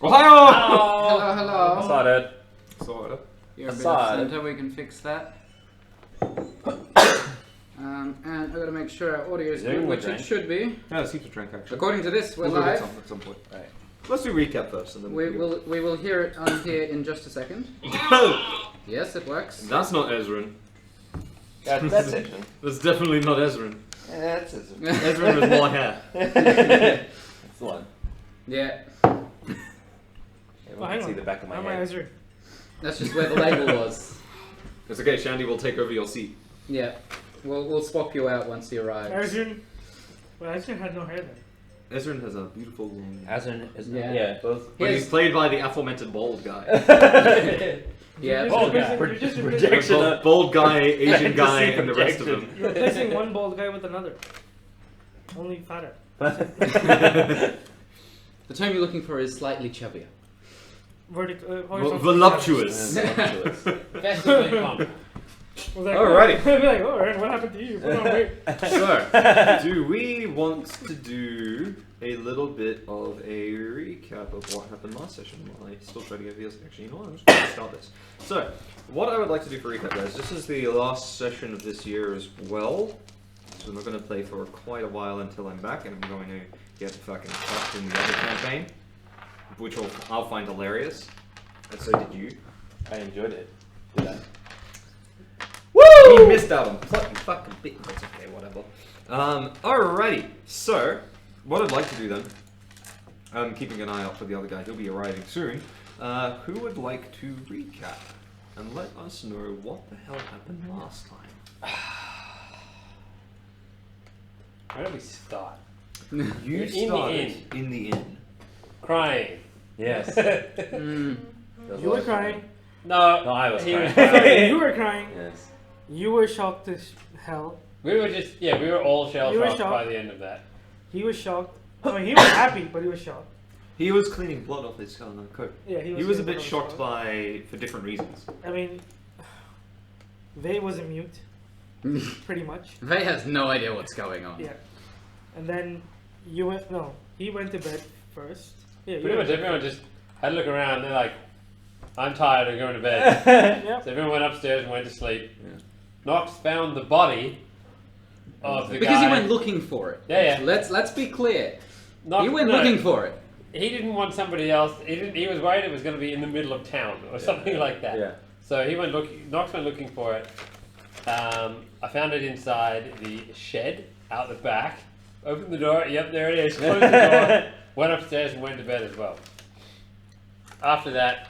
Ohio! Hello, hello. Sorted. Sorta. You're a bit Aside. of center, we can fix that. And I've got to make sure our audio is Is there good, any which more it drink? should be. Yeah, it seems to drink actually. According to this, we're We'll do it live. at some point. Right. Let's do recap first, and then We will hear it on here in just a second. No! Yes, it works. That's not Ezrin. That's it. That's definitely not Ezrin. Yeah, that's it. Ezrin with more hair. That's the one. Yeah, Everyone can see the back of my head. that's just where the label was. It's okay, Shandy will take over your seat. Yeah, we'll swap you out once you arrive. Ezrin had no hair then. Ezrin has a beautiful long hair. Azrin is Yeah. both. But he's played by the aforementioned bald guy. Yeah, Bald guy. You're just Projection. Bald guy, Asian To guy, see and the rest of them. projection. You're replacing one bald guy with another. Only fatter. the term you're looking for is slightly chubbier. Voluptuous. Alrighty. Like, oh, Aaron, what happened to you? Put on weight. So, do we want to do a little bit of a recap of what happened last session? While I still try to get this. Actually, you know what? I'm just going to start this. So, what I would like to do for recap, guys, this is the last session of this year as well. So we're going to play for quite a while until I'm back, and I'm going to get fucking fucked in the other campaign, which I'll find hilarious. And so did you. I enjoyed it. Did I? Woo! We missed out on plenty fucking bit. That's okay, whatever. Alrighty. So, what I'd like to do then, I'm keeping an eye out for the other guy. He'll be arriving soon. Who would like to recap and let us know what the hell happened last time? Where do we start? You In the started inn. in the inn. Crying. Mm. Yes. You were crying. No, I was he crying. Sorry, you were crying. Yes. You were shocked as hell. We were just, we were all shell You were shocked by shocked. the end of that. He was shocked. I mean, he was happy, but he was shocked. He was cleaning blood off his coat. Yeah, He was a bit shocked. shocked for different reasons. I mean, Vay was a mute, pretty much. Vay has no idea what's going on. Yeah. And then you went. No, he went to bed first. Yeah. Pretty much everyone just had a look around. They're like, I'm tired, I'm going to bed. Yep. So everyone went upstairs and went to sleep. Yeah. Knox found the body of the Because guy. he went looking for it. Yeah, yeah. Let's be clear. Knox, He went no, looking for it. He didn't want somebody else. He was worried it was going to be in the middle of town or something like that. Yeah. So he went looking. Knox went looking for it. I found it inside the shed out the back. Opened the door. Yep, there it is. Closed the door. Went upstairs and went to bed as well. After that,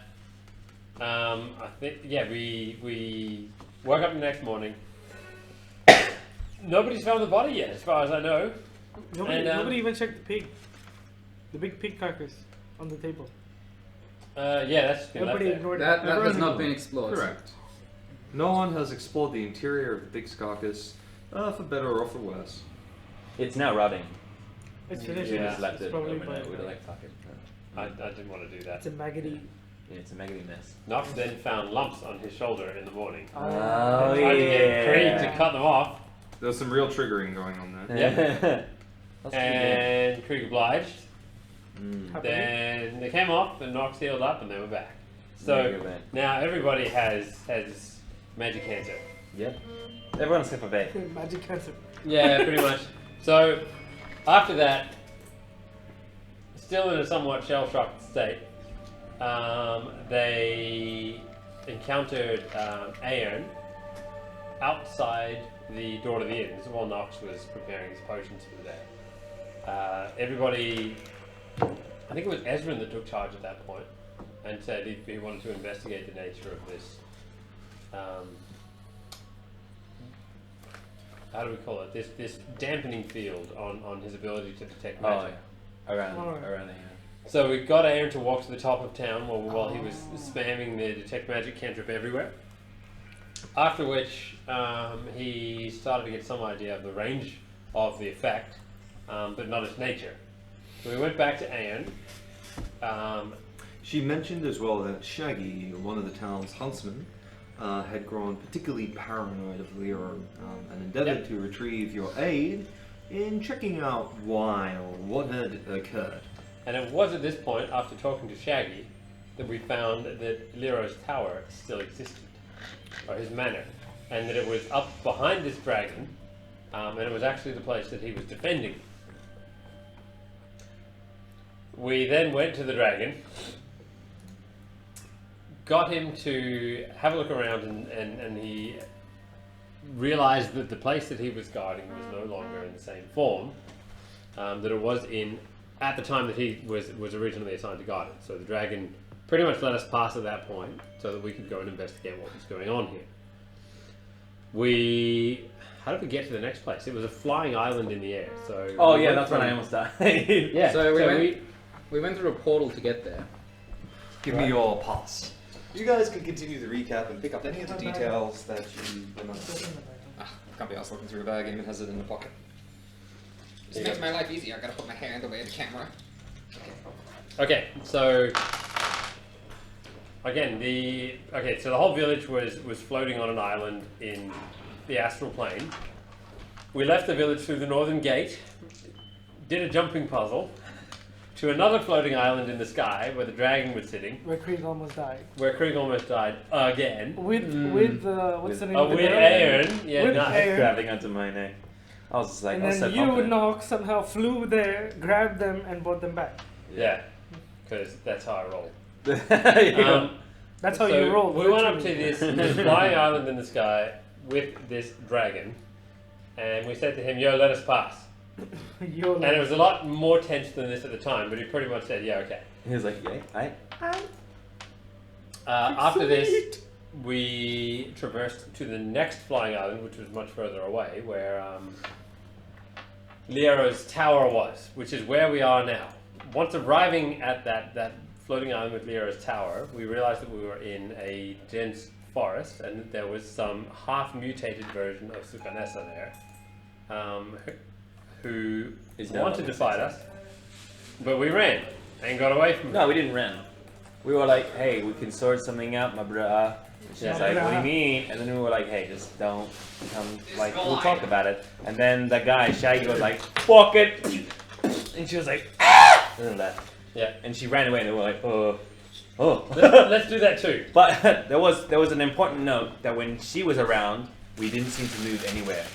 I think we woke up the next morning. Nobody's found the body yet, as far as I know. Nobody even checked the pig. The big pig carcass on the table. That's just been left Everybody there. ignored That it. has Everyone- not been explored. Correct. No one has explored the interior of the pig's carcass, for better or for worse. It's now rotting. It's We finished. Yeah. just left It's it probably overnight. fine. We were like, fuck it. I didn't want to do that. It's a maggoty. Yeah, it's a maggoty mess. Knox then found lumps on his shoulder in the morning. Oh, Tried to get Creed to cut them off, There's some real triggering going on there. Yeah. and Krieg obliged. Mm. Then they came off, and Knox healed up, and they were back. There So you go, man. now everybody has magic cancer. Yep. Everyone except for Bay. Magic cancer. Yeah, pretty much. So after that, still in a somewhat shell-shocked state, they encountered Aeon outside the door to the inn. This is while Knox was preparing his potions for the day. Everybody, I think it was Ezrin that took charge at that point and said he wanted to investigate the nature of this. How do we call it? This dampening field on his ability to detect magic. Oh, yeah. Around here. So we got Aaron to walk to the top of town while he was spamming the detect magic cantrip everywhere. After which, he started to get some idea of the range of the effect, but not its nature. So we went back to Aaron. She mentioned as well that Shaggy, one of the town's huntsmen, had grown particularly paranoid of Lyra and endeavored to retrieve your aid in checking out why or what had occurred. And it was at this point, after talking to Shaggy, that we found that Lero's tower still existed, or his manor, and that it was up behind this dragon, and it was actually the place that he was defending. We then went to the dragon, got him to have a look around, and he realized that the place that he was guarding was no longer in the same form that it was in at the time that he was originally assigned to guard it. So the dragon pretty much let us pass at that point so that we could go and investigate what was going on here. How did we get to the next place? It was a flying island in the air. So Oh we yeah, went that's when from- I almost died. Yeah. So we went through a portal to get there. Give me your pass. You guys can continue the recap and pick up any of the details that you remember. Can't be asked looking through a bag, even has it in the pocket. This makes my life easier. I gotta put my hand away the camera. Okay, so again, so the whole village was floating on an island in the astral plane. We left the village through the northern gate, did a jumping puzzle to another floating island in the sky where the dragon was sitting, Where Krieg almost died. where Krieg almost died again. With what's the name? Oh, of the with girl? Aaron, yeah, With nice. Aaron. Grabbing onto my neck. I was just like, And I was so then you, confident. Nog, somehow flew there, grabbed them, and brought them back. Yeah, because that's how I roll. Yeah. That's how So you roll. we went up to literally. this flying island in the sky with this dragon, and we said to him, "Yo, let us pass." YOLO. And it was a lot more tense than this at the time, but he pretty much said, "Yeah, okay." He was like, yeah, After this, we traversed to the next flying island, which was much further away, where Lero's tower was, which is where we are now. Once arriving at that floating island with Lero's tower, we realized that we were in a dense forest and that there was some half-mutated version of Sukanessa there, who Is that wanted what to it fight says? us, but we ran and got away from No, we didn't run. We were like, hey, we can sort something out, my bruh. And she's Yeah, like, what do you bruh. mean? And then we were like, hey, just don't come, like, we'll talk about it. And then the guy, Shaggy, was like, fuck it! And she was like, ah! And then left. Yeah. And she ran away, and they were like, oh. Let's do that too. But there was an important note that when she was around, we didn't seem to move anywhere.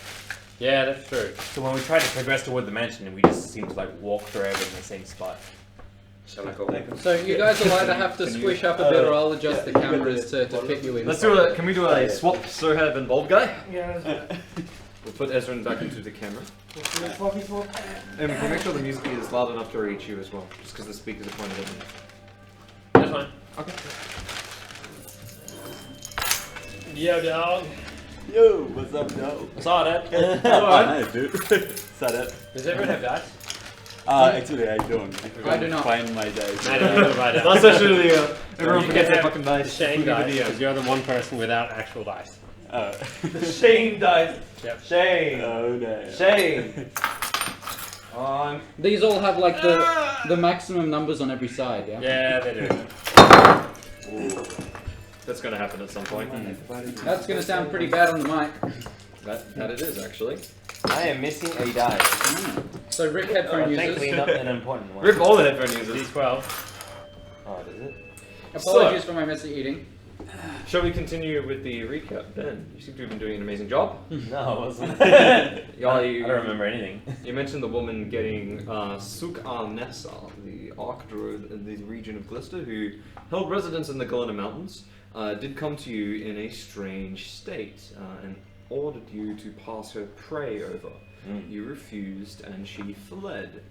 Yeah, that's true. So when we tried to progress toward the mansion, we just seemed to like walk forever in the same spot. Shall I go? So you guys will either have to Can you- squish up a bit, or I'll adjust the cameras to fit you in. Let's do a. Can we do a swap Soheb and Bald guy? Yeah, that's right. We'll put Ezrin back into the camera. Let's do a swappy swap. And we'll make sure the music is loud enough to reach you as well, just because the speakers are pointed at me. That's fine. Okay. Yo, dog. Yo, what's up, yo? Saw that. Hi, dude. Saw that. Does everyone have dice? Actually, I don't. I do not. Find my dice. I don't know about That's that. actually everyone You forgets can their have fucking dice. Shane Who give a dice, DM? because you're the one person without actual dice. Shane dice. Yep. Shane. Oh, no. Shane. On. These all have like the maximum numbers on every side, yeah? Yeah, they do. That's gonna happen at some point. That's gonna sound pretty bad on the mic. That it is, actually. I am missing a die. So Rick headphone Thankfully, users. not an important one. Rip all the headphone users. D12. Oh, does it? Apologies for my messy eating. Shall we continue with the recap, Ben? You seem to have been doing an amazing job. No, I wasn't. Y'all, I don't remember anything. You mentioned the woman getting Suk Nessa, the Archdruid in the region of Glister, who held residence in the Galena Mountains, did come to you in a strange state and ordered you to pass her prey over. You refused, and she fled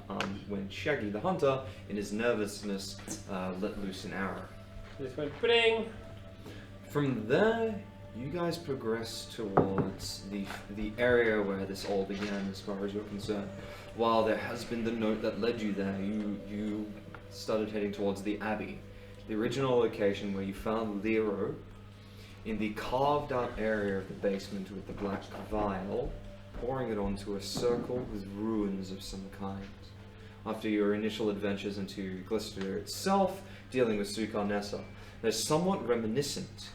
when Shaggy the Hunter, in his nervousness, let loose an arrow. This went bring. From there, you guys progress towards the area where this all began, as far as you're concerned. While there has been the note that led you there, you started heading towards the Abbey, the original location where you found Lero in the carved out area of the basement with the black vial, pouring it onto a circle with ruins of some kind. After your initial adventures into Glister itself, dealing with Sukarnessa, they're somewhat reminiscent.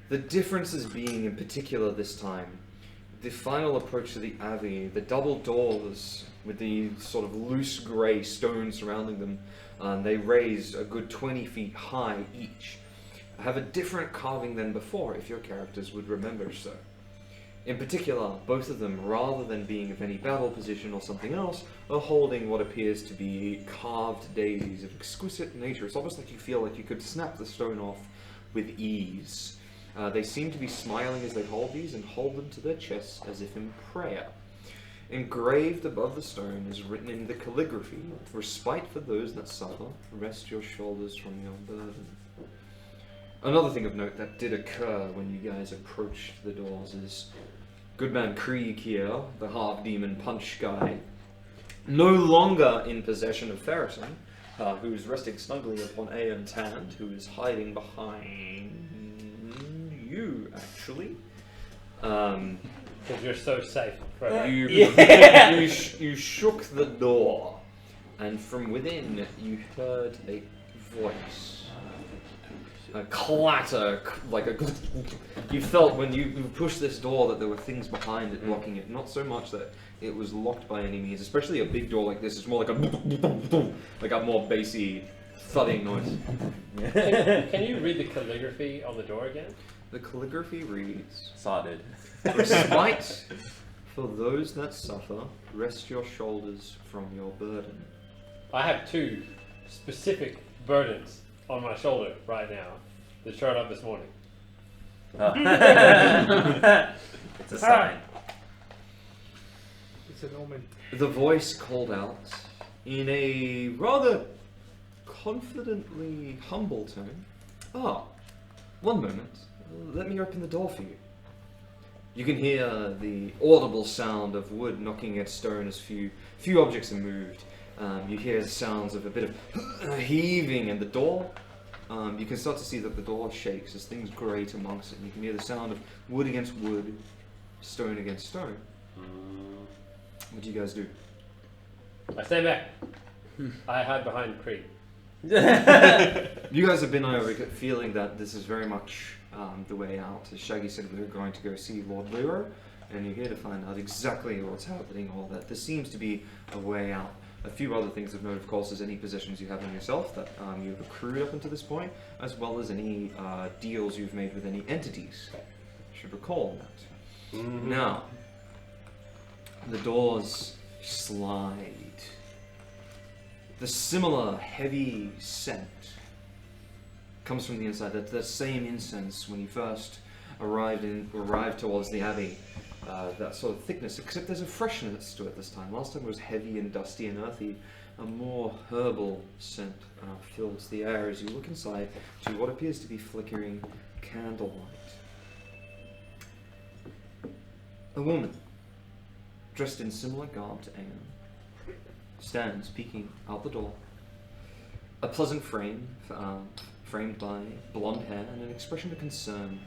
The differences being, in particular this time, the final approach to the Abbey, the double doors with the sort of loose grey stone surrounding them. They raise a good 20 feet high each. Have a different carving than before, if your characters would remember so. In particular, both of them, rather than being of any battle position or something else, are holding what appears to be carved daisies of exquisite nature. It's almost like you feel like you could snap the stone off with ease. They seem to be smiling as they hold these and hold them to their chests as if in prayer. Engraved above the stone is written in the calligraphy, "Respite for those that suffer, rest your shoulders from your burden." Another thing of note that did occur when you guys approached the doors is Goodman Krieg here, the half-demon punch guy, no longer in possession of Ferrison, who's resting snugly upon Aeon's hand, who is hiding behind you, actually. Because you're so safe. Right? You shook the door, and from within you heard a voice. A clatter, like a. You felt when you pushed this door that there were things behind it blocking it. Not so much that it was locked by any means, especially a big door like this. It's more like a more bassy, thudding noise. Can you read the calligraphy on the door again? The calligraphy reads: Sodded. "Respite for those that suffer, rest your shoulders from your burden." I have 2 specific burdens on my shoulder right now that showed up this morning. Oh. It's a sign. It's an omen. The voice called out in a rather confidently humble tone. "Ah, one moment. Let me open the door for you." You can hear the audible sound of wood knocking at stone as few objects are moved. You hear the sounds of a bit of heaving in the door. You can start to see that the door shakes as things grate amongst it. You can hear the sound of wood against wood, stone against stone. What do you guys do? I stay back. I hide behind Krieg. You guys have been over feeling that this is very much the way out. As Shaggy said, we were going to go see Lord Lyra, and you're here to find out exactly what's happening, all that. There seems to be a way out. A few other things of note, of course, is any possessions you have on yourself that you've accrued up until this point, as well as any deals you've made with any entities. You should recall that. Mm-hmm. Now, the doors slide. The similar heavy scent comes from the inside. That's the same incense when you first arrived towards the abbey. That sort of thickness, except there's a freshness to it this time. Last time it was heavy and dusty and earthy. A more herbal scent fills the air as you look inside to what appears to be flickering candlelight. A woman, dressed in similar garb to Aeon, stands peeking out the door. A pleasant frame, framed by blonde hair and an expression of concern,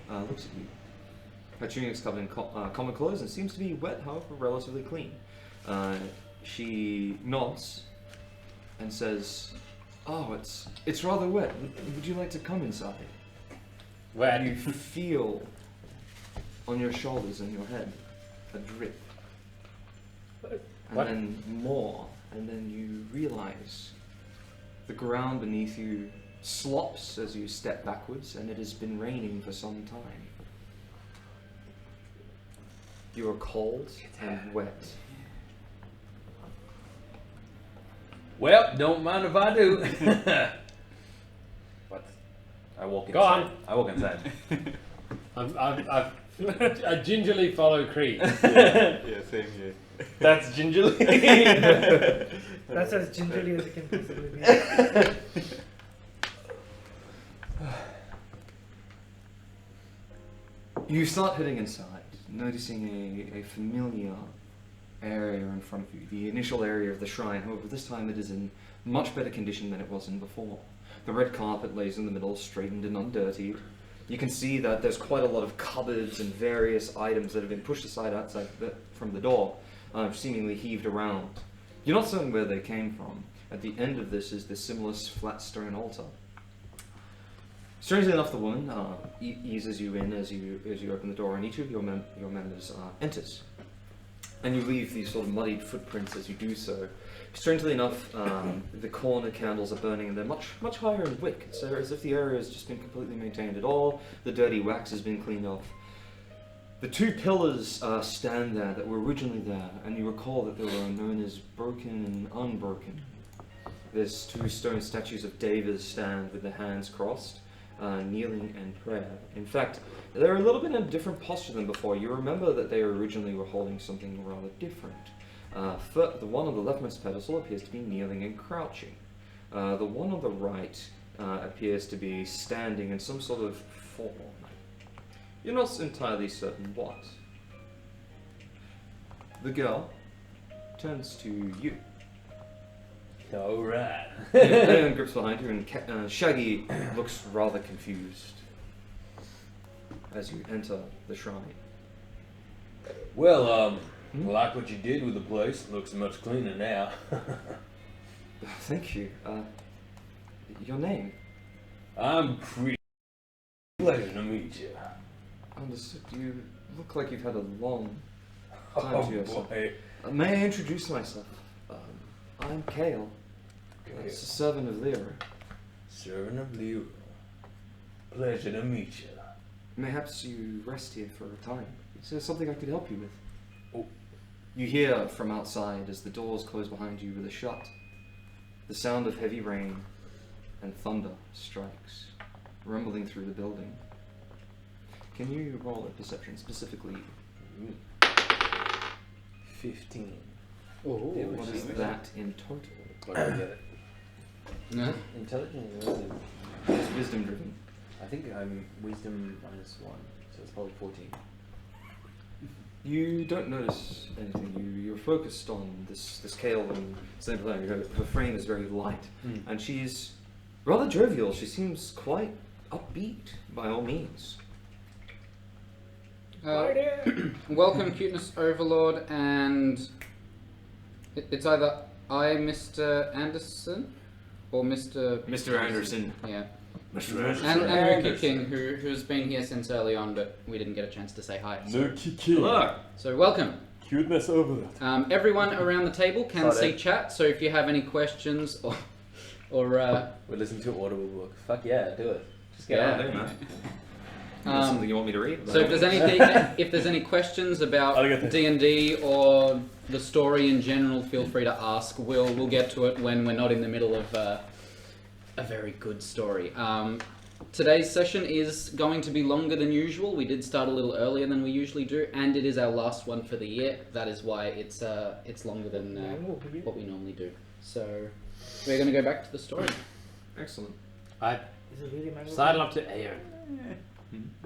looks at you. Her tunic is covered in common clothes and seems to be wet, however, relatively clean. She nods and says, "Oh, it's rather wet. Would you like to come inside?" Wet. You feel on your shoulders and your head a drip. And What? then more, and then you realize the ground beneath you slops as you step backwards, and it has been raining for some time. You are cold and wet. Well, don't mind if I do. What? I walk inside. Go on. I walk inside. I gingerly follow Krieg. Yeah, same here. That's gingerly. That's as gingerly as it can possibly be. You start heading inside, noticing a familiar area in front of you, the initial area of the shrine. However, this time it is in much better condition than it was in before. The red carpet lays in the middle, straightened and undirtied. You can see that there's quite a lot of cupboards and various items that have been pushed aside outside from the door, seemingly heaved around. You're not certain where they came from. At the end of this is the similar flat stone altar. Strangely enough, the woman eases you in as you open the door, and each of your members enters. and you leave these sort of muddied footprints as you do so. Strangely enough, the corner candles are burning and they're much higher in wick. It's as if the area has just been completely maintained at all. The dirty wax has been cleaned off. The two pillars stand there that were originally there, and you recall that they were known as broken and unbroken. There's two stone statues of David stand with their hands crossed, kneeling in prayer. In fact, they're a little bit in a different posture than before. You remember that they originally were holding something rather different. The one on the leftmost pedestal appears to be kneeling and crouching. The one on the right appears to be standing in some sort of form. You're not entirely certain what. The girl turns to you. Alright. Leon grips behind her, and Shaggy looks rather confused as you enter the shrine. Well, I like what you did with the place. Looks much cleaner now. Thank you. Your name? I'm pretty. Pleasure to meet you. Understood. You look like you've had a long time to yourself. Boy. May I introduce myself? I'm Kale. Okay. It's a servant of Lyra. Servant of Leo. Pleasure to meet you. Perhaps you rest here for a time. Is there something I could help you with? Oh. You hear from outside as the doors close behind you with a shut. The sound of heavy rain and thunder strikes, rumbling through the building. Can you roll a perception, specifically? 15. Oh, What is that in total? I get it. No? Intelligence or wisdom? It's wisdom driven. I think I'm wisdom -1, so it's probably 14. You don't notice anything. You're focused on this Kale and same time. Her frame is very light, and she's rather jovial. She seems quite upbeat by all means. Welcome, Cuteness Overlord, and it's either I, Mr. Anderson, or Mr. Anderson. Yeah. Mr. And Mookie King, who's been here since early on, but we didn't get a chance to say hi. So, Hello. so welcome. Cuteness overload. Everyone around the table can Sorry. see chat, so if you have any questions or We're listening to an Audible book. Fuck yeah, do it. Just get Yeah. on. There, man. Something you want me to read? So if there's any questions about D&D or the story in general, feel free to ask. We'll get to it when we're not in the middle of a very good story. Today's session is going to be longer than usual. We did start a little earlier than we usually do, and it is our last one for the year. That is why it's longer than what we normally do. So we're going to go back to the story. Excellent. I Is it really mango? sidle up to Aeon.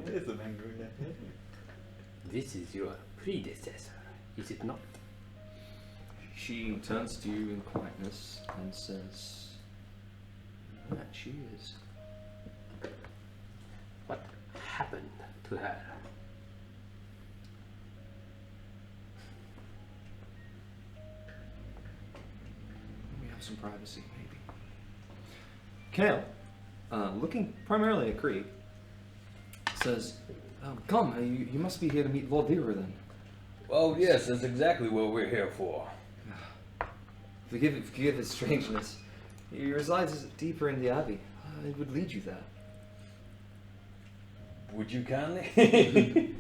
It is a mango. This is your predecessor, is it not? She turns to you in quietness and says, "That she is." What happened to her? We have some privacy, maybe. Kale, looking primarily at Krieg, says, "Come, you must be here to meet Lord Lyra then." Well, yes, that's exactly what we're here for. Forgive his strangeness. He resides deeper in the Abbey. It would lead you there. Would you kindly?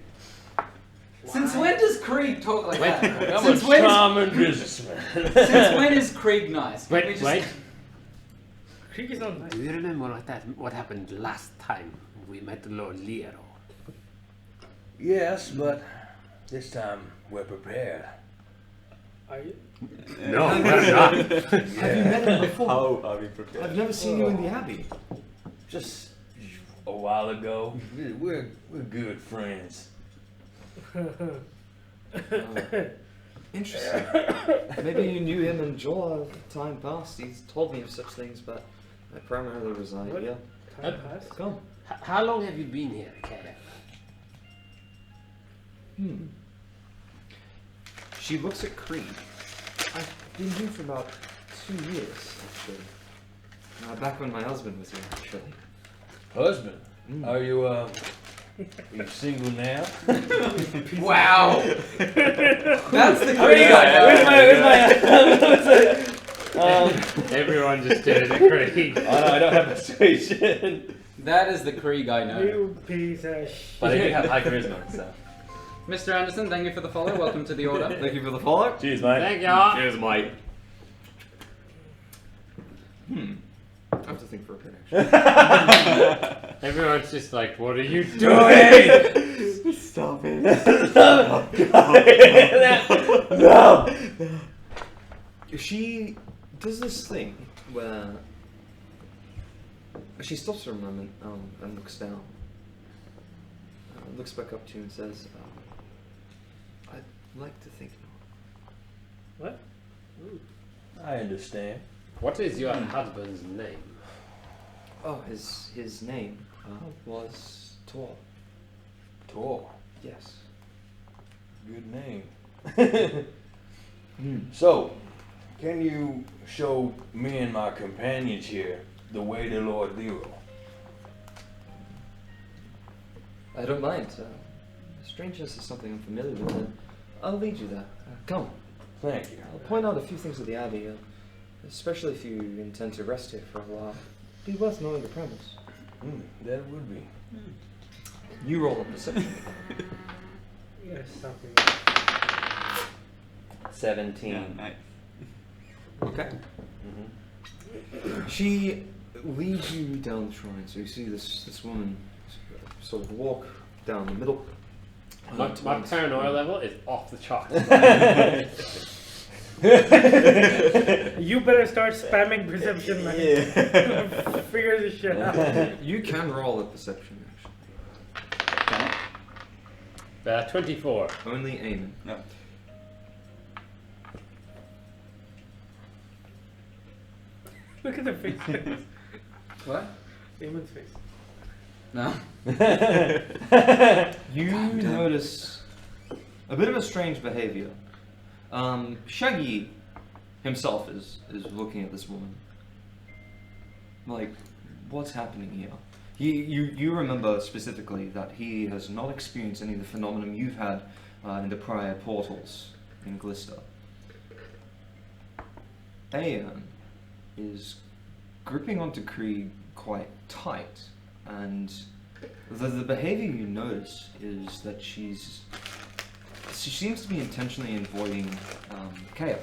Since when does Krieg talk like that? I'm a charming businessman. Since when is Krieg nice? Can we Wait, just- wait. Krieg is not nice. Do you remember what happened last time we met Lord Leo? Yes, but this time we're prepared. Are you? No, we're not. Have you met him before? How are we prepared? I've never seen you in the Abbey. Just a while ago. We're good friends. Interesting. Maybe you knew him and Joel time past. He's told me of such things, but I primarily reside What? here. Time passed. Come. How long have you been here, Kale? She looks at Krieg. I've been here for about 2 years, actually. Back when my husband was here, actually. Husband, Mm. are you You single now? Wow. That's the Where's my Everyone just stared at Craig. Oh no, I don't have persuasion. That is the Krieg I know. You piece of shit. But I do have high charisma, so. Mr. Anderson, thank you for the follow. Welcome to the order. Thank you for the follow. Cheers, mate. Thank y'all. Cheers, mate. I have to think for a bit, actually. Everyone's just like, what are you doing? Stop it. No. She does this thing where she stops for a moment and looks down. Looks back up to you and says, I'd like to think not. What? Ooh. I understand. What is your husband's name? Oh, his name was Tor. Tor. Yes. Good name. So, can you show me and my companions here the way to Lord Lero? I don't mind. Strangeness is something I'm familiar with, and I'll lead you there. Come. Thank you. I'll point out a few things of the Abbey, especially if you intend to rest here for a while. Be worth knowing the premise. That would be. You roll a perception. Yes, something. 17. Yeah, nice. Okay. She leads you down the shrine, so you see this woman sort of walk down the middle. My paranoia level is off the charts. You better start spamming perception, man. Yeah. Figure this shit out. You can roll a perception, actually. 24. Only Eamon. No. Look at the face. What? Damon's face. No. You notice a bit of a strange behavior. Shaggy himself is looking at this woman. Like, what's happening here? You remember specifically that he has not experienced any of the phenomenon you've had in the prior portals in Glista. Aeon is gripping onto Krieg quite tight, and the behavior you notice is that she seems to be intentionally avoiding Kale.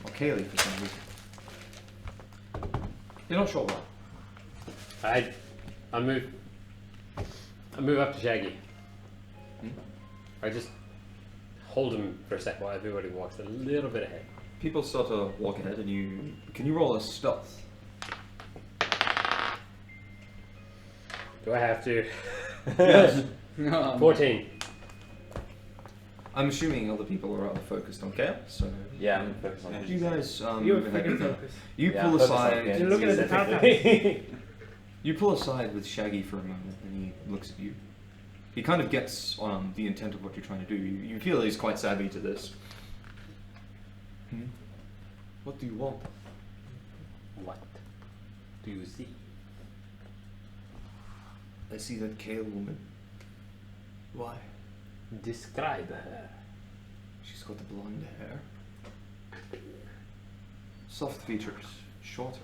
Or Kaylee for some reason. You're not sure why. I move up to Shaggy. I just hold him for a sec while everybody walks a little bit ahead. People start to walk ahead, and can you roll a stealth? Do I have to? Yes. 14. I'm assuming other people are rather focused on Kale, so Yeah, I'm focused on you guys You're move ahead freaking with them. focused. You Yeah, pull focus on aside. Kale. You're looking at the top half. You pull aside with Shaggy for a moment, and he looks at you. He kind of gets the intent of what you're trying to do. You feel he's quite savvy to this. What do you want? What do you see? I see that Kale woman. Why? Describe her. She's got the blonde hair. Soft features, shorter.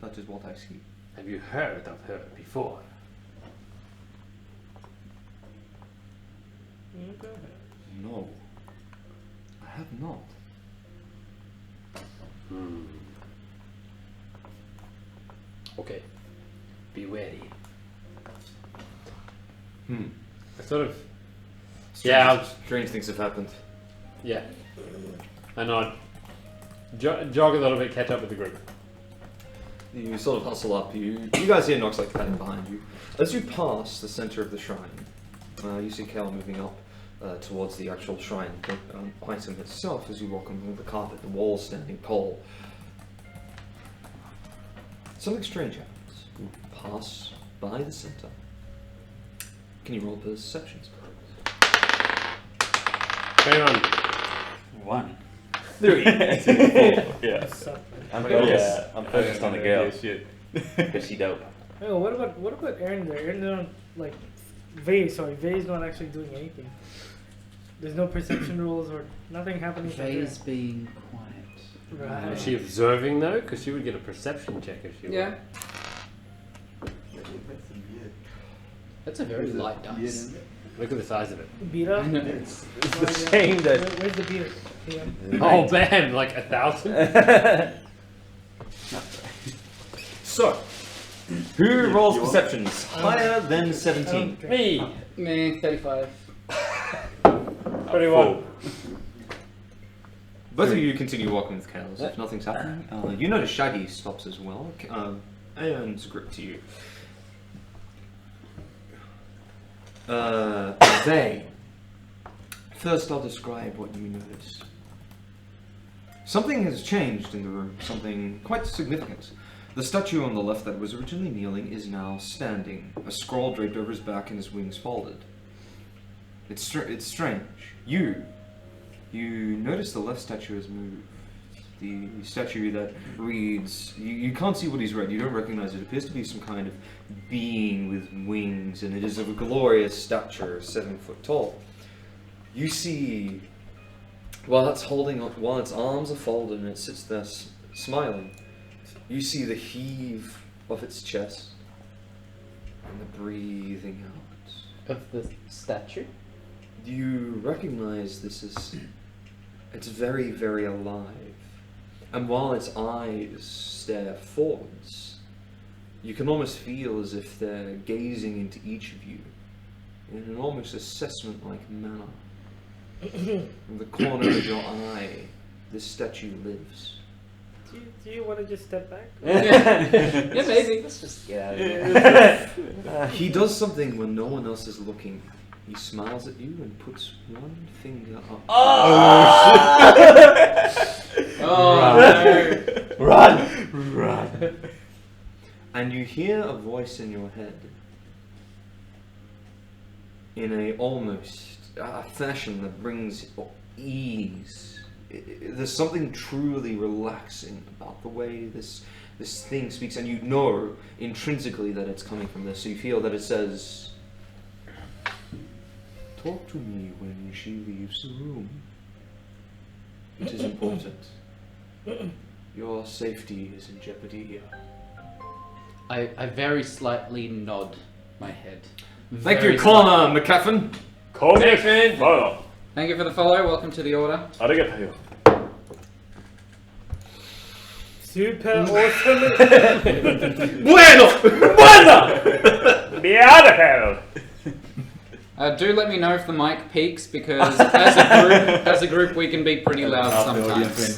That is what I see. Have you heard of her before? No. I have not. Okay. Be wary. I sort of. Strange things have happened. Yeah. I nod. Jog a little bit, catch up with the group. You sort of hustle up. You guys hear Nox like patting behind you. As you pass the center of the shrine, you see Kale moving up towards the actual shrine item itself. As you walk along the carpet, the walls standing tall. Something strange happens. You pass by the center. Can you roll perceptions, please? 21. 1. 3. Yeah. I'm focused on the girl. Because she dope. Oh, what about Aaron there? Aaron don't like Vay's not actually doing anything. There's no perception rules or nothing happening. Vay's being quiet. Right. Is she observing though? Because she would get a perception check if she Yeah. were. That's a very light dice. Look at the size of it. Beat up. It's the shame that. Where's the beat? Oh, bam! Like 1,000? So, who rolls perceptions higher than 17? Me! Me, 35. 21. Both of you continue walking with Kales if nothing's happening. You notice Shaggy stops as well. Aeon's grip to you. They. First, I'll describe what you notice. Something has changed in the room, something quite significant. The statue on the left that was originally kneeling is now standing, a scroll draped over his back and his wings folded. It's strange. You notice the left statue has moved. The statue that reads, you can't see what he's read, you don't recognize it. It appears to be some kind of being with wings, and it is of a glorious stature, 7 foot tall. You see, while its arms are folded and it sits there smiling, you see the heave of its chest and the breathing out. Of the statue? You recognize this as, it's very, very alive. And while its eyes stare forwards, you can almost feel as if they're gazing into each of you in an almost assessment-like manner. From the corner of your eye, this statue lives. Do you want to just step back? Yeah, maybe. Let's just get out of here. He does something when no one else is looking. He smiles at you and puts one finger up. Oh, Run! Run! And you hear a voice in your head in a almost fashion that brings ease. There's something truly relaxing about the way this thing speaks, and you know intrinsically that it's coming from this. So you feel that it says, "Talk to me when she leaves the room. It is important. Your safety is in jeopardy here." I very slightly nod my head. Thank you, Very Connor McCaffin. Call me follow. Thank you for the follow. Welcome to the order. Arigato. Super awesome. Bueno! Be out of hell! Do let me know if the mic peaks, because as a group we can be pretty loud sometimes.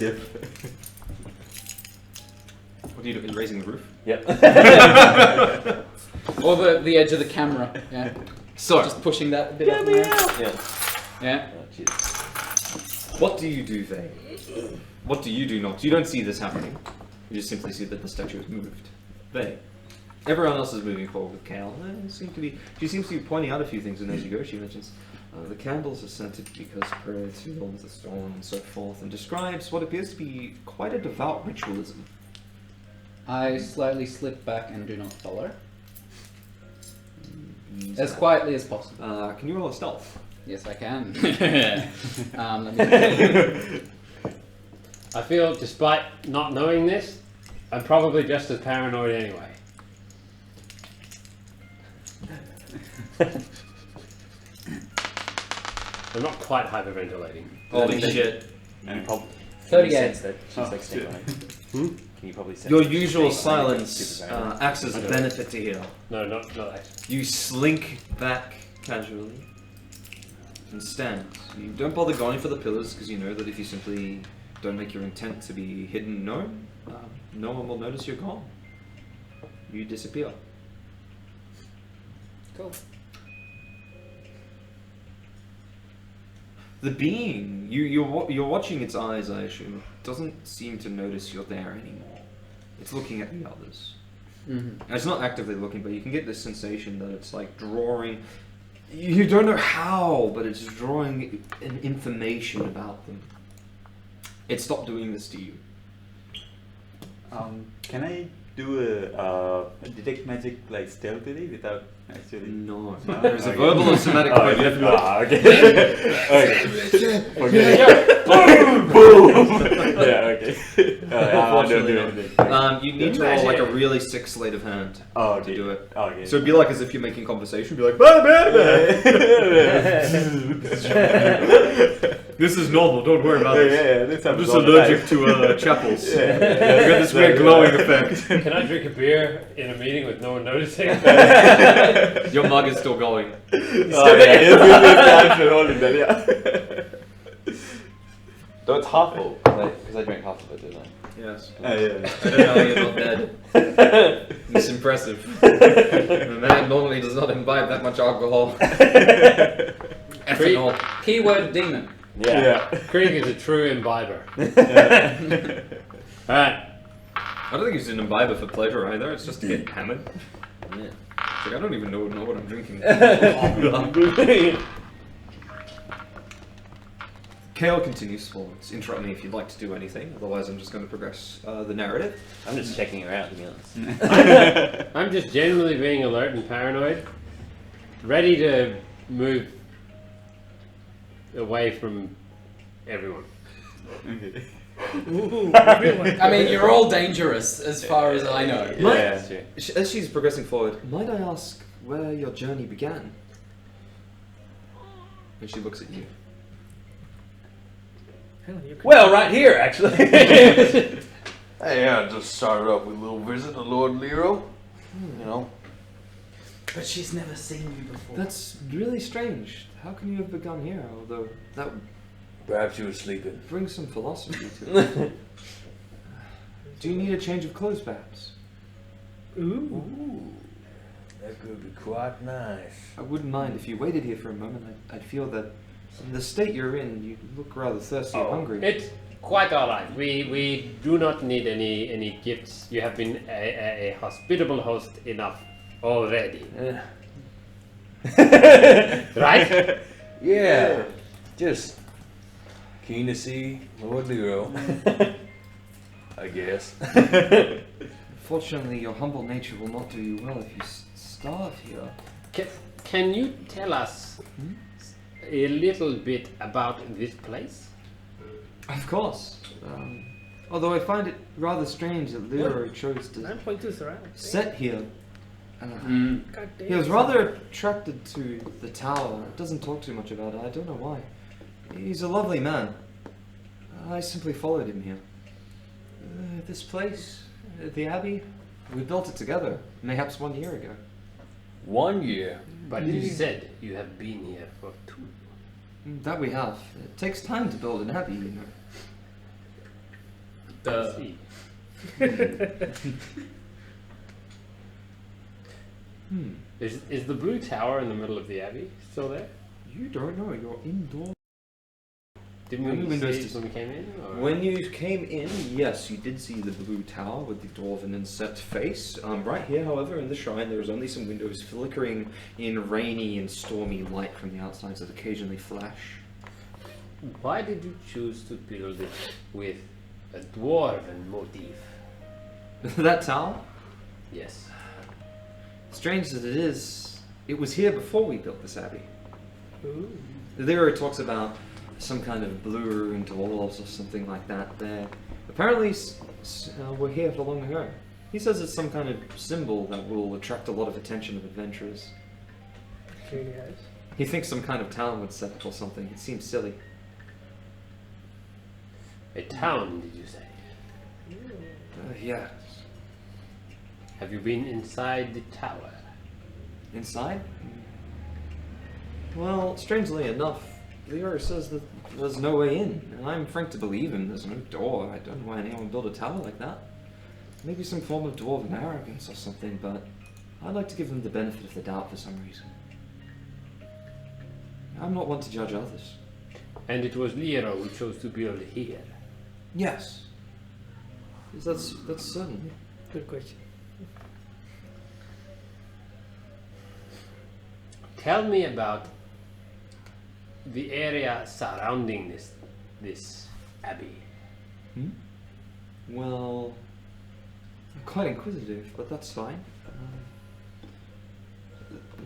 What do you do? Is raising the roof? Yep. Or the edge of the camera. Yeah. So, Just pushing that a bit up there. Yeah. Yeah. Oh, jeez. what do you do, Vay? What do you do not? You don't see this happening. You just simply see that the statue has moved. Vay. Everyone else is moving forward with Cal. She seems to be pointing out a few things, and as you go, she mentions the candles are scented because prayers to the the storm and so forth, and describes what appears to be quite a devout ritualism. I slightly slip back and do not follow. As Quiet. quietly as possible. Can you roll a stealth? Yes, I can. Let me I feel, despite not knowing this, I'm probably just as paranoid anyway. I'm not quite hyperventilating. Holy shit. You probably 38. sense that she's like staying on it. Can you probably sense Your that she's usual staying on it? silence Super paranoid. acts as a benefit to heal. No, not actually. You slink back casually and stand. You don't bother going for the pillars because you know that if you simply don't make your intent to be hidden known, no one will notice you're gone. You disappear. Cool. The being, you're watching its eyes, I assume, doesn't seem to notice you're there anymore. It's looking at the others. Mm-hmm. And it's not actively looking, but you can get this sensation that it's like drawing. You don't know how, but it's drawing an information about them. It stopped doing this to you. Can I do a detect magic like stealthily without actually? No. No? There's a Okay. verbal and somatic Oh, code. You have to be like, okay. Okay. Boom! Boom! Yeah, okay. I'll don't do Unfortunately, anything. you need to roll like a really sick sleight of hand Oh, okay. to do it. Okay. So it'd be like as if you're making conversation, be like, bah, bah, bah. This is normal, don't worry about it. I'm just allergic to chapels. I got this weird glowing effect. Can I drink a beer in a meeting with no one noticing? Your mug is still going. Oh, yeah, it's holding that, yeah. Though it's half full, because I drank half of it, didn't I? Yes. Yeah. I don't know how you're not dead. It's impressive. The man normally does not imbibe that much alcohol. Ethanol. Keyword demon. Yeah. Krieg is a true imbiber. Alright. I don't think he's an imbiber for pleasure either. It's just to get hammered. Yeah. It's like, I don't even know what I'm drinking. Kale continues forwards. Interrupt me if you'd like to do anything. Otherwise, I'm just going to progress the narrative. I'm just checking her out, to be honest. I'm just generally being alert and paranoid. Ready to move away from everyone. Okay. Ooh, everyone. I mean, you're all dangerous as far as I know. Yeah, that's true. As she's progressing forward, might I ask where your journey began? And she looks at you. Hang on, you can- Well, right here, actually. Hey, I just started off with a little visit to Lord Lero. You know, But she's never seen you before. That's really strange. How can you have begun here? Although that perhaps you were sleeping. brings some philosophy to it. Do you need a change of clothes, perhaps? Ooh. Ooh, that could be quite nice. I wouldn't mind if you waited here for a moment. I'd feel that in the state you're in, you look rather thirsty and hungry. It's quite alright. We do not need any gifts. You have been a hospitable host enough already. Right? Yeah, just keen to see Lord Lero. I guess. Fortunately, your humble nature will not do you well if you starve here. Can you tell us a little bit about this place? Of course. Although I find it rather strange that Lero chose to 9.2 surround. set here. God damn. He was rather attracted to the tower. Doesn't talk too much about it. I don't know why. He's a lovely man. I simply followed him here. This place, the Abbey, we built it together, mayhaps 1 year ago. 1 year. But you said you have been here for 2. That we have. It takes time to build an Abbey, you know. I see. Is the blue tower in the middle of the abbey still there? You don't know. You're indoors. Didn't Only we windows see it to- when we came in? Or? When you came in, yes, you did see the blue tower with the dwarven inset face. Right here, however, in the shrine, there is only some windows flickering in rainy and stormy light from the outsides that occasionally flash. Why did you choose to build it with a dwarven motif? That tower, Yes. strange as it is, it was here before we built this abbey. Ooh. There it talks about some kind of blue and dwarves or something like that there. Apparently we're here for long ago. He says it's some kind of symbol that will attract a lot of attention of adventurers. Really has. He thinks some kind of town would set up or something. It seems silly. A town, did you say? Yeah. Have you been inside the tower? Inside? Well, strangely enough, Leo says that there's no way in, and I'm frank to believe him. There's no door. I don't know why anyone would build a tower like that. Maybe some form of dwarven arrogance or something, but I'd like to give them the benefit of the doubt for some reason. I'm not one to judge others. And it was Lero who chose to build here. Yes. That's certain. Good question. Tell me about the area surrounding this abbey. Well, quite inquisitive, but that's fine.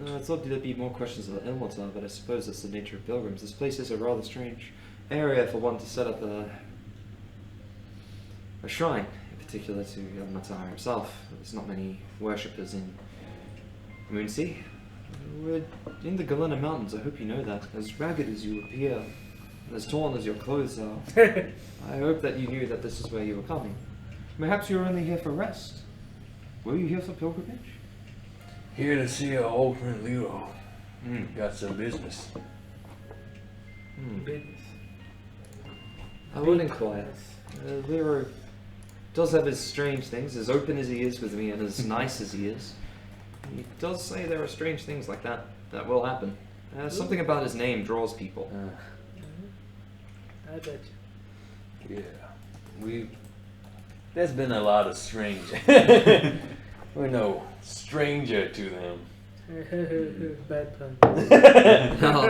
I thought there'd be more questions about Ilmatar, but I suppose that's the nature of pilgrims. This place is a rather strange area for one to set up a shrine, in particular to Ilmatar himself. There's not many worshippers in Moonsea. We're in the Galena Mountains, I hope you know that. As ragged as you appear, and as torn as your clothes are, I hope that you knew that this is where you were coming. Perhaps you were only here for rest. Were you here for pilgrimage? Here to see our old friend Lero. Got some business. Business. I would inquire. Lero does have his strange things, as open as he is with me and as nice as he is. He does say there are strange things like that that will happen. Something about his name draws people. I bet Yeah. There's been a lot of strange. We're no stranger to them. you. Bad pun. No,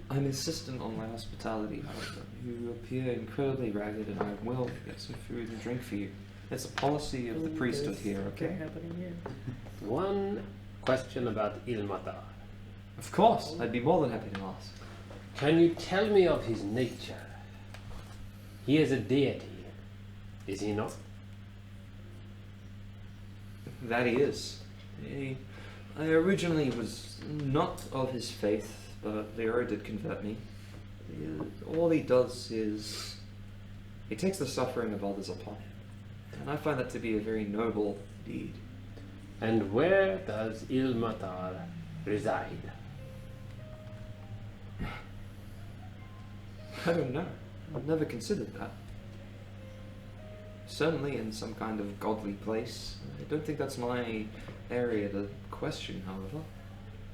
I'm insistent on my hospitality, however. You appear incredibly ragged, and I will get some food and drink for you. It's a policy of the priesthood here, okay? Happening here. One question about Ilmatar. Of course, I'd be more than happy to ask. Can you tell me of his nature? He is a deity, is he not? That he is. I originally was not of his faith, but Lero did convert me. All he does is he takes the suffering of others upon him, and I find that to be a very noble deed. And where does Ilmatar reside? I don't know. I've never considered that. Certainly in some kind of godly place. I don't think that's my area to question, however.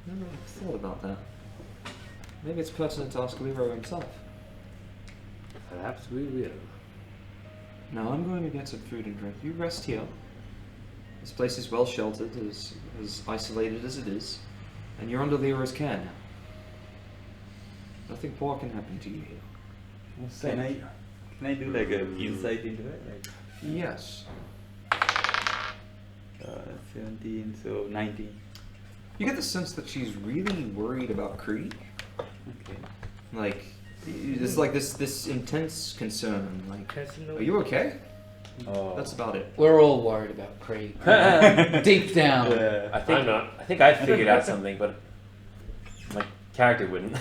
Never thought about that. Maybe it's pertinent to ask Lero himself. Perhaps we will. Now I'm going to get some food and drink. You rest here. This place is well sheltered, as isolated as it is, and you're under Lero's care now. Nothing poor can happen to you here. Can I do like an insight into it? Like, Yes. 17, so 19. You get the sense that she's really worried about Kree. Okay. Like, it's like this intense concern. Like, Casino. are you okay? Oh. That's about it. We're all worried about Krieg. Deep down. I I'm not. I think I figured out something, but my character wouldn't.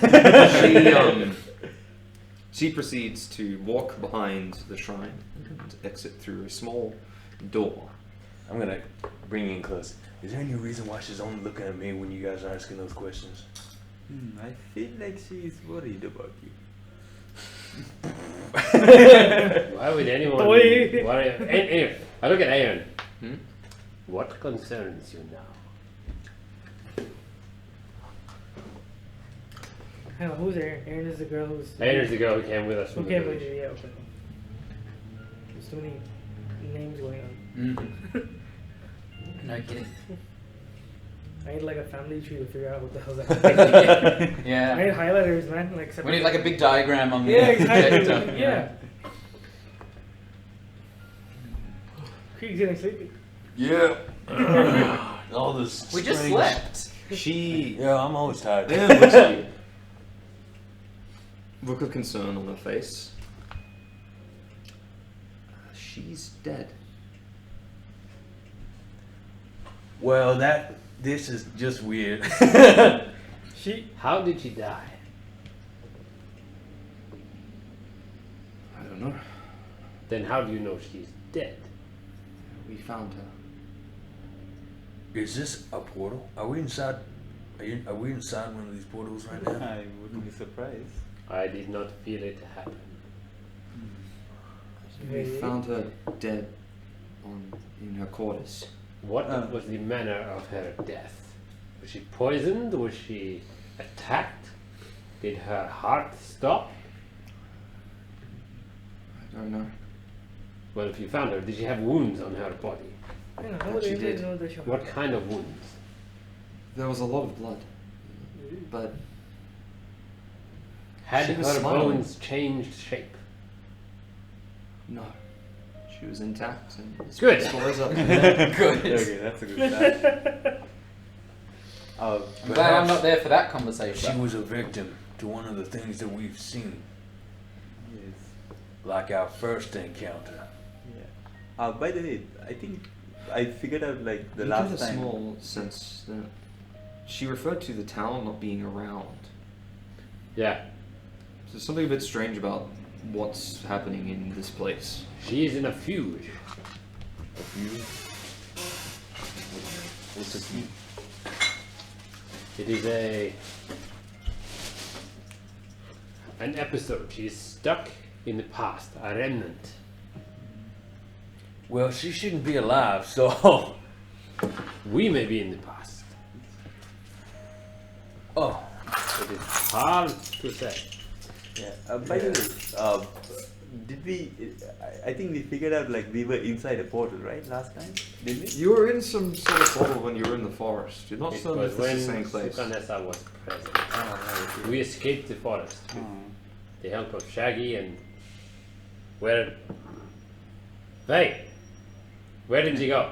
She proceeds to walk behind the shrine and exit through a small door. I'm gonna bring you in close. Is there any reason why she's only looking at me when you guys are asking those questions? I feel like she's worried about you. Why would anyone? Boy. Anyway, I look at Aaron. Hmm? What concerns you now? Hang on, who's Aaron? Aaron is the girl who's. Aaron's the girl who came with us Who from the came with village. you? Yeah, okay. There's too many names going on. No kidding. I need like a family tree to figure out what the hell's that. I Yeah. need highlighters, man. Like We need like a big diagram on the Yeah, exactly. projector. Yeah. Krieg's getting sleepy. Yeah. All this. We just strange- slept. She Yeah, I'm always tired. looks at you. Look of concern on her face. She's dead. Well, this is just weird. She. How did she die? I don't know. Then how do you know she's dead? We found her. Is this a portal? Are we inside? Are we inside one of these portals right now? I wouldn't be surprised. I did not feel it happen. We found her dead in her quarters. What was the manner of her death? Was she poisoned? Was she attacked? Did her heart stop? I don't know. Well, if you found her, did she have wounds on her body? Hang on, how would She anybody did. know that she What kind of wounds? There was a lot of blood, but Had She was her smiling. bones changed shape? no. She She was intact and as Good. peaceful as ever. Good. Okay, that's a good start. I'm glad I'm not there for that conversation. She was a victim to one of the things that we've seen, Yes. like our first encounter. Yeah. By the way, I think I figured out like the You last get a time. small sense that she referred to the town not being around. Yeah. So there's something a bit strange about what's happening in this place. She is in a fugue. What's the key? It is an episode. She is stuck in the past, a remnant. Well, she shouldn't be alive, so. We may be in the past. Oh. It is hard to say. Yeah. By the way, did we? I think we figured out like we were inside a portal, right? Last time, didn't we? You were in some sort of bubble when you were in the forest. You're not It certain was if this when is the same place. Sukanessa was present. Oh, right. We escaped the forest with Oh. the help of Shaggy and where did you go?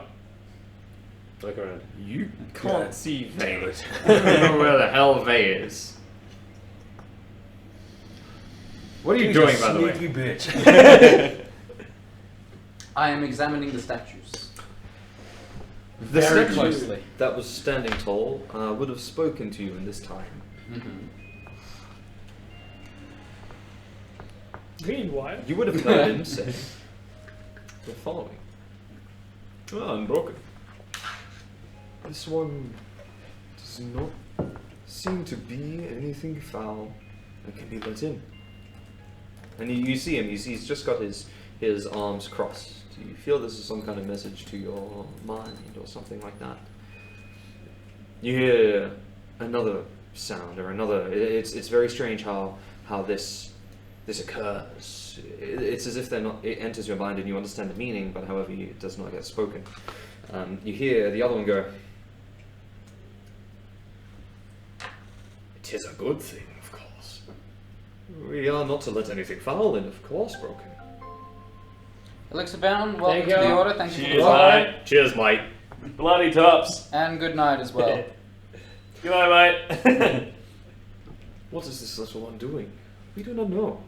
Look around. You can't see Vay. it. I don't know where the hell Vay is. What are you She's doing, a by the way? sneaky bitch. I am examining the statues The very statue closely. that was standing tall would have spoken to you in this time. Meanwhile, You would have heard him say, "We're following." Ah, unbroken. This one does not seem to be anything foul that can be let in. And you see him, he's just got his arms crossed. You feel this is some kind of message to your mind or something like that. You hear another sound or another. It's very strange how this occurs. It's as if it enters your mind and you understand the meaning, but however it does not get spoken. You hear the other one go, "It is a good thing, of course. We are not to let anything foul in, of course, broken." Elixir bound, welcome Thank to the you. order, thank you for Cheers, the order. mate. Cheers, mate. Bloody tops. And good night as well. Good night, mate. What is this little one doing? We do not know.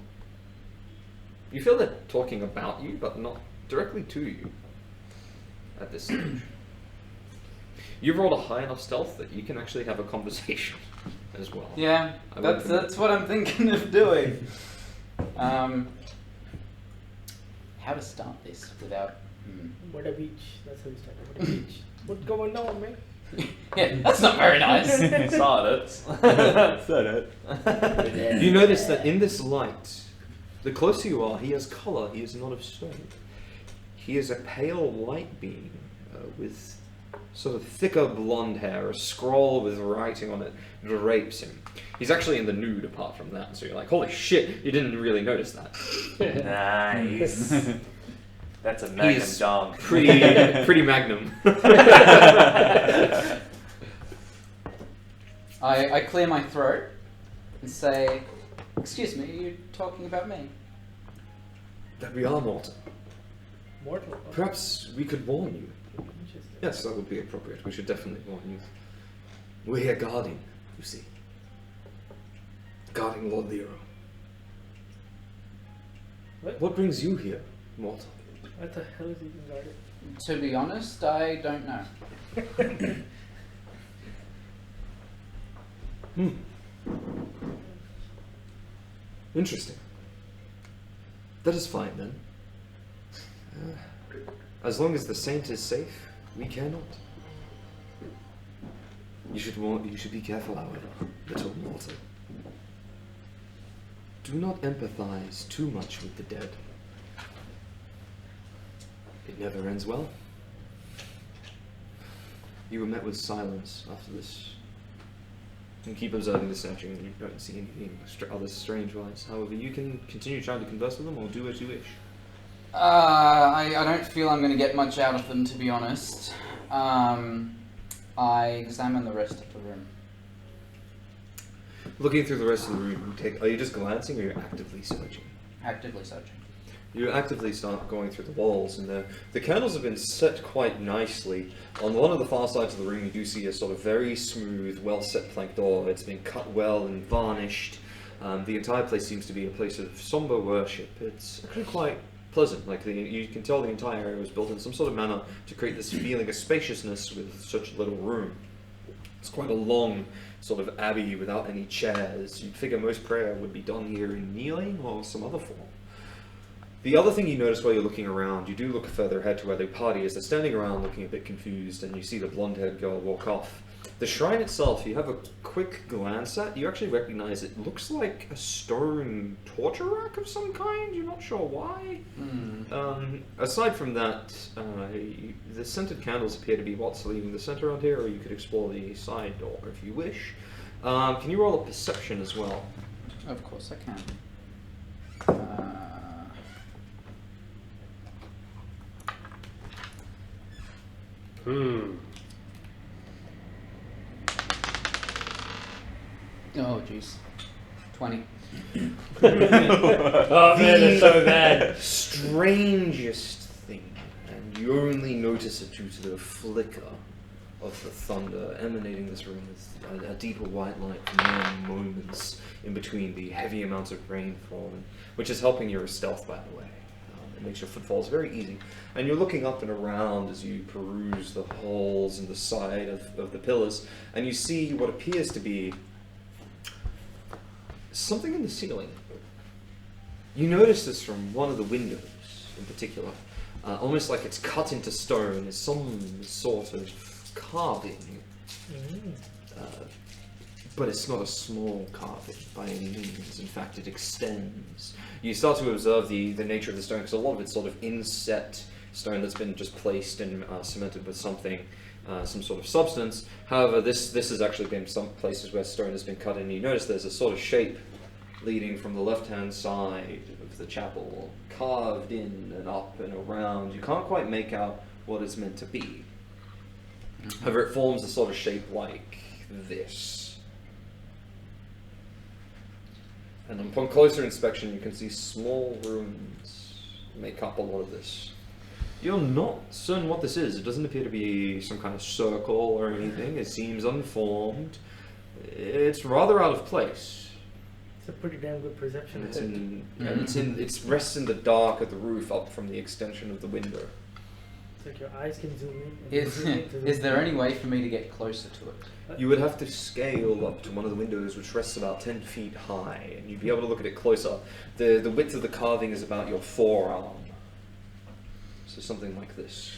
You feel they're talking about you, but not directly to you at this stage. You've rolled a high enough stealth that you can actually have a conversation as well. Yeah, I went for that's what I'm thinking of doing. How to start this without... what a beach. That's how we start. What a beach. What's going on, man? Yeah, that's not very nice. Saw it. Saw that. You notice that in this light, the closer you are, he has colour, he is not of stone. He is a pale white being with sort of thicker blonde hair, a scroll with writing on it drapes him. He's actually in the nude apart from that, so you're like, holy shit, you didn't really notice that. Nice. That's a magnum He's dong. pretty magnum. I clear my throat and say, "Excuse me, are you talking about me?" That we are mortal. Mortal. Perhaps we could warn you. Interesting. Yes, that would be appropriate. We should definitely warn you. We're here guarding, you see. Guarding Lord Lero. What brings you here, mortal? What the hell is even guarded? To be honest, I don't know. Interesting. That is fine then. As long as the saint is safe, we care not. You should be careful, however, little mortal. Do not empathize too much with the dead. It never ends well. You were met with silence after this. You keep observing the statue and you don't see anything other strange wise. However, you can continue trying to converse with them or do as you wish. I don't feel I'm going to get much out of them, to be honest. I examine the rest of the room. Looking through the rest of the room, are you just glancing or you're actively searching? Actively searching. You actively start going through the walls, and the candles have been set quite nicely. On one of the far sides of the room, you do see a sort of very smooth, well-set plank door. It's been cut well and varnished. The entire place seems to be a place of somber worship. It's actually quite pleasant. Like you can tell the entire area was built in some sort of manner to create this feeling of spaciousness with such little room. It's quite a long sort of abbey without any chairs. You'd figure most prayer would be done here in kneeling or some other form. The other thing you notice while you're looking around, you do look further ahead to where the party is. They're standing around looking a bit confused, and you see the blonde-haired girl walk off. The shrine itself, you have a quick glance at. You actually recognize it looks like a stone torture rack of some kind. You're not sure why. Aside from that, the scented candles appear to be what's leaving the center around here, or you could explore the side door if you wish. Can you roll a perception as well? Of course I can. Oh, jeez. 20. Oh man, they're so bad. Strangest thing, and you only notice it due to the flicker of the thunder emanating this room with a deeper white light for mere moments in between the heavy amounts of rain falling, which is helping your stealth, by the way. It makes your footfalls very easy. And you're looking up and around as you peruse the holes in the side of the pillars, and you see what appears to be something in the ceiling. You notice this from one of the windows in particular. Almost like it's cut into stone. There's some sort of carving. But it's not a small carving by any means. In fact, it extends. You start to observe the nature of the stone, because a lot of it's sort of inset stone that's been just placed and cemented with something, some sort of substance. However, this has actually been some places where stone has been cut in. You notice there's a sort of shape leading from the left-hand side of the chapel, carved in and up and around. You can't quite make out what it's meant to be. However, it forms a sort of shape like this. And upon closer inspection, you can see small rooms make up a lot of this. You're not certain what this is. It doesn't appear to be some kind of circle or anything. It seems unformed. It's rather out of place. It's a pretty damn good perception. It rests in the dark of the roof up from the extension of the window. It's like your eyes can zoom in. And zoom in to Is there any way for me to get closer to it? You would have to scale up to one of the windows, which rests about 10 feet high, and you'd be able to look at it closer. The width of the carving is about your forearm. So something like this.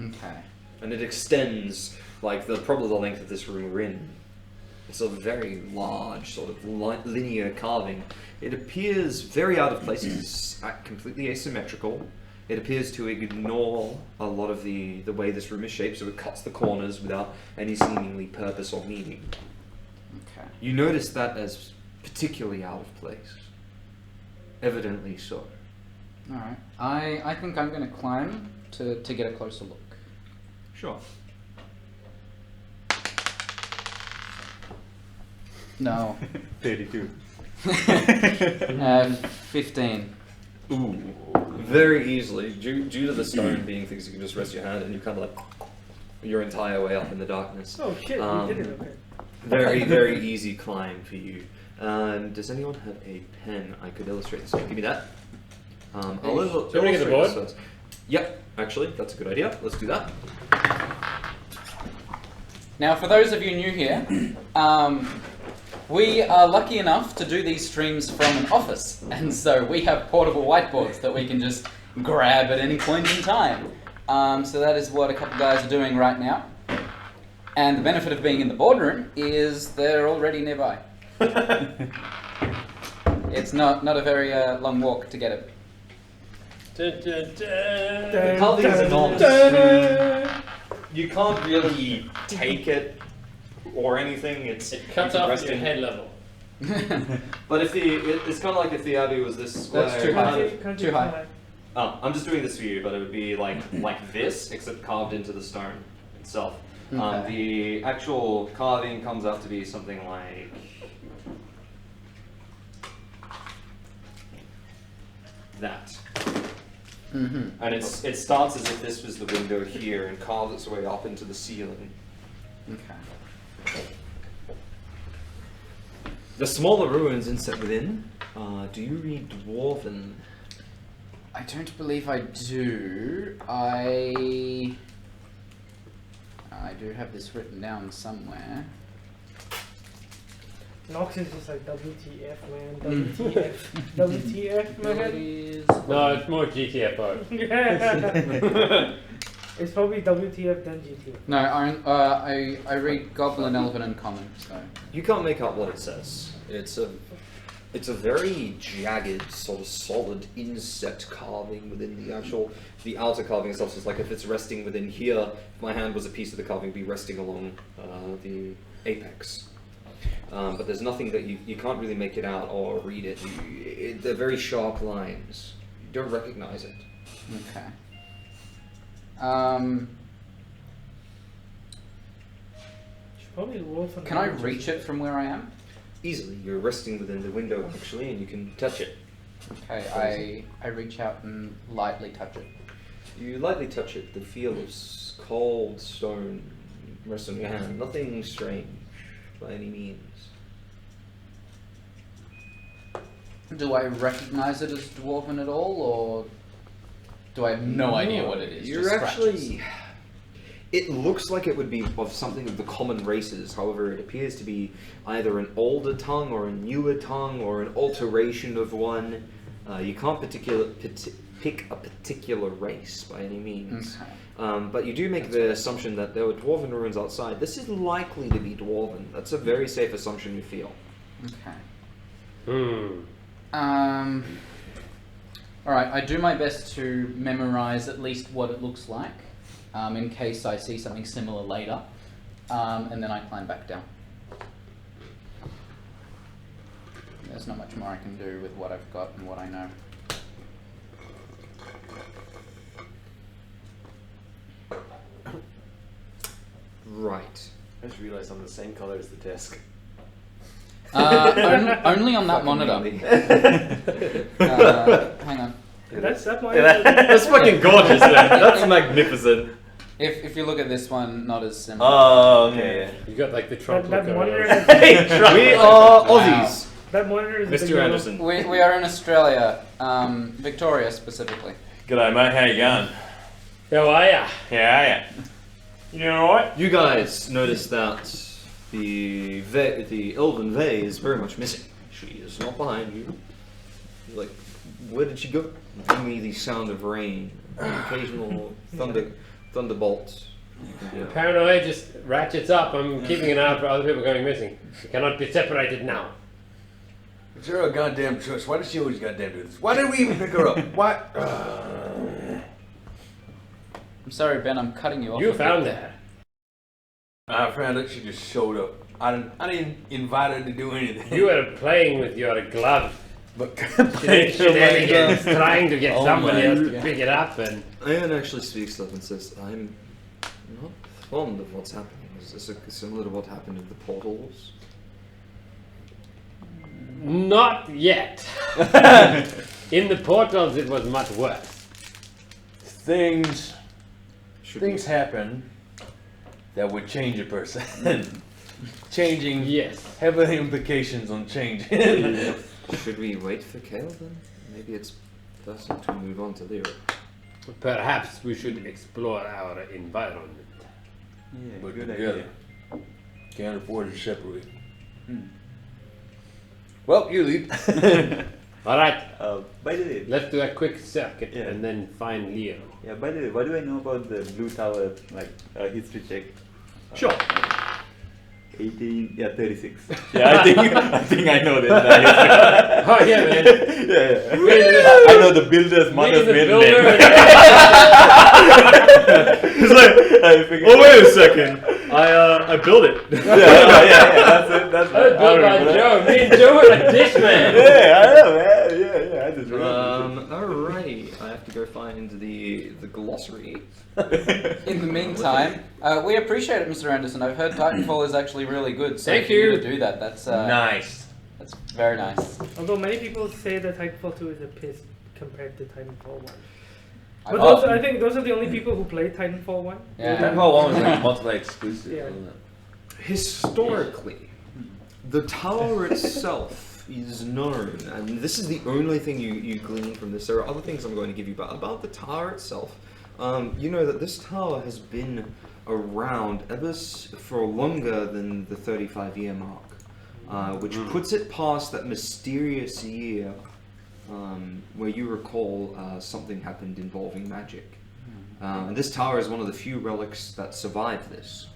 Okay. And it extends like probably the length of this room we're in. It's a very large, sort of linear carving. It appears very out of place. It's completely asymmetrical. It appears to ignore a lot of the way this room is shaped, so it cuts the corners without any seemingly purpose or meaning. Okay. You notice that as particularly out of place. Evidently so. Alright. I think I'm going to climb to get a closer look. Sure. No. 32. 15. Ooh. Very easily, due to the stone being things you can just rest your hand and you kind of like your entire way up in the darkness. Oh shit, we did it, okay. Very, very easy climb for you. Does anyone have a pen I could illustrate this? Give me that. I'll Shall we get the illustrate board? this first. Yep, actually, that's a good idea. Let's do that. Now, for those of you new here, we are lucky enough to do these streams from an office, and so we have portable whiteboards that we can just grab at any point in time. So that is what a couple guys are doing right now. And the benefit of being in the boardroom is they're already nearby. It's not a very long walk to get it. The carving is enormous. You can't really take it or anything. It cuts off at your head level. But if it's kind of like if the abbey was this square. That's too high. Too high. Oh, I'm just doing this for you, but it would be like this, except carved into the stone itself. Okay. The actual carving comes out to be something like that. Mm-hmm. And it starts as if this was the window here and carves its way up into the ceiling. Okay. The smaller ruins inset within. Do you read Dwarven? I don't believe I do. I do have this written down somewhere. Nox is just like WTF, man. WTF. WTF, There it man. is. No, it's more GTFO. Yeah. It's probably WTF then GTF. No, I read Goblin, Elven, and Common. So You can't make out what it says. It's a very jagged, sort of solid inset carving within the outer carving itself. So it's like if it's resting within here, if my hand was a piece of the carving, it'd be resting along the apex. But there's nothing that you can't really make it out or read it. They're very sharp lines. You don't recognize it. okay. Should probably roll for Can I knowledge. reach it from where I am? Easily, you're resting within the window actually, and you can touch it. Okay, I reach out and lightly touch it. You lightly touch it. The feel of cold stone rests on your hand. Nothing strange by any means. Do I recognize it as dwarven at all, or do I have no idea what it is? You're just actually. scratches? It looks like it would be of something of the common races. However, it appears to be either an older tongue or a newer tongue or an alteration of one. You can't pick a particular race by any means. Okay. But you do make the assumption that there were dwarven ruins outside. This is likely to be dwarven. That's a very safe assumption you feel. Okay. Alright, I do my best to memorize at least what it looks like, in case I see something similar later, and then I climb back down. There's not much more I can do with what I've got and what I know. Right. I just realized I'm the same color as the desk. Only on that monitor. Hang on. That's that one. That's fucking gorgeous, man. That's magnificent. If you look at this one, not as similar. Oh, okay. You got like the Trump That look monitor. around. We are Aussies. That monitor is Mr. big enough. Anderson. We are in Australia, Victoria specifically. G'day, mate. How you going? How are ya? Yeah. You doing alright? You guys notice that the Elven Vey is very much missing. She is not behind you. You're like, where did she go? Give me the sound of rain, the occasional thunderbolts. Yeah. Paranoia just ratchets up. I'm keeping an eye out for other people going missing. She cannot be separated now. It's her goddamn choice. Why does she always goddamn do this? Why did we even pick her up? Why? I'm sorry, Ben, I'm cutting you off. You a found bit. her. I found out she just showed up. I didn't invite her to do anything. You were playing with your glove. But Shenanigans, trying to get Oh somebody my else to God. pick it up, and Ian actually speaks up and says, I'm not fond of what's happening. Is this similar to what happened in the portals? not yet. In the portals, it was much worse. things Should things happen that would change a person. Changing Yes. having implications on changing. Should we wait for Kale then? Maybe it's best to move on to Lyra. Perhaps we should explore our environment. Yeah, But good together. idea. Can't afford to separate. Hmm. Well, you lead. All right, By the way, let's do a quick circuit Yeah. and then find Leo. yeah. By the way, what do I know about the blue tower? Like history check. Sure. 18. Yeah, 36. Yeah, I think I know this. Oh yeah, man. yeah. Really? I know the builder's mother's the middle builder name. He's like, I figured. oh wait a second, I built it. yeah. That's it. That's I was it. built by remember that. Joe. Me and Joe were like this man. Yeah, I know, man. Yeah. I just remember. Alrighty, I have to go find the glossary. In the meantime, we appreciate it, Mr. Anderson. I've heard Titanfall is actually really good. So Thank for you you. to do that. That's Nice. That's very nice. Although many people say that Titanfall 2 is a piss compared to Titanfall 1. But those, I think those are the only people who play Titanfall 1. Yeah. Titanfall 1 was like multiplayer exclusive, Yeah. wasn't it? Historically, the tower itself is known, and this is the only thing you glean from this. There are other things I'm going to give you, but about the tower itself, you know that this tower has been around for longer than the 35-year mark, which puts it past that mysterious year where you recall something happened involving magic. And this tower is one of the few relics that survived this.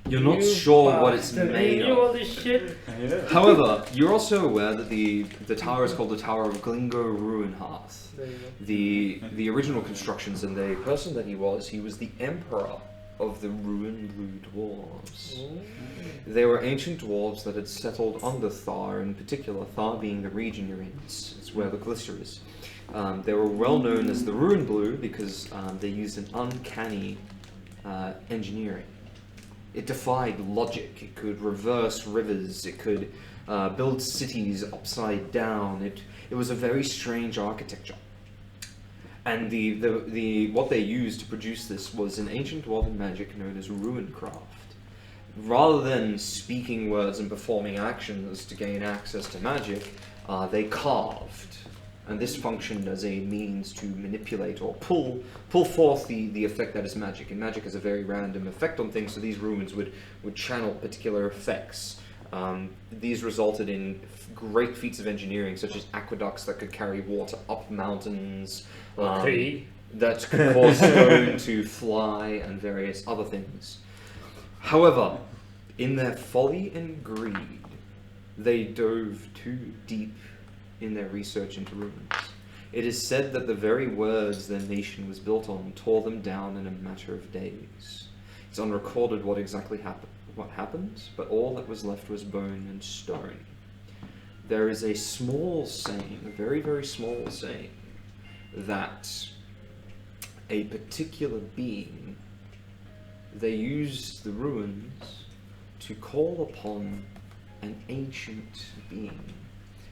You're not sure what it's made You knew all of. this shit. However, you're also aware that the tower is called the Tower of Glingo Ruinhearth. There you go. The original constructions and the person that he was the emperor of the Ruin Blue Dwarves. They were ancient dwarves that had settled on the Thar, in particular, Thar being the region you're in. It's where the Callister is. They were well known as the Ruin Blue because they used an uncanny engineering. It defied logic. It could reverse rivers. It could build cities upside down. It was a very strange architecture. And the what they used to produce this was an ancient dwarven magic known as Ruincraft. Rather than speaking words and performing actions to gain access to magic, they carved. And this functioned as a means to manipulate or pull forth the effect that is magic. And magic is a very random effect on things, so these ruins would channel particular effects. These resulted in great feats of engineering, such as aqueducts that could carry water up mountains, that could cause stone to fly, and various other things. However, in their folly and greed, they dove too deep in their research into ruins. It is said that the very words their nation was built on tore them down in a matter of days. It's unrecorded what exactly happened, but all that was left was bone and stone. There is a small saying, a very, very small saying, that a particular being, they used the ruins to call upon an ancient being.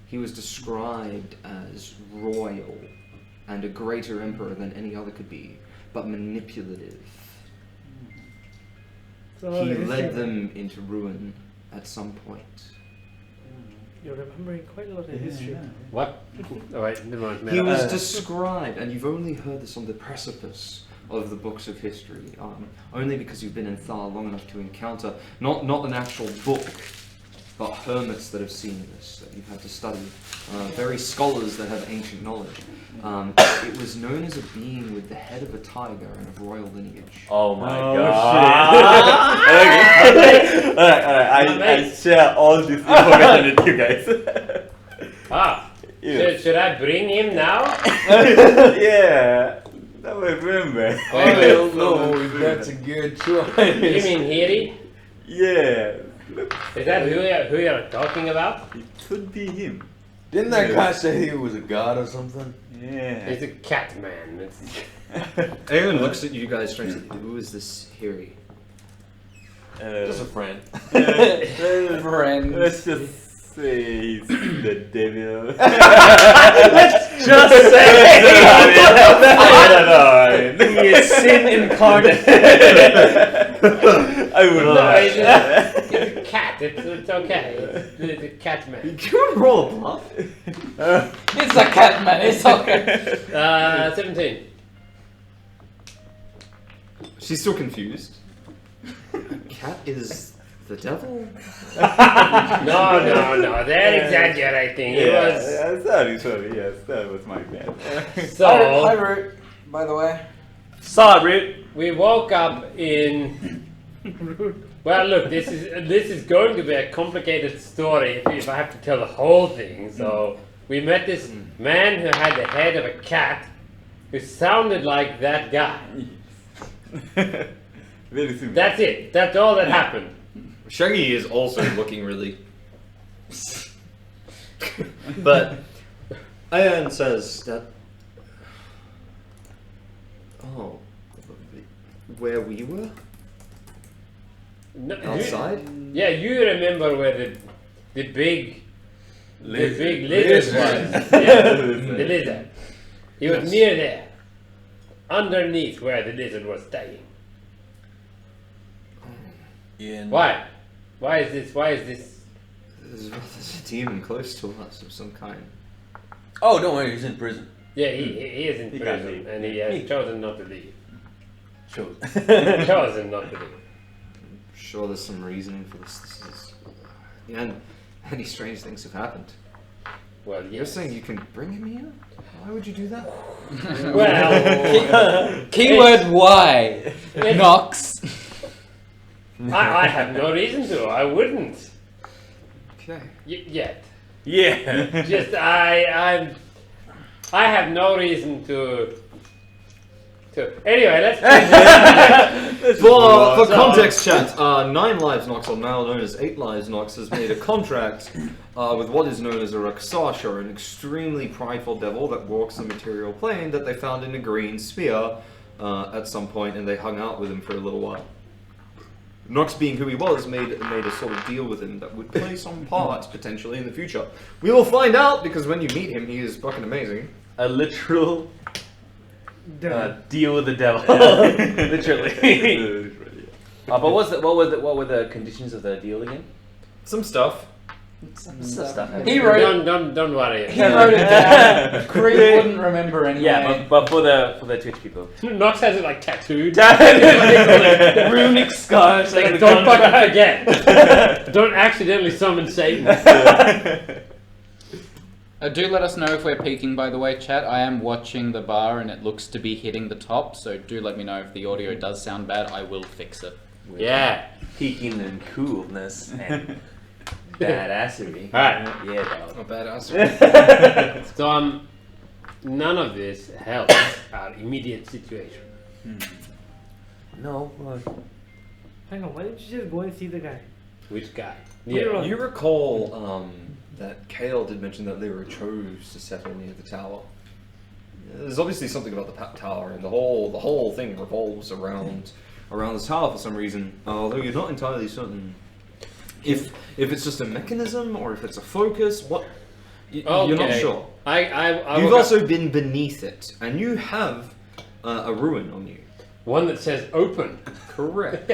He was described as royal and a greater emperor than any other could be, but manipulative. So He led them into ruin at some point. You're remembering quite a lot of history. What? Oh wait, never mind. He was described, and you've only heard this on the precipice of the books of history, only because you've been in Thar long enough to encounter, not an actual book, but hermits that have seen this, that you've had to study, very scholars that have ancient knowledge. It was known as a being with the head of a tiger and of royal lineage. Oh my god. Shit. Alright, I share all this information with you guys. Should I bring him now? Yeah. Now I remember. I don't know if that's a good choice. You mean Hiri? Yeah. Is that who you're talking about? It could be him. Didn't that guy say he was a god or something? Yeah. He's a cat man. Aaron looks at you guys strangely. Who is this Hiri? Just a friend. Friends. Let's just say he's the devil. Let's just say I don't know. he is sin incarnate. I would not. It's a cat. It's okay. It's a cat man. Can you roll a bluff? It's a cat man, it's okay. 17. She's still confused. Cat is the devil? No. They're exaggerating. He was. Sorry. Yes, that was my bad. Hi, So Root, by the way. Sorry. we woke up in. Well, look, this is going to be a complicated story if I have to tell the whole thing. So we met this man who had the head of a cat, who sounded like that guy. Very simple. That's it. That's all that happened. Shaggy is also looking really... But Ayan says that... Oh. Where we were? No, Outside? Yeah, you remember where the big lizard was. Yeah, the lizard. He was near there. underneath where the lizard was staying. Yeah. Why? Why is this? There's a demon close to us of some kind. Oh, don't worry, he's in prison. Yeah, he is in He can't prison, leave. and he has chosen not to leave. Sure. Chosen not to leave. I'm sure there's some reasoning for this. This is, and many strange things have happened. Well, You're yes. saying you can bring him here? Why would you do that? Well, Keyword why? Nox. I have no reason to. I wouldn't. Okay. Yet. Yeah. Just I have no reason to. Anyway, let's. For context, chat, 9 Lives Nox, or now known as 8 Lives Nox, has made a contract with what is known as a Rakshasa, an extremely prideful devil that walks the material plane that they found in a green sphere at some point, and they hung out with him for a little while. Nox, being who he was, made a sort of deal with him that would play some parts potentially in the future. We will find out, because when you meet him, he is fucking amazing. A literal Devil. deal with the devil. Literally. But what were the conditions of the deal again? Some stuff. Stuff. He wrote. Don't worry. He wrote it down. Cree wouldn't remember anyway. Yeah, but for the Twitch people. Nox has it like tattooed. Runic scars. Like Don't fucking forget. Don't accidentally summon Satan. Do let us know if we're peaking, by the way, chat. I am watching the bar and it looks to be hitting the top, so do let me know if the audio does sound bad. I will fix it. Yeah. Peaking in coolness and badassery. Alright. Yeah, dog. Oh, badass. So none of this helps our immediate situation. No. Hang on, why didn't you just go and see the guy? Which guy? Yeah. You recall that Kale did mention that they were chose to settle near the tower. There's obviously something about the tower, and the whole thing revolves around this tower for some reason. Although you're not entirely certain if it's just a mechanism or if it's a focus. You're not sure. You've also been beneath it, and you have a ruin on you. One that says open. Correct.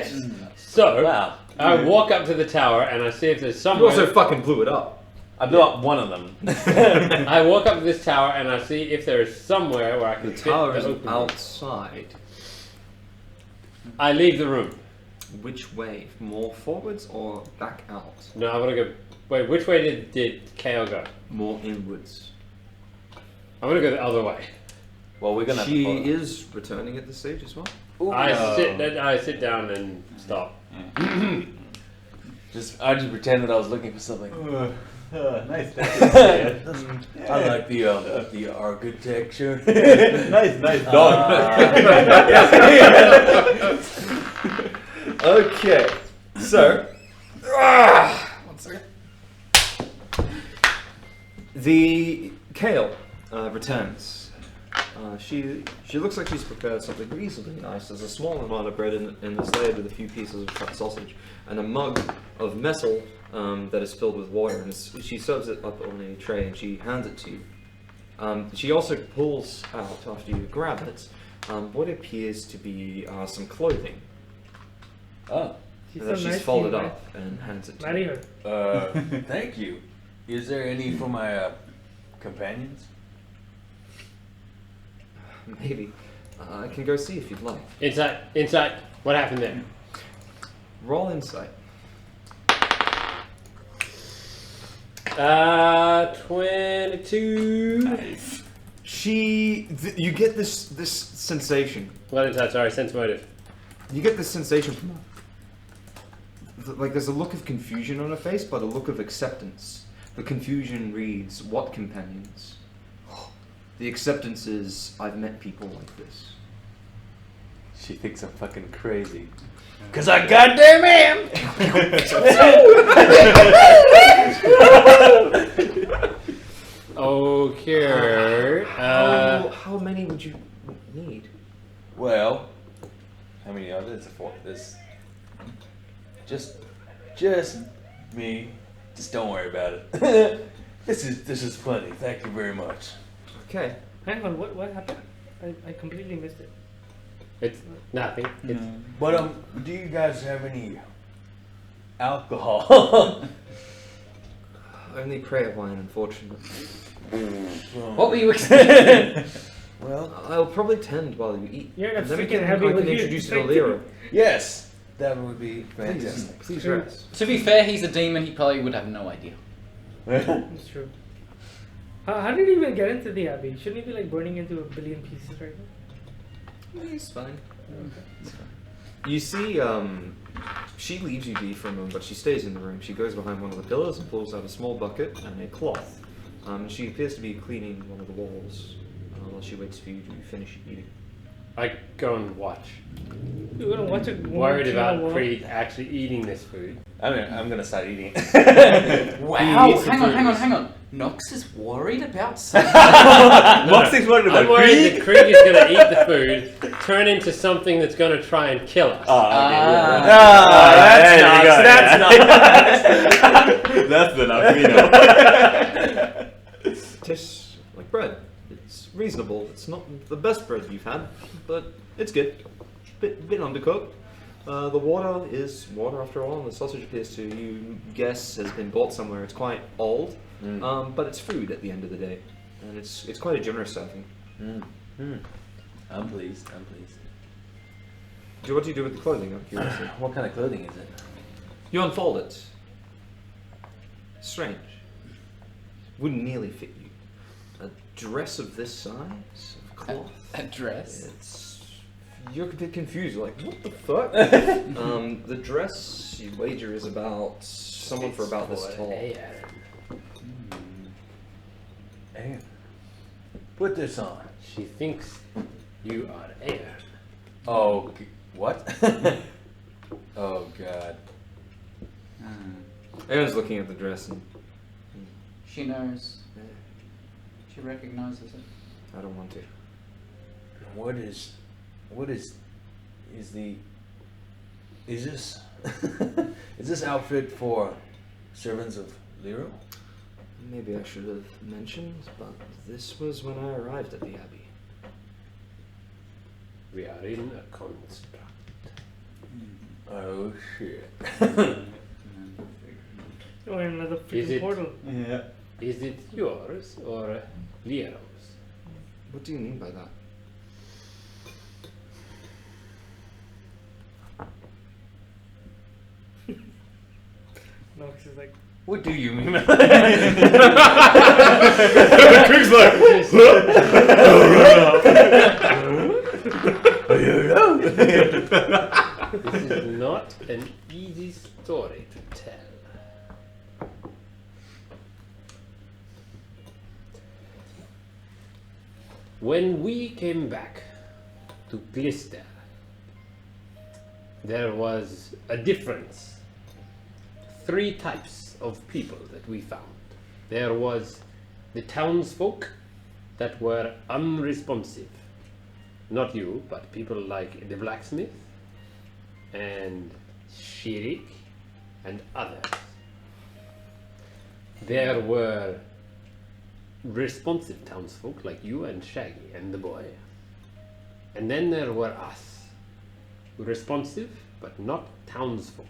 So Wow. I walk up to the tower and I see if there's You somewhere. also fucking blew it up. I blew up one of them. I walk up to this tower and I see if there is somewhere where I can The fit tower the is opening. outside. I leave the room. Which way? More forwards or back out? No, I want to go. Wait, which way did KO go? More inwards. I want to go the other way. Well, we're gonna. She is returning at this stage as well. I sit down and stop. I just pretend that I was looking for something. Nice. I like the architecture. nice dog. Okay, so One second. the Kale returns. She looks like she's prepared something reasonably nice. There's a small amount of bread in this layered with a few pieces of cut sausage and a mug of metal that is filled with water. And she serves it up on a tray and she hands it to you. She also pulls out, after you grab it, what appears to be some clothing. Oh. She's And that so she's nice to folded you, up and hands it to Marry you. her. Thank you. Is there any for my companions? Maybe. I can go see if you'd like. Inside. What happened there? Roll insight. 22. You get this sensation. What inside? Sorry, sense motive. You get this sensation from her. Like there's a look of confusion on her face, but a look of acceptance. The confusion reads, "What companions?" The acceptance is, "I've met people like this." She thinks I'm fucking crazy. Cause I goddamn am. Okay. How many would you need? Well, how many are there? There's just me. Just don't worry about it. This is plenty. Thank you very much. Okay. Hang on, what happened? I completely missed it. It's nothing. It's But do you guys have any alcohol? Only prayer wine, unfortunately. What were you expecting? Well, I'll probably tend while you eat. You're a And then we freaking can, heavy I can with you. introduce you to Thank Lyra. yes, that would be fantastic. Please rest. To be fair, he's a demon. He probably would have no idea. It's true. How did he even get into the abbey? Shouldn't he be like burning into a billion pieces right now? He's fine. You see, she leaves you be for a moment, but she stays in the room. She goes behind one of the pillars and pulls out a small bucket and a cloth. She appears to be cleaning one of the walls while she waits for you to finish eating. I go and watch. You're gonna watch it. Worried about Creed actually eating this food. I'm gonna start eating. Wow! Hang on. Nox is worried about something. Mox is worried about I'm worried that Creed is gonna eat the food, turn into something that's gonna try and kill us. That's enough. We know. Tastes like bread. It's reasonable. It's not the best bread you've had, but it's good. Bit undercooked. The water is water after all, and the sausage appears to, you guess, has been bought somewhere. It's quite old, but it's food at the end of the day, and it's quite a generous serving. I'm pleased. What do you do with the clothing? I'm curious. What kind of clothing is it? You unfold it. Strange. Wouldn't nearly fit you. A dress of this size of cloth. A dress? You're a bit confused. You're like, what the fuck? The dress you wager is about someone for about this tall. Hey, put this on. She thinks you are air. Oh, what? Oh God. Aaron's looking at the dress and She knows. She recognizes it. I don't want to. What is this is this outfit for servants of Lyra? Maybe I should have mentioned, but this was when I arrived at the Abbey. We are in a construct. Oh shit. Oh, another Is freaking it- portal. Yeah. Is it yours or Leo's? What do you mean by that? Nox is like, What do you mean? This is not an easy story to tell. When we came back to Glister, there was a difference. 3 types of people that we found. There was the townsfolk that were unresponsive. Not you, but people like the blacksmith and Shirik and others. There were responsive townsfolk like you and Shaggy and the boy. And then there were us, responsive but not townsfolk.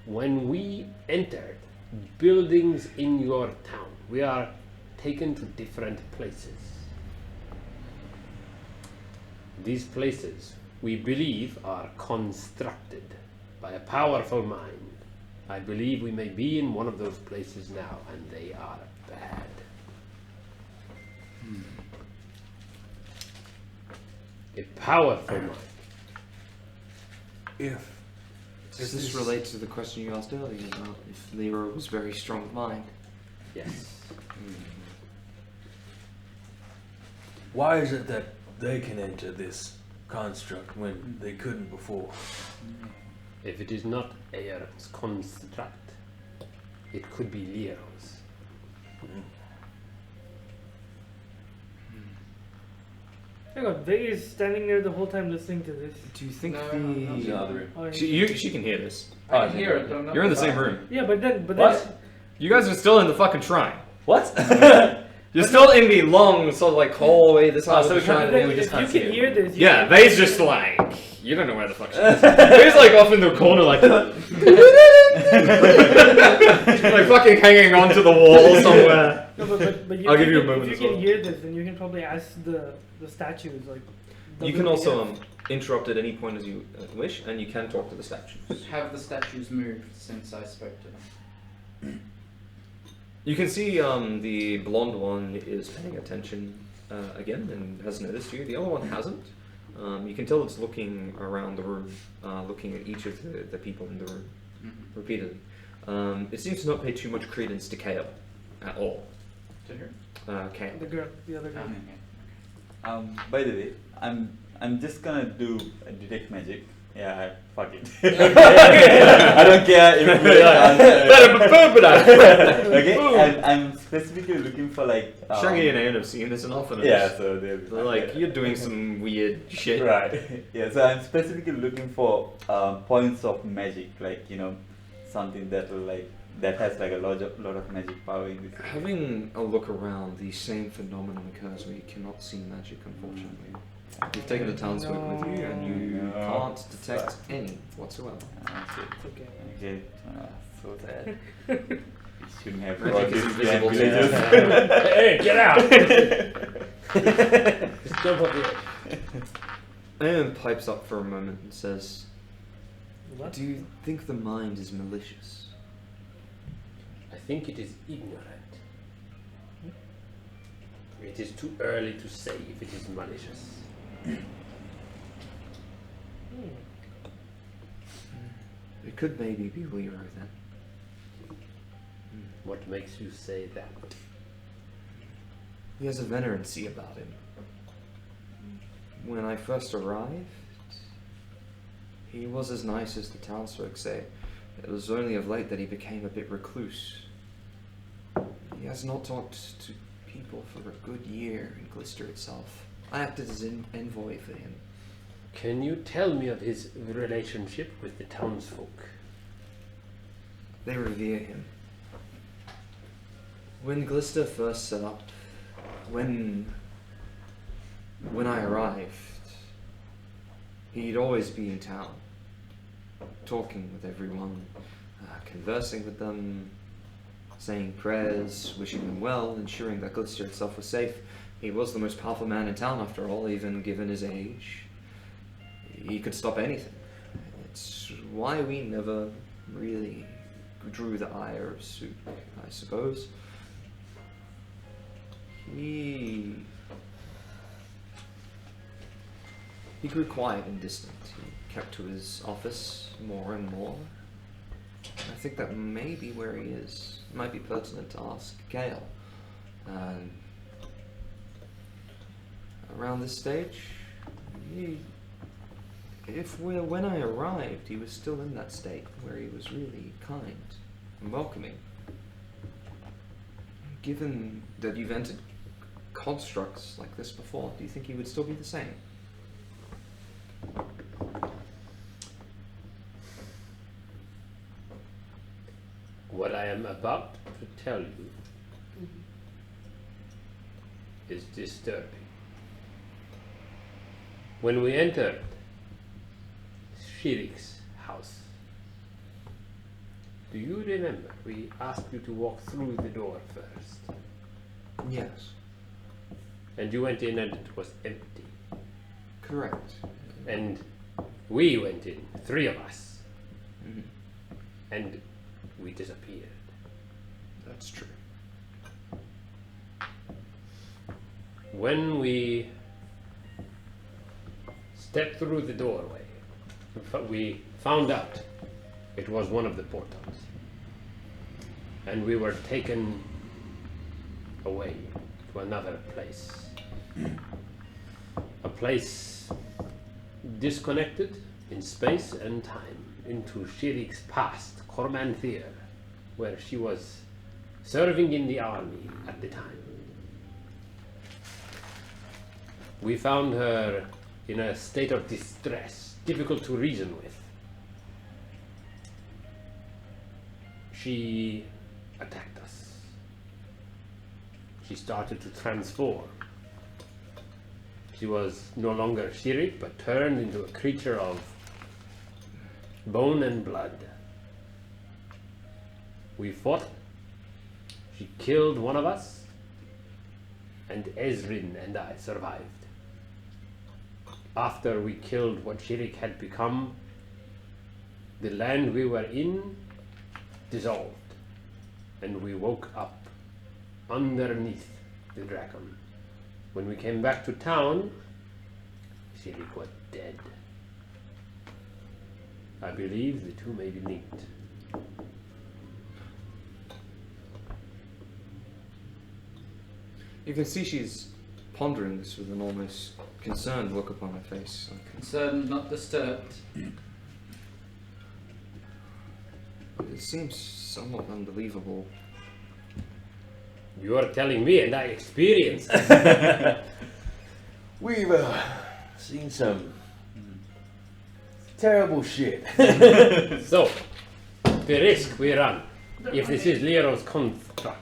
When we entered buildings in your town, we are taken to different places. These places, we believe, are constructed by a powerful mind. I believe we may be in one of those places now, and they are bad. A powerful mind. Does this relate to the question you asked earlier about if Lyra was very strong of mind? Yes. Why is it that they can enter this construct when they couldn't before? If it is not Aer's construct, it could be Leo's. hang on, Vay is standing there the whole time listening to this. Do you think No, the... no, He's in the other room. Oh, She can hear this. I can hear it, but I'm not You're in the same far. room. yeah, but then You guys are still in the fucking shrine. What? You're still in the long sort of like hallway. This Oh, so we trying can't- we just If can't you see can it. hear this, you Yeah, can- Vay's just like you don't know where the fuck she is. Vay's like off in the corner, like like fucking hanging onto the wall somewhere. No, but I'll give you a moment If as you can well. hear this, then you can probably ask the statues like. You can also interrupt at any point as you wish, and you can talk to the statues. Have the statues moved since I spoke to them? You can see the blonde one is paying attention again and has noticed you. The other one hasn't. You can tell it's looking around the room, looking at each of the people in the room repeatedly. It seems to not pay too much credence to Kale at all. To who? Kale. The other girl. By the way, I'm just gonna do a detect magic. Yeah, fuck it. I don't care if okay, I'm specifically looking for like. Shaggy and Anne have seen this enough, and Yeah, so they're like you're doing some weird shit. Right. Yeah, so I'm specifically looking for points of magic, like something that will that has like a lot of magic power in this. Having a look around, the same phenomenon occurs where you cannot see magic, unfortunately. You've taken the townsfolk with you, and you can't detect any whatsoever. Okay. So sad. You shouldn't have Magic brought is this invisible damn to villagers. Hey, get out! Just jump up here. Anne pipes up for a moment and says, What? "Do you think the mind is malicious?" I think it is ignorant. It is too early to say if it is malicious. It could maybe be Lero then. What makes you say that? He has a venerancy about him. When I first arrived, he was as nice as the townsfolk say. It was only of late that he became a bit recluse. He has not talked to people for a good year in Glister itself. I acted as an envoy for him. Can you tell me of his relationship with the townsfolk? They revere him. When Glister first set up, when I arrived, he'd always be in town, talking with everyone, conversing with them, saying prayers, wishing them well, ensuring that Glister itself was safe. He was the most powerful man in town after all, even given his age. He could stop anything. It's why we never really drew the ire of Suk, I suppose. He grew quiet and distant. He kept to his office more and more. I think that may be where he is. It might be pertinent to ask Gale. Around this stage, when I arrived, he was still in that state where he was really kind and welcoming. Given that you've entered constructs like this before, do you think he would still be the same? What I am about to tell you is disturbing. When we entered Shirik's house, do you remember we asked you to walk through the door first? Yes. And you went in and it was empty. Correct. And we went in, 3 of us, Mhm. and we disappeared. That's true. When we stepped through the doorway, we found out it was one of the portals. And we were taken away to another place. A place disconnected in space and time into Shirik's past, Cormanthir, where she was serving in the army at the time. We found her in a state of distress, difficult to reason with. She attacked us. she started to transform. She was no longer Shirik, but turned into a creature of bone and blood. We fought. She killed one of us, and Ezrin and I survived. After we killed what Shirik had become, the land we were in dissolved, and we woke up underneath the dragon. When we came back to town, Shirik was dead. I believe the two may be linked. You can see she's pondering this with an almost concerned look upon her face. Concerned, not disturbed. It seems somewhat unbelievable. You are telling me, and I experienced. We've seen some terrible shit. So, the risk we run, if this is Lero's construct,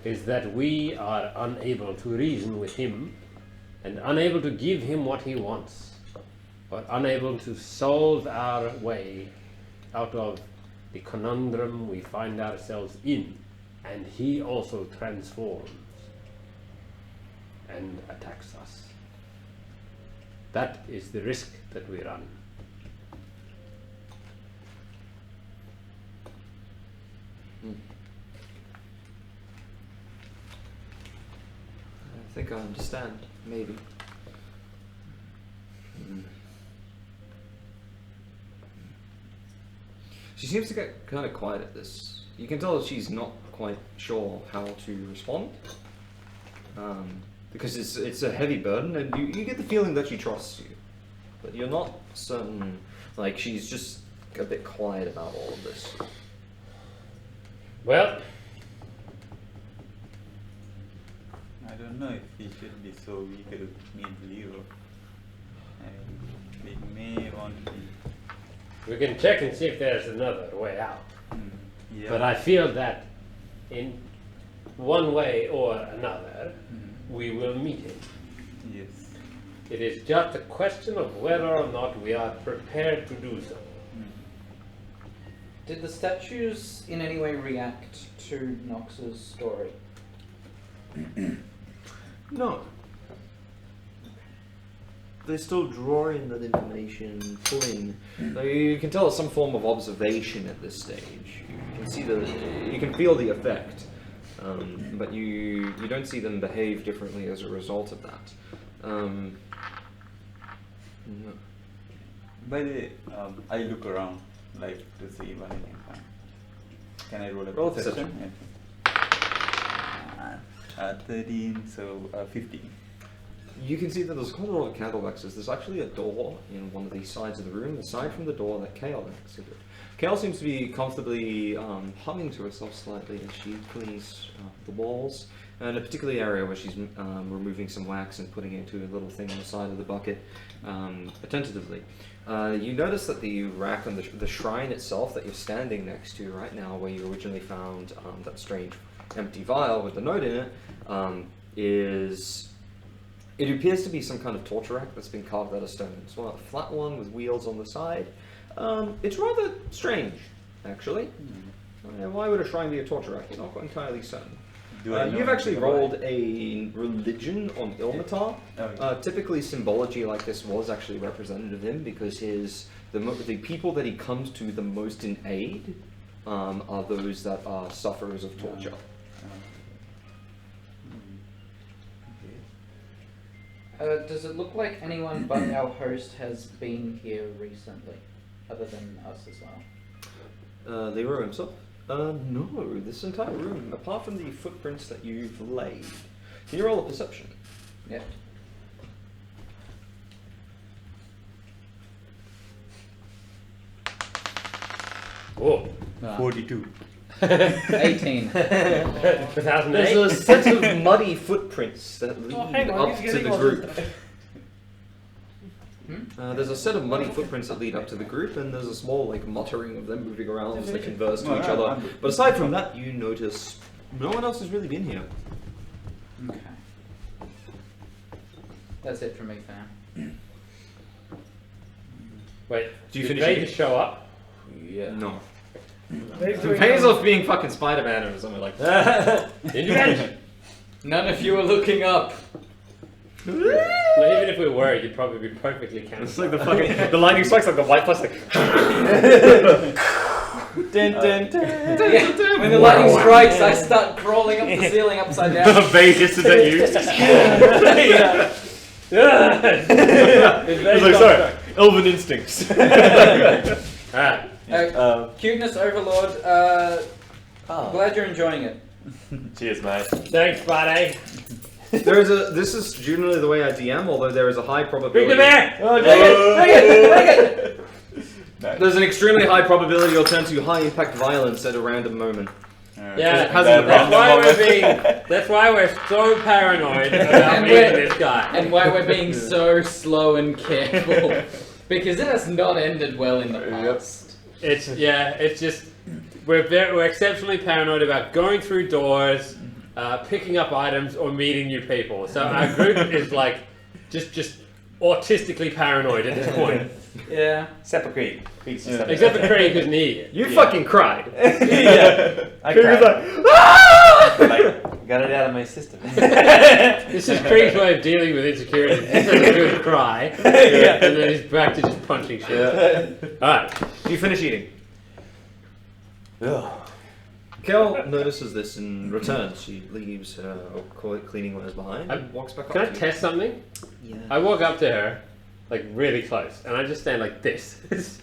is that we are unable to reason with him and unable to give him what he wants, or unable to solve our way out of the conundrum we find ourselves in. And he also transforms and attacks us. That is the risk that we run. I think I understand, maybe. She seems to get kind of quiet at this. You can tell that she's not quite sure how to respond. Because it's a heavy burden, and you get the feeling that she trusts you. But you're not certain, like she's just a bit quiet about all of this. Well, I don't know if we should be so eager to meet Leo. We may want to be. we can check and see if there's another way out. Yeah. But I feel that in one way or another, we will meet him. Yes. It is just a question of whether or not we are prepared to do so. Did the statues in any way react to Nox's story? No. They still draw in that information, pull in. You can tell it's some form of observation at this stage. You can see you can feel the effect, but you don't see them behave differently as a result of that. No. By the way, I look around, like to see what I can find. Can I roll a Roll perception? 13, so 15. You can see that there's quite a lot of candle waxes. There's actually a door in one of these sides of the room, aside from the door that Kale exited. Kale seems to be comfortably humming to herself slightly as she cleans the walls, and a particular area where she's removing some wax and putting it into a little thing on the side of the bucket attentively. You notice that the rack on the shrine itself that you're standing next to right now, where you originally found that strange empty vial with the note in it, it appears to be some kind of torture rack that's been carved out of stone. It's one, a flat one with wheels on the side. It's rather strange, actually. Why would a shrine be a torture rack? You're not quite entirely certain. You've actually rolled a religion on Ilmatar. Typically, symbology like this was actually representative of him because the people that he comes to the most in aid are those that are sufferers of torture. Does it look like anyone but our host has been here recently, other than us as well? Leroy himself? No, this entire room, apart from the footprints that you've laid. Can you roll a perception? Yeah. Oh, 42. 18. 2008. There's a set of muddy footprints that lead hang on, up he's to getting the all this group. stuff. There's a set of muddy footprints that lead up to the group, and there's a small muttering of them moving around as they converse to each other. But aside from that, you notice no one else has really been here. Okay. That's it from me for now. Wait, Do you did finish they eating? just show up? Yeah. No. They're doing Pays off being fucking Spider-Man or something like that. Intervention! None of you are looking up. Well, even if we were, you'd probably be perfectly It's cancelled. like the fucking the lightning strikes like the white plus like. Dun, dun, dun. When the lightning strikes, I start crawling up the ceiling upside down. Vase hisses at you. It's like, sorry, elven instincts. Alright. Cuteness Overlord, glad you're enjoying it. Cheers, mate. Thanks, buddy. This is generally the way I DM, although there is a high Bring probability. the bear! Oh, take it! There's an extremely high probability you'll turn to high impact violence at a random moment. Yeah, hasn't- that's why we're so paranoid about And meeting we're- this guy. And why we're being so slow and careful. Because it has not ended well in the past. It's just we're exceptionally paranoid about going through doors, picking up items, or meeting new people. So our group is like just autistically paranoid at this point. Yeah. Except for Creed. Creed's just Except for Craig, who's an idiot. You fucking cried. Yeah. I Craig was cried. like, Like, got it out of my system. This is Craig's way of dealing with insecurity. He's like a good cry, and then he's back to just punching shit. Alright. Do you finish eating? Ugh. Kel notices this and returns. She leaves her cleaning wares behind and walks back up Can I to you. test something? Yeah. I walk up to her, like really close, and I just stand like this to see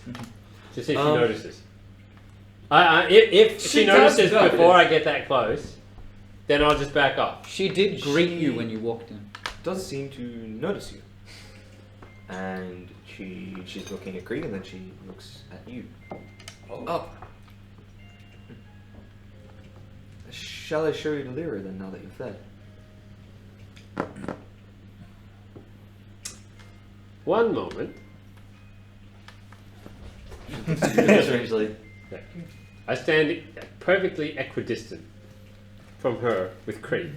if she notices. If she does notices notice. before I get that close, then I'll just back off. She did greet you when you walked in. Does seem to notice you. And she's looking at Krieg and then she looks at you. Oh. Shall I show you the Lyra then now that you're fed? One moment. Strangely. I stand perfectly equidistant from her with Creed.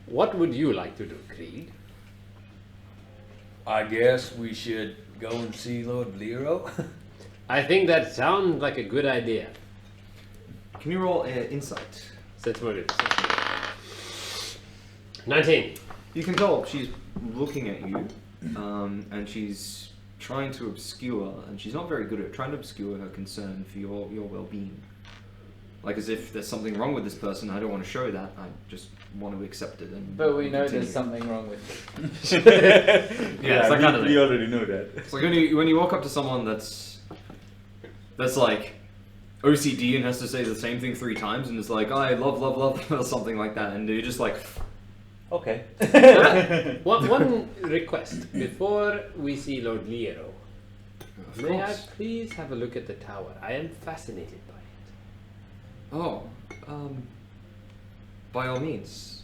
What would you like to do, Creed? I guess we should go and see Lord Lero. I think that sounds like a good idea. Can you roll insight? Sense motive. 19. You can tell she's looking at you, and she's trying to obscure, and she's not very good at trying to obscure her concern for your well-being. Like as if there's something wrong with this person, I don't want to show that, I just want to accept it. But we know continue. there's something wrong with it. Yeah, it's that kind of we thing. already know that. It's like when you walk up to someone that's like OCD and has to say the same thing 3 times and is like, I love, or something like that, and you're just like, Okay. One request. Before we see Lord Lero, of may I course. please have a look at the tower? I am fascinated by it. Oh, by all means.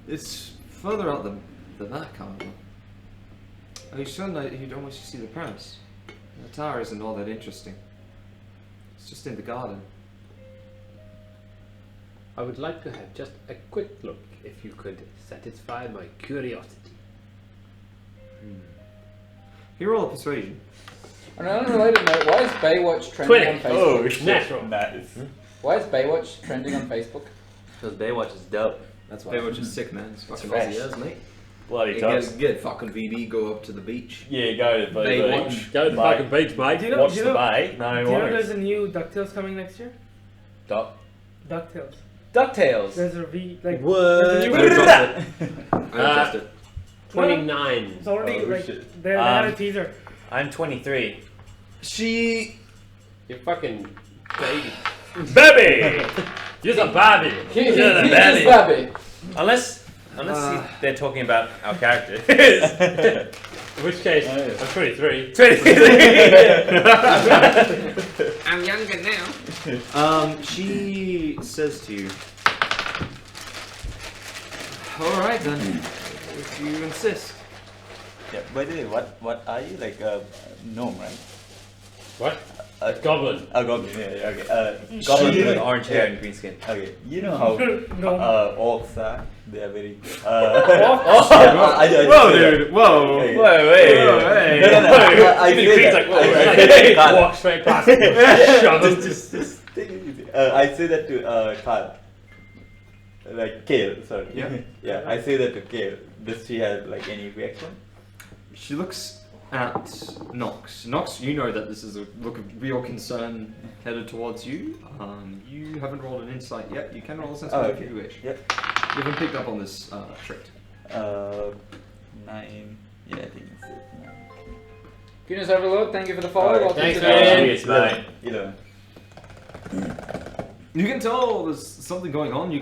It's further out the back, however. You said that you'd almost see the premise. The tower isn't all that interesting. It's just in the garden. I would like to have just a quick look, if you could satisfy my curiosity. Can you roll a persuasion? On an unrelated note, why is Baywatch trending on 20. Facebook? Oh, shit. Natural. Nice. Why is Baywatch trending on Facebook? Because Baywatch is dope. That's why. Baywatch is sick, man. It's fucking fresh. Aussie as, mate. Bloody You tops. get fucking VB, go up to the beach. Yeah, go to Baywatch. Go to the Bye. fucking beach, mate. Do you know- Watch do you the know- bay. No, Do you know worries. there's a new DuckTales coming next year? Duck. DuckTales. DuckTales. There's a like. What? there's a I new- don't trust it. I don't trust it. 29. It's already Oh, like shit. they had a teaser. I'm 23. You fucking baby. Baby! You're a baby. He's Yeah, the just baddie. Babby. Unless they're talking about our characters. In which case, Oh, yeah. I'm 23. 23. I'm younger now. She says to you, alright then, if you insist. Yeah, by the way, what are you, like a gnome, right? What? Goblin. A goblin, yeah, okay. Goblin with orange hair and green skin. Okay, you know how orcs are? They are very. Whoa, dude! Whoa! Okay. Wait! No, I say that. Carl. Walk straight past him. Shove him. Just take it easy. I say that to Carl. Like Kale, sorry. Yeah. Yeah, I say that to Kale. Does she have like any reaction? She looks at Nox. Nox, you know that this is a look of real concern headed towards you. You haven't rolled an insight yet. You can roll a sense Oh, if okay. you wish. Yep. You haven't picked up on this trait. 9. Yeah, I think it's 9. Goodness Overlord, thank you for the follow. Alright, Welcome thanks, to man. It's 9. 11. You can tell there's something going on. You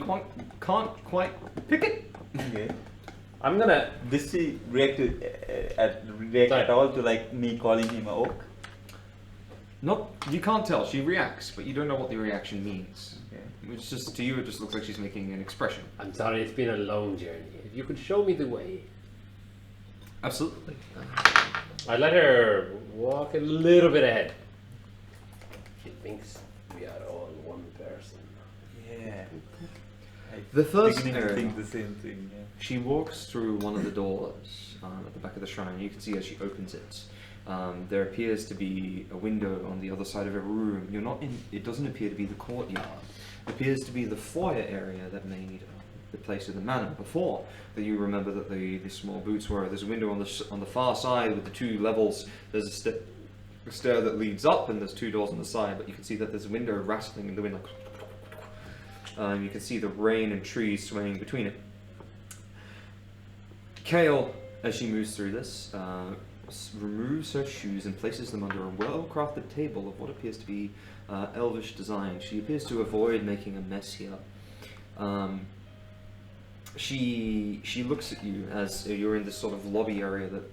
can't quite pick it. Okay. I'm gonna. Does she react at all to like me calling him a oak? You can't tell. She reacts, but you don't know what the reaction means. Okay. It's just to you, it just looks like she's making an expression. I'm sorry, it's been a long journey. If you could show me the way. Absolutely. I let her walk a little bit ahead. She thinks we are all one person. Yeah. The first beginning to area. think the same thing. Yeah. She walks through one of the doors at the back of the shrine. You can see as she opens it. There appears to be a window on the other side of a room. You're not in. It doesn't appear to be the courtyard. It appears to be the foyer area that made the place of the manor before. That you remember that the small boots were. There's a window on the far side with the 2 levels. There's a stair that leads up, and there's 2 doors on the side. But you can see that there's a window rattling in the wind. You can see the rain and trees swaying between it. Kale, as she moves through this, removes her shoes and places them under a well-crafted table of what appears to be elvish design. She appears to avoid making a mess here. She looks at you as you're in this sort of lobby area that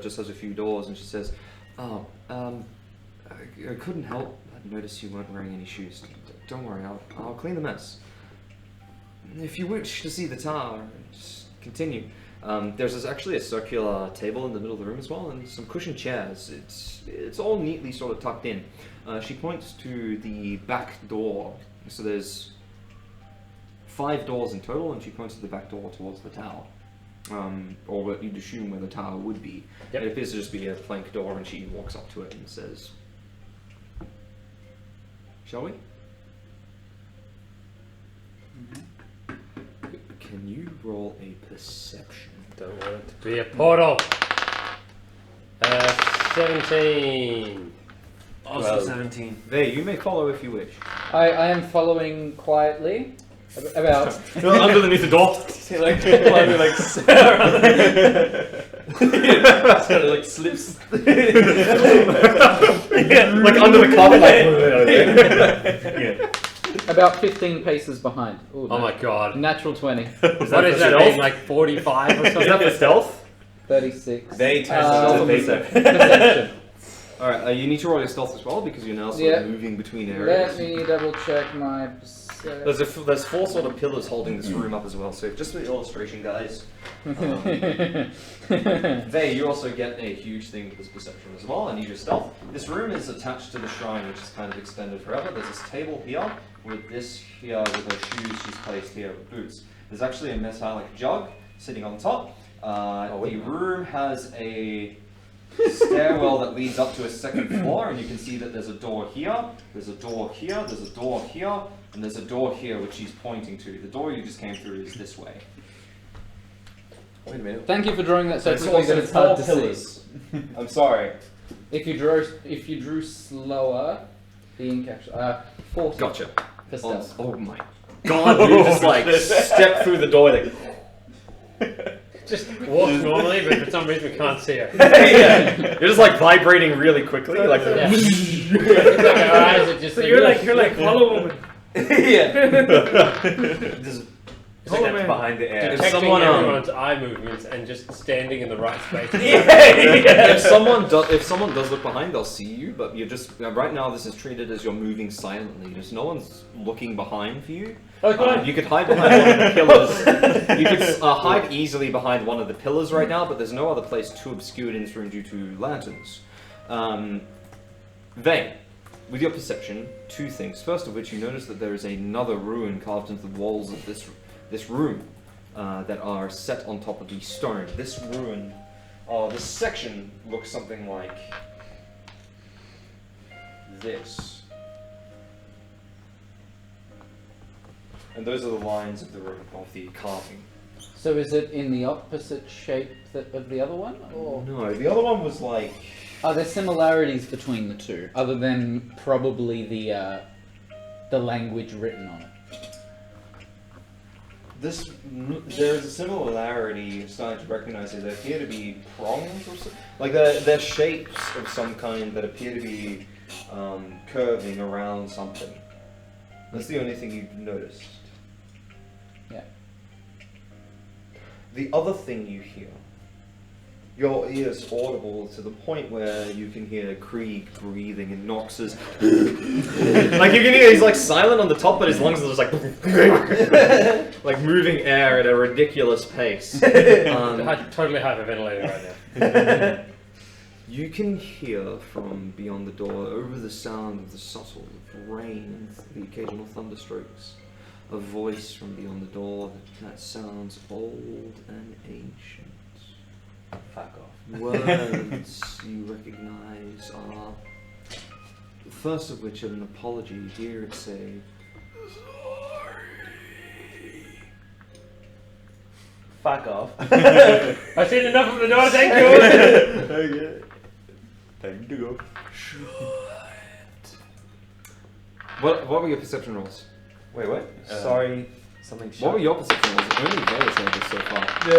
just has a few doors, and she says, I couldn't help but notice you weren't wearing any shoes. Don't worry, I'll clean the mess. If you wish to see the tower, just continue. There's actually a circular table in the middle of the room as well, and some cushioned chairs. It's all neatly sort of tucked in. She points to the back door. So there's 5 doors in total, and she points to the back door towards the tower, or what you'd assume where the tower would be. Yep. It appears to just be a plank door, and she walks up to it and says, "Shall we?" Can you roll a perception? Don't want it to be a portal. 17. Also 12. 17. There, you may follow if you wish. I am following quietly. About Underneath the door. Like, climbing like Sarah. Sort of like slips. Like under the carpet, like. about 15 paces behind. Ooh, Oh my god. Natural 20. What is that stealth? thing, like 45 or something? Is that for stealth? 36. They turn Um, into perception. Perception. Alright, you need to roll your stealth as well because you're now sort Yeah. of moving between Let areas. me double check my perception. There's 4 sort of pillars holding this room up as well, so just for the illustration, guys. You also get a huge thing with this perception as well, and use your stealth. This room is attached to the shrine, which is kind of extended forever. There's this table here, with this here, with her shoes she's placed here, with boots. There's actually a metallic jug sitting on top. The room has a stairwell that leads up to a 2nd floor, and you can see that there's a door here, there's a door here, there's a door here, and there's a door here which she's pointing to. The door you just came through is this way. Wait a minute. Thank you for drawing that so There's quickly that also it's hard to 4 see. pillars. I'm sorry. If you drew slower, the ink actually 40 Gotcha. for stealth. Oh my god, you just like step through the door like Just walk normally, but for some reason we can't see her. yeah. You're just like vibrating really quickly, like Yeah. It's like our eyes are just So you're like Hollow Woman. Just Hold steps on. behind the air. detecting someone, everyone's eye movements and just standing in the right space. if someone does look behind, they'll see you. But you're just right now. This is treated as you're moving silently. Just no one's looking behind for you. You could hide behind one of the pillars. You could hide easily behind one of the pillars right now, but there's no other place too obscured in this room due to lanterns. Vane, with your perception, two things. First of which, you notice that there is another rune carved into the walls of this room that are set on top of the stone. This rune, this section looks something like this. And those are the lines of the room, of the carving. So is it in the opposite shape of the other one? Or? No, the other one was like... Are there similarities between the two, other than probably the language written on it? There's a similarity. You're starting to recognize it. They appear to be prongs or something. Like they're shapes of some kind that appear to be curving around something. That's the only thing you've noticed. Yeah. The other thing you hear, your ears audible to the point where you can hear Krieg breathing in Nox's. Like you can hear he's like silent on the top, but his lungs are just like like moving air at a ridiculous pace. Totally hyperventilating right now. You can hear from beyond the door, over the sound of the subtle rain and the occasional thunderstrokes, a voice from beyond the door that sounds old and ancient. Fuck off. Words you recognize are, the first of which are an apology. You hear it say, Fuck off. I've seen enough of the door, thank you! Okay. Time to go. What were your perception rolls? Wait, what? Sorry. Something shot. What were your perception rolls? Only Vegas had this so far. 10.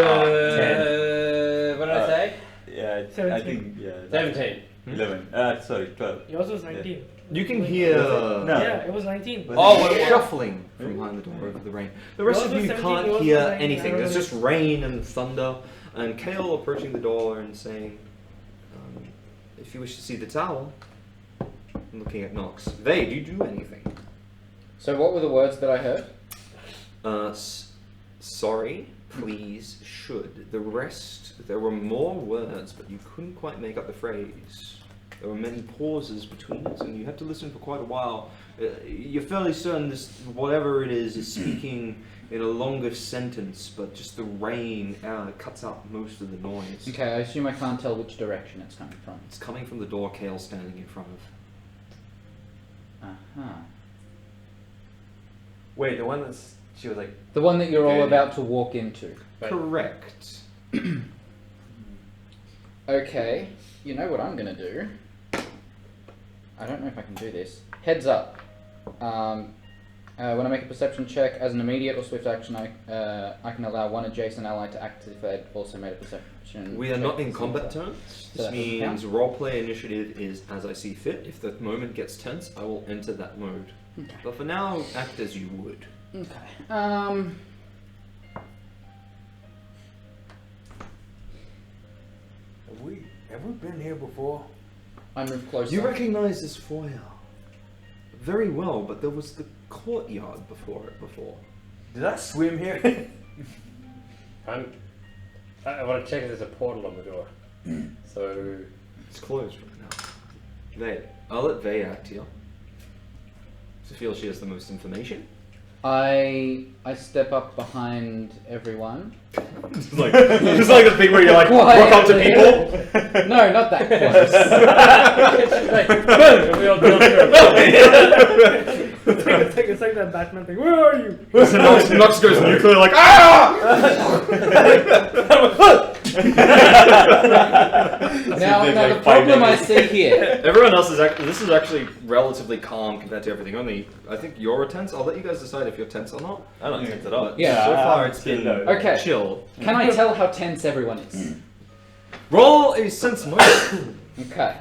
What did I say? Yeah, I 17. think, yeah. 17. 11. Sorry, 12. Yours was 19. You can hear No. Yeah, it was 19. shuffling from behind the door over the rain. The rest Yours of was you 17, can't yours hear was 19, anything. I There's don't just rain and thunder, and Kale approaching the door and saying, if you wish to see the tower, I'm looking at Nox. They, do you do anything? So what were the words that I heard? Sorry, please, should. The rest, there were more words, but you couldn't quite make up the phrase. There were many pauses between us, and you had to listen for quite a while. You're fairly certain this, whatever it is speaking in a longer sentence, but just the rain cuts out most of the noise. Okay, I assume I can't tell which direction it's coming from. It's coming from the door Kale's standing in front of. Uh-huh. Wait, the one that's. She was like. The one that you're all Good. about to walk into. Right. Correct. Okay, you know what I'm gonna do? I don't know if I can do this. Heads up. When I make a perception check as an immediate or swift action, I can allow one adjacent ally to act if they've also made a perception. We are check not to in see combat that. turns. So This that doesn't means count? roleplay initiative is as I see fit. If the moment gets tense, I will enter that mode. Okay. But for now, act as you would. Okay. Have we been here before? I move closer. You recognize this foyer very well, but there was the courtyard before it before. Did I swim here? I want to check if there's a portal on the door. So. It's closed right now. Vey, I'll let Vey act here. She feels she has the most information. I step up behind everyone. Just like the thing where you like walk up to people. No, not that close. And we all jump through. It's like that Batman thing. Where are you? Nox goes nuclear like Now the problem I see here. Everyone else is this is actually relatively calm compared to everything. Only I think you're tense. I'll let you guys decide if you're tense or not. I'm not tense at all. But Yeah, so far I'm it's been chill. Okay. chill. Can I tell how tense everyone is? Roll a sense motive. Okay.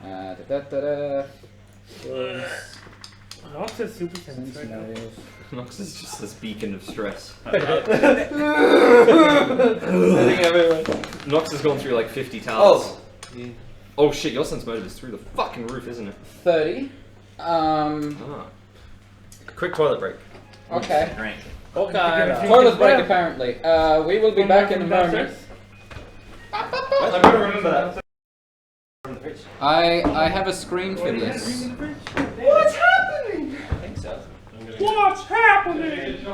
Da-da-da-da. Nox is super tense Sense right now. motive. Nox is just this beacon of stress. Sending everyone. Nox has gone through like 50 towers. Oh. Oh shit, your sense motive is through the fucking roof, isn't it? 30. Quick toilet break. Okay. Rank. Okay. Toilet break apparently. We will be back in a moment. I'm gonna remember that. fridge? I have a screen for this. What's happening? I think so. What's happening?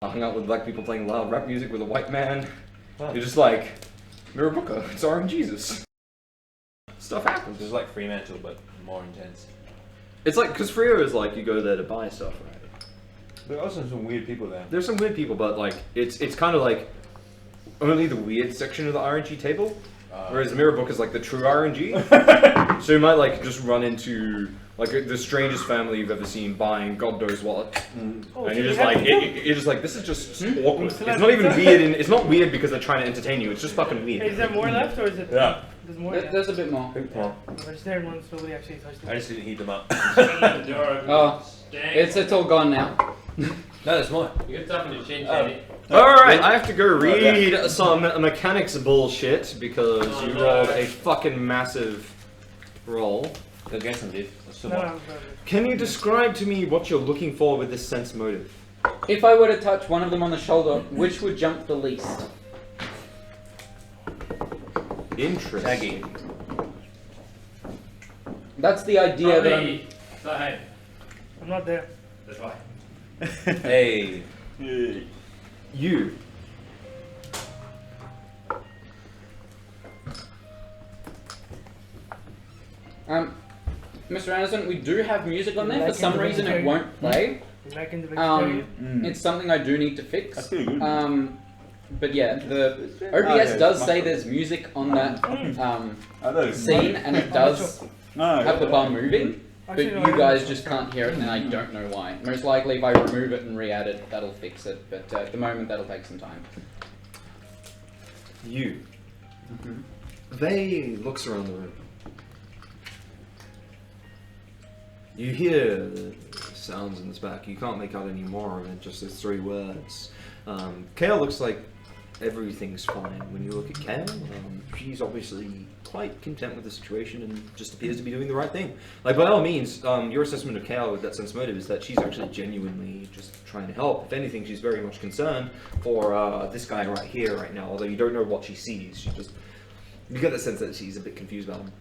I hung out with black people playing loud rap music with a white man. You're just like, Mirabuka, it's RNGesus. Stuff happens. It's like Fremantle, but more intense. It's like, because Frio is like, you go there to buy stuff, right? There are also some weird people there. There's some weird people, but like, it's kind of like, only the weird section of the RNG table. Whereas Mirabook is like the true RNG. So you might like just run into like the strangest family you've ever seen buying God knows what. Oh, And so you're just you like, have you're just like, this is just awkward. It's still not have even pizza? weird, and it's not weird because they're trying to entertain you. It's just fucking weird. Is there more left or is it? Yeah. There's more. There's a bit more. The vegetarian ones nobody actually touched I them. just didn't heat them up. Oh, it's all gone now. No, there's more. You got something to change, Eddie. Alright, I have to go read some mechanics bullshit because you rolled a fucking massive roll. Go get some, dude. There's No, some more. no, no. Can you describe to me what you're looking for with this sense motive? If I were to touch one of them on the shoulder, which would jump the least? Interesting. That's the idea that I'm... Probably side. I'm not there. That's why. Hey. You. Mr. Anderson, we do have music on there. For Like some in the reason it vegetarian. won't play. You like in the vegetarian? It's something I do need to fix. That's pretty good. But yeah, the Oh, OBS yeah, does it's say much- there's music on that I know it's scene, and it does No, have the bar moving, but Actually, no, I you guys don't. just can't hear it, and I don't know why. Most likely, if I remove it and re-add it, that'll fix it. But at the moment, that'll take some time. You. Vey looks around the room. You hear the sounds in this back. You can't make out any more of it, just those 3 words. Kale looks like everything's fine. When you look at Kale, she's obviously quite content with the situation and just appears to be doing the right thing. Like, by all means, your assessment of Kale with that sense motive is that she's actually genuinely just trying to help. If anything, she's very much concerned for this guy right here, right now, although you don't know what she sees. You get the sense that she's a bit confused about him.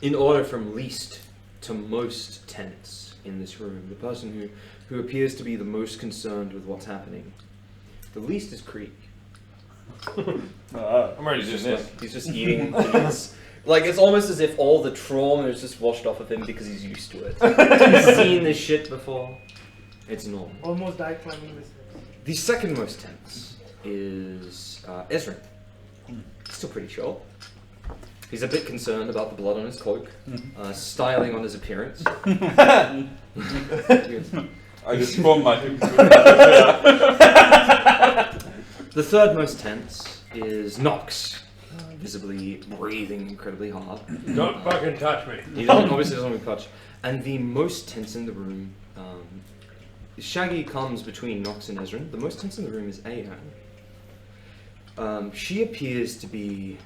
In order from least to most tense in this room, the person who appears to be the most concerned with what's happening, the least is Creek. I'm ready to do this. He's just eating. Like, it's almost as if all the trauma is just washed off of him because he's used to it. He's seen this shit before. It's normal. Almost died climbing this. The second most tense is Ezra. Still pretty chill. He's a bit concerned about the blood on his cloak, styling on his appearance. I just formed my. The third most tense is Nox, visibly breathing incredibly hard. Don't fucking touch me. He doesn't, obviously doesn't want to touch. And the most tense in the room, Shaggy comes between Nox and Ezrin. The most tense in the room is Aeon. She appears to be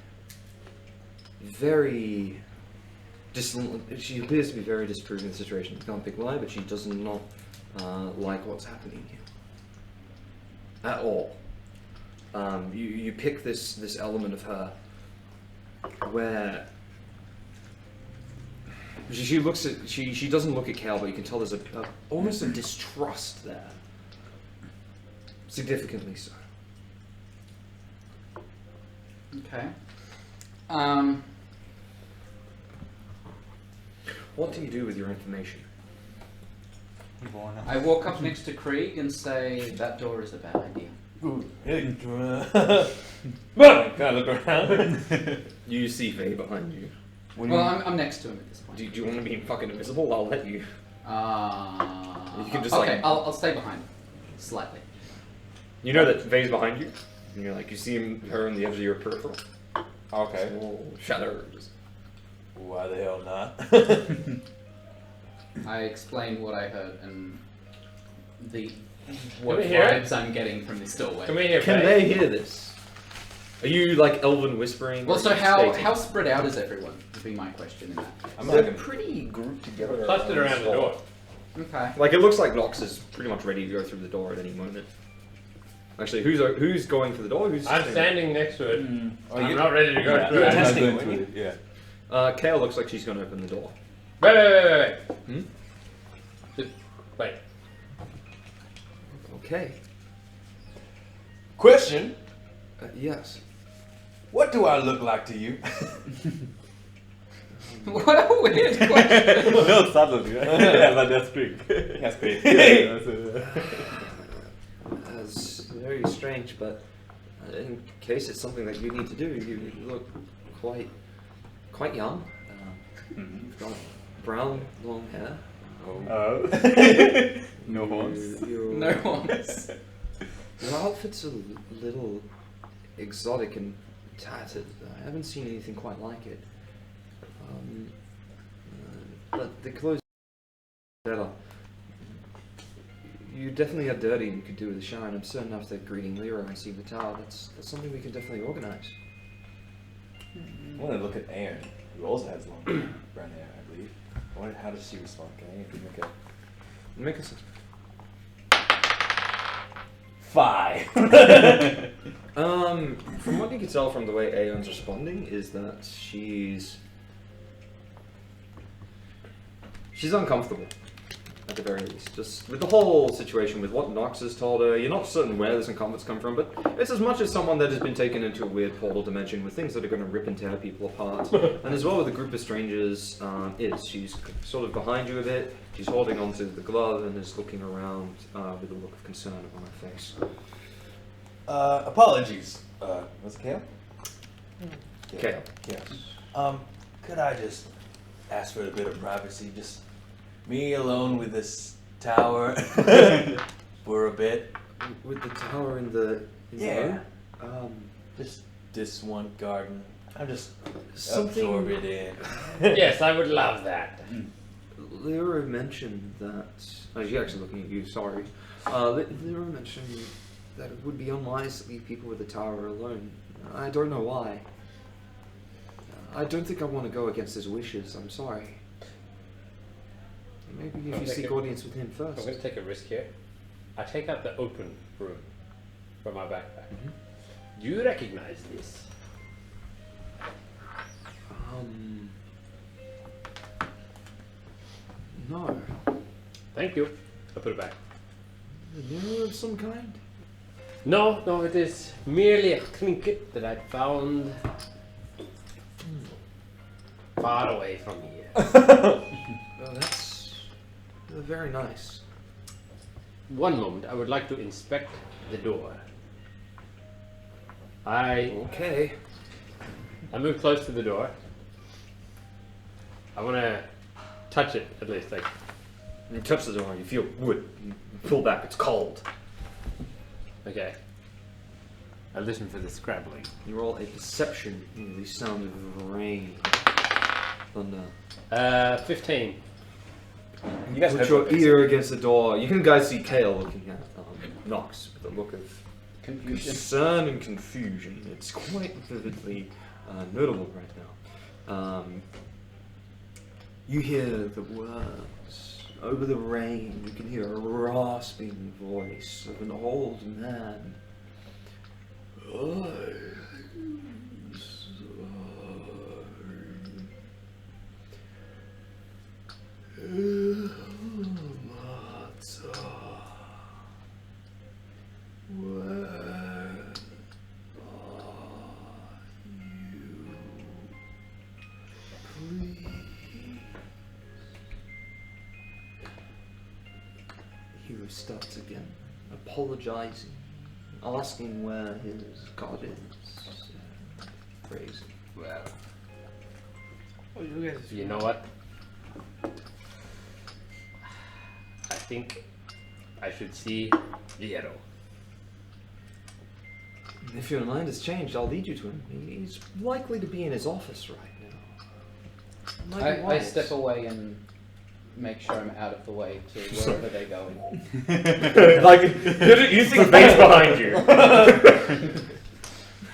very she appears to be very disapproving of the situation. I can't pick why, but she does not like what's happening here at all. You pick this element of her where she looks at she doesn't look at Cal, but you can tell there's almost a distrust there, significantly so. Okay. What do you do with your information? I walk up next to Krieg and say, that door is a bad idea. Ooh, hey. Can I look around? You see Faye behind you. Well, I'm next to him at this point. Do you want to be fucking invisible? I'll let you. You can just okay, like... I'll stay behind. Slightly. You know that Faye's behind you? And you're like, you see her on the edge of your peripheral. Okay. Small shadow. Just... Why the hell not? I explain what I heard and What what vibes I'm getting from this doorway. Come here, Can they hear this? Are you like elven whispering? Well, or so are you how stating? spread out is everyone? Would be my question in that case. They're pretty grouped together. Clustered around the door. Okay. Like, it looks like Nox is pretty much ready to go through the door at any moment. Actually, who's going for the door? Who's I'm standing next to it. Oh, I'm you- not ready to go Yeah, through you're it. testing, I'm not weren't going you? Yeah. Kale looks like she's going to open the door. Wait. Hmm? Just wait. Okay. Question: Yes. what do I look like to you? What a weird question. No, subtle, right? Yeah, but that's great. That's great. Yeah, that's That's very strange, but in case it's something that you need to do, you look quite young. You've got brown, long hair. no horns. No horns. Your outfit's a little exotic and tattered. I haven't seen anything quite like it. But the clothes are better. You definitely are dirty and you could do with a shower, and I'm certain after greeting Lero and seeing the tower, that's something we can definitely organise. I want to look at Aaron, who also has long brown hair, I believe. How does she respond? Can I Make us 5. from what you can tell from the way Aeon's responding is that she's uncomfortable, at the very least. Just with the whole situation, with what Nox has told her, you're not certain where this incompetence come from, but it's as much as someone that has been taken into a weird portal dimension with things that are going to rip and tear people apart. And as well with a group of strangers, she's sort of behind you a bit, she's holding onto the glove and is looking around with a look of concern on her face. Apologies. Was it Kale? Kale. Yes. Could I just ask for a bit of privacy? Just me alone with this tower for a bit. With the tower in the Yeah. room? Just this one garden. I'm just Something- absorb it in. Yes, I would love that. Lyra mentioned that. Oh, she's actually looking at you. Sorry. Lyra mentioned that it would be unwise to leave people with the tower alone. I don't know why. I don't think I want to go against his wishes. I'm sorry. Maybe if I'll you take seek it. audience with him I'm first. going to take a risk here. I take out the open room from my backpack. Do you recognize this? No. Thank you. I put it back. A mirror of some kind? No, it is merely a trinket that I found far away from here. Oh, that's very nice. One moment, I would like to inspect the door. I Okay. move close to the door. I want to touch it at least, like. You touch the door, you feel wood. You pull back, it's cold. Okay. I listen for the scrabbling. You roll a perception, the sound of rain, thunder. 15. You guys Put heard your what they ear against the door. You can guys see Kale looking at Nox with a look of Confusion. concern and confusion. It's quite vividly notable right now. You hear the words over the rain. You can hear a rasping voice of an old man. He starts again, apologizing, asking where his god is, praising. Well, Oh, you guys. you know what? I think I should see Liero. If your mind has changed, I'll lead you to him. He's likely to be in his office right now. Might be I wise. step away and make sure I'm out of the way to wherever they're going. Like, you think Bane's behind you.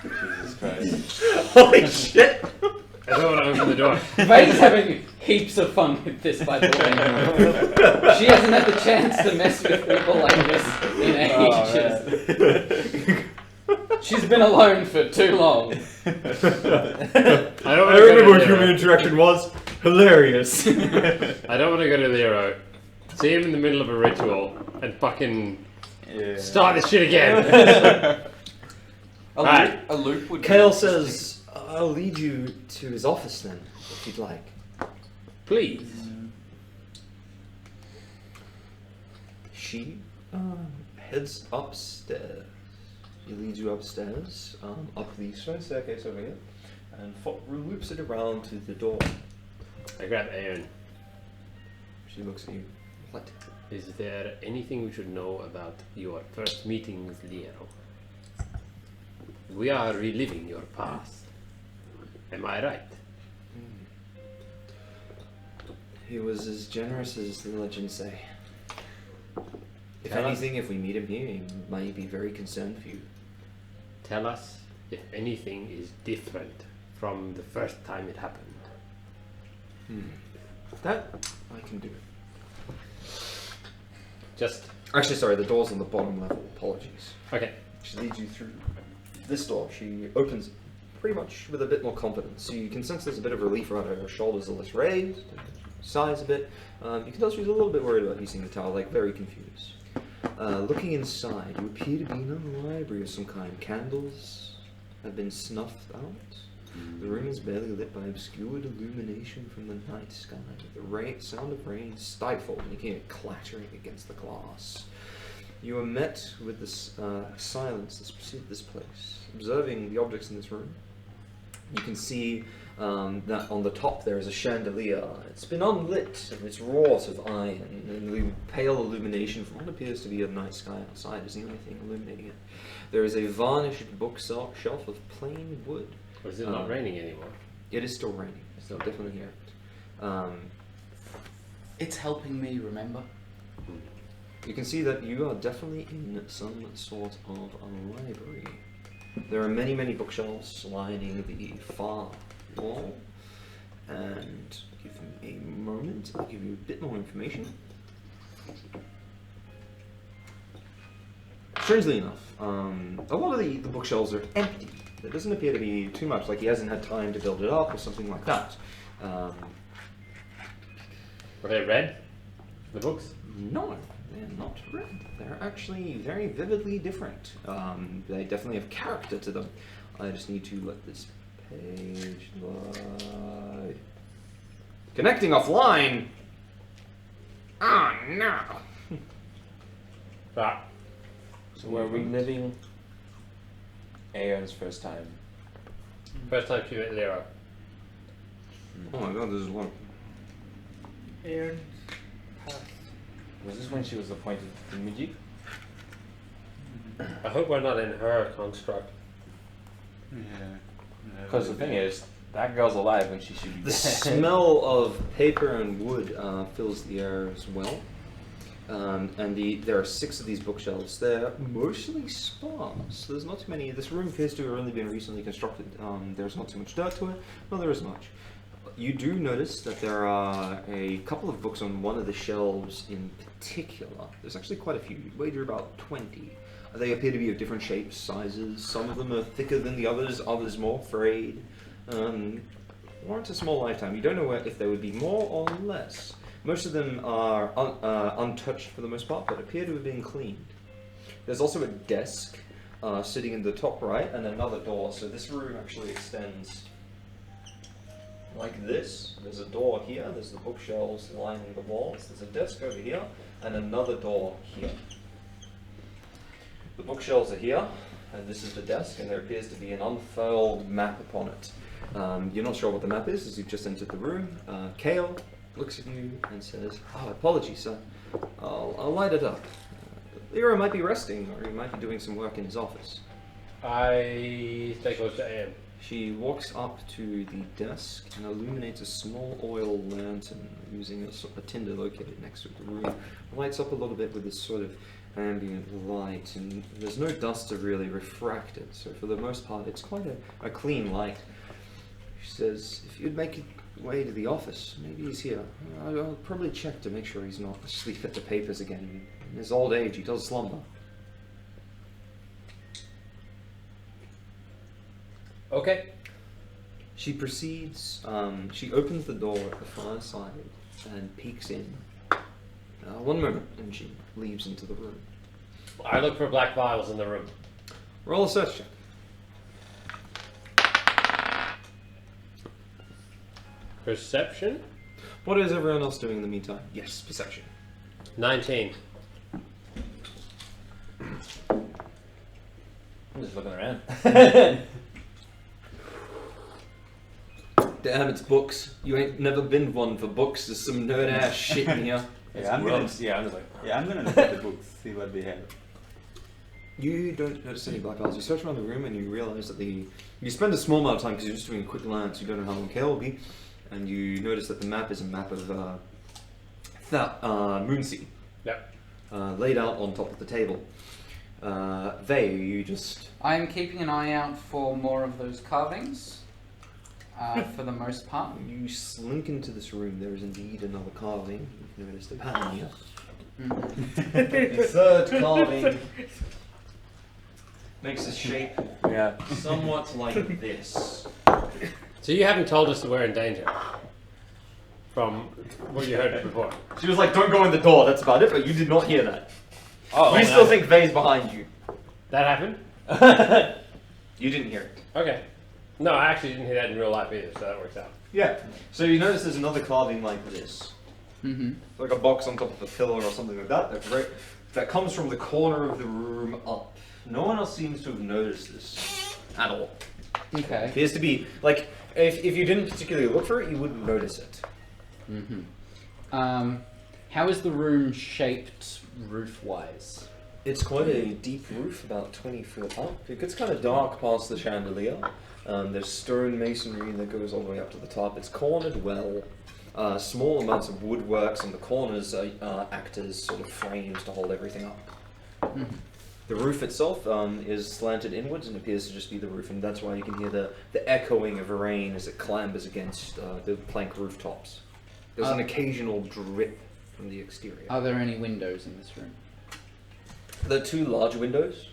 Jesus Christ. Holy shit! I don't want to open the door. Vayne's having heaps of fun with this, by the way. She hasn't had the chance to mess with people like this in ages. She's been alone for too long. I don't I want to remember go what to human Liero. interaction was. Hilarious. I don't want to go to Liero. See him in the middle of a ritual and fucking start this shit again. Right. A loop would be Kale interesting. says, I'll lead you to his office then, if you'd like. Please. She heads upstairs. He leads you upstairs, up the stone staircase over here, and loops it around to the door. I grab Aaron. She looks at you. What? Is there anything we should know about your first meeting with Liero? We are reliving your past. Am I right? He was as generous as the legends say. If Tell us. anything, if we meet him here, he might be very concerned for you. Tell us if anything is different from the first time it happened. That I can do. Just Actually, sorry, the door's on the bottom level. Apologies. okay. She leads you through this door. She opens it pretty much with a bit more confidence. You can sense there's a bit of relief around her. Her shoulders are less raised, sighs a bit. You can tell she's a little bit worried about using the tower, like very confused. Looking inside, you appear to be in a library of some kind. Candles have been snuffed out. The room is barely lit by obscured illumination from the night sky. The sound of rain stifled, and you can hear it clattering against the glass. You are met with this silence that's preceded this place. Observing the objects in this room, you can see that on the top there is a chandelier. It's been unlit and it's wrought of iron, and the pale illumination from what appears to be a night sky outside is the only thing illuminating it. There is a varnished bookshelf of plain wood. Or is it not raining anymore? It is still raining. It's still definitely here. It's helping me remember. You can see that you are definitely in some sort of a library. There are many, many bookshelves lining the far wall. And give me a moment, I'll give you a bit more information. Strangely enough, a lot of the bookshelves are empty. There doesn't appear to be too much, like he hasn't had time to build it up or something like that. Are they red, the books? No, they're not red. They're actually very vividly different. They definitely have character to them. I just need to let this page load. Connecting offline! Oh no! Right. So we're reliving Aaron's first time. First time she met Lero. Oh my god, this is one. Aaron passed. Was this when she was appointed Imiji? I hope we're not in her construct. Yeah. Because the thing is, that girl's alive when she should be The dead. smell of paper and wood fills the air as well. There are 6 of these bookshelves. They're mostly sparse. There's not too many. This room appears to have only been recently constructed. There's not too much dirt to it. No, there isn't much. You do notice that there are a couple of books on one of the shelves in particular. There's actually quite a few. You'd wager about 20. They appear to be of different shapes, sizes. Some of them are thicker than the others more frayed. Warrant a small lifetime. You don't know if they would be more or less. Most of them are untouched for the most part, but appear to have been cleaned. There's also a desk sitting in the top right and another door. So this room actually extends like this. There's a door here. There's the bookshelves lining the walls. There's a desk over here and another door here. The bookshelves are here, and this is the desk, and there appears to be an unfurled map upon it. You're not sure what the map is as you've just entered the room. Kale looks at you and says, "Oh, apologies, sir. I'll light it up. Lero might be resting, or he might be doing some work in his office." I stay close to Anne. She walks up to the desk and illuminates a small oil lantern using a tinder located next to the room. Lights up a little bit with this sort of ambient light, and there's no dust to really refract it, so for the most part it's quite a clean light. She says, "If you'd make your way to the office, maybe he's here. I'll probably check to make sure he's not asleep at the papers again. In his old age he does slumber." Okay. She proceeds, she opens the door at the far side and peeks in. One moment, and she leaves into the room. I look for black vials in the room. Roll a search check. Perception? What is everyone else doing in the meantime? Yes, perception. 19. I'm just looking around. Damn, it's books. You ain't never been one for books. There's some nerd ass shit in here. I'm just like, I'm gonna look at the books, see what they have. You don't notice any black vials. You search around the room and you realize that you spend a small amount of time because you're just doing a quick glance. You don't know how long Kale will be, and you notice that the map is a map of Moonsea. Yep. Laid out on top of the table. Vey, you just... I'm keeping an eye out for more of those carvings. For the most part. You slink into this room. There is indeed another carving. You've noticed a pattern here. The third carving makes a shape somewhat like this. So you haven't told us that we're in danger from what you heard before. She was like, "Don't go in the door." That's about it. But you did not hear that. oh, You still think Vey's behind you. That happened? You didn't hear it. Okay. No, I actually didn't hear that in real life either, so that works out. Yeah. So you notice there's another carving like this. Mm-hmm. Like a box on top of a pillar or something like that. That comes from the corner of the room up. No one else seems to have noticed this at all. Okay. Appears to be like if you didn't particularly look for it, you wouldn't notice it. Mm-hmm. How is the room shaped roof-wise? It's quite a deep roof, about 20 foot up. It gets kind of dark past the chandelier. There's stone masonry that goes all the way up to the top. It's cornered well. Small amounts of woodworks on the corners act as sort of frames to hold everything up. The roof itself is slanted inwards and appears to just be the roof, and that's why you can hear the echoing of rain as it clambers against the plank rooftops. There's an occasional drip from the exterior. Are there any windows in this room? There are two large windows,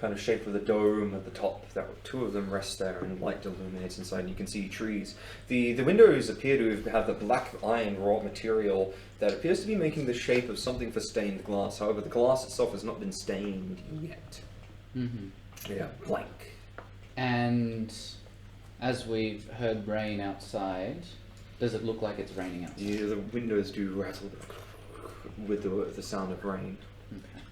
kind of shaped with a dome at the top. Two of them rest there, and light illuminates inside, and you can see trees. The windows appear to have the black iron wrought material that appears to be making the shape of something for stained glass. However, the glass itself has not been stained yet. Yeah, blank. And as we've heard rain outside, does it look like it's raining outside? Yeah, the windows do rattle with the sound of rain. Okay.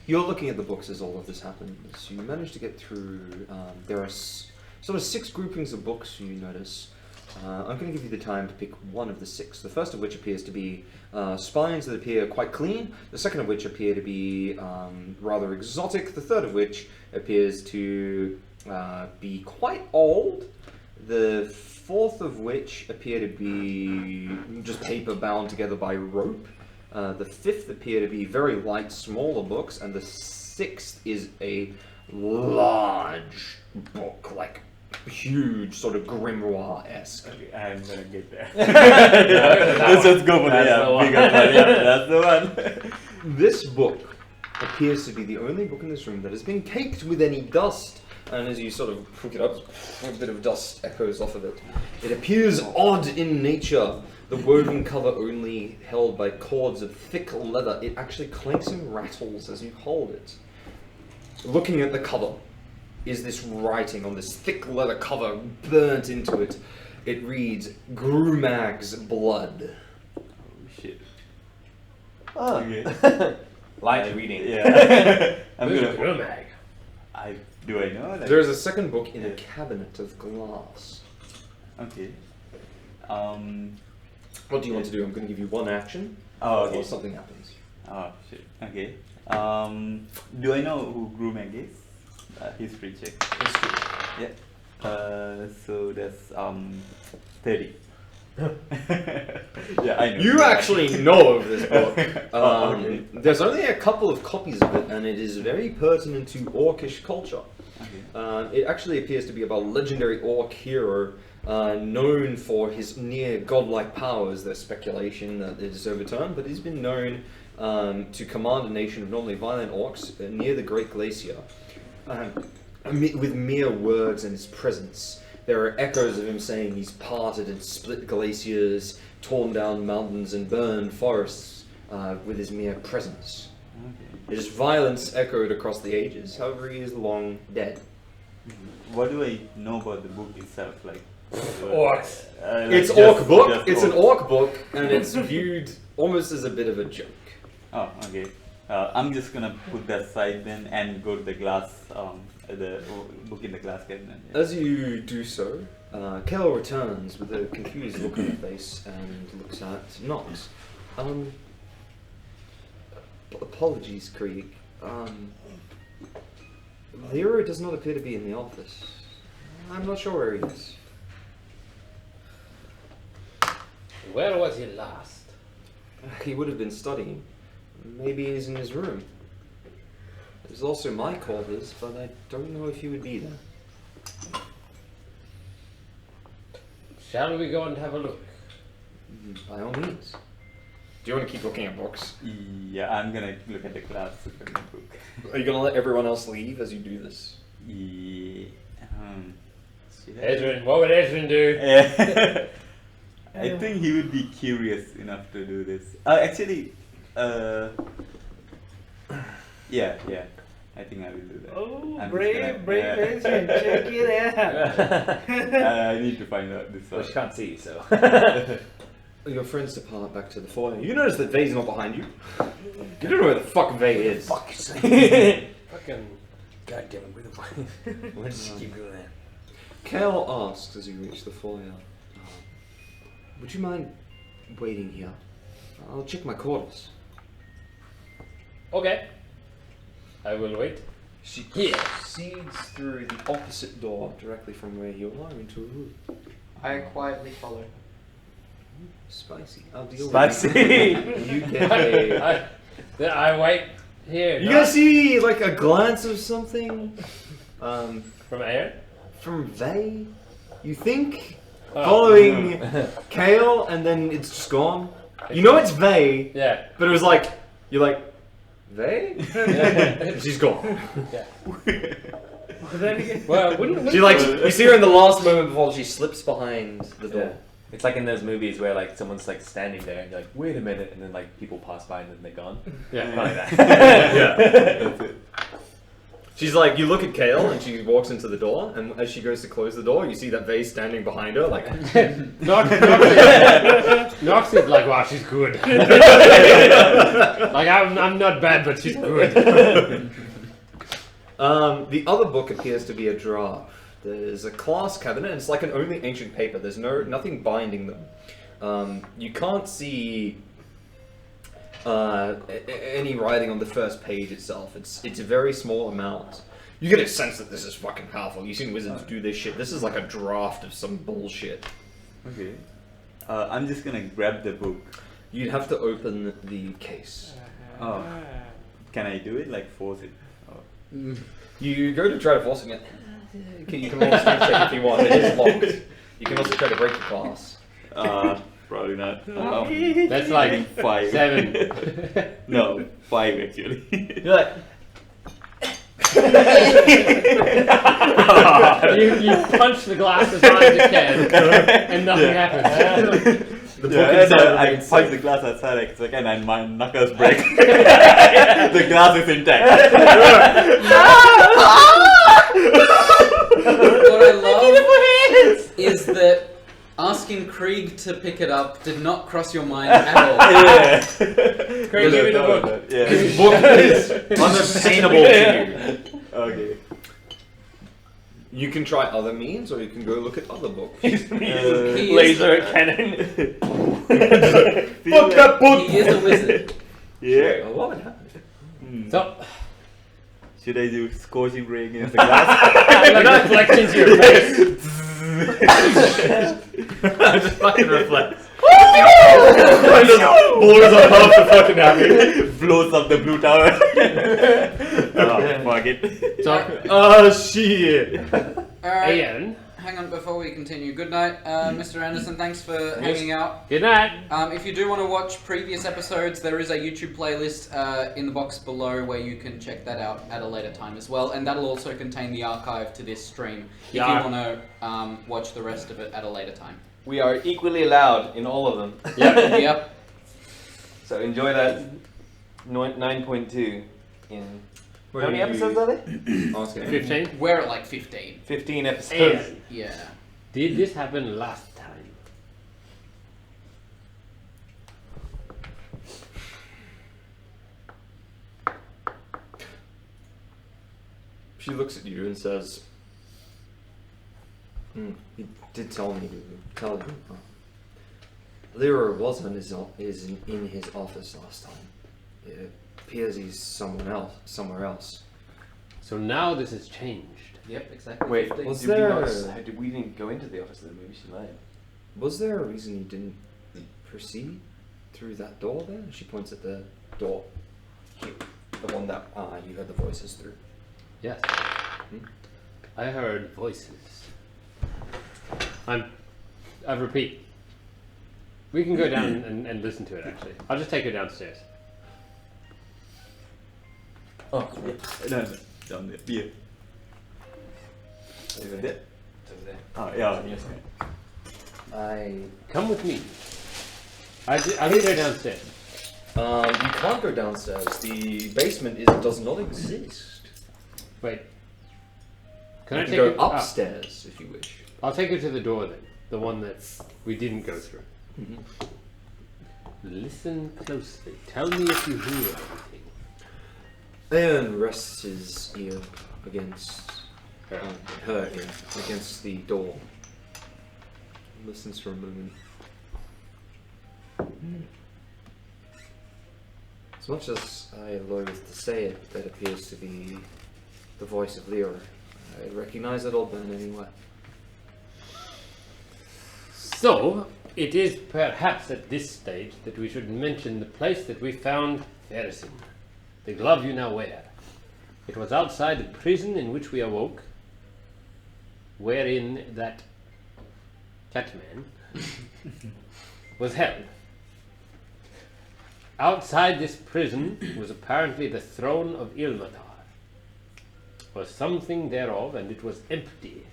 You're looking at the books as all of this happens. You manage to get through. There are sort of 6 groupings of books you notice. I'm going to give you the time to pick one of the 6. The first of which appears to be spines that appear quite clean. The second of which appear to be rather exotic. The third of which appears to be quite old. The fourth of which appear to be just paper bound together by rope. The fifth appear to be very light, smaller books, and the sixth is a large book, like huge, sort of grimoire-esque. Okay, I'm gonna get there. Let's just go for the bigger one. Yeah, that's the one. This book appears to be the only book in this room that has been caked with any dust, and as you sort of pick it up, a bit of dust echoes off of it. It appears odd in nature. The woven cover only held by cords of thick leather. It actually clanks and rattles as you hold it. Looking at the cover is this writing on this thick leather cover burnt into it. It reads, Grumag's Blood. Oh shit. Oh. Okay. Light reading. Yeah. I'm Who's gonna. Grumag? Do I know? Like, There is a second book in a cabinet of glass. Okay. What do you want to do? I'm going to give you one action. Oh, okay. Or something happens. Oh shit. Okay. Do I know who Grumag is? History check. History. Yeah. So that's 30. Yeah, I know. You actually know of this book. Oh, okay. There's only a couple of copies of it, and it is very pertinent to Orcish culture. Okay. It actually appears to be about a legendary Orc hero known for his near godlike powers. There's speculation that it is overturned, but he's been known to command a nation of normally violent Orcs near the Great Glacier with mere words and his presence. There are echoes of him saying he's parted and split glaciers, torn down mountains and burned forests with his mere presence. Okay. His violence echoed across the ages, however he is long dead. What do I know about the book itself? Like Orcs. like It's just- orc book, just it's an orc book, and it's viewed almost as a bit of a joke. Oh, okay. I'm just gonna put that aside then and go to the glass, the book in the glass cabinet. Yeah. As you do so, Kel returns with a confused look on her face and looks at Knox. Apologies, Krieg. The hero does not appear to be in the office. I'm not sure where he is. Where was he last? He would have been studying. Maybe he's in his room. There's also my quarters, but I don't know if he would be there. Shall we go and have a look? By all means. Do you want to keep looking at books? Yeah, I'm gonna look at the glass cabinet book. Are you going to let everyone else leave as you do this? Yeah. Ezrin, what would Ezrin do? I think he would be curious enough to do this. Actually, yeah. I think I will do that. Oh, I'm brave just gonna- Ezrin, check it out. I need to find out this Well, one. she can't see, so. Your friends depart back to the foyer. You notice that Vay's not behind you. You don't know where the fuck Vay is. Fuck you, Fucking. God damn it, where the fuck? Why does she keep doing that? Kel asks as you reach the foyer, would you mind waiting here? I'll check my quarters. Okay. I will wait. She Yeah. proceeds through the opposite door directly from where you are into a room. I quietly follow. Spicy. I'll deal Spicy. with it. You get a... I wait here. You not guys see like a glance of something from air. from Vay? You think Oh. following Kale and then it's just gone? You know it's Vay, Yeah. but it was like, you're like, Vay? She's gone. Yeah. But then again, Well, wouldn't She like, you see her in the last moment before she slips behind the door. Yeah. It's like in those movies where like someone's like standing there and you're like, wait a minute, and then like people pass by and then they're gone. Yeah. Kind of like that. Yeah. That's it. She's like, you look at Kale and she walks into the door, and as she goes to close the door, you see that Vay's standing behind her, like. Nox is like, wow, she's good. Like I'm not bad, but she's good. The other book appears to be a draft. There's a class cabinet, and it's like an only ancient paper. There's nothing binding them. You can't see any writing on the first page itself. It's a very small amount. You get a sense that this is fucking powerful. You've seen wizards do this shit. This is like a draft of some bullshit. Okay. I'm just gonna grab the book. You'd have to open the case. Oh. Can I do it? Like force it? Oh. You go to try to force it. You can roll a strength check if you want. It is locked. You can also try to break the glass. Probably not. That's like 5. 7. No, 5 actually. You're like, you punch the glass as hard as you can, and nothing happens. the book Yeah, and inside I remains punch safe. the glass outside like second and my knuckles break. The glass is intact. What I love is that asking Krieg to pick it up did not cross your mind at all. Yeah. Craig, give me the book. Yeah. This book is unobtainable to you. Okay. You can try other means, or you can go look at other books. He is- Laser cannon. Fuck that book! He is a wizard. Yeah. Oh, what would happen? So, Should I do scorching ray against the glass? like reflections to your face. Just fucking reflect. Just blows up half the fucking happy. Blows up the blue tower. Oh, fuck it. So, Oh shit. Alright, Ian, hang on before we continue. Good night, Mr. Anderson. Thanks for hanging out. good night. If you do want to watch previous episodes, there is a YouTube playlist in the box below where you can check that out at a later time as well, and that'll also contain the archive to this stream if you Yeah. want to watch the rest of it at a later time. We are equally loud in all of them. Yep. So enjoy that 9.2 in... How many episodes are there? 15. We're at like 15. 15 episodes. Ian, Yeah. did this happen last time? She looks at you and says, he did tell me to tell you. Leroy was in his office last time. It appears he's somewhere else. So now this has changed. Yep, exactly. Wait, 15. was did there- we didn't go into the office of the movie? She lied. Was there a reason you didn't proceed through that door there? She points at the door. Here. The one that you heard the voices through. Yes. I heard voices. I repeat. We can go down and listen to it actually. I'll just take her downstairs. Oh, yeah. No, down there. Here. Over there? It's over there. Oh, yeah. Yes. Come with me. I'll lead her downstairs. You can't go downstairs. The basement does not exist. Wait. Can You I can take go her upstairs if you wish. I'll take her to the door then. The one that we didn't go through. Listen closely. Tell me if you hear anything. Aeon rests his ear against her ear against the door. Listens for a moment. It's much as I loathe to say it, that appears to be the voice of Leora. I recognize that old man anyway. So, it is perhaps at this stage that we should mention the place that we found Ferrisin, the glove you now wear. It was outside the prison in which we awoke, wherein that catman was held. Outside this prison was apparently the throne of Ilmatar, or something thereof, and it was empty.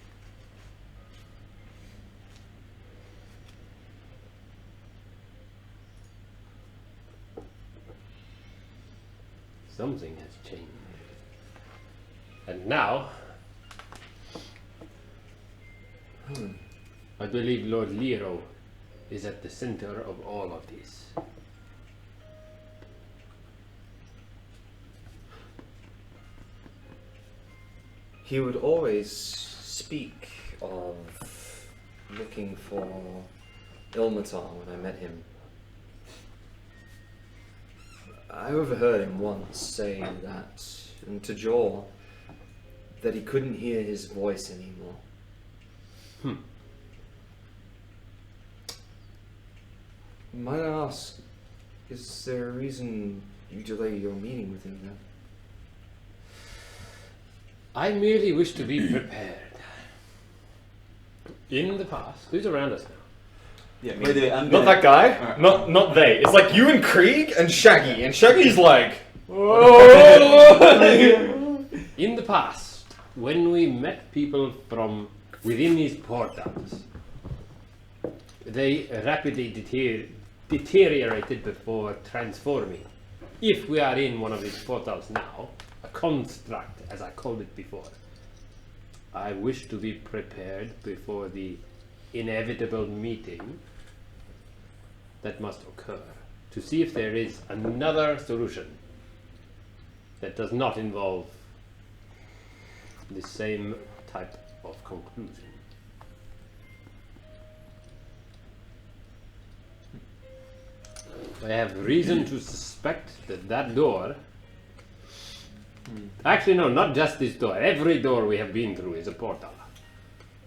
Something has changed. And now, I believe Lord Lero is at the center of all of this. He would always speak of looking for Ilmatar when I met him. I overheard him once say that, and to Jor, that he couldn't hear his voice anymore. Might I ask, is there a reason you delay your meeting with him then? I merely wish to be prepared. In the past, who's around us now? Yeah, by the way, I'm Not gonna- that guy. Not they. It's like you and Krieg and Shaggy, and Shaggy's like, oh. In the past, when we met people from within these portals, they rapidly deteriorated before transforming. If we are in one of these portals now, a construct, as I called it before, I wish to be prepared before the inevitable meeting that must occur, to see if there is another solution that does not involve the same type of conclusion. I have reason to suspect that that door, actually no, not just this door, every door we have been through is a portal,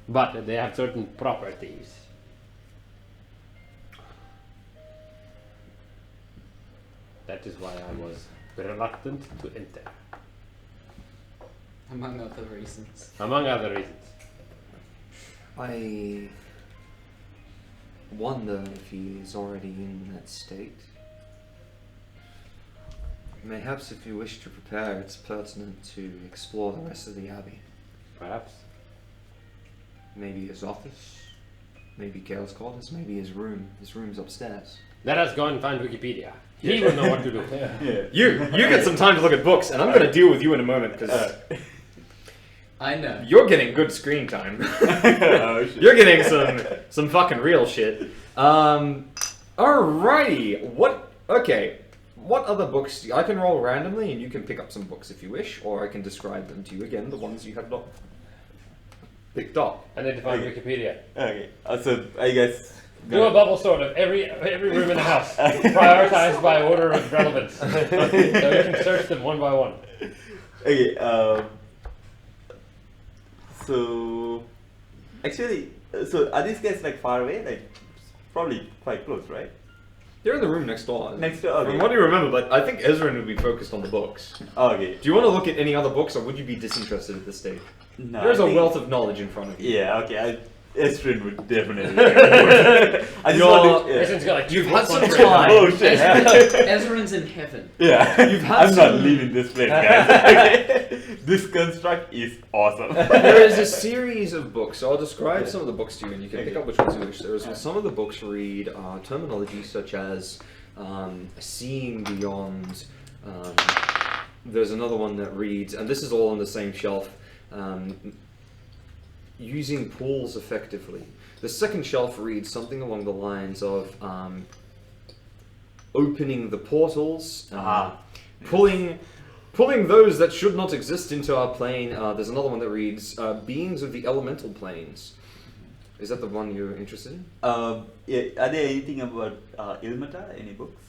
but they have certain properties. That is why I was reluctant to enter, Among other reasons. among other reasons. I wonder if he is already in that state. Mayhaps if you wish to prepare, it's pertinent to explore the rest of the Abbey. Perhaps. Maybe his office, maybe Gale's quarters, maybe his room. His room's upstairs. Let us go and find Wikipedia. He will know what to do. You get some time to look at books, and I'm going to deal with you in a moment because I know. you're getting good screen time. Oh, shit. You're getting some fucking real shit. Alrighty. What other books? I can roll randomly, and you can pick up some books if you wish, or I can describe them to you again. The ones you have not picked up. And then to find Okay. Wikipedia. Okay, so I guess. Do a bubble sort of every room in the house, prioritized by order of relevance, so you can search them one by one. Okay, so actually, so are these guys like far away? Like probably quite close, right? They're in the room next door. Next door. Okay. From what do you remember? But I think Ezra would be focused on the books. Okay. Do you want to look at any other books, or would you be disinterested at this stage? No, There's I a think- wealth of knowledge in front of you. Yeah. Okay. Estrin would definitely. I just want to. This one's got like You've two had books some on it. time. Oh shit. Ezra's in heaven. Yeah. You've had I'm not some- leaving this place, guys. Okay? This construct is awesome. There is a series of books. So I'll describe Yeah. some of the books to you, and you can pick Okay. up which ones you wish. Some of the books read terminology such as seeing beyond. There's another one that reads, and this is all on the same shelf. Using pools effectively. The second shelf reads something along the lines of opening the portals, pulling those that should not exist into our plane. There's another one that reads beings of the elemental planes. Is that the one you're interested in? Yeah, are there anything about Ilmatar? Any books?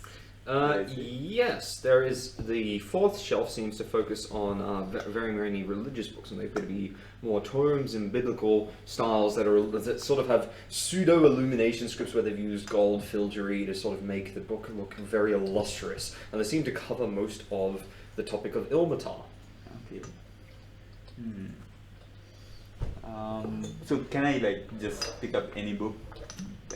Yes, there is. The fourth shelf seems to focus on very many religious books, and they appear to be more tomes and biblical styles that sort of have pseudo illumination scripts where they've used gold filigree to sort of make the book look very illustrious, and they seem to cover most of the topic of Ilmatar. Okay. So can I just pick up any book,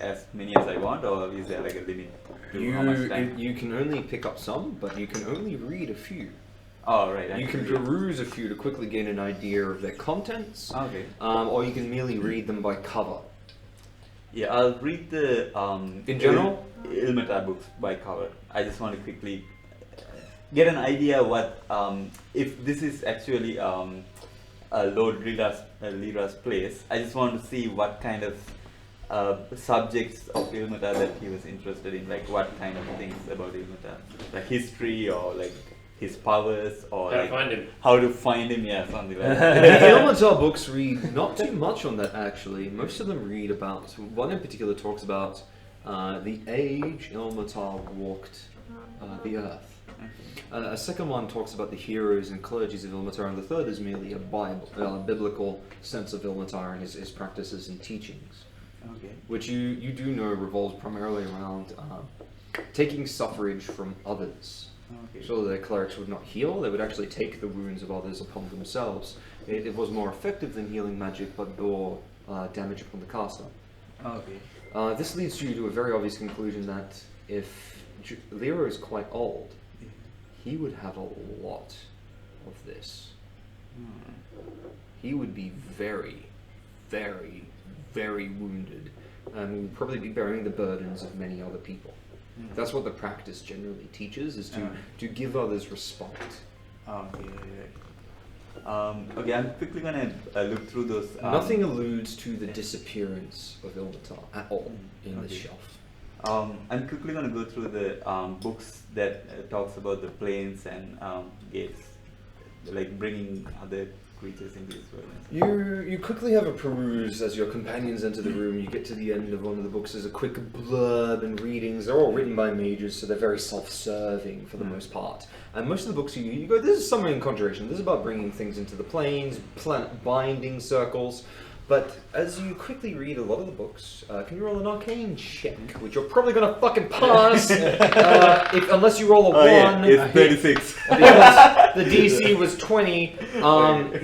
as many as I want, or is there like a limit to how much time? You can only pick up some, but you can only read a few. Oh, right. You can peruse a few to quickly gain an idea of their contents, Okay. Or you can merely read them by cover. Yeah, I'll read the In general? Ilmatar books by cover. I just want to quickly get an idea what if this is actually Lord Lyra's place. I just want to see what kind of subjects of Ilmatar that he was interested in, like what kind of things about Ilmatar, like history or like his powers or How to like find him. how to find him, yeah, something like The that. Ilmatar books read not too much on that actually. Most of them read about, one in particular talks about the age Ilmatar walked the earth. A second one talks about the heroes and clergies of Ilmatar, and the third is merely a biblical sense of Ilmatar and his practices and teachings. Okay. Which you do know revolves primarily around taking suffrage from others. Okay. So that clerics would not heal, they would actually take the wounds of others upon themselves. It was more effective than healing magic, but bore damage upon the caster. Okay. This leads you to a very obvious conclusion that if Lyra is quite old, he would have a lot of this. He would be very, very, very wounded, and would probably be bearing the burdens of many other people. That's what the practice generally teaches, is to give others respite. Okay. Okay, I'm quickly gonna look through those. Nothing alludes to the disappearance of Ilmatar at all in this shelf. I'm quickly gonna go through the books that talks about the planes and gates, like bringing other creatures into this world. You quickly have a peruse as your companions enter the room. You get to the end of one of the books. There's a quick blurb and readings. They're all written by mages, so they're very self-serving for the most part. And most of the books you go, this is summary and conjuration. This is about bringing things into the planes, binding circles. But as you quickly read a lot of the books, can you roll an arcane check, which you're probably going to fucking pass, unless you roll a 1. Yeah, it's 36. Because the DC was 20.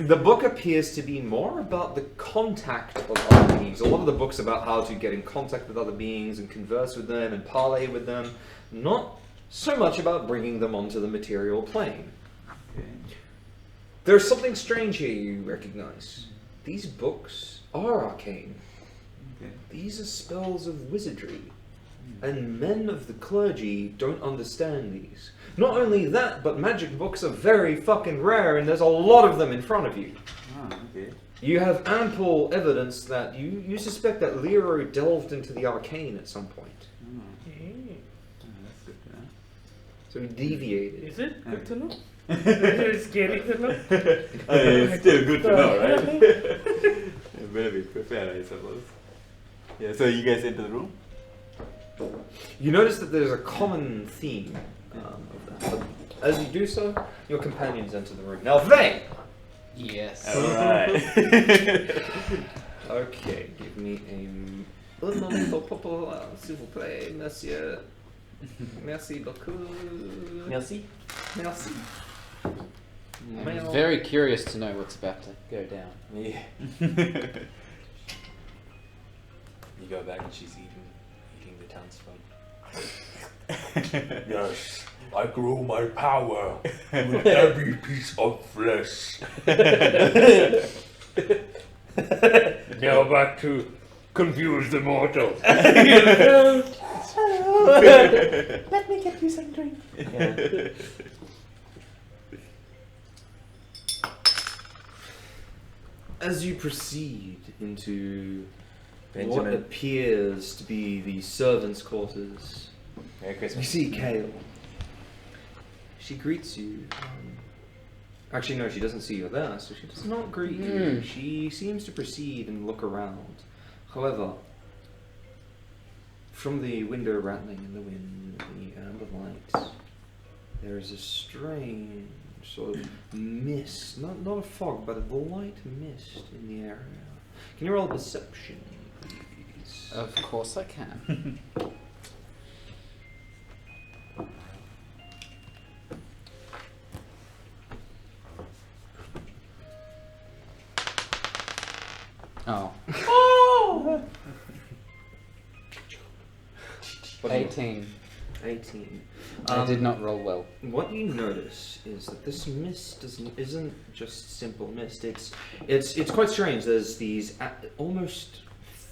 The book appears to be more about the contact of other beings. A lot of the books about how to get in contact with other beings and converse with them and parley with them. Not so much about bringing them onto the material plane. Okay. There's something strange here you recognize. These books are arcane. Okay. These are spells of wizardry. And men of the clergy don't understand these. Not only that, but magic books are very fucking rare, and there's a lot of them in front of you. Okay. You have ample evidence that you suspect that Lyra delved into the arcane at some point. That's good to know. So he deviated. Is it good to know? Is it scary to know? It's still good to know, right? You better be prepared, I suppose. Yeah, so you guys enter the room? You notice that there's a common theme of that. But as you do so, your companions enter the room. Now they! Yes. Alright. Okay, give me a moment pour s'il vous plaît, monsieur. Merci beaucoup. Merci. Merci. I'm very curious to know what's about to go down. Yeah. You go back and she's eating the townsfolk. Yes, I grow my power with every piece of flesh. Now back to confuse the mortal. Let me get you some drink. Yeah. As you proceed into what Benjamin. appears to be the servants' quarters, Merry you Christmas. see Kale. She greets you. Actually, no, she doesn't see you there, so she does not greet you. She seems to proceed and look around. However, from the window rattling in the wind, the amber light, there is a strange sort of mist, not a fog, but a light mist in the area. Can you roll perception, please? Of course I can. Oh. 18. 18. I did not roll well. What you notice is that this mist isn't just simple mist. It's quite strange. There's these almost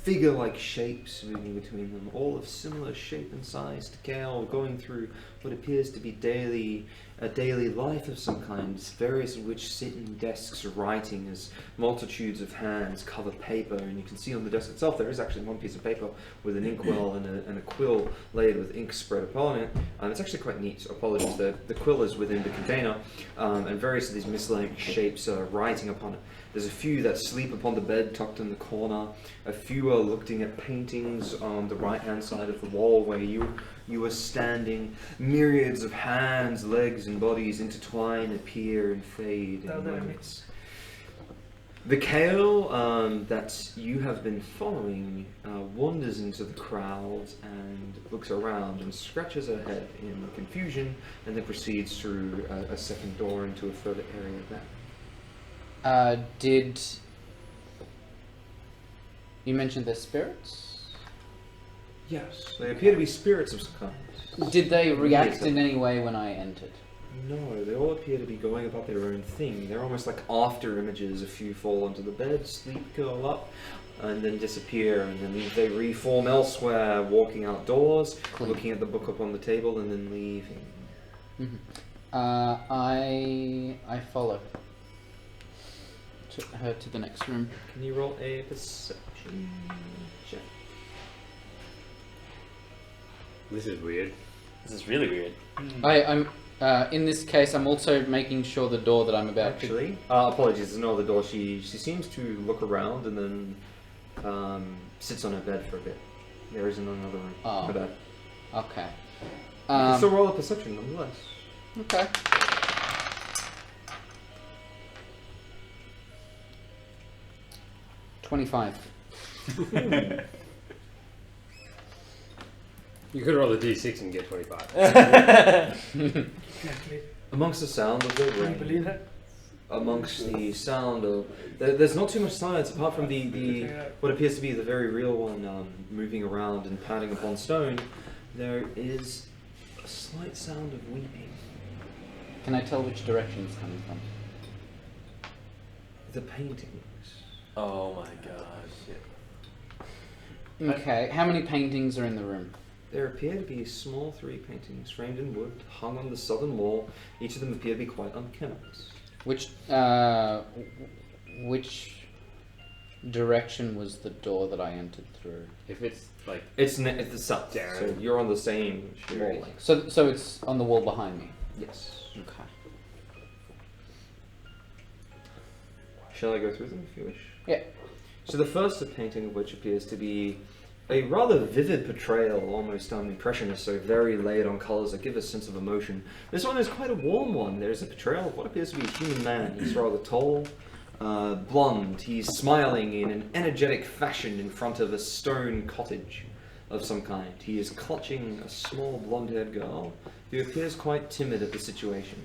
figure-like shapes moving between them, all of similar shape and size to Gale, going through what appears to be a daily life of some kind, various of which sit in desks writing as multitudes of hands cover paper, and you can see on the desk itself there is actually one piece of paper with an inkwell and a quill laid with ink spread upon it. It's actually quite neat, so apologies, the quill is within the container, and various of these mist-like shapes are writing upon it. There's a few that sleep upon the bed tucked in the corner. A few are looking at paintings on the right-hand side of the wall where you are standing. Myriads of hands, legs, and bodies intertwine, appear, and fade in moments. The Kale that you have been following wanders into the crowd and looks around and scratches her head in confusion, and then proceeds through a second door into a further area back. Did you mention the spirits? Yes, they appear to be spirits of some kind. Did they react in any way when I entered? No, they all appear to be going about their own thing. They're almost like after images. A few fall onto the bed, sleep, curl up, and then disappear, and then they reform elsewhere, walking outdoors, looking at the book up on the table, and then leaving. Mm-hmm. I follow her to the next room. Can you roll a perception check? This is weird. This is really weird. I'm in this case. I'm also making sure the door that I'm about Actually, apologies, there's no other door. She seems to look around and then sits on her bed for a bit. There isn't another room. Oh. Bed. Okay. You can still roll a perception nonetheless. Okay. $25. You could roll a d6 and get 25. Exactly. Amongst the sound of the Can you rain, believe that? amongst the sound of there's not too much silence apart from the what appears to be the very real one moving around and pounding upon stone. There is a slight sound of weeping. Can I tell which direction it's coming from? The paintings. Oh my gosh. Okay. How many paintings are in the room? There appear to be small 3 paintings framed in wood, hung on the southern wall. Each of them appear to be quite unkempt. Which direction was the door that I entered through? If it's like It's the south, Darren. so you're on the same wall length. So it's on the wall behind me. Yes. Okay. Shall I go through them if you wish? Yeah. So the first painting of which appears to be a rather vivid portrayal, almost impressionist, so very layered on colours that give a sense of emotion. This one is quite a warm one. There's a portrayal of what appears to be a human man. He's rather tall, blonde. He's smiling in an energetic fashion in front of a stone cottage of some kind. He is clutching a small blonde-haired girl who appears quite timid at the situation.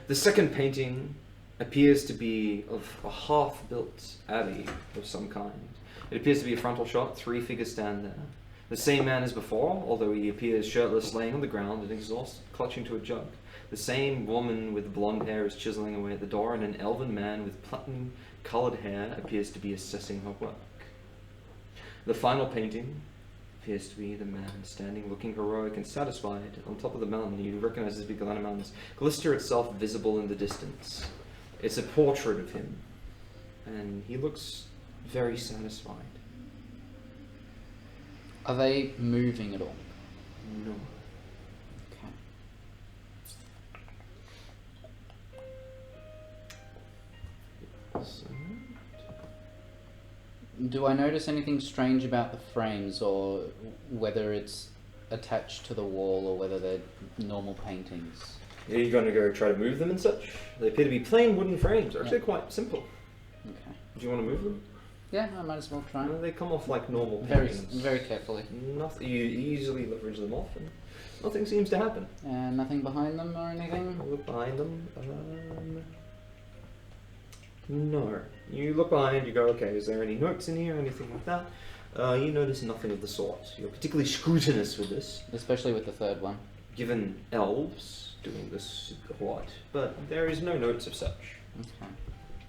The second painting appears to be of a half-built abbey of some kind. It appears to be a frontal shot. 3 figures stand there. The same man as before, although he appears shirtless, laying on the ground and exhausted, clutching to a jug. The same woman with blonde hair is chiseling away at the door, and an elven man with platinum-coloured hair appears to be assessing her work. The final painting appears to be the man standing, looking heroic and satisfied on top of the mountain. You recognize this big Galana Mountains. Glister itself visible in the distance. It's a portrait of him, and he looks very satisfied. Are they moving at all? No. Okay. Do I notice anything strange about the frames, or whether it's attached to the wall, or whether they're normal paintings? Are you going to go try to move them and such? They appear to be plain wooden frames. They're actually quite simple. Okay. Do you want to move them? Yeah, I might as well try. They come off like normal Very, paintings. very carefully. Nothing. You easily leverage them off, and nothing seems to happen. And nothing behind them or anything? Look behind them. No. You look behind, you go, okay, is there any notes in here, anything like that? You notice nothing of the sort. You're particularly scrutinous with this. Especially with the third one. Given elves doing this a lot, but there is no notes of such. Okay.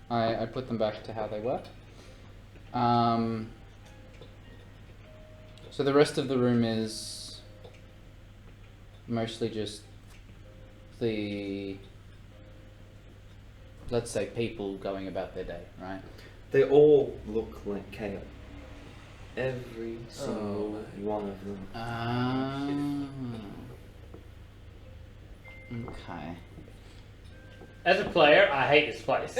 I put them back to how they were. So the rest of the room is mostly just the, let's say, people going about their day, right? They all look like Kale. Every single one of them. Okay. As a player, I hate this place.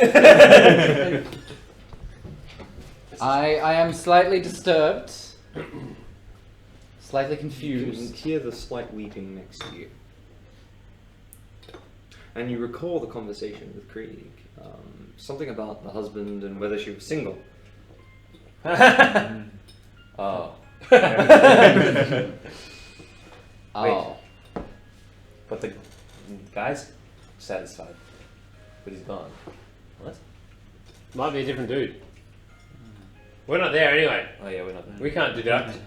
I am slightly disturbed. Slightly You can confused. hear the slight weeping next to you. And you recall the conversation with Krieg. Something about the husband and whether she was single. Oh. Oh. But the guy's satisfied. But he's gone. What? Might be a different dude. We're not there anyway. Oh yeah, we're not there. We can't deduct.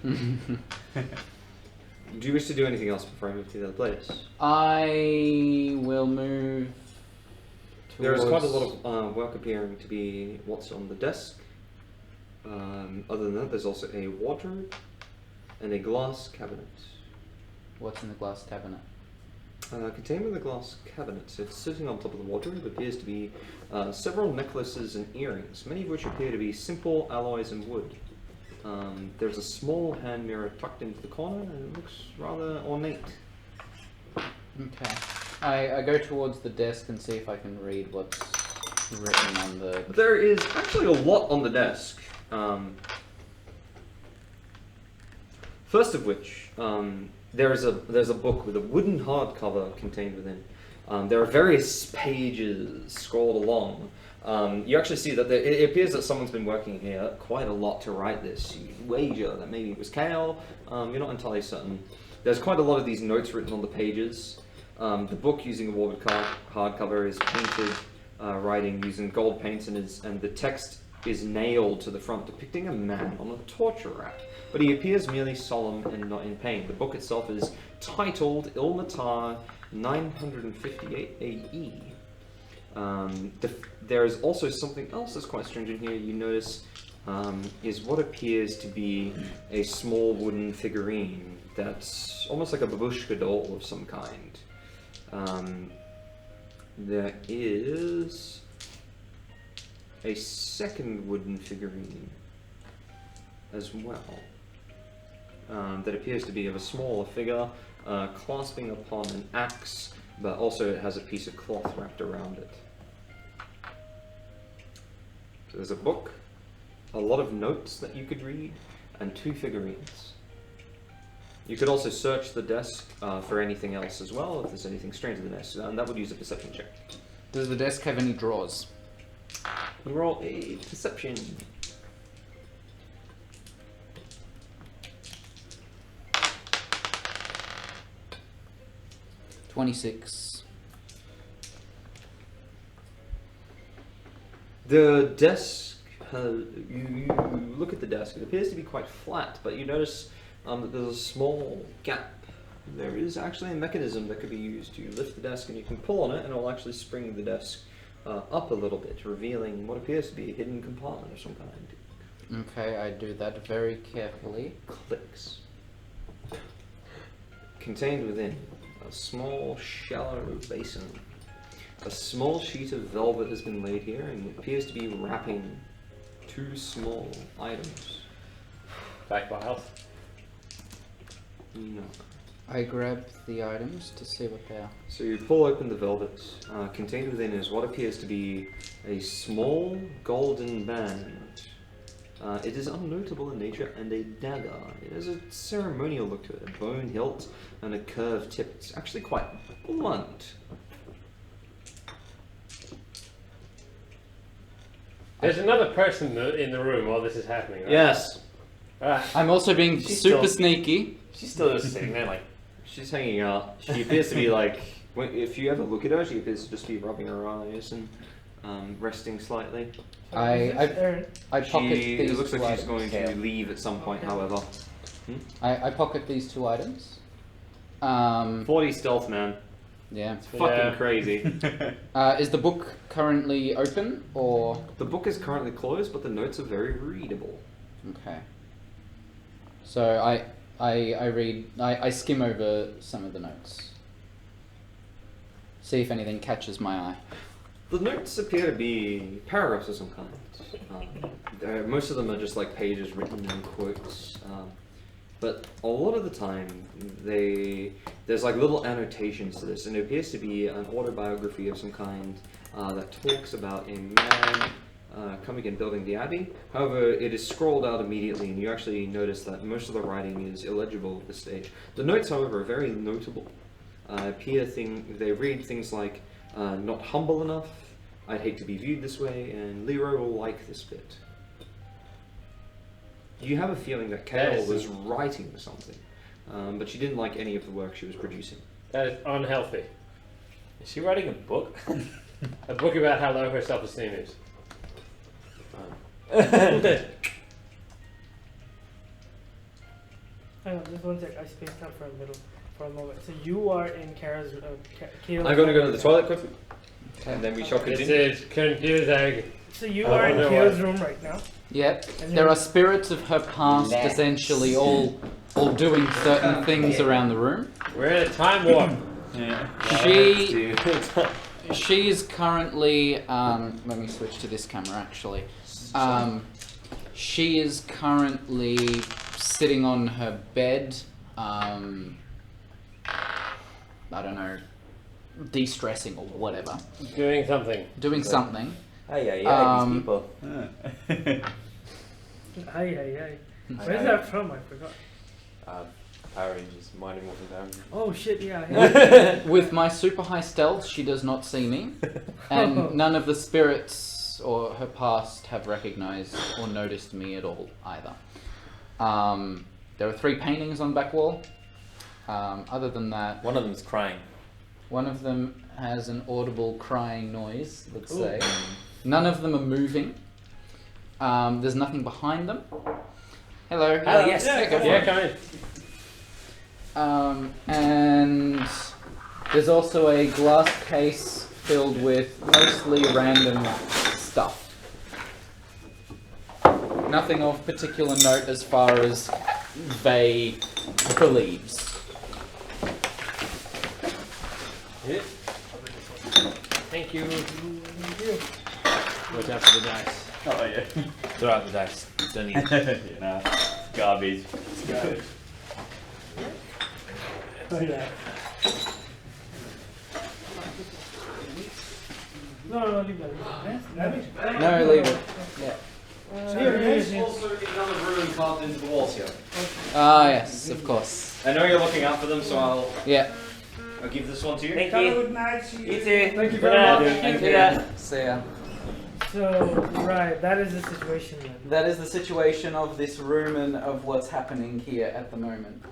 Do you wish to do anything else before I move to the other place? I will move. There is quite a towards- lot of work appearing to be what's on the desk. Other than that, there's also a wardrobe and a glass cabinet. What's in the glass cabinet? Contained within the glass cabinet, it's sitting on top of the wardrobe, appears to be several necklaces and earrings, many of which appear to be simple alloys and wood. There's a small hand mirror tucked into the corner, and it looks rather ornate. Okay. I go towards the desk and see if I can read what's written on the. There is actually a lot on the desk. First of which, there's a book with a wooden hardcover contained within. There are various pages scrolled along. You actually see that it appears that someone's been working here quite a lot to write this. You wager that maybe it was Kale. You're not entirely certain. There's quite a lot of these notes written on the pages. The book, using a wood hardcover, is painted writing using gold paints, and the text is nailed to the front, depicting a man on a torture rack. But he appears merely solemn and not in pain. The book itself is titled Ilmatar 958 AE. There is also something else that's quite strange in here. You notice is what appears to be a small wooden figurine that's almost like a babushka doll of some kind. There is a second wooden figurine as well that appears to be of a smaller figure clasping upon an axe, but also it has a piece of cloth wrapped around it. So there's a book, a lot of notes that you could read, and two figurines. You could also search the desk for anything else as well, if there's anything strange in the desk, and that would use a perception check. Does the desk have any drawers? Roll a perception. $26. The desk, you look at the desk, it appears to be quite flat, but you notice that there's a small gap. There is actually a mechanism that could be used to lift the desk, and you can pull on it, and it will actually spring the desk up a little bit, revealing what appears to be a hidden compartment of some kind. Okay, I do that very carefully. Clicks. Contained within a small, shallow basin. A small sheet of velvet has been laid here, and it appears to be wrapping two small items. Back files. No. I grab the items to see what they are. So you pull open the velvet. Contained within is what appears to be a small golden band. It is unnotable in nature and a dagger. It has a ceremonial look to it, a bone hilt and a curved tip. It's actually quite blunt. There's another person in the room while this is happening, right? Yes. Alright. I'm also being She's super still- sneaky. She's still just sitting there like. She's hanging out. She appears to be like, if you ever look at her, she appears to just be rubbing her eyes and resting slightly. Aaron. I pocket It these looks two like she's items. going to leave at some point, Okay. however. I pocket these 2 items. 40 stealth, man. Yeah. Fucking crazy. Is the book currently open or? The book is currently closed, but the notes are very readable. Okay. So I read. I skim over some of the notes. See if anything catches my eye. The notes appear to be paragraphs of some kind. Most of them are just like pages written in quotes. But a lot of the time, there's like little annotations to this, and it appears to be an autobiography of some kind that talks about a man coming and building the abbey. However, it is scrolled out immediately, and you actually notice that most of the writing is illegible at this stage. The notes, however, are very notable. They read things like, not humble enough, I'd hate to be viewed this way, and Leroy will like this bit. You have a feeling that Kale was writing something, but she didn't like any of the work she was producing. That is unhealthy. Is she writing a book? A book about how low her self-esteem is. Hang on, just one sec. I spaced out for a moment. So you are in Kara's. Kale's I'm going to go to the toilet quickly, and then we shall This continue. is confusing. So you are in Kale's room right now. Yep. And There you- are spirits of her past, essentially all doing certain things around the room. We're in a time warp. She is currently. Let me switch to this camera. Actually, she is currently sitting on her bed. I don't know, de-stressing or whatever. Doing something. Doing something. These people. Aye. Where's that from? I forgot. Power Rangers, Mighty Morphin Power Rangers. Oh shit! Yeah. With my super high stealth, she does not see me, and none of the spirits or her past have recognized or noticed me at all either. There are 3 paintings on the back wall. Other than that, One of them's crying. one of them has an audible crying noise, let's say. None of them are moving. There's nothing behind them. Hello. Oh, yes. Yeah, go for Yeah, it. come in. And there's also a glass case filled with mostly random stuff. Nothing of particular note as far as they believes. Yeah. Thank you. Watch out for the dice. Oh yeah. Throw out the dice. Don't need it. You know, garbage. Oh yeah. No, leave that. No, leave it. Yeah. Here. Also another rune carved into the walls here. Ah, yes, of course. I know you're looking out for them, so I'll Yeah. give this one to you. Thank you. You too. Thank you very much. Thank you. See ya. So right, that is the situation then. That is the situation of this room and of what's happening here at the moment.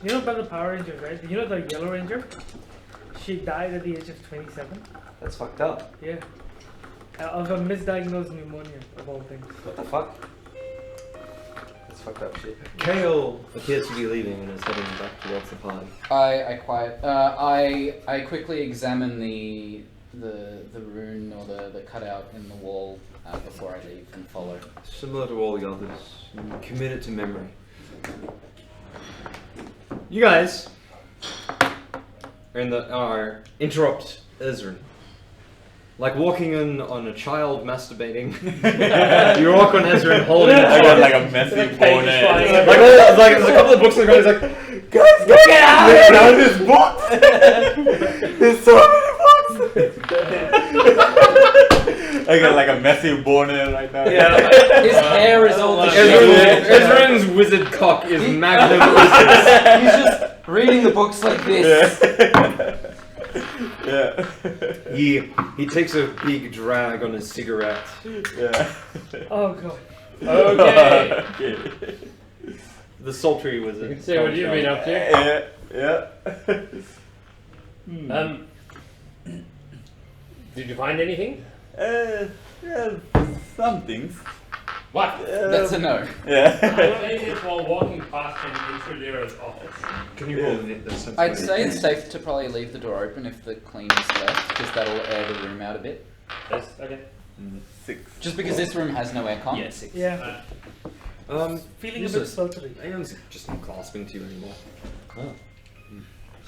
You know about the Power Rangers, right? You know the Yellow Ranger? She died at the age of 27. That's fucked up. Yeah. Of a misdiagnosed pneumonia, of all things. What the fuck? That's fucked up shit. Kale appears to be leaving and is heading back towards the party. I quickly examine the rune or the cutout in the wall before I leave and follow. Similar to all the others, commit it to memory. You guys are interrupt Ezrin. Like walking in on a child masturbating. You walk on Ezrin holding a I got child. like a messy Like boner. there's a couple of books in the corner. He's like, guys, go get out! Now there's books. There's so many books. I got like a massive boner right now. Yeah. His hair is all Ezran's wizard cock is magnificent. He's just reading the books like this. Yeah. He takes a big drag on his cigarette. Yeah. Oh god. Okay. Okay. The sultry You wizard. can see what you've been up to. Yeah. Did you find anything? Yeah, some things. What? That's a no. Yeah. I waited while walking past an Intralera's office. Can you roll the I'd say it's safe to probably leave the door open if the cleaner's left, because that'll air the room out a bit. Yes, okay. 6. Just because this room has no aircon. Yeah, 6. Yeah. Feeling a bit useless. sultry. Aeon's just not clasping to you anymore. Oh.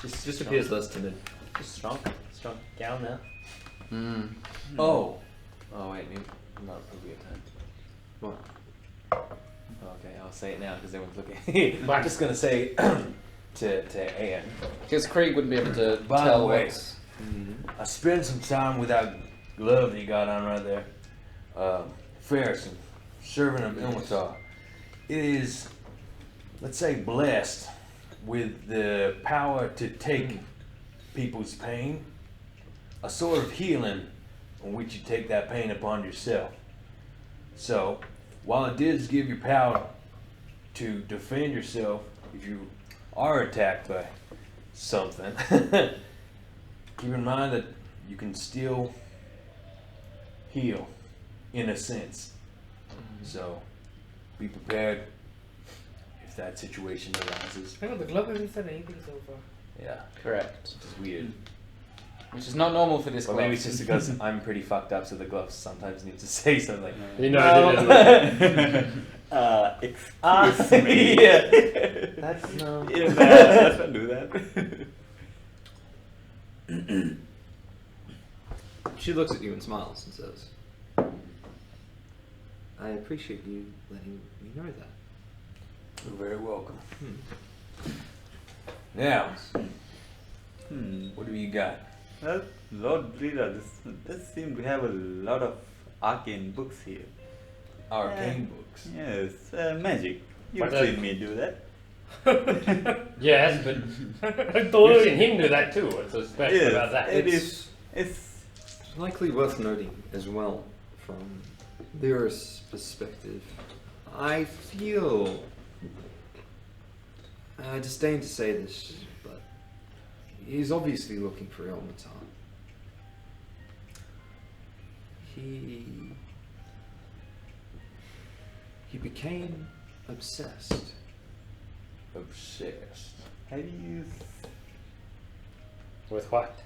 Just appears less timid. Just strong gal now. Mm. Oh. Oh wait, maybe not appropriate time. What? Okay, I'll say it now because everyone's looking. I'm just gonna say to Anne. Because Krieg wouldn't be able to By the tell way, what's... I spent some time with that glove that you got on right there. Ferris, servant of Ilmatar. It is, let's say, blessed with the power to take people's pain, a sort of healing in which you take that pain upon yourself. So, while it does give you power to defend yourself if you are attacked by something, keep in mind that you can still heal, in a sense. So, be prepared if that situation arises. I know the glove hasn't said anything so far. Yeah, Correct. which is weird. Which is not normal for this But glove. maybe it's just because I'm pretty fucked up, so the gloves sometimes need to say something like, You know, I didn't look. Excuse me. yeah. That's no. Yeah, let's not do that. She looks at you and smiles and says, I appreciate you letting me know that. You're very welcome. Now, what have you got? Well, Lord Reader, this does seem to have a lot of arcane books here. Arcane books. Yes, magic. You've But, seen me do that. Yes, but I you've seen him do that too. What's so special about that? it is. It's Likely worth noting as well, from Lyra's perspective, I feel, I disdain to say this, but he's obviously looking for Ilmatar. He became obsessed. Obsessed. have you With what?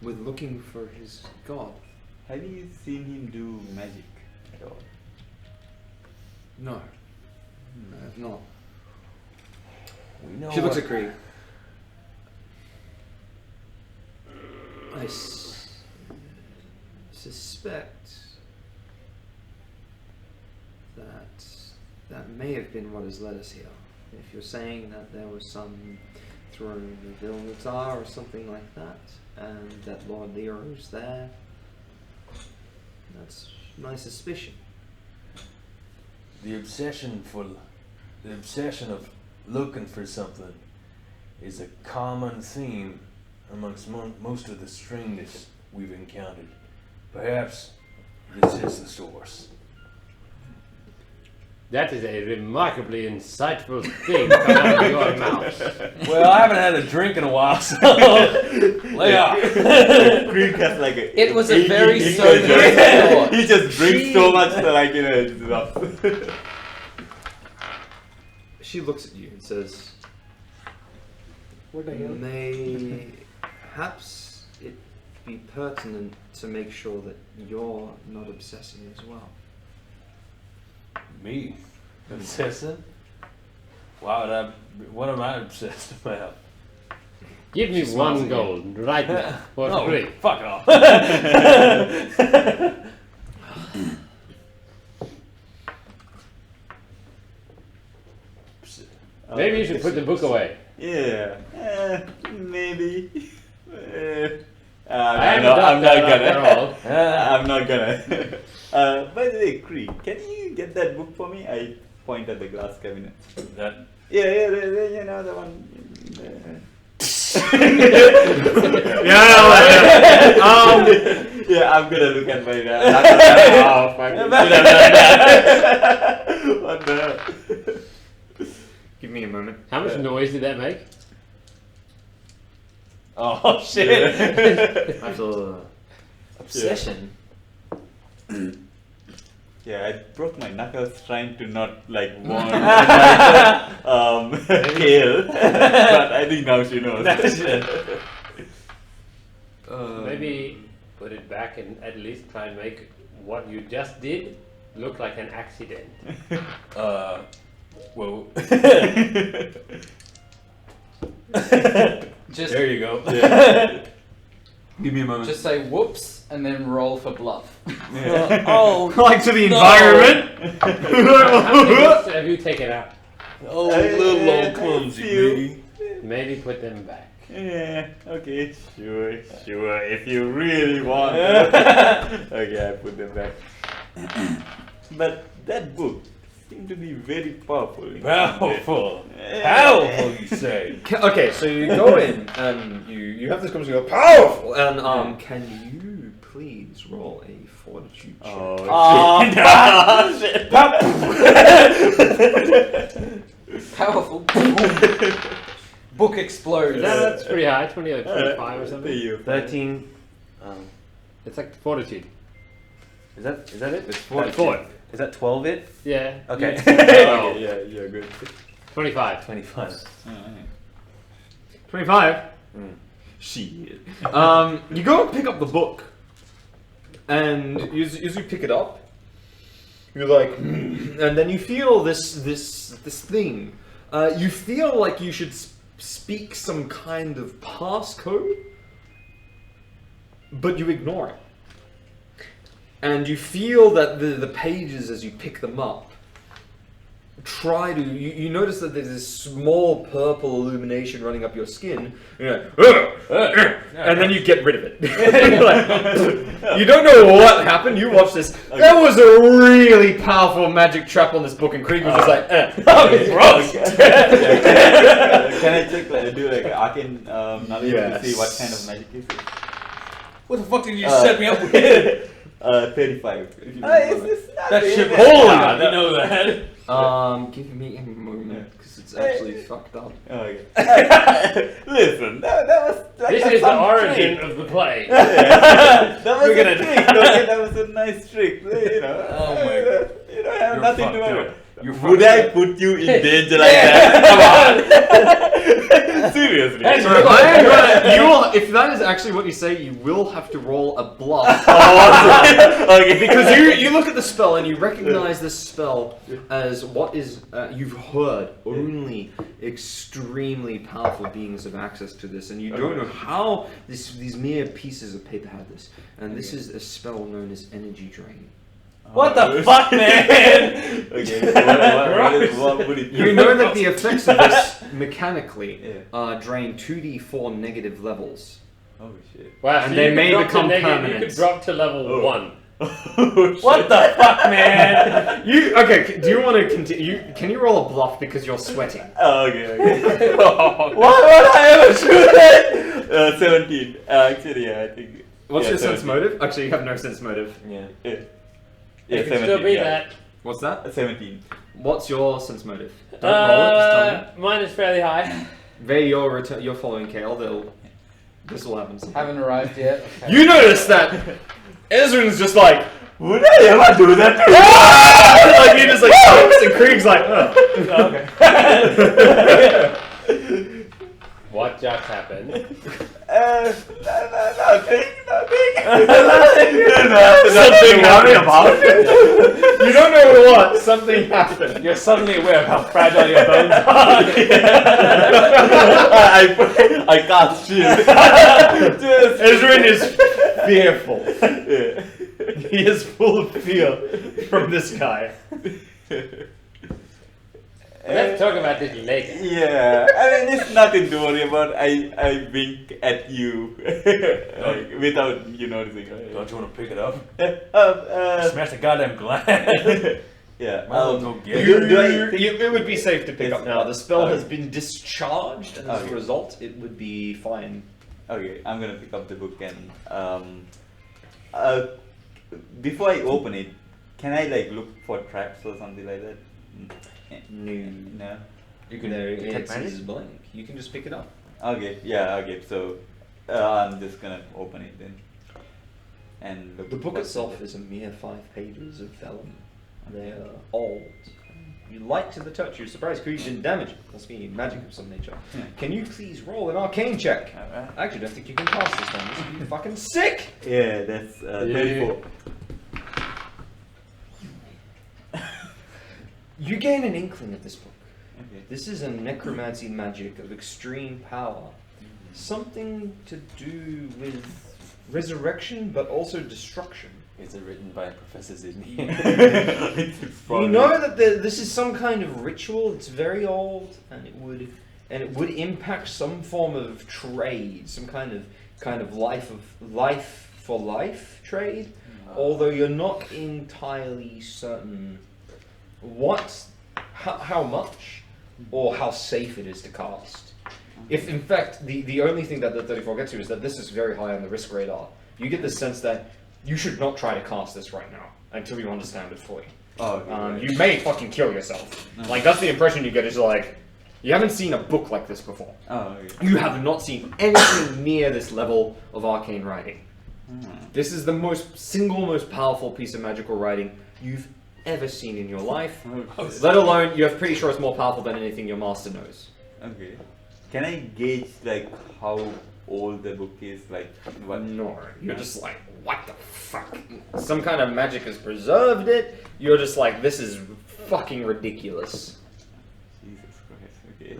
With looking for his god. have you seen him do magic at all? No, I have not. We know She looks what- at Krieg. I suspect that may have been what has led us here. If you're saying that there was some throne of Ilmatar or something like that, and that Lord Lyra was there, that's my suspicion. The obsession of looking for something is a common theme amongst most of the strangers we've encountered. Perhaps this is the source. That is a remarkably insightful thing coming out of your mouth. Well, I haven't had a drink in a while, so lay off. Krieg has like a. It was a very he sobering thought. He just drinks so much that like it's enough. She looks at you and says, What the hell? may perhaps it be pertinent to make sure that you're not obsessing as well. Me? Obsessing? What am I obsessed about? Give me She smiles one at gold right now for No, free. fuck off. Maybe you should put the book away. Yeah, maybe. am I'm not after all. gonna. I'm not gonna. By the way, Cree, can you get that book for me? I point at the glass cabinet. That Yeah, you know the one. Yeah, I'm gonna look at my. Oh fuck! What the hell? Give me a moment. How much noise did that make? oh shit! I feel Obsession. Yeah, I broke my knuckles trying to not like warn Kale, but I think now she knows. Maybe put it back and at least try and make what you just did look like an accident. Whoa. Just There you go. Give me a moment. just say whoops and then roll for bluff. Oh, like to the No. environment. How many books have you taken out? oh, little old clumsy Few. me. Maybe put them back. Yeah, okay, sure, if you really want. Okay, I put them back. But that book seemed to be very powerful. Powerful. Yeah. Powerful, you say? Okay, so you go in and you have this conversation. You go powerful, and can you please roll a fortitude check? Oh, shit. Powerful. Book explodes. That's pretty high, 25 or something. 13. It's like fortitude. Is that it? It's Fort. Is that 12 it? Yeah. Okay. Okay, yeah, you're good. 25. 25. 25? Shit. You go and pick up the book, and as you pick it up, you're like, and then you feel this thing. You feel like you should speak some kind of passcode, but you ignore it. And you feel that the pages, as you pick them up, try to... You notice that there's this small purple illumination running up your skin. You're like, and then you get rid of it. Like, you don't know what happened. You watch this. There was a really powerful magic trap on this book, and Krieg was just like, Can I check, do like an arcane knowledge to see what kind of magic is it? What the fuck did you set me up with? 35. That That shit. shit. Holy, you know that. give me a moment, because it's actually fucked up. Okay. Listen, that was like This is the origin of the play. That was We're a gonna- trick. Okay, that was a nice trick. You know. Oh my God. You don't have You're nothing to fucked worry. up. You're Would fucked I up. put you in danger like that? Come on. Seriously. So you will, if that is actually what you say, you will have to roll a bluff. Okay. Because you look at the spell and you recognize this spell as what is you've heard only extremely powerful beings have access to this, and you don't know how these mere pieces of paper have this. And this is a spell known as energy drain. What the fuck, man? Okay. So what would it do? You know that the effects of this mechanically drain 2d4 negative levels. Oh shit. Wow, And so they you may could drop to become negative- permanent. You could drop to level 1. What the fuck, man? Do you want to continue? Can you roll a bluff because you're sweating? Oh, okay. What would I ever shoot at? 17. Actually, yeah, I think. What's yeah, your sense 17. motive? Actually, you have no sense motive. Yeah. Yeah. You Yeah, can still beat yeah. that. What's that? 17. What's your sense motive? Don't roll it, just tell me. Mine is fairly high. Vey, you're following Kale. This will happen sometime. Haven't arrived yet. Okay. You notice that Ezrin's just like, Would I ever do that to like he just like jumps, and Krieg's like, What just happened? Nothing. something happened about it. You don't know what. Something happened. You're suddenly aware of how fragile your bones are. I can't shield. Ezrin is fearful. Yeah. He is full of fear from this guy. Let's talk about this later. Yeah, I mean it's nothing to worry about. I wink at you like, without you noticing. Don't you want to pick it up? Uh, Smash the goddamn glass. yeah. Might as well go get do, it. do I think It would be safe to pick It's- up now. The spell okay. has been discharged, and as a Okay. result, it would be fine. Okay, I'm gonna pick up the book and before I open it, can I like look for traps or something like that? No. You can. It's blank. You can just pick it up. Okay, yeah, okay. So I'm just gonna open it then. And look The book what's itself in it. is a mere 5 pages of vellum. They're old. You light to the touch. You're surprised because you didn't damage it. Must be magic of some nature. Yeah. Can you please roll an arcane check? Alright. I actually don't think you can pass this time. This would be fucking sick! Yeah, that's 34. You gain an inkling of this book. Okay. This is a necromancy magic of extreme power. Something to do with resurrection, but also destruction. Is it written by Professor Sydney? You know that this is some kind of ritual. It's very old, and it would impact some form of trade, some kind of life for life trade. Although you're not entirely certain how much, or how safe it is to cast. If in fact the only thing that the 34 gets you is that this is very high on the risk radar. You get the sense that you should not try to cast this right now until you understand it fully. Oh, okay, right. You may fucking kill yourself. Like that's the impression you get is like, you haven't seen a book like this before. Oh, okay. You have not seen anything near this level of arcane writing. This is the single most powerful piece of magical writing you've ever seen in your life. Let alone, you're pretty sure it's more powerful than anything your master knows. Okay. Can I gauge like how old the book is? Like what? No, you're just like, what the fuck? Some kind of magic has preserved it. You're just like, this is fucking ridiculous. Jesus Christ.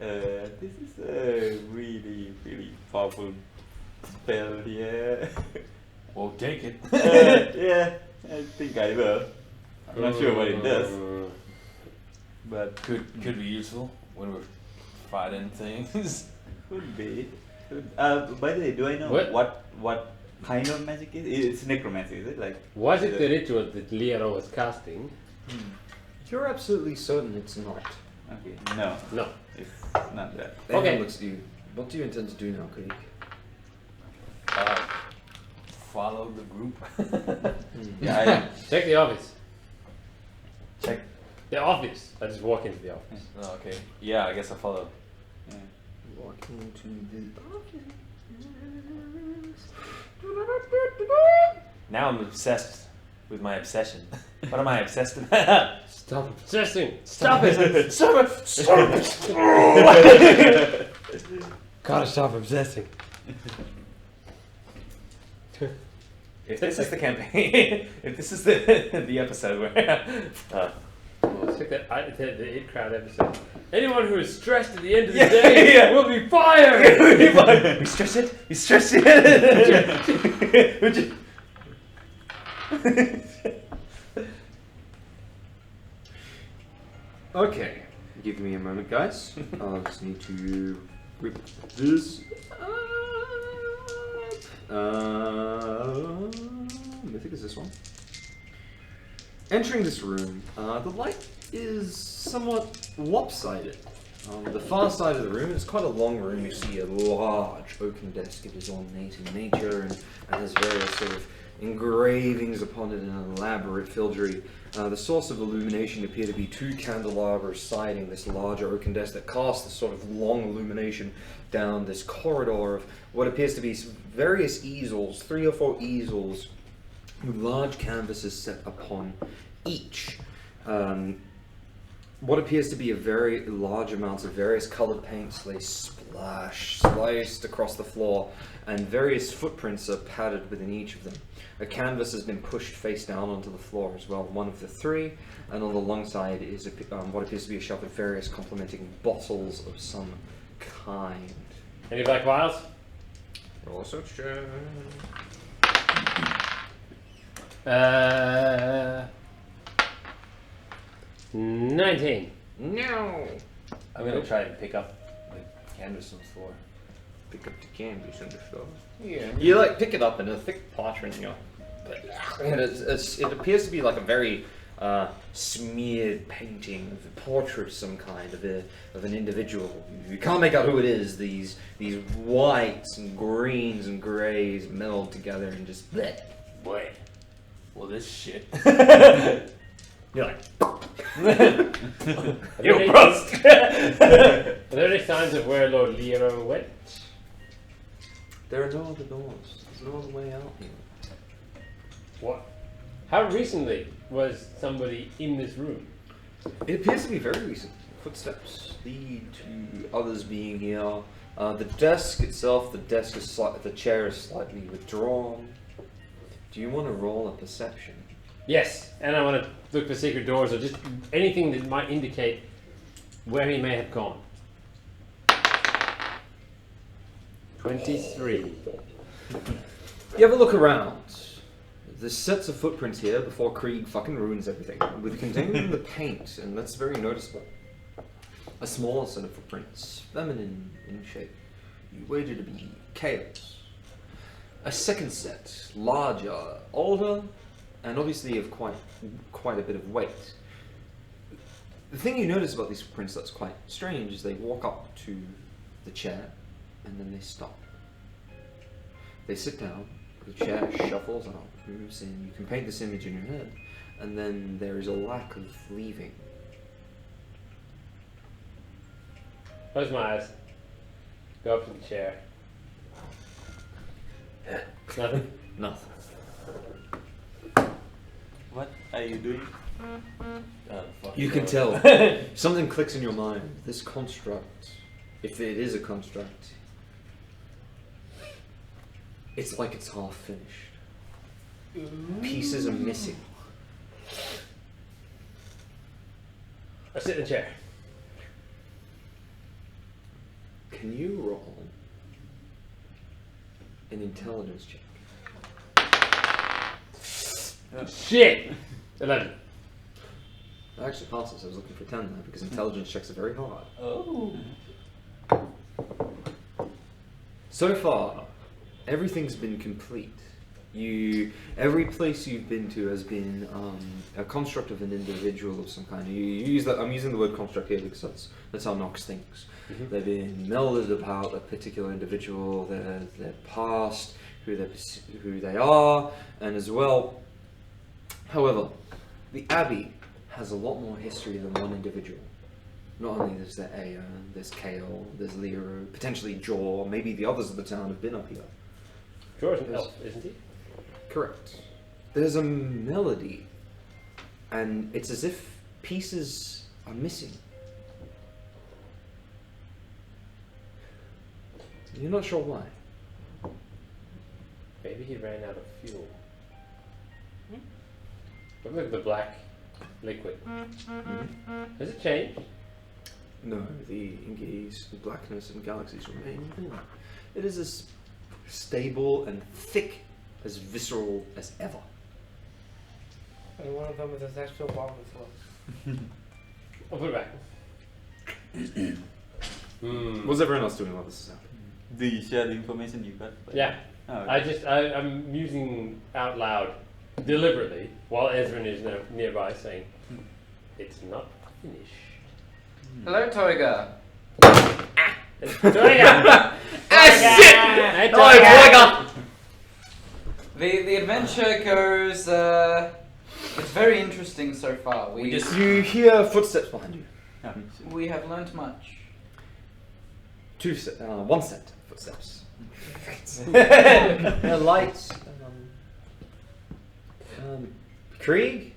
Okay. This is a really, really powerful spell. Yeah. We'll take it. Yeah. I think I will. I'm not sure what it does, but Could be useful when we're fighting things. could be. By the way, do I know what kind of magic it is? It's necromancy, is it? Like Was it the ritual that Lero was casting? You're absolutely certain it's not. Okay, no, No. it's not that. Okay. Looks at you. What do you intend to do now, Krieg? Follow the group. Yeah, Check the office. Check. The office. I just walk into the office. Oh, okay. Yeah, I guess I'll follow. yeah. Walking to the office. Now I'm obsessed with my obsession. What am I obsessed about? Stop obsessing. Stop it! Stop it! Stop it! Gotta stop obsessing. If this is the campaign, if this is the episode where Let's take the 8 crowd episode. Anyone who is stressed at the end of the Yeah, day yeah. will be fired! we stress it, we stress it. Would you- Okay, give me a moment, guys. I just need to rip this up. I think it's this one. Entering this room, the light is somewhat lopsided. The far side of the room is quite a long room. You see a large oaken desk. It is ornate in nature and has various sort of engravings upon it in an elaborate filigree. The source of illumination appear to be 2 candelabras siding this larger oaken desk that cast this sort of long illumination down this corridor of what appears to be various easels, 3 or 4 easels with large canvases set upon each. What appears to be a very large amounts of various colored paints lay sliced across the floor, and various footprints are padded within each of them. A canvas has been pushed face down onto the floor as well, one of the 3, and on the long side is what appears to be a shelf of various complementing bottles of some kind. Any black vials? Roll a search check. 19. No. I'm gonna try and pick up The canvas on the floor. Pick up the canvas on the floor. Yeah. You like pick it up in a thick parchment, you know. And it appears to be like a very smeared painting of a portrait of some kind of an individual. You can't make out who it is. These whites and greens and greys meld together and just bleh. Boy. Well, this shit. You're like, You're Are there any signs of where Lord Lero went? there are no other doors. There's no other way out here. What? How recently was somebody in this room? It appears to be very recent. Footsteps lead to others being here. The desk itself, the chair is slightly withdrawn. Do you want to roll a perception? Yes, and I want to look for secret doors or just anything that might indicate where he may have gone. 23. You have a look around. There's sets of footprints here before Krieg fucking ruins everything, with containing the paint, and that's very noticeable. A smaller set of footprints, feminine in shape. You wager to be Chaos. A second set, larger, older, and obviously of quite a bit of weight. The thing you notice about these footprints that's quite strange is they walk up to the chair, and then they stop. They sit down, the chair shuffles out, moves in, you can paint this image in your head, and then there is a lack of leaving. Close my eyes. Go up to the chair. Nothing? Nothing. What are you doing? Fuck You can knows. tell. Something clicks in your mind. This construct, if it is a construct, it's like it's half finished. Pieces are missing. I sit in the chair. Can you roll an intelligence check? Shit! 11. That actually passes. I was looking for 10 there because intelligence checks are very hard. Oh. So far, everything's been complete. Every place you've been to has been a construct of an individual of some kind. You use that. I'm using the word construct here because that's how Nox thinks. Mhm. They've been melded about a particular individual, their past, who they are, and as well. However, the Abbey has a lot more history than one individual. Not only is there Aya, there's Kale, there's Lero, potentially Jor, maybe the others of the town have been up here. George an elf, isn't he? Correct. There's a melody, and it's as if pieces are missing. You're not sure why. Maybe he ran out of fuel. But look at the black liquid. Has it changed? No, the inkies, the blackness and galaxies remain within. It is as stable and thick, as visceral as ever. And one of them is a sexual bomb as well. I'll put it back. What's everyone else doing while this is happening? Do you share the information you got? Yeah. Oh, okay. I'm musing out loud, deliberately, while Ezrin is nearby saying, it's not finished. Hello, Toiga. Toiga! Hey, Toiga! The adventure goes. It's very interesting so far. You hear footsteps behind you. We have learnt much. One set of footsteps. Lights. Krieg?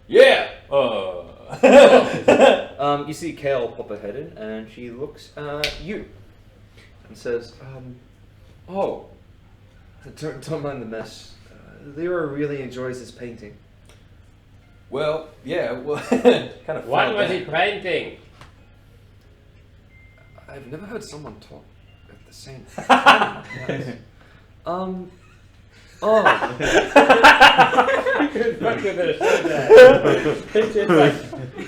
Yeah! You see Kale pop her head in, and she looks at you and says, "Oh, don't mind the mess. Lyra really enjoys this painting." Well, yeah, kind of. What was he painting? I've never heard someone talk at the same time. Yes. Oh.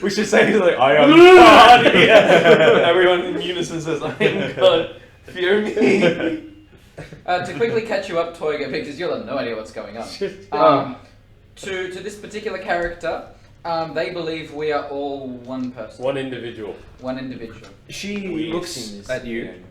We should say he's like, I am God. Yeah. Everyone in unison says, I am God. Fear me. To quickly catch you up, Toyga, because you'll have no idea what's going on. To this particular character, they believe we are all one person. One individual. One individual. She looks at you.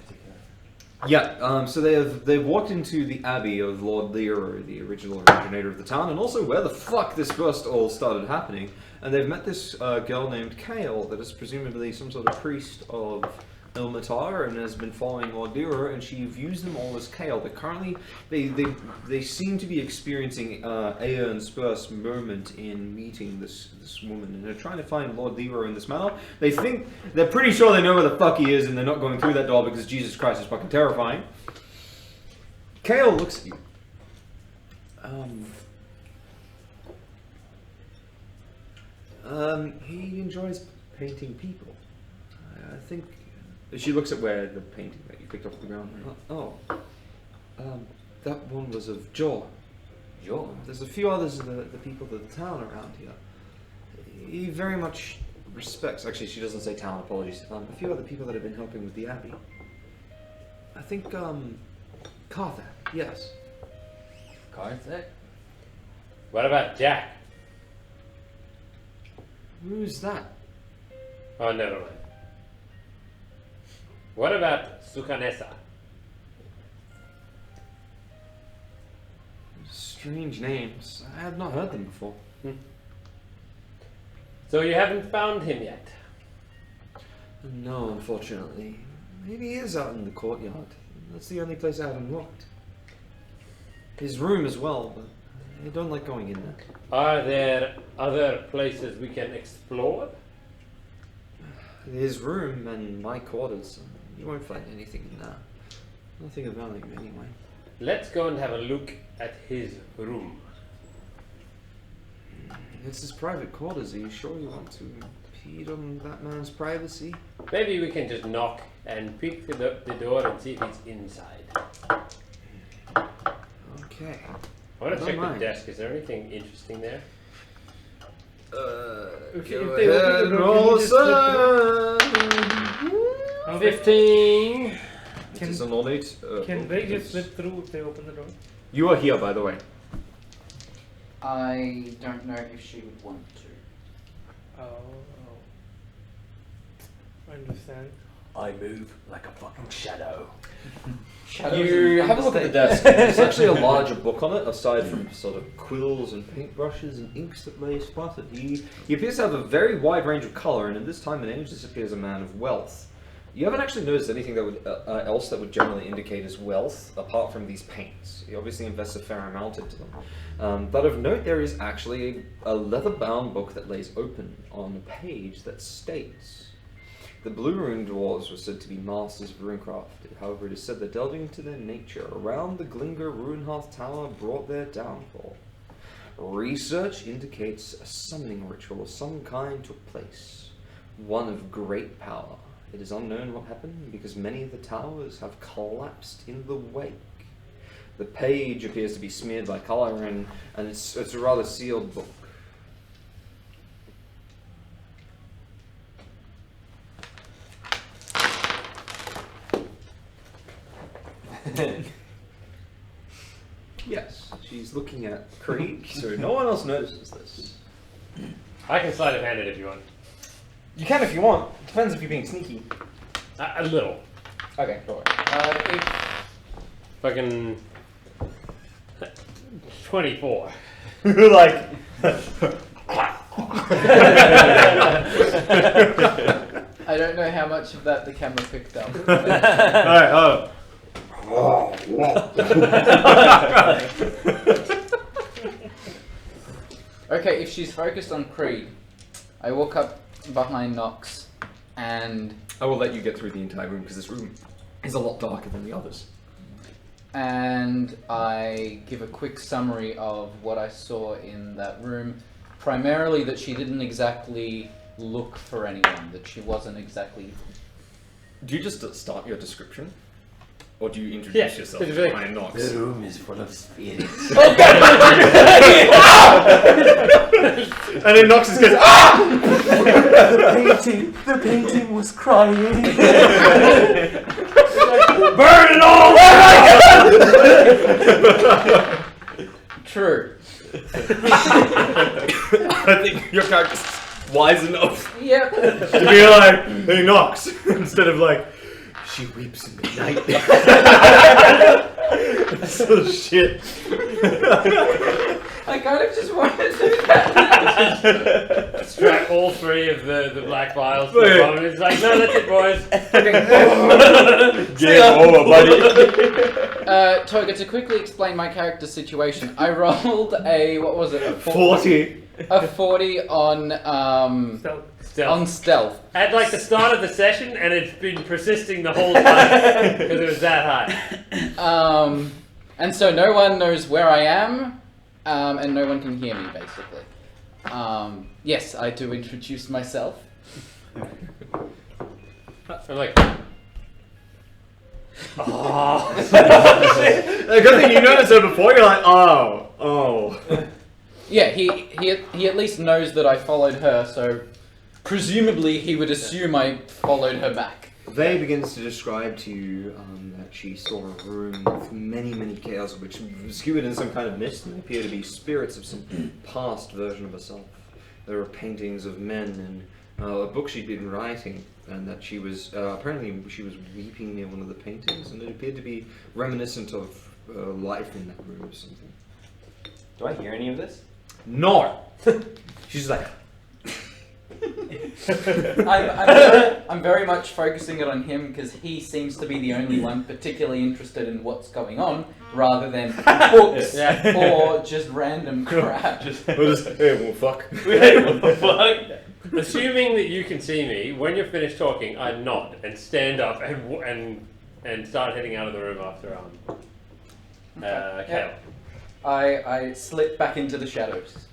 Yeah, so they've walked into the abbey of Lord Lear, the original originator of the town, and also where the fuck this first all started happening. And they've met this girl named Kale that is presumably some sort of priest of Ilmatar and has been following Lord Lear, and she views them all as Kale. But currently, they seem to be experiencing Aeon's first moment in meeting this woman, and they're trying to find Lord Lear in this manner. They're pretty sure they know where the fuck he is, and they're not going through that door because Jesus Christ is fucking terrifying. Kale looks at you. He enjoys painting people. I think. She looks at where the painting that you picked off the ground. That one was of Jor. Jor? There's a few others of the people of the town around here. He very much respects. Actually, she doesn't say town. Apologies. A few other people that have been helping with the abbey. I think Carthag. Yes. Carthag? What about Jack? Who's that? Oh, never mind. What about Sukanesa? Strange names. I have not heard them before. So you haven't found him yet? No, unfortunately. Maybe he is out in the courtyard. That's the only place I haven't looked. His room as well, but I don't like going in there. Are there other places we can explore? His room and my quarters. You won't find anything in there. Nothing of value anyway. Let's go and have a look at his room. It's his private quarters. Are you sure you want to impede on that man's privacy? Maybe we can just knock and pick the door and see if he's inside. Okay. I want to check mind. the desk. Is there anything interesting there? If Go they open ahead, the door, roll can you just 15! It is an ornate. Can they just slip through if they open the door? You are here, by the way. I don't know if she would want to. Oh. I understand. I move like a fucking shadow. You have a look at the desk. There's actually a larger book on it, aside from sort of quills and paintbrushes and inks that lay splattered. He appears to have a very wide range of colour, and at this time and age, this appears a man of wealth. You haven't actually noticed anything that would else that would generally indicate his wealth, apart from these paints. He obviously invests a fair amount into them. But of note, there is actually a leather-bound book that lays open on a page that states, the Blue Rune Dwarves were said to be masters of runecraft. However, it is said that delving into their nature around the Glinger Runehearth Tower brought their downfall. Research indicates a summoning ritual of some kind took place, one of great power. It is unknown what happened because many of the towers have collapsed in the wake. The page appears to be smeared by colour, and it's a rather sealed book. Yes, she's looking at Creek, so no one else notices this. I can sleight of hand it if you want. You can if you want. Depends if you're being sneaky. A little. Okay, go Fucking 24. Like. I don't know how much of that the camera picked up. Alright, Okay, if she's focused on Creed, I walk up behind Nox and I will let you get through the entire room because this room is a lot darker than the others. and I give a quick summary of what I saw in that room. Primarily that she didn't exactly look for anyone, that she wasn't exactly... Do you just start your description? Or do you introduce yourself it's to like- Ryan Knox? The room is full of spirits. And then Knox just goes, ah! The painting was crying. Burn it all! True. I think your character's wise enough Yep. to be like, hey Knox, instead of like, she weeps in the night. That's so shit. I kind of just wanted to do that. Strap all three of the black vials to Wait. the bottom. It's like, no, that's it, boys. Game over, buddy. Toga, to quickly explain my character situation, I rolled a, what was it? A 40. A 40 on Stealth. Stealth. stealth. At like the start of the session, and it's been persisting the whole time because it was that high. And so no one knows where I am, and no one can hear me, basically. Yes, I do introduce myself. I'm like, Oh. The good thing you noticed her before, you're like, oh. Yeah, he at least knows that I followed her, so presumably he would assume I followed her back. Vey begins to describe to you that she saw a room with many, many chaos, which skewered in some kind of mist and appear to be spirits of some past version of herself. There were paintings of men and a book she'd been writing, and that she was, apparently she was weeping near one of the paintings, and it appeared to be reminiscent of life in that room or something. Do I hear any of this? No! She's like, I'm very much focusing it on him because he seems to be the only one particularly interested in what's going on, rather than books or just random crap. hey, well, fuck. What the fuck? assuming that you can see me, when you're finished talking, I nod and stand up and start heading out of the room after Kale. I slip back into the shadows.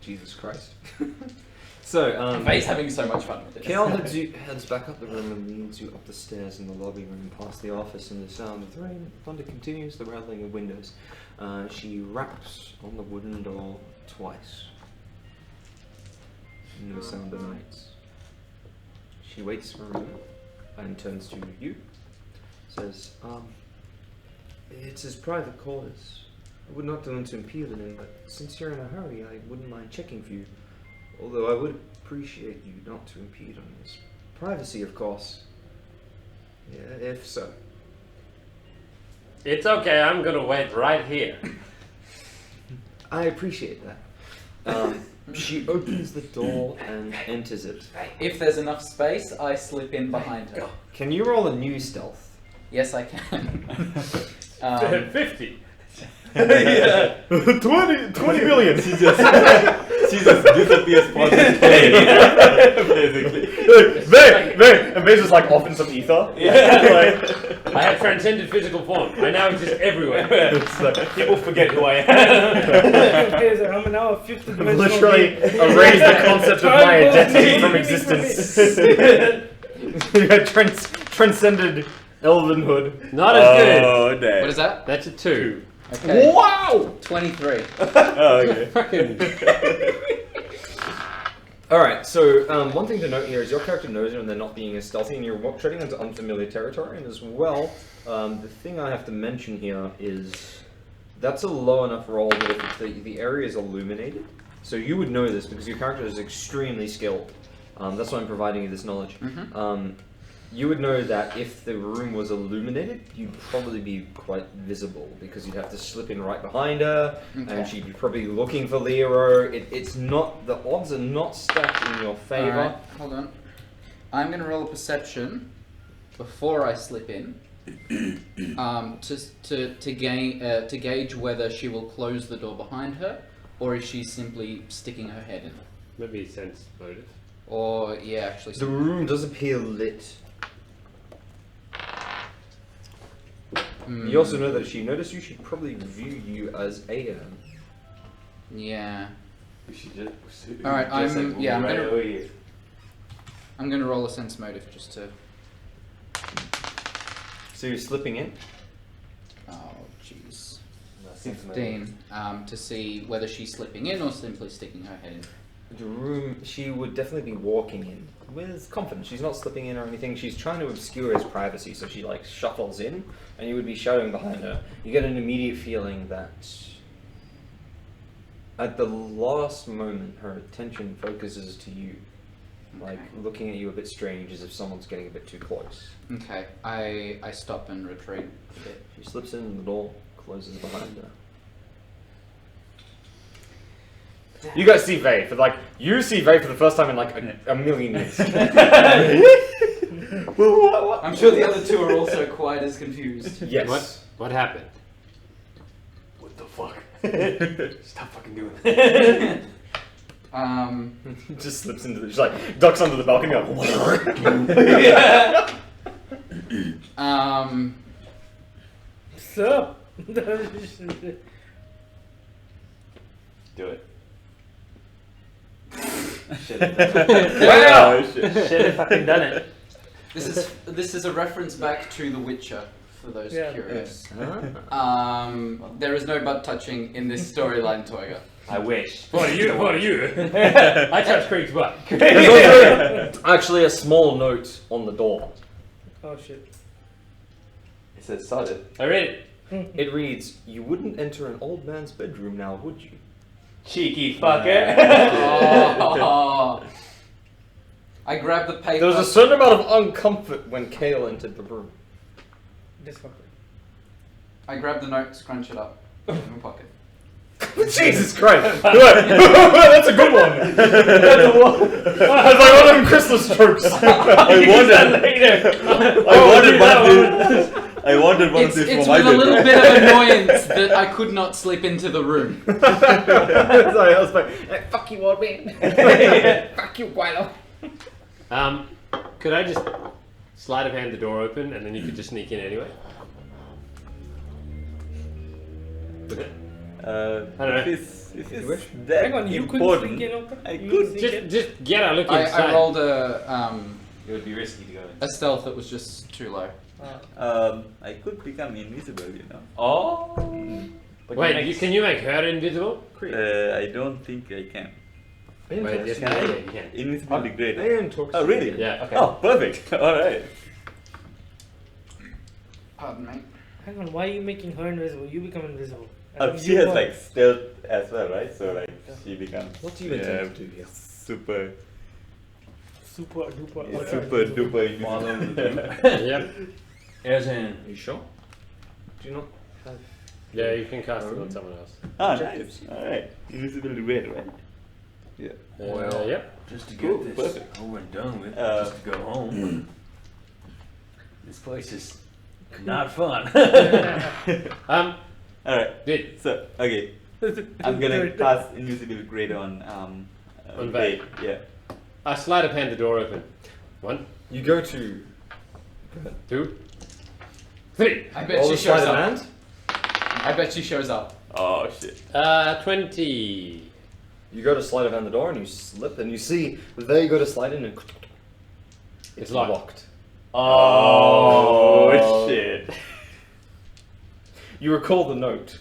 Jesus Christ. So, Faye's having so much fun with it. Kale heads back up the room and leads you up the stairs in the lobby room, past the office and the sound of the rain. Thunder continues, the rattling of windows. She raps on the wooden door twice. No sound emanates. She waits for a moment and turns to you. Says, it's his private quarters. I would not want to impede on him, but since you're in a hurry, I wouldn't mind checking for you. Although I would appreciate you not to impede on his privacy, of course. Yeah, if so. It's okay, I'm gonna wait right here. I appreciate that. She opens the door and enters it. If there's enough space, I slip in behind her. Can you roll a new stealth? Yes, I can. 50. Yeah. 20 million! She just disappears for the basically. Vey! And Vey's just like off in some ether. I have transcended physical form. I now exist everywhere. It's like, People forget who I am. Okay, so I'm now a fifth dimensional literally being. erase the concept of my identity from existence. You had transcended elvenhood. Not as good. Oh, damn. What is that? That's a 2. Okay. Wow! 23. Oh, okay. Alright, so one thing to note here is your character knows when they're not being as stealthy and you're treading into unfamiliar territory, and as well, the thing I have to mention here is that's a low enough roll that if the area is illuminated, so you would know this because your character is extremely skilled. That's why I'm providing you this knowledge. You would know that if the room was illuminated, you'd probably be quite visible because you'd have to slip in right behind her, and she'd be probably looking for Lero. It's not, the odds are not stacked in your favor. Alright, hold on. I'm going to roll a perception before I slip in to gauge whether she will close the door behind her or if she's simply sticking her head in. Maybe sense motive. Or, yeah, actually. The room does appear lit. You also know that if she noticed you, she'd probably view you as Aeon. Yeah. We should just. Alright, I'm gonna. I'm going to roll a sense motive just to. So you're slipping in? Oh, jeez. 15. To see whether she's slipping in or simply sticking her head in. The room, she would definitely be walking in with confidence. She's not slipping in or anything. She's trying to obscure his privacy, so she like shuffles in, and you would be shadowing behind her. You get an immediate feeling that at the last moment, her attention focuses to you, like looking at you a bit strange, as if someone's getting a bit too close. Okay, I stop and retreat a bit. She slips in, the door closes behind her. You guys see Vey for like you see Vey for the first time in like a million years. I'm sure the other two are also quite as confused. Yes. What happened? What the fuck? Stop fucking doing that. Just slips into the, just like ducks under the balcony. Sup? Do it. Wow! Should have fucking done it. This is a reference back to The Witcher for those curious. Ah. There is no butt touching in this storyline, Toiga. I wish. What are you? What are you? I touched Creek's butt. There's also actually a small note on the door. Oh shit. It says solid. I read it. It reads, "You wouldn't enter an old man's bedroom now, would you?" Cheeky fucker. Oh. I grabbed the paper. There was a certain amount of uncomfort when Kale entered the room. Discomfort. I grabbed the note, scrunch it up in my pocket. Jesus Christ! That's a good one. That's like one of them Christmas jokes. I wanted one of It's these with for my a little bedroom. bit of annoyance that I could not slip into the room. Sorry, I was like, fuck you, old man. Fuck you, Guilo. Could I just sleight of hand the door open and then you could just sneak in anyway? Okay. I don't know. If it's that Hang on, you couldn't important, sneak in open? I You could. sneak in? Just get a look inside. I rolled a It would be risky to go in. stealth that was just too low. I could become invisible, you know. Oh. But Wait, can you make her invisible? I don't think I can. Wait, yes, Can yeah, I? you can. Invisibility great. Ian talks Oh, to really? you. Yeah. Okay. Oh, perfect. All right. Pardon me. Hang on, why are you making her invisible? You become invisible. And Oh, then she you has go- like stealth as well, right? So like she becomes. What do you intend to do here? Super, super duper. super duper invisible. Yep. As in, Are you sure? Do you not have... Yeah, you can cast it on someone else. Ah, nice. All right. Invisibility great, right? Yeah. Well, Yep. just to Cool, get this perfect. over and done with, Uh, just to go home. This place is not fun. All right. Did So okay, I'm gonna cast invisibility great on On Vey. Vey. Yeah. I sleight of hand the door open. 1, You go to... 2, 3. I bet Roll she the sleight shows of up. hand. I bet she shows up. Oh shit. 20. You go to slide of hand the door and you slip and you see there you go to slide in and It's locked. Oh shit. You recall the note.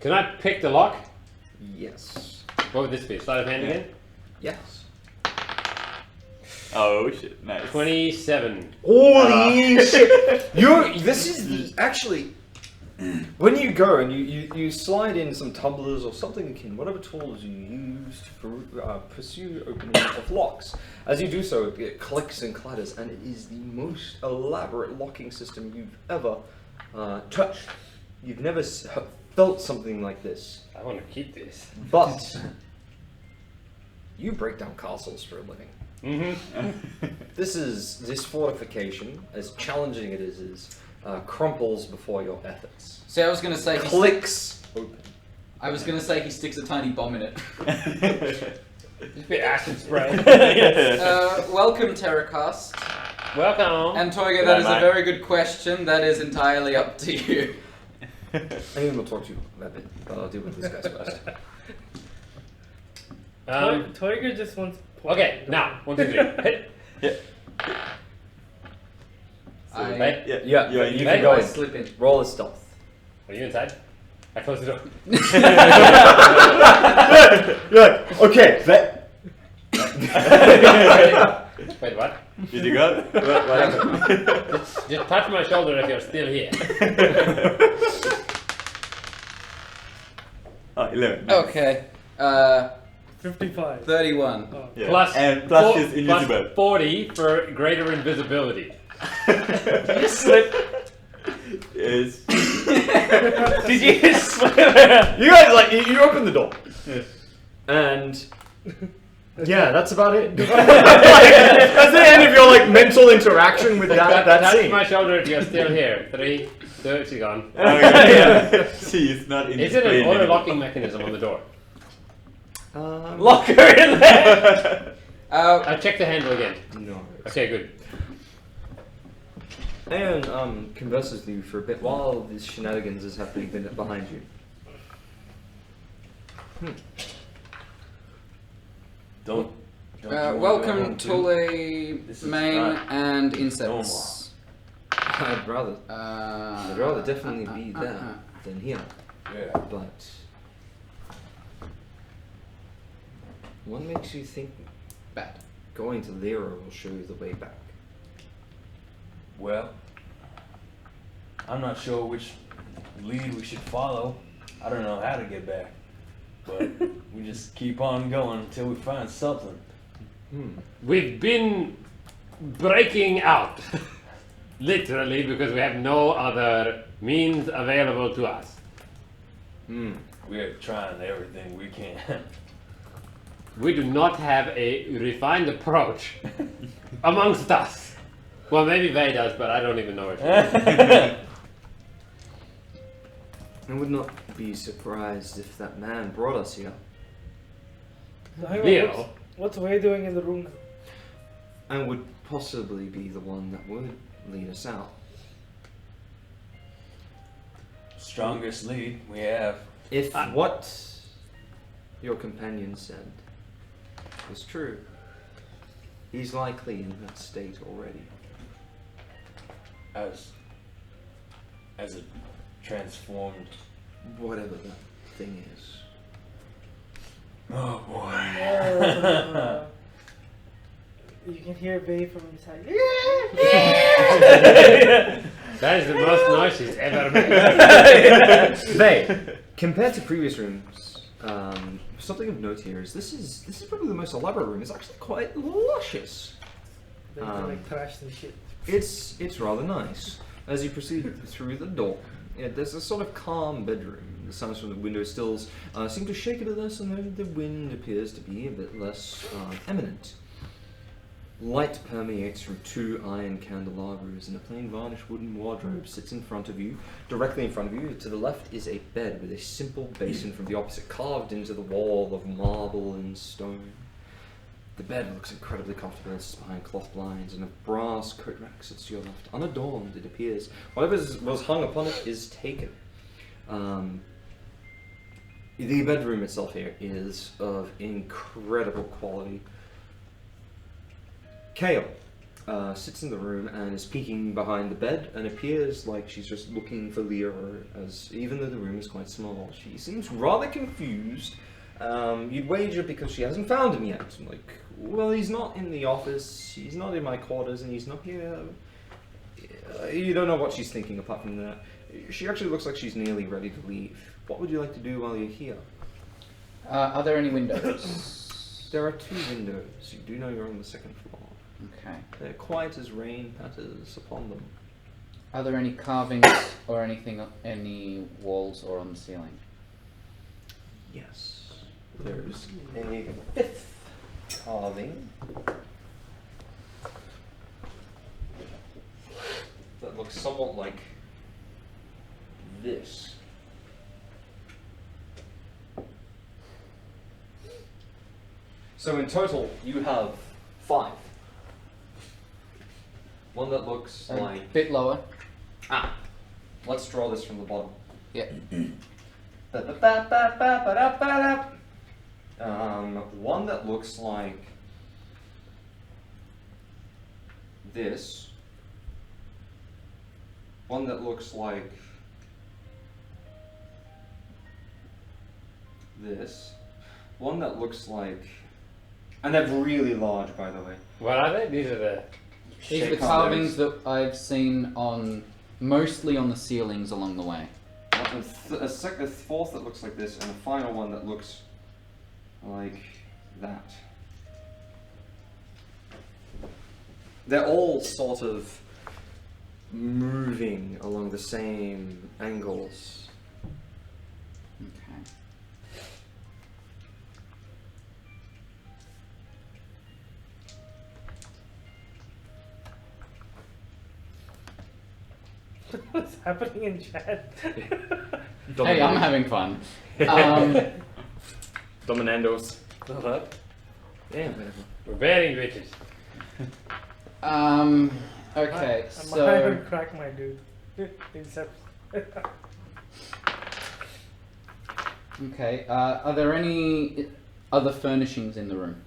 Can I pick the lock? Yes. What would this be? Sleight of hand again? Yes. Oh shit. Nice. 27. Holy shit! This is the actually. When you go and you slide in some tumblers or something akin, whatever tools you use to pursue opening of locks, as you do so, it clicks and clatters, and it is the most elaborate locking system you've ever touched. You've never felt something like this, I want to keep this. but you break down castles for a living. Mm-hmm. This fortification, as challenging it is crumples before your efforts. See, I was gonna say Clicks open. I was gonna say he sticks a tiny bomb in it. Just a bit acid spray. Welcome, Terracast. Welcome. And Toiga, that is a mate. very good question. That is entirely up to you. Anyone will talk to you a bit, but I'll deal with these guys first. Um, Toiger just wants Okay, now 1, 2, 3. Hit. Hey, Yeah, you you can can go go in. Slip in. Roll a stealth. Are you inside? I close the door. You're like, okay, that. Wait, what? Did you go? What happened? Just touch my shoulder if you're still here. Oh, 11. Okay. 55. 31. Oh. Yeah. Plus, And plus four- she's invisible. plus 40 for greater invisibility. You slip. Yes. Did you just slip? You guys like you open the door, and yeah, that's about it. That's the end of your like mental interaction with that Touch scene. my shoulder if you're still here. 3, 2, she's gone. Yeah. See, it's not in Is it Spain an auto anymore. locking mechanism on the door? Lock her in there. I'll check the handle again. No. Okay, good. And converses with you for a bit while this shenanigans is happening behind you. Don't you Welcome, want to? Tule, This is Main, not and Insects. I'd rather definitely be there than here, Yeah. but what makes you think Bad. going to Lyra will show you the way back? Well, I'm not sure which lead we should follow. I don't know how to get back. But we just keep on going until we find something. We've been breaking out. Literally, because we have no other means available to us. We're trying everything we can. We do not have a refined approach amongst us. Well, maybe Vay does, but I don't even know it. I would not be surprised if that man brought us here. So hang on, Leo. what's Wei doing in the room now? And would possibly be the one that would lead us out. Strongest lead we have. If what your companion said was true, he's likely in that state already. As a transformed. Whatever that thing is. Oh boy. You can hear Wei from inside. That is the most noise he's ever made. They, compared to previous rooms, something of note here is this is probably the most elaborate room. It's actually quite luscious. They like trashed and shit. It's rather nice. As you proceed through the door, there's a sort of calm bedroom. The sounds from the window sills seem to shake a bit less, and the wind appears to be a bit less eminent. Light permeates from 2 iron candelabras, and a plain varnished wooden wardrobe sits in front of you. Directly in front of you, to the left, is a bed with a simple basin from the opposite carved into the wall of marble and stone. The bed looks incredibly comfortable. It's behind cloth blinds, and a brass coat rack sits to your left. Unadorned, it appears. Whatever was hung upon it is taken. The bedroom itself here is of incredible quality. Kale sits in the room and is peeking behind the bed and appears like she's just looking for Leo, as even though the room is quite small. She seems rather confused. You'd wager because she hasn't found him yet. Like, well, he's not in the office, he's not in my quarters, and he's not here. You don't know what she's thinking apart from that. She actually looks like she's nearly ready to leave. What would you like to do while you're here? Are there any windows? There are 2 windows. You do know you're on the 2nd floor. Okay. They're quiet as rain patters upon them. Are there any carvings or anything, any walls or on the ceiling? Yes. There's a 5th carving that looks somewhat like this. So in total, you have 5. One that looks A like... bit lower. Let's draw this from the bottom. Yeah. One that looks like this, one that looks like this, one that looks like, and they're really large, by the way. What are they? These are the. These are the carvings that I've seen on mostly on the ceilings along the way. A fourth that looks like this, and a final one that looks like that. They're all sort of moving along the same angles. Okay. What's happening in chat? Hey, I'm having fun. Dominandos. Uh-huh. Yeah, whatever. We're banning bitches. Okay, I'm so crack my dude. Except. okay. Are there any other furnishings in the room?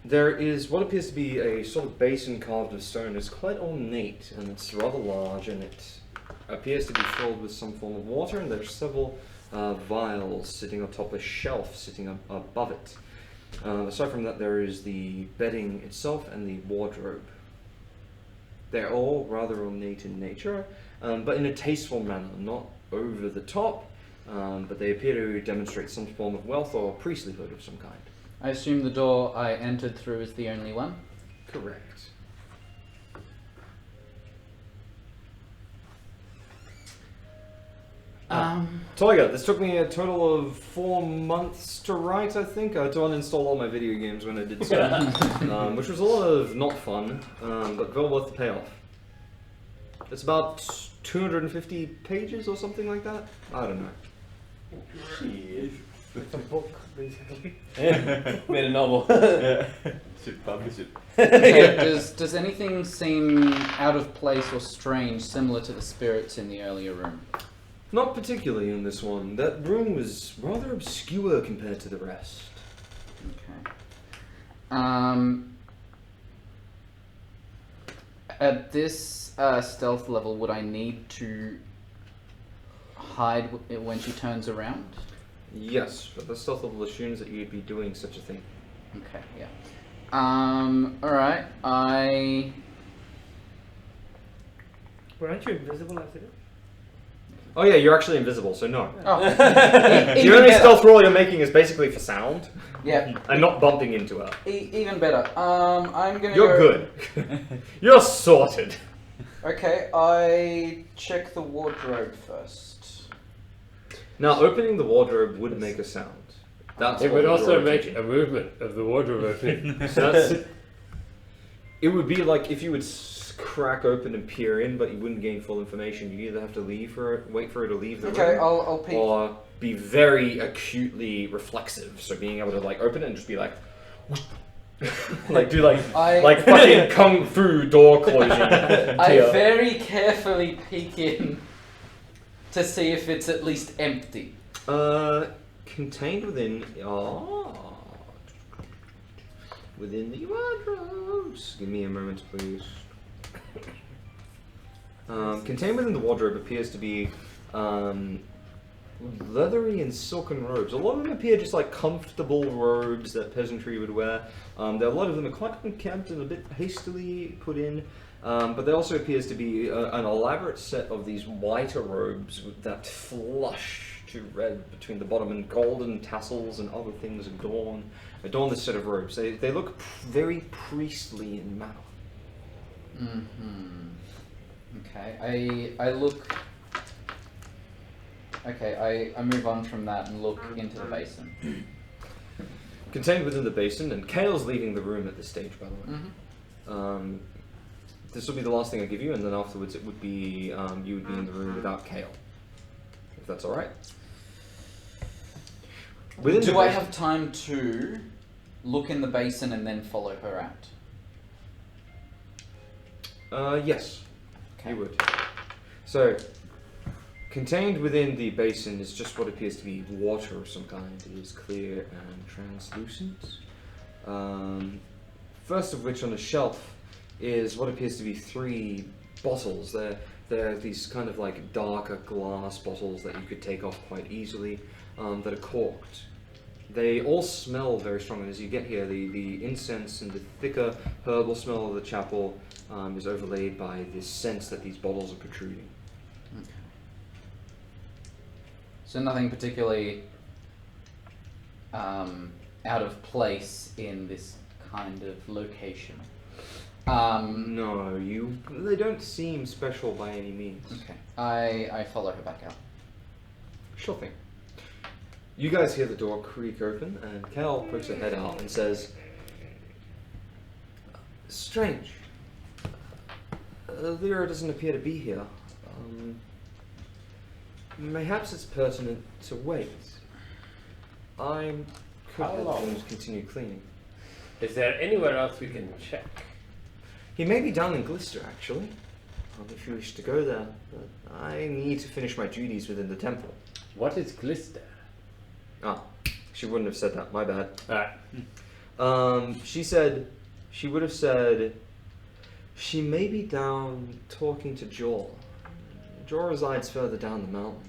There is what appears to be a sort of basin carved of stone. It's quite ornate and it's rather large, and it appears to be filled with some form of water, and there's several vials sitting on top of a shelf sitting above it. Aside from that, there is the bedding itself and the wardrobe. They're all rather ornate in nature, but in a tasteful manner, not over the top, but they appear to demonstrate some form of wealth or priestlyhood of some kind. I assume the door I entered through is the only one? Correct. Tiger, this took me a total of 4 months to write, I think. I had to uninstall all my video games when I did so, which was a lot of not fun, but well worth the payoff. It's about 250 pages or something like that? I don't know. It's a book, basically. Made a novel. Should publish it. Okay, does anything seem out of place or strange, similar to the spirits in the earlier room? Not particularly in this one. That room was rather obscure compared to the rest. Okay. At this stealth level, would I need to hide when she turns around? Yes, but the stealth level assumes that you'd be doing such a thing. Okay, yeah. Alright, But aren't you invisible after this? Oh yeah, you're actually invisible, so no. Oh. The only stealth roll you're making is basically for sound, Yeah, and not bumping into her. even better. I'm gonna You're go... good. You're sorted. Okay, I check the wardrobe first. Now, opening the wardrobe would make a sound. That's It what would would also draw make attention. a movement of the wardrobe opening. So that's, it would be like if you would crack open and peer in, but you wouldn't gain full information. You either have to wait for her to leave the Okay, room, I'll peek. or be very acutely reflexive. So being able to like open it and just be like, like do like fucking kung fu door closing. I very carefully peek in to see if it's at least empty. Contained within within the wardrobes. Give me a moment, please. Contained within the wardrobe appears to be leathery and silken robes. A lot of them appear just like comfortable robes that peasantry would wear. A lot of them are quite unkempt and a bit hastily put in. But there also appears to be an elaborate set of these whiter robes that flush to red between the bottom, and golden tassels and other things adorn this set of robes. They look very priestly in manner. Mm-hmm. Okay, I look... Okay, I move on from that and look into the basin. Contained within the basin, and Kale's leaving the room at this stage, by the way. Mm-hmm. This will be the last thing I give you, and then afterwards it would be you would be in the room without Kale, if that's all right. Do I have time to look in the basin and then follow her out? Yes, Okay. you would. So, contained within the basin is just what appears to be water of some kind. It is clear and translucent. First of which, on a shelf, is what appears to be 3 bottles. They're these kind of like darker glass bottles that you could take off quite easily, that are corked. They all smell very strong, and as you get here, the incense and the thicker herbal smell of the chapel is overlaid by this sense that these bottles are protruding. Okay. So nothing particularly out of place in this kind of location. No, they don't seem special by any means. Okay. I follow her back out. Sure thing. You guys hear the door creak open, and Cal pokes her head out and says, "Strange. Lyra doesn't appear to be here. Mayhaps it's pertinent to wait. I could How have long? them continue cleaning. Is there anywhere else we can check? He may be down in Glister, actually, if you wish to go there. But I need to finish my duties within the temple." What is Glister? Ah, she wouldn't have said that. My bad. Alright. She would have said, she may be down talking to Jor. Jor resides further down the mountain.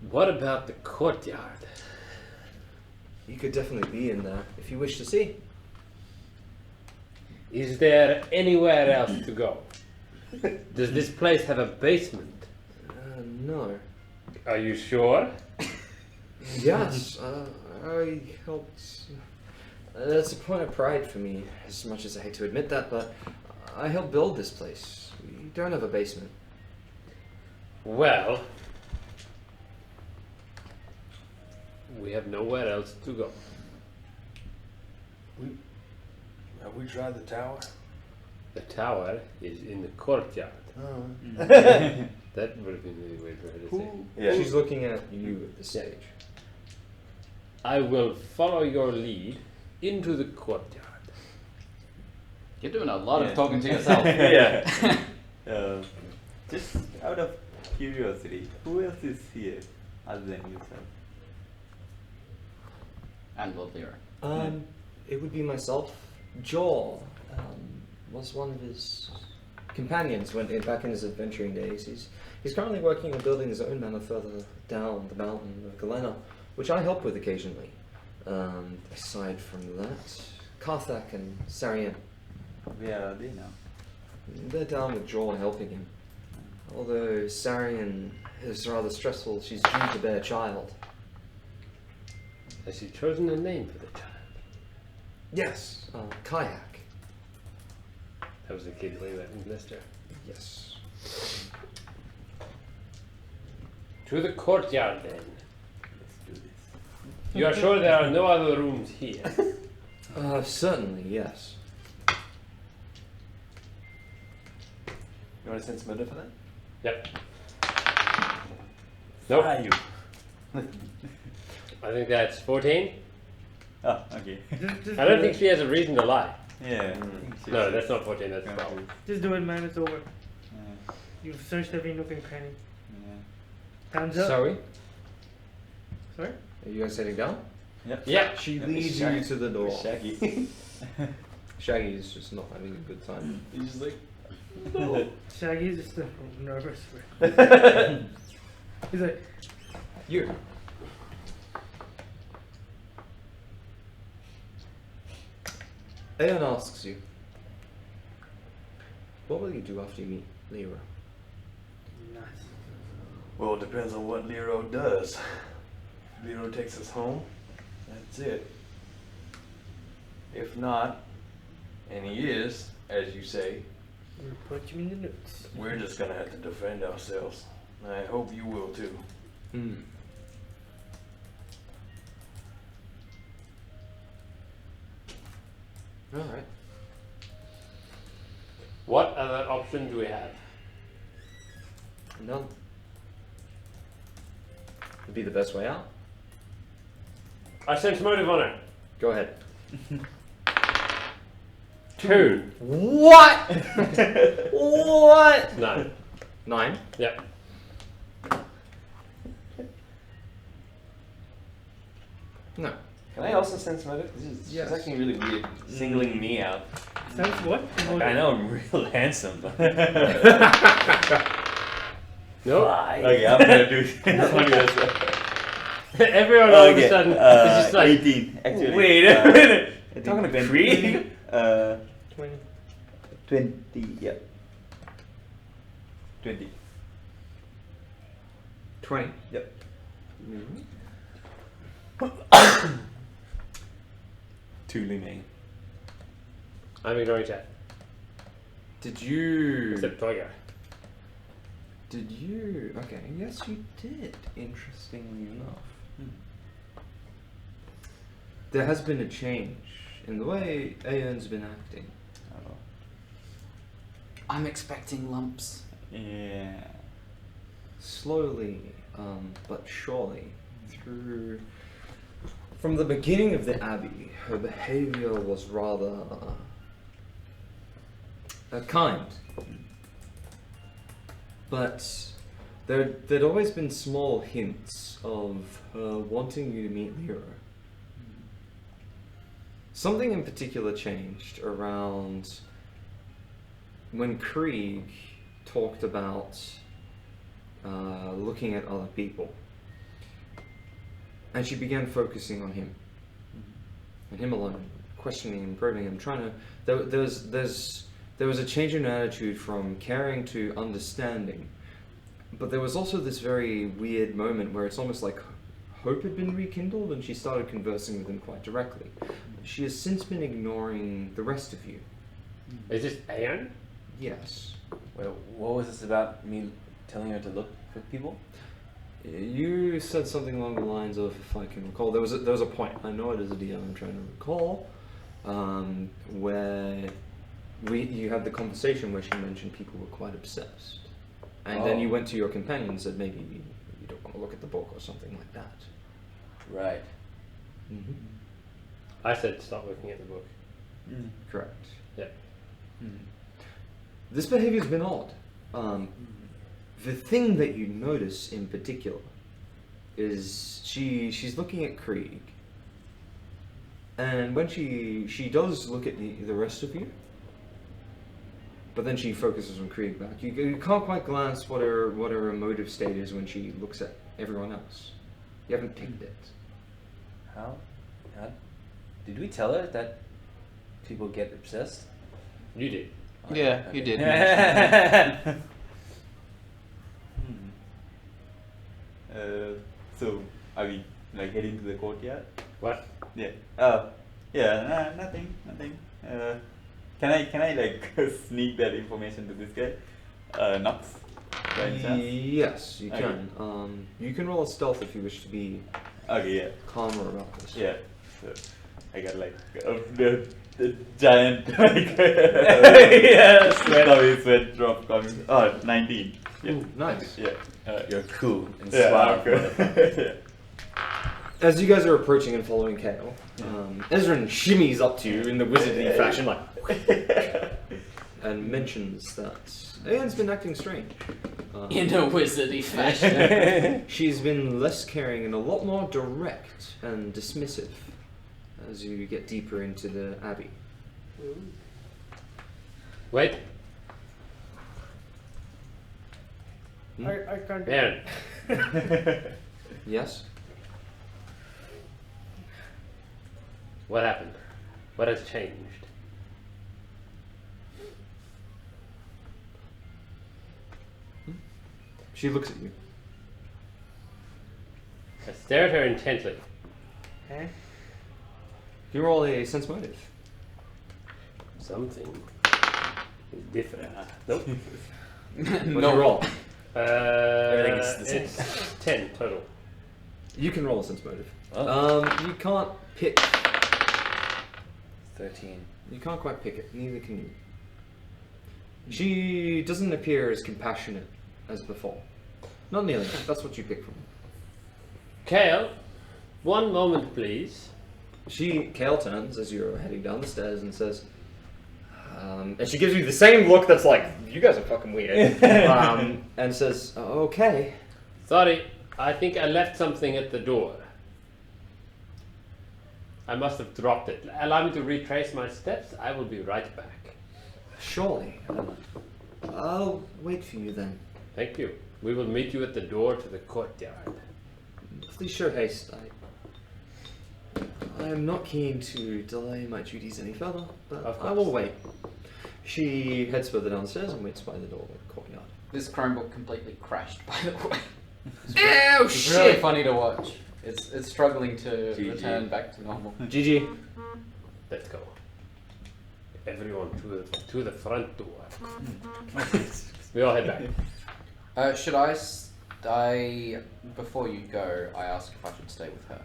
What about the courtyard? You could definitely be in there if you wish to see. Is there anywhere else to go? Does this place have a basement? No. Are you sure? Yes, I helped. That's a point of pride for me, as much as I hate to admit that, but I helped build this place. We don't have a basement. Well, we have nowhere else to go. Have we tried the tower? The tower is in the courtyard. That would have been really weird for her to say. Yeah. She's looking at you at the stage. I will follow your lead into the courtyard. You're doing a lot Yeah. of talking to yourself. Yeah. Just out of curiosity, who else is here other than yourself? And Lord Lyra. It would be myself. Joel was one of his companions back in his adventuring days. He's currently working on building his own manor further down the mountain of Galena, which I help with occasionally. Aside from that, Karthak and Sarian, Where are they now? they're down with Joel helping him. Although Sarian is rather stressful, she's due to bear a child. Has she chosen a name for the child? Yes, Kayak. That was the kid way back in Lister. Yes. To the courtyard then. Let's do this. You are sure there are no other rooms here? Certainly, yes. You want to send some for that? Yep. Nope. Ah, you. I think that's 14. Oh, okay. Just I don't think she has a reason to lie. Yeah. No, that's not 14, that's 12. Just do it, man. It's over. Yeah. You've searched every nook and cranny. Yeah. Hands up. Sorry? Sorry? Are you guys sitting down? Yeah. She Yeah, leads Shaggy. you to the door. Shaggy. Shaggy is just not having a good time. He's just like, Shaggy's just nervous. He's like, You. Aeon asks you, what will you do after you meet Lyra? nice. Well, it depends on what Lero does. If Lero takes us home, that's it. If not, and he is, as you say, We'll put you in the nooks. we're just gonna have to defend ourselves. I hope you will too. Hmm. Alright. What other option do we have? None. Would be the best way out. I sense motive on her. Go ahead. 2. What? What? 9. 9. Yep. No. Can I also sense motive? This is Yes. it's actually really weird singling me out. Sense what? Like, I know I'm real handsome, but No. Okay, I'm gonna do this. Everyone all of a Okay, sudden is just like 18 actually. wait a minute. You're talking to 20, Creed? 20. 20, yeah. 20. 20. Yep. Tooly me. I'm ignoring chat. Did you? Except Toygar. Did you? Okay, yes, you did. Interestingly enough, there has been a change in the way Aeon's been acting. Oh. I'm expecting lumps. Yeah. Slowly, but surely, from the beginning of the Abbey, her behavior was rather kind. But there'd always been small hints of her wanting you to meet Lyra. Something in particular changed around when Krieg talked about looking at other people. And she began focusing on him. And him alone, questioning him, probing him, trying to... There was a change in attitude from caring to understanding. But there was also this very weird moment where it's almost like hope had been rekindled and she started conversing with him quite directly. She has since been ignoring the rest of you. Is this Aeon? Yes. Wait, what was this about me telling her to look for people? You said something along the lines of, if I can recall, there was a point, I know it is a DM, I'm trying to recall, where you had the conversation where she mentioned people were quite obsessed. And then you went to your companion and said maybe you don't want to look at the book or something like that. Right. Mm-hmm. I said stop looking at the book. Correct. Yeah. This behavior's been odd. The thing that you notice in particular is she's looking at Krieg, and when she does look at the rest of you, but then she focuses on Krieg back. You can't quite glance what her emotive state is when she looks at everyone else. You haven't picked it. How? Did we tell her that people get obsessed? You did. Yeah, you did. So, are we like heading to the courtyard? What? Yeah. Yeah. Nothing. Can I like sneak that information to this guy? Nox? By any chance? Yes, you Okay. can. You can roll a stealth if you wish to be Okay. Yeah. calmer about this. Yeah. So, I got like the giant like Yeah, sweat drop coming. Oh, 19. Yeah. Ooh, nice. Yeah. You're cool and Yeah. smart. Okay. As you guys are approaching and following Kale, Ezran shimmies up to you in the wizardly fashion, like, and mentions that Aeon's been acting strange. In a wizardy fashion. She's been less caring and a lot more direct and dismissive as you get deeper into the Abbey. Wait. I can't. Aeon. Yes? What happened? What has changed? She looks at you. I stare at her intently. You roll a sense motive. Something is different. Nope. What'd you roll? Everything is the same. It's 10 total. You can roll a sense motive. Oh. You can't pick. 13. You can't quite pick it. Neither can you. She doesn't appear as compassionate as before. Not nearly. That's what you pick from. Kale, one moment please. Kale turns as you're heading down the stairs and says, and she gives you the same look that's like, you guys are fucking weird, and says, okay. Sorry, I think I left something at the door. I must have dropped it. Allow me to retrace my steps. I will be right back. Surely. I'll wait for you then. Thank you. We will meet you at the door to the courtyard. Please show haste. I am not keen to delay my duties any further, but Of I will course. wait. She heads further downstairs and waits by the door of the courtyard. This Chromebook completely crashed, by the way. Oh It's really funny to watch. It's struggling to GG. return back to normal. GG. Let's go. Everyone to the front door. We all head back. Should I stay before you go? I ask if I should stay with her.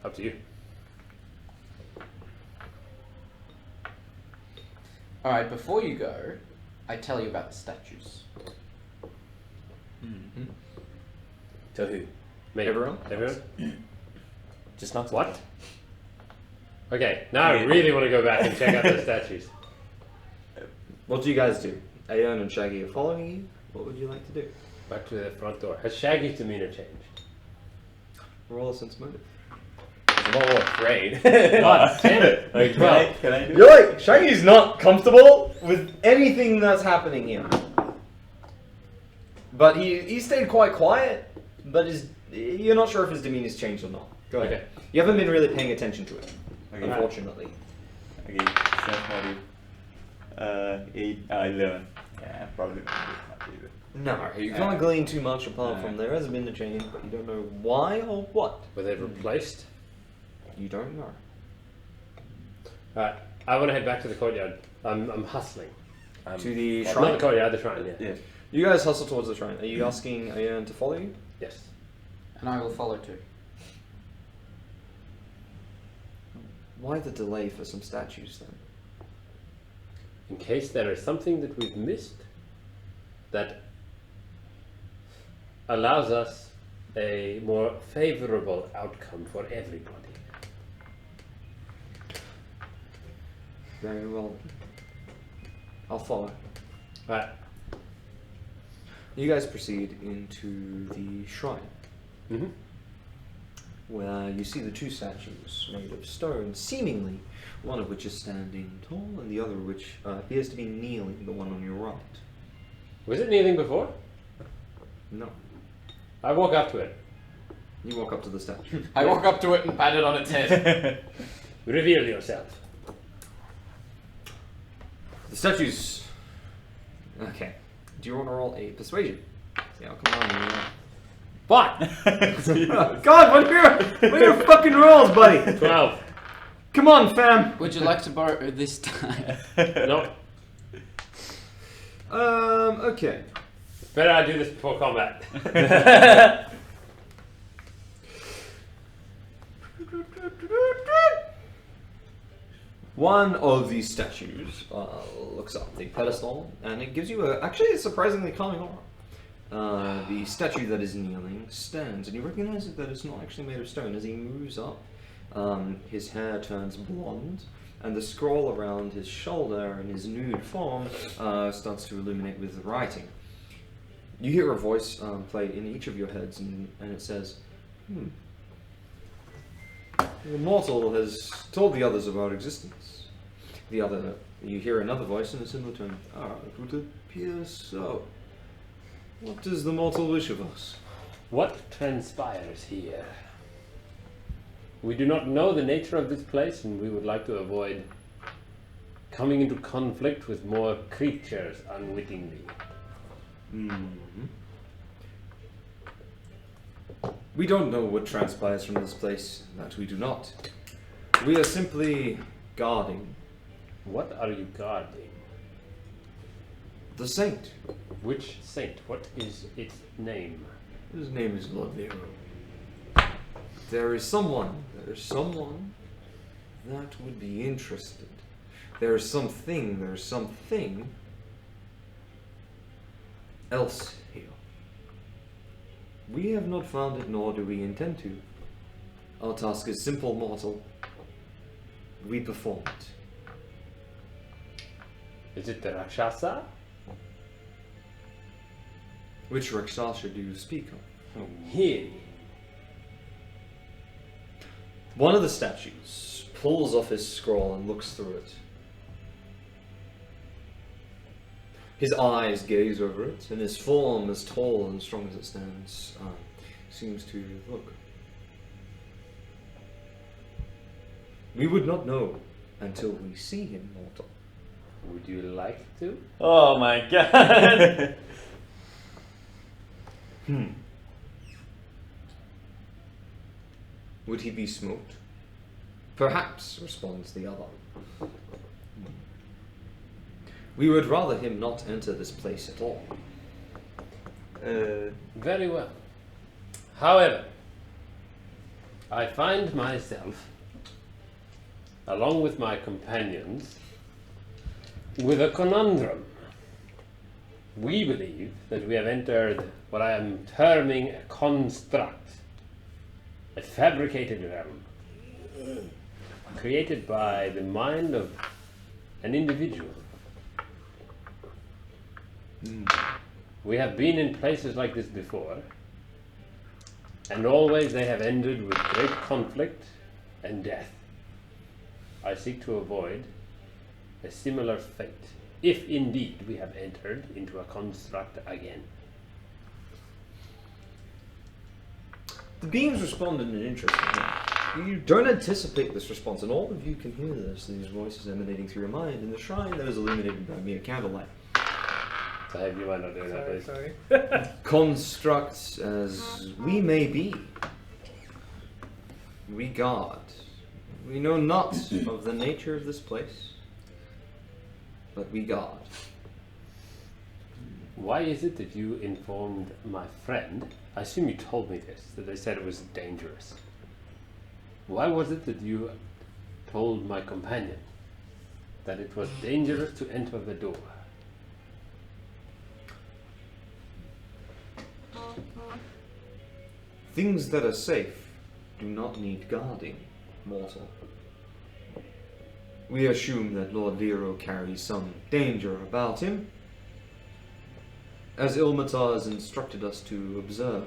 Up to you. All right. Before you go, I tell you about the statues. To who? Me. Everyone? Everyone? Just not to What? Okay, now I really want to go back and check out the statues. What do you guys do? Aeon and Shaggy are following you. What would you like to do? Back to the front door. Has Shaggy's demeanor changed? Roll a sense motive. I'm a little afraid. God damn it! Like, Well, can I do You're like, Shaggy's not comfortable with anything that's happening here. But he stayed quite quiet, but you're not sure if his demeanor's changed or not. Go ahead. Okay. You haven't been really paying attention to it, Okay. unfortunately. Okay, sense motive. 8, 11. Yeah, probably not either. No, you can't glean too much apart from there hasn't been a change, but you don't know why or what. were they replaced? You don't know. Alright, I want to head back to the courtyard. I'm hustling. To the Not shrine. the courtyard, the shrine, yeah. Yeah. You guys hustle towards the shrine. Are you asking Aeon to follow you? Yes. And I will follow too. Why the delay for some statues then? In case there is something that we've missed that allows us a more favorable outcome for everybody. Very well. I'll follow. Alright. You guys proceed into the shrine, Mm-hmm. where you see the two statues made of stone, seemingly one of which is standing tall and the other which appears to be kneeling, the one on your right. Was it kneeling before? No. I walk up to it. You walk up to the statue. I walk up to it and pat it on its head. Reveal yourself. The statues. Okay. Do you want to roll a persuasion? Yeah, come on. What? God, what are your fucking rolls, buddy? 12. Come on, fam. Would you like to borrow this time? No. Okay. Better I do this before combat. One of these statues looks up the pedestal, and it gives you actually a surprisingly calming aura. The statue that is kneeling stands, and you recognize that it's not actually made of stone. As he moves up, his hair turns blonde, and the scroll around his shoulder and his nude form starts to illuminate with writing. You hear a voice play in each of your heads, and it says, The mortal has told the others of our existence. The other, you hear another voice in a similar tone. It would appear so. What does the mortal wish of us? What transpires here? We do not know the nature of this place, and we would like to avoid coming into conflict with more creatures unwittingly. We don't know what transpires from this place. That we do not. We are simply guarding What are you guarding? the saint. Which saint? What is its name? His name is Lord Nero. There is someone that would be interested. There is something else here. We have not found it, nor do we intend to. Our task is simple, mortal. We perform it. Is it the Rakshasa? Which Rakshasa do you speak of? Here. One of the statues pulls off his scroll and looks through it. His eyes gaze over it, and his form, as tall and strong as it stands, seems to look. We would not know until we see him, mortal. Would you like to? Oh my god. Would he be smoked? Perhaps, responds the other. We would rather him not enter this place at all. Very well. However, I find myself, along with my companions, with a conundrum. We believe that we have entered what I am terming a construct, a fabricated realm, created by the mind of an individual. We have been in places like this before, and always they have ended with great conflict and death. I seek to avoid a similar fate, if indeed we have entered into a construct again. The beings respond in an interesting way. You don't anticipate this response, and all of you can hear this, these voices emanating through your mind in the shrine that is illuminated by mere candlelight. So you might not do that, please. Sorry. Constructs as we may be, we guard. We know not of the nature of this place, but we guard. Why is it that you informed my friend, I assume you told me this, that they said it was dangerous? Why was it that you told my companion that it was dangerous to enter the door? Things that are safe do not need guarding, mortal. We assume that Lord Vero carries some danger about him, as Ilmatar has instructed us to observe.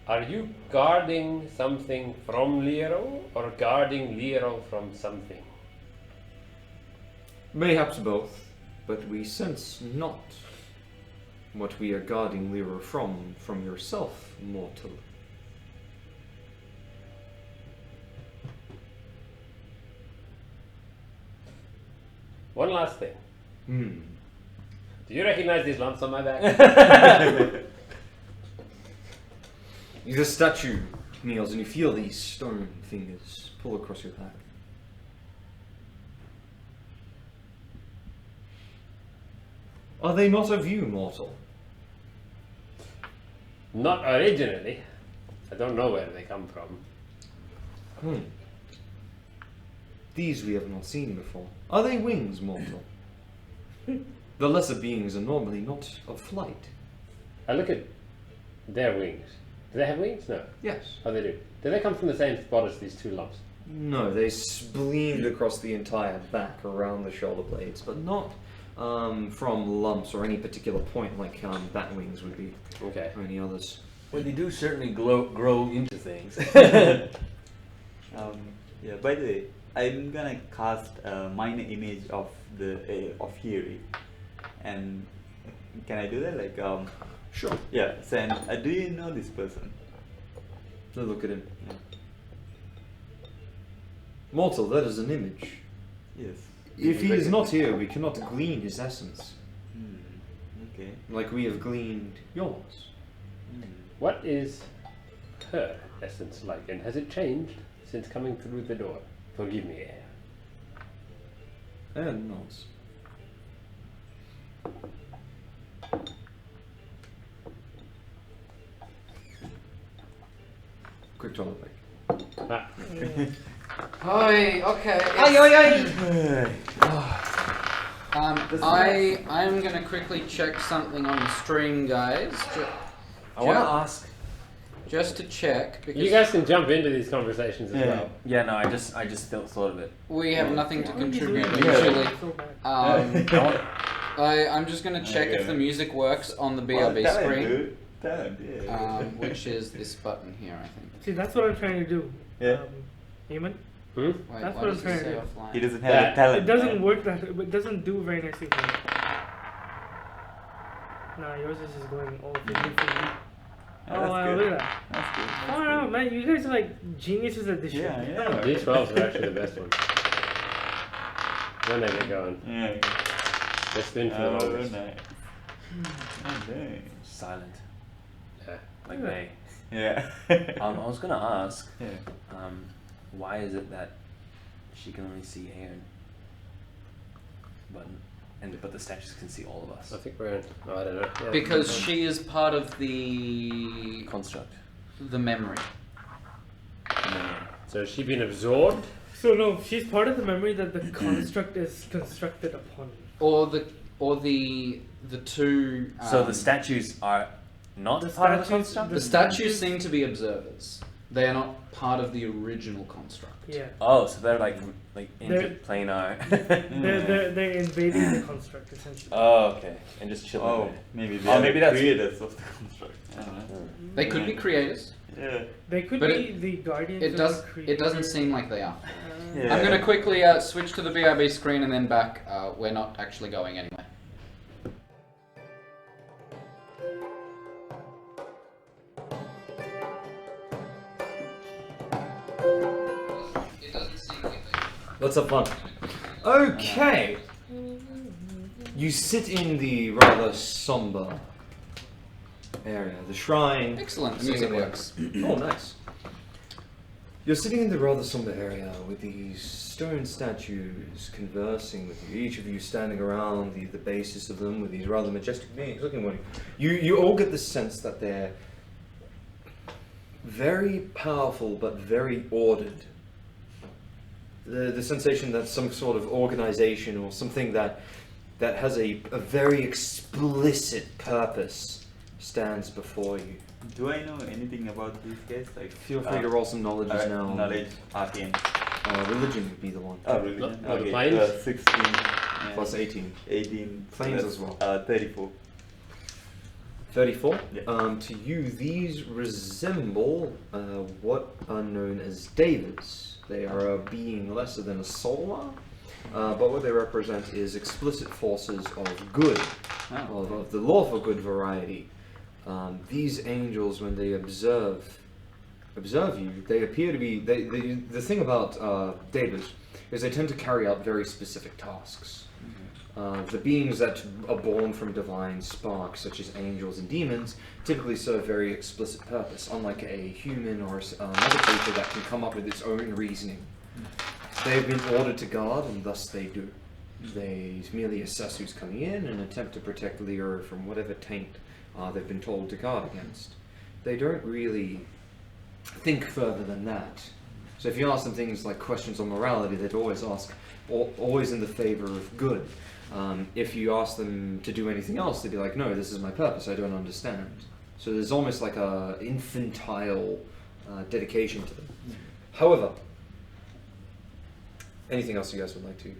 Are you guarding something from Lero, or guarding Lero from something? Mayhaps both, but we sense not what we are guarding Lero from yourself, mortal. One last thing. Do you recognize these lumps on my back? The statue kneels and you feel these stone fingers pull across your back. Are they not of you, mortal? Not originally. I don't know where they come from. These we have not seen before. Are they wings, mortal? The lesser beings are normally not of flight. I look at their wings. Do they have wings? No. Yes. Oh, they do. Do they come from the same spot as these two lumps? No, they spleamed across the entire back around the shoulder blades, but not from lumps or any particular point like bat wings would be. Okay. Or any others. Well, they do certainly grow into things. Yeah. By the way, I'm gonna cast a minor image of the of Hiri, and can I do that? Like Sure. Yeah. So, and, do you know this person? Now look at him. Mortal, that is an image. Yes. If he is not here, we cannot glean his essence, Okay. like we have gleaned yours. What is her essence like, and has it changed since coming through the door? Forgive me, Air. And nods. Quick toilet break. Ah. Oi, okay. I'm gonna quickly check something on the stream, guys. I want to ask. Just to check, because You guys can jump into these conversations as well. Yeah, no, I just thought of it. we have nothing to contribute Yeah. usually. So bad. I'm just gonna check if the music works on the BRB screen, which is this button here, I think. See, that's what I'm trying to do. Yeah. Eamon, Hmm? Wait, That's why what I'm does it trying to say do. offline? He doesn't have That- the talent. It doesn't man. work that. It doesn't do very nicely for me. Nah, yours is just going all 50 Yeah, Oh that's wow, good. look at that. That's good. That's Oh no, good. man, you guys are like geniuses at this shit. Yeah, yeah. D12s are actually the best one. When they get going. Yeah. They spin for the Oh, longest. nice. Oh, nice. Silent. Yeah. Like Yeah. May. Yeah. I was gonna ask, Yeah. why is it that she can only see Aaron, but the statues can see all of us? I think we're in. Oh, I don't know. Yeah. Because she is part of the Construct. memory. So has she been absorbed? So no, she's part of the memory that the construct is constructed upon. Or the two. So the statues are not part of the construct. The statues seem to be observers. They are not part of the original construct. Yeah. Oh, so they're like They're- interplanar. They're invading the construct essentially. Oh, okay, and just chilling. Oh, there. maybe they Oh, are maybe the that's- creators of the construct. I don't know. They could be creators. Yeah. They could But be the guardians. It of does. the creator. It doesn't seem like they are. Yeah. I'm going to quickly switch to the BRB screen and then back. We're not actually going anywhere. It doesn't seem like they are. Let's have fun. Okay. You sit in the rather somber area, the shrine. Excellent. The music works. Oh, nice. You're sitting in the rather somber area with these stone statues conversing with you, each of you standing around the basis of them with these rather majestic beings looking at you. You all get the sense that they're very powerful but very ordered. The sensation that some sort of organization or something that has a very explicit purpose stands before you. Do I know anything about these guys? Like, Feel free to roll some knowledge now. Knowledge, arcane. Religion would be the one. Oh, really? No, the planes? 16. Plus 18. 18. Planes That's, as well. 34. 34. Yeah. To you, these resemble what are known as devas. They are a being lesser than a solar, but what they represent is explicit forces of good, Oh. of the lawful good variety. These angels, when they observe you, they appear to be. The thing about devas is they tend to carry out very specific tasks. The beings that are born from divine sparks, such as angels and demons, typically serve very explicit purpose, unlike a human or another creature that can come up with its own reasoning. They have been ordered to guard, and thus they do. They merely assess who's coming in and attempt to protect Lyra from whatever taint they've been told to guard against. They don't really think further than that. So if you ask them things like questions on morality, they'd always ask, always in the favor of good. If you ask them to do anything else, they'd be like, no, this is my purpose, I don't understand. So there's almost like a infantile dedication to them. However, anything else you guys would like to?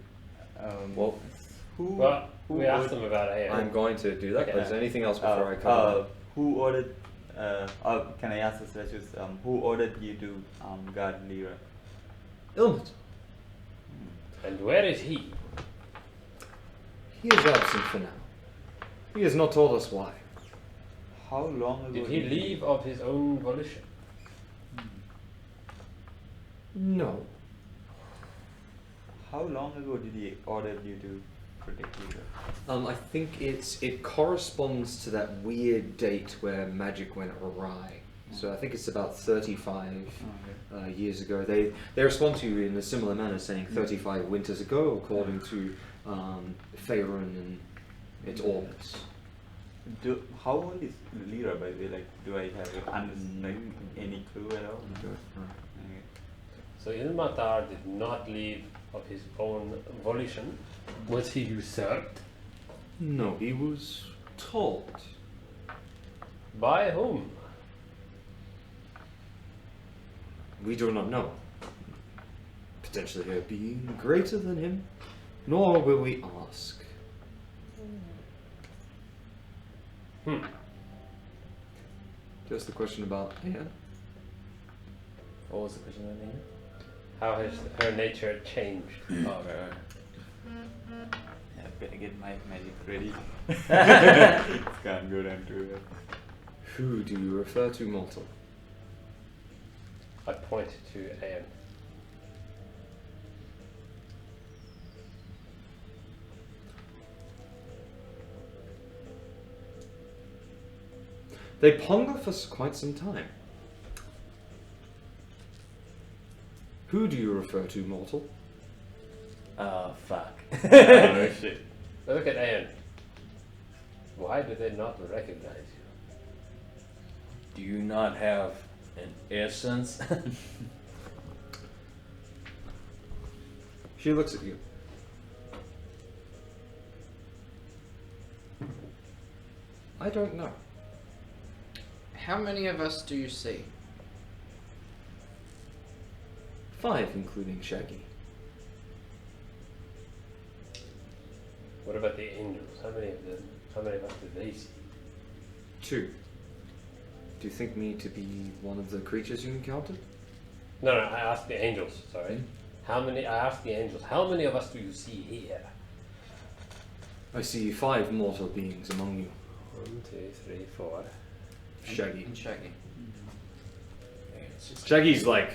Well, Well, we asked them about it. I'm going to do that, but is there anything else before I cover that? Who ordered? Can I ask the statues? Who ordered you to guard Lyra? Ilmut. And where is he? He is absent for now. He has not told us why. How long ago Did he leave of his own volition? No. How long ago did he order you to protect Lyra? I think it corresponds to that weird date where magic went awry. So I think it's about 35 years ago. They respond to you in a similar manner, saying 35 winters ago, according to Faerun and its orbits. How old is Lyra, by the way? Like, do I have any clue at all? Okay. So Ilmatar did not leave of his own volition. Was he usurped? No, he was told. By whom? We do not know. Potentially a being greater than him, nor will we ask. Just the question about Anne. what was the question again? How has her nature changed? Okay. Yeah, better get my magic ready. Can't go down to it. Who do you refer to, mortal? I point to Aeon. They ponder for quite some time. Who do you refer to, mortal? Oh, fuck. Oh shit. Look at Aeon. Why do they not recognize you? Do you not have an essence? She looks at you. I don't know. How many of us do you see? 5, including Shaggy. What about the angels? How many of them? How many of us do they see? 2. Do you think me to be one of the creatures you encountered? No, I asked the angels. Sorry. How many? I asked the angels. How many of us do you see here? I see 5 mortal beings among you. 1, 2, 3, 4. Shaggy. And Shaggy. Shaggy's like,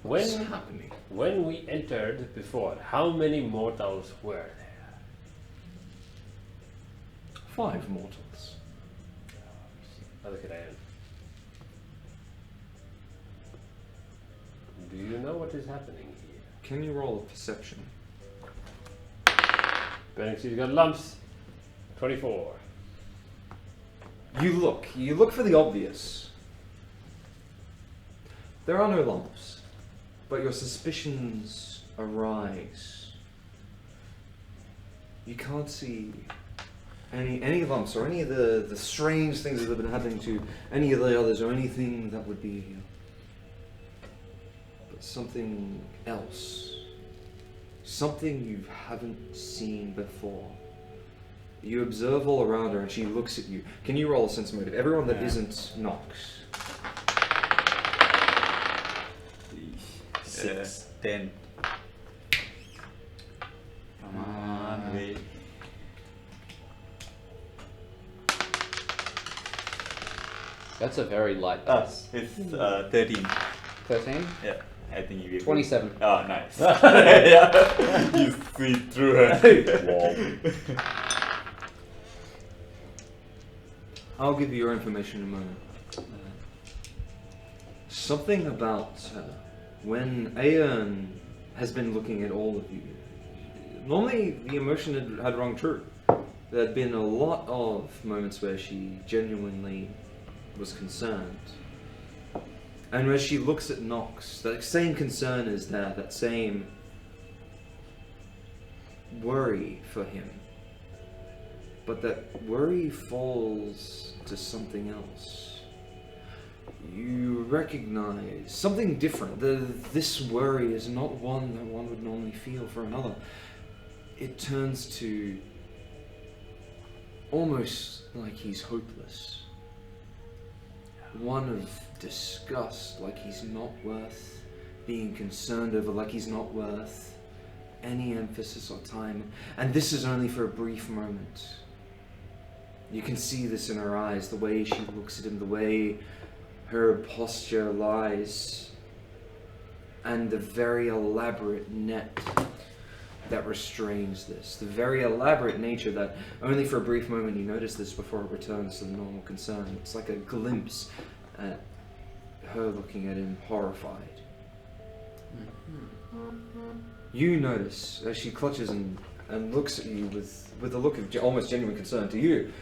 When what's happening? when we entered before, how many mortals were there? 5 mortals. I look at Aeon. Do you know what is happening here? Can you roll a perception? Burning Sea's got lumps. 24. You look for the obvious. There are no lumps, but your suspicions arise. You can't see any lumps or any of the strange things that have been happening to any of the others or anything that would be here. But something else. Something you haven't seen before. You observe all around her and she looks at you. Can you roll a sense motive? Everyone that isn't Nox. 6. 10. Come on, wait. That's a very light Ah, dice. it's 13. 13? Yeah, I think you get 27. Oh, nice. Yeah, you see through her. I'll give you your information in a moment. Something about when Aeon has been looking at all of you. Normally, the emotion had rung true. There had been a lot of moments where she genuinely was concerned. And when she looks at Nox, that same concern is there, that same worry for him. But that worry falls to something else. You recognize something different. This worry is not one that one would normally feel for another. It turns to almost like he's hopeless. One of disgust, like he's not worth being concerned over, like he's not worth any emphasis or time. And this is only for a brief moment. You can see this in her eyes, the way she looks at him, the way her posture lies, and the very elaborate net that restrains this. The very elaborate nature that only for a brief moment you notice this before it returns to the normal concern. It's like a glimpse at her looking at him horrified. You notice as she clutches and looks at you with a look of almost genuine concern to you.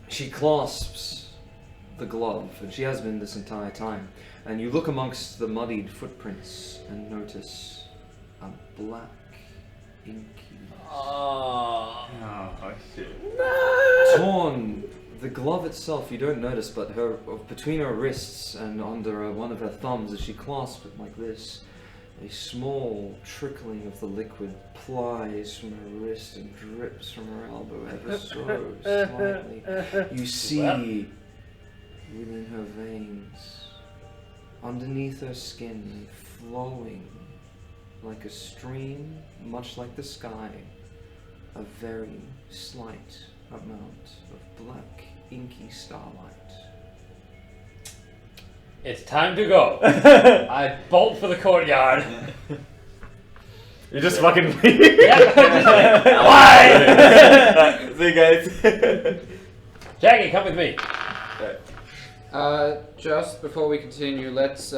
She clasps the glove, and she has been this entire time. And you look amongst the muddied footprints and notice a black, inky, Oh shit. torn. The glove itself you don't notice, but her between her wrists and under one of her thumbs, as she clasps it like this, a small trickling of the liquid plies from her wrist and drips from her elbow ever so slightly. You see within her veins underneath her skin, flowing like a stream, much like the sky, a very slight amount of black, inky starlight. It's time to go. I bolt for the courtyard. You just fucking leave. Why? See you guys. Jackie, come with me. Just before we continue, let's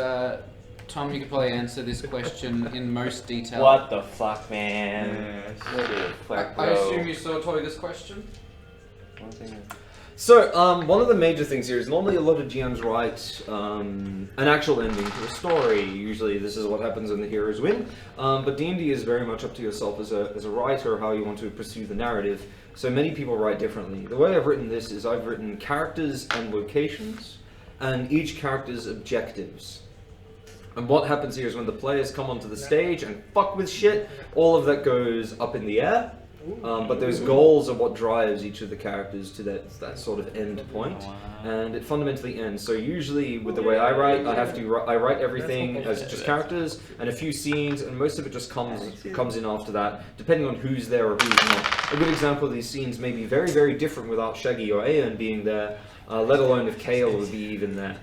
Tom, you could probably answer this question in most detail. What the fuck, man? I assume you saw Toy this question? So, one of the major things here is normally a lot of GMs write an actual ending to a story. Usually this is what happens when the heroes win. But D&D is very much up to yourself as a writer, how you want to pursue the narrative. So many people write differently. The way I've written this is I've written characters and locations, and each character's objectives. And what happens here is when the players come onto the stage and fuck with shit, all of that goes up in the air. But there's goals of what drives each of the characters to that sort of end point, and it fundamentally ends. So usually, with the way I write, I write everything as just characters and a few scenes, and most of it just comes in after that, depending on who's there or who's not. A good example of these scenes may be very, very different without Shaggy or Aeon being there, let alone if Kale would be even there.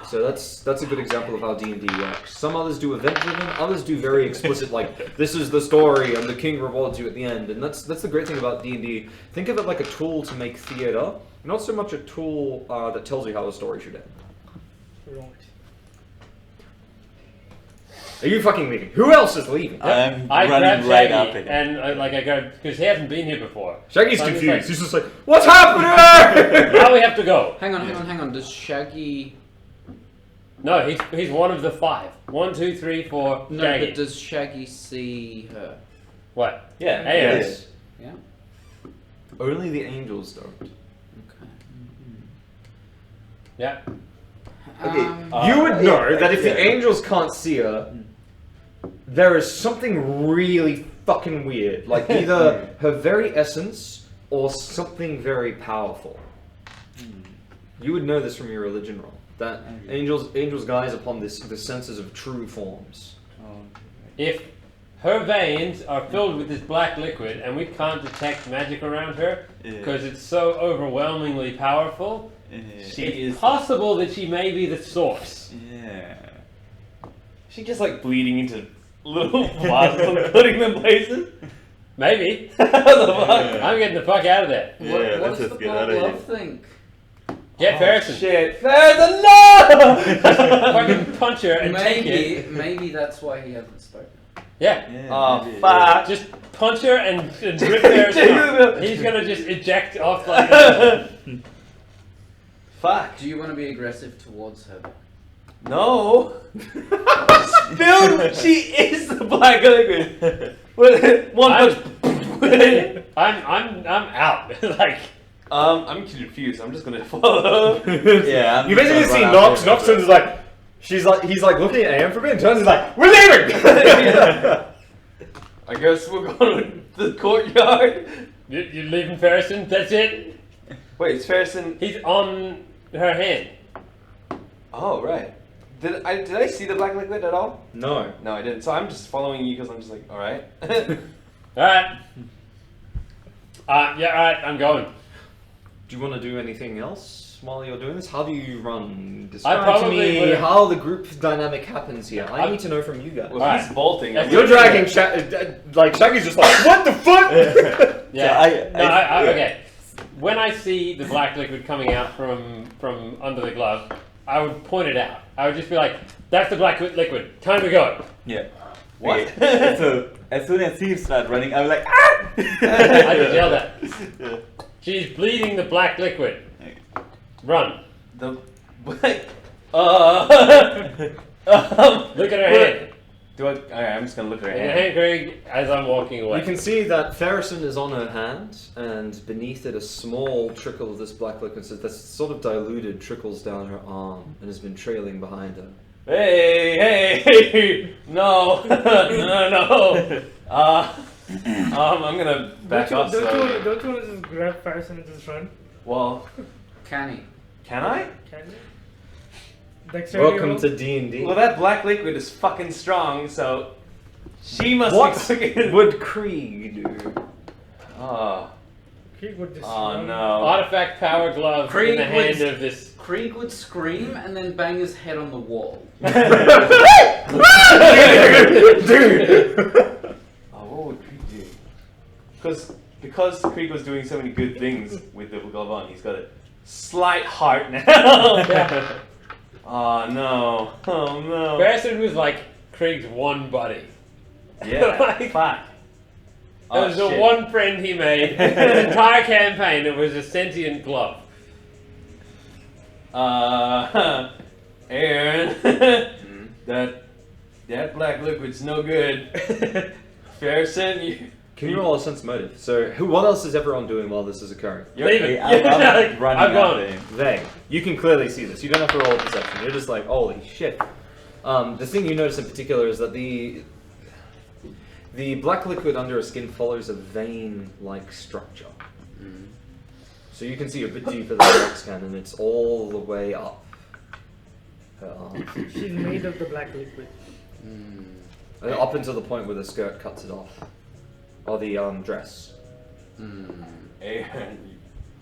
So that's a good example of how D&D works. Some others do event-driven, others do very explicit, like, this is the story and the king rewards you at the end. And that's the great thing about D&D. Think of it like a tool to make theater, not so much a tool that tells you how a story should end. Right. Are you fucking leaving? Who else is leaving? I'm I running grab right Shaggy after him. and I go because he hasn't been here before. Shaggy's So I'm just confused. like, He's just like, what's happening? now we have to go. Hang on. Does Shaggy... No, he's one of the 5. 1, 2, 3, 4. No, Shaggy. but does Shaggy see her? What? Yeah. Hey, Yes. Yeah? Only the angels don't. Okay. Yeah. Okay. You would know that if the yeah. angels can't see her, there is something really fucking weird. Like either her very essence or something very powerful. You would know this from your religion roll. That angels guide upon the senses of true forms. If her veins are filled with this black liquid and we can't detect magic around her because it's so overwhelmingly powerful, it's possible that she may be the source. Yeah. She just like bleeding into little vases and putting them places. Maybe. What the fuck? I'm getting the fuck out of there. Yeah, What let's does just the get out Black of Love here. think? Get Ferrison. Shit. There's a no! Fucking punch her and take it. Maybe that's why he hasn't spoken. Yeah. Yeah, Oh, maybe. fuck. Just punch her and rip Ferrison. He's gonna just eject off like. Fuck. Do you want to be aggressive towards her? No. Dude, she is the black liquid. One punch. I'm out. Like. I'm confused. I'm just gonna follow. Yeah. I'm You just basically gonna see run Nox. after him. Nox turns is like, he's like looking at Am for a bit and turns and is like, we're leaving! I guess we're going to the courtyard. You're leaving Ferrison? That's it? Wait, is Ferrison? He's on her hand. Oh, right. Did I see the black liquid at all? No. No, I didn't. So I'm just following you because I'm just like, all right. Alright. Yeah, alright, I'm going. Do you want to do anything else while you're doing this? How do you run? I Describe to probably me would've- how the group dynamic happens here. I need to know from you guys. Well, Alright. he's bolting. That's You're dragging like Shaggy's just like, what the fuck? Yeah. I- Okay. When I see the black liquid coming out from under the glove, I would point it out. I would just be like, that's the black liquid. Time to go. Yeah. What? Okay. So as soon as he started running, I was like, ah! I just yelled at. Yeah. She's bleeding the black liquid. Run. The Look at her hand. Do I? Alright, I'm just gonna look at her Look at her hand. hand, Greg, as I'm walking away. You can see that Ferrison is on her hand, and beneath it a small trickle of this black liquid that's sort of diluted trickles down her arm and has been trailing behind her. Hey! No! No! I'm gonna back don't off. you slowly. want to just grab Ferrison and just run? Well, Can he? can I? Can you? Dexterity Welcome roll? to D&D. Well, that black liquid is fucking strong, so she must What be fucking. would Krieg do? Oh, Krieg would just oh run. no. Artifact power glove Krieg in the hand was- of this. Krieg would scream and then bang his head on the wall. Oh, what would Krieg do? Because Krieg was doing so many good things with the glove on, he's got a slight heart now. Oh no. Oh no. Barrison was like Krieg's one buddy. Yeah. Like- Fuck. That was the one friend he made in the entire campaign. It was a sentient glove. Aaron, that black liquid's no good. Farrison, you. Can you roll a sense motive? So, what else is everyone doing while this is occurring? Leave Okay, it. I'm running I'm after gone. him. They. You can clearly see this. You don't have to roll a perception. You're just like, holy shit. The thing you notice in particular is that the black liquid under her skin follows a vein-like structure. So you can see a bit deeper than the Rox can, and it's all the way up her arm. She's made of the black liquid. Up until the point where the skirt cuts it off. Or the dress. Aaron,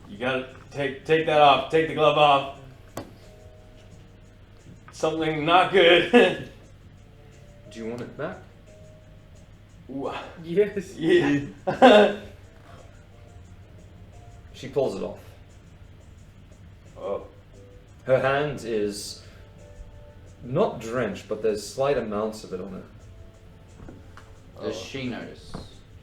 you gotta take that off. Take the glove off. Something not good. Do you want it back? Ooh, Yes. yeah. She pulls it off. Oh. Her hand is not drenched, but there's slight amounts of it on it. Does she notice?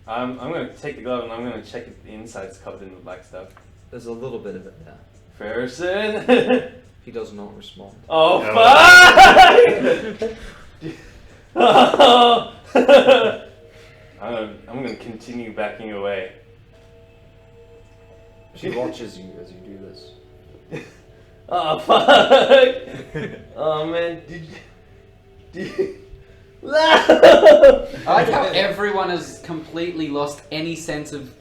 I'm gonna take the glove and I'm gonna check if the inside's covered in the black stuff. There's a little bit of it there. Farrison. He does not respond. Oh fuck! I'm gonna continue backing away. She watches you as you do this. Oh fuck! Oh man, did you? I like how everyone has completely lost any sense of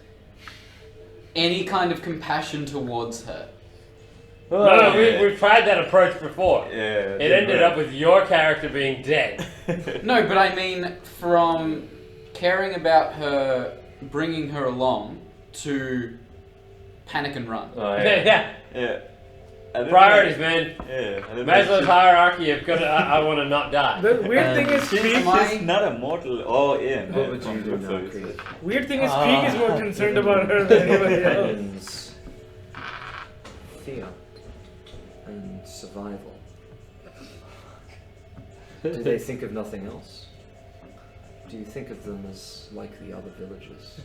any kind of compassion towards her. No, we've tried that approach before. Yeah. It ended up with your character being dead. No, but I mean from caring about her, bringing her along, to panic and run. Oh, Yeah. Yeah. I don't Priorities, know. man. Yeah. I don't know Maslow's if hierarchy of good. I want to not die. The weird thing is, She's Am I- not a mortal or in. What would you do now, Krieg? weird thing is, Krieg is more concerned about her than anybody else. Companions, fear, and survival. Do they think of nothing else? Do you think of them as like the other villagers?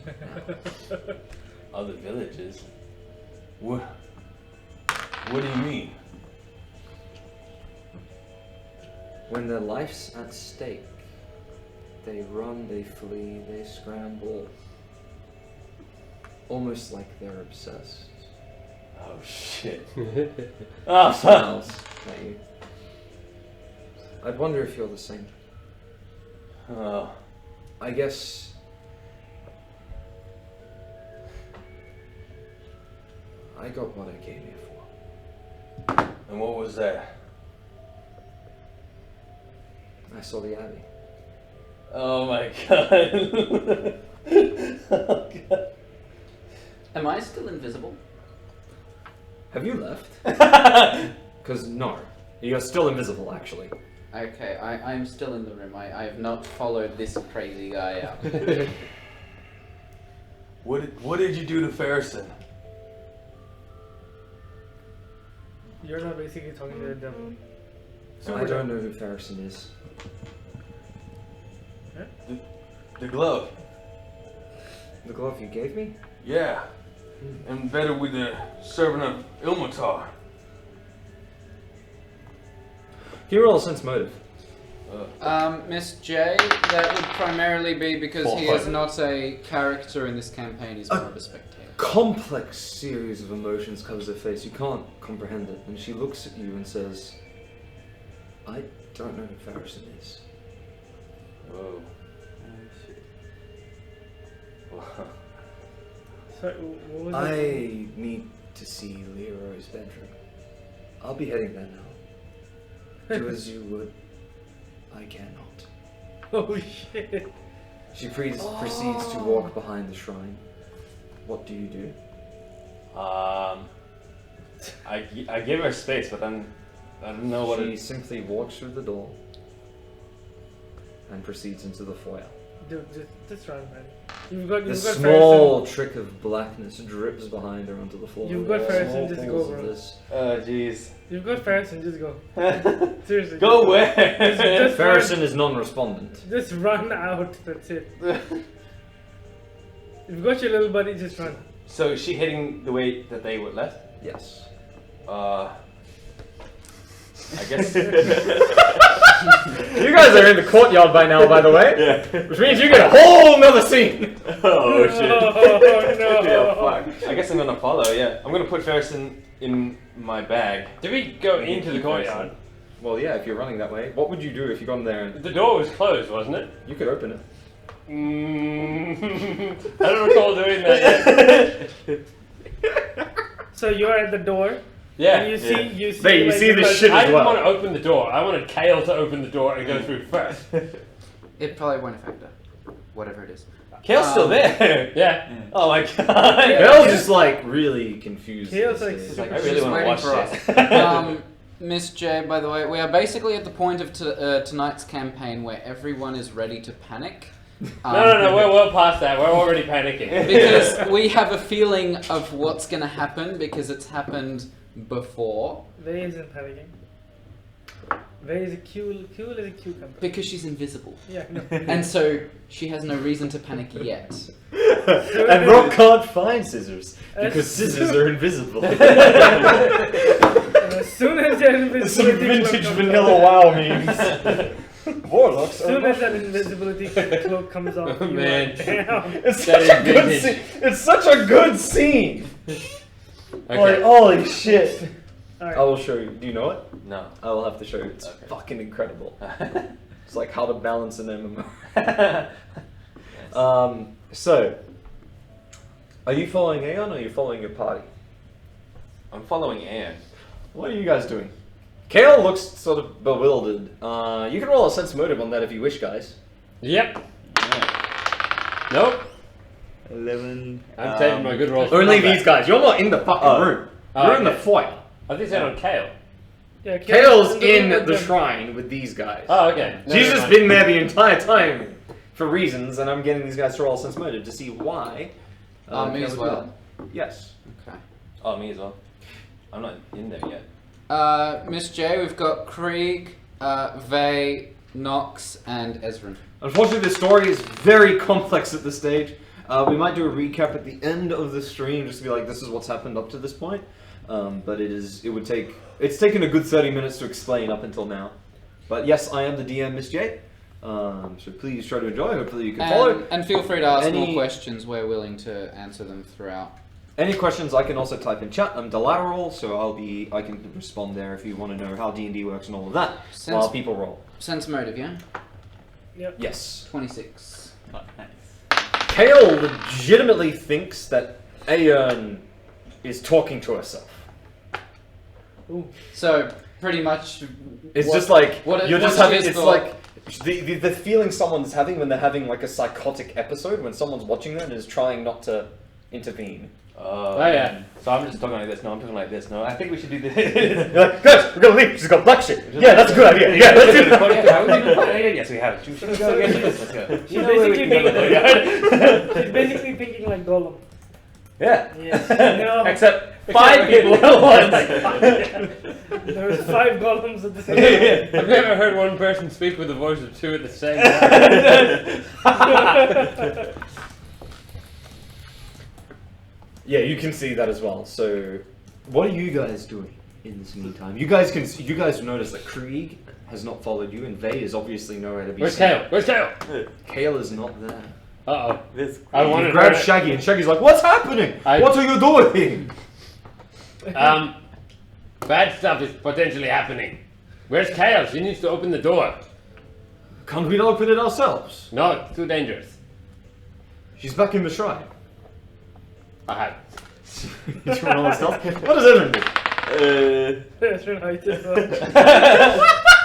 Other villages? What do you mean? When their life's at stake, they run, they flee, they scramble. Almost like they're obsessed. Oh shit. Oh fuck. Smiles at you. I'd wonder if you're the same. Oh. I guess I got what I came here for. And what was that? I saw the Abbey. Oh my god. Oh god. Am I still invisible? Have you left? Because no, you're still invisible actually. Okay, I'm still in the room. I have not followed this crazy guy out. What did you do to Farrison? You're not basically talking to the devil. I don't know who Farrison is. The glove. The glove you gave me? Yeah. Embedded with the servant of Ilmatar. Can you roll a sense motive? Miss J, that would primarily be because he is not a character in this campaign, he's more of a spectator. Complex series of emotions covers her face. You can't comprehend it. And she looks at you and says, I don't know who Farrison is. Whoa. So, what was it? I need to see Leroy's bedroom. I'll be heading there now. Do as you would. I cannot. Oh shit. She proceeds to walk behind the shrine. What do you do? I give her space, but I don't know what She simply walks through the door and proceeds into the foyer. Dude, just run, man. The small trick of blackness drips behind her onto the floor. You've got Ferguson, just Pools go, of bro. this. Oh, jeez. You've got Ferguson, just go. Seriously. Go where? Just Ferguson is non-respondent. Just run out, that's it. You've got your little buddy, just run. So is she heading the way that they were left? Yes. I guess. You guys are in the courtyard by now, by the way. Yeah. Which means you get a whole nother scene. Oh shit. Oh no. Yeah, fuck. I guess I'm gonna follow. Yeah, I'm gonna put Ferguson in my bag. Did we go into the courtyard? Well, yeah, if you're running that way. What would you do if you got in there and The door was closed, wasn't it? you could open it? I don't recall doing that yet. So you're at the door. Yeah. And you see, you see. Hey, you like, see this like- shit I as didn't well. want to open the door. I wanted Kale to open the door and go through first. It probably won't affect her. Whatever it is. Kale's still there. Yeah. Oh my god. Bell's just like really confused. Kale's at like this It's stage. like, I really She's want to waiting watch for us. this. Miss J, by the way, we are basically at the point of tonight's campaign where everyone is ready to panic. No, we're well past that. We're already panicking. Because we have a feeling of what's going to happen because it's happened before. Vay isn't panicking. Vay is cool as a cucumber. Because she's invisible. Yeah, no. And so she has no reason to panic yet. And Rob can't find scissors because scissors are invisible. As soon as that Some invisibility vintage cloak vanilla WoW memes. Warlocks As soon as that invisibility cloak comes off, Oh, you man. are down. It's That such a is good vintage. scene. It's such a good scene. Okay. Like, holy shit. Alright. I will show you. Do you know it? No. I will have to show you. It's Okay. fucking incredible. It's like how to balance an MMO. Yes. So, are you following Aeon or are you following your party? I'm following Anne. What are you guys doing? Kale looks sort of bewildered. You can roll a sense motive on that if you wish, guys. Yep. Nope. 11. I'm taking my good rolls. for Only combat. these guys. You're not in the fucking Oh. room. Oh, You're in the okay. foyer. I think it's on Kale. Yeah, Kale's in in room with the them. shrine with these guys. Oh, okay. No, She's never just mind. been there the entire time for reasons, and I'm getting these guys to roll a sense motive to see why. Me Kale as would well. do that. Yes. Okay. Oh, me as well. I'm not in there yet. Miss J, we've got Krieg, Vay, Nox, and Ezrin. Unfortunately, the story is very complex at this stage. We might do a recap at the end of the stream just to be like, this is what's happened up to this point. But it's taken a good 30 minutes to explain up until now. But yes, I am the DM, Miss J. So please try to enjoy. Hopefully you can follow. And feel free to ask Any- more questions. We're willing to answer them throughout. Any questions I can also type in chat. I'm Delateral, so I can respond there if you want to know how D&D works and all of that while people roll. Sense motive, yeah? Yep. Yes. 26. Oh, nice. Kale legitimately thinks that Aeon is talking to herself. Ooh. So, pretty much... It's what- just like what- you're just what having. she It's has like the feeling someone's having when they're having like a psychotic episode when someone's watching them and is trying not to intervene. Oh yeah. So I'm just talking like this. No, I'm talking like this. No, I think we should do this. You're like, guys, we're gonna leave. She's got black shit. Yeah, that's a good idea. Yeah, let's do that. Yes, we have. Should we Let's go? go. Yes, let's go. She's basically thinking, she's basically thinking like Gollum. Yeah. Yes. No. Except 5 people at once. There was 5 Gollums at the same time. I've never heard one person speak with the voice of 2 at the same time. Yeah, you can see that as well. So, what are you guys doing in this meantime? You guys notice that Krieg has not followed you, and Vay is obviously nowhere to be Where's seen. Kale? Where's Kale? Kale is not there. Uh oh. This I You wanted grab her- Shaggy, and Shaggy's like, "What's happening? What are you doing?" Bad stuff is potentially happening. Where's Kale? She needs to open the door. Can't we open it ourselves? No, it's too dangerous. She's back in the shrine. I have. You want to roll a stealth? What does Evan do? That's right, I did that.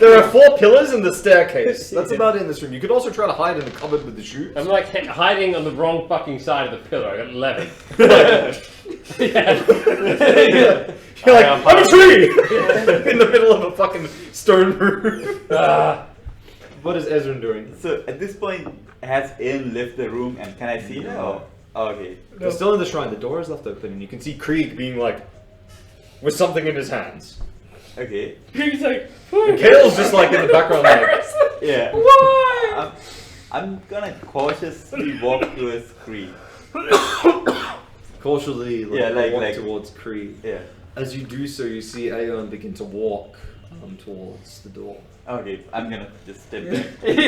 There are 4 pillars in the staircase. That's about it in this room. You could also try to hide in the cupboard with the shoes. I'm like hiding on the wrong fucking side of the pillar. I got 11. You're like, I'm a tree! In the middle of a fucking stone room. What is Ezra doing? So at this point, has Aim left the room and can I see her? Or? Oh, okay. They're still in the shrine. The door is left open and you can see Krieg being like, with something in his hands. Okay. He's like, And Kale's just like in the background like, Yeah. why? I'm gonna cautiously walk towards Krieg. cautiously Yeah, walk towards Krieg. Yeah. As you do so, you see Aeon begin to walk towards the door. Okay, I'm gonna just step back. You see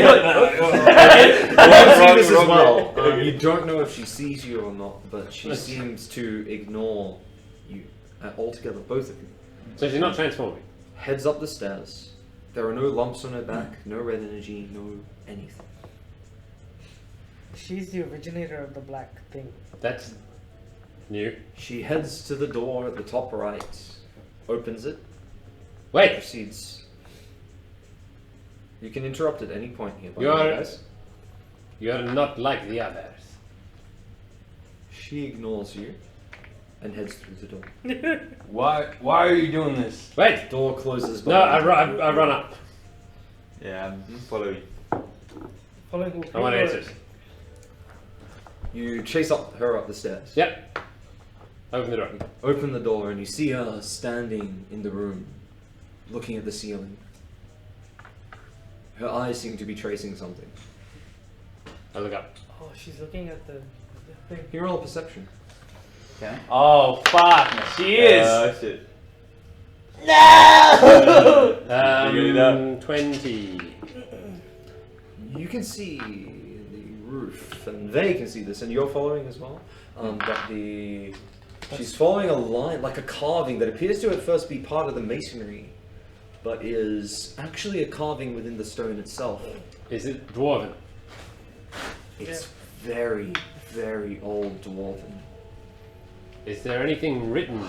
this as well. You don't know if she sees you or not, but she seems to ignore you altogether, both of you. So she's not transforming. Heads up the stairs. There are no lumps on her back, no red energy, no anything. She's the originator of the black thing. That's new. She heads to the door at the top right, opens it, Wait. proceeds. You can interrupt at any point here. You are- guys. You're not like the others. She ignores you and heads through the door. Why are you doing this? Wait. Door closes. No, behind I run up. Yeah, I'm following. Following who? I want answers. you. You chase her up the stairs. Yep. Open the door. Open the door and you see her standing in the room, looking at the ceiling. Her eyes seem to be tracing something. I look up. Oh, she's looking at the thing. Can you roll a perception? Can Oh fuck, she is. Oh shit. Figured it out. 20. You can see the roof, and they can see this, and you're following as well. She's following a line, like a carving that appears to at first be part of the masonry, but is actually a carving within the stone itself. Is it dwarven? It's very, very old dwarven. Is there anything written?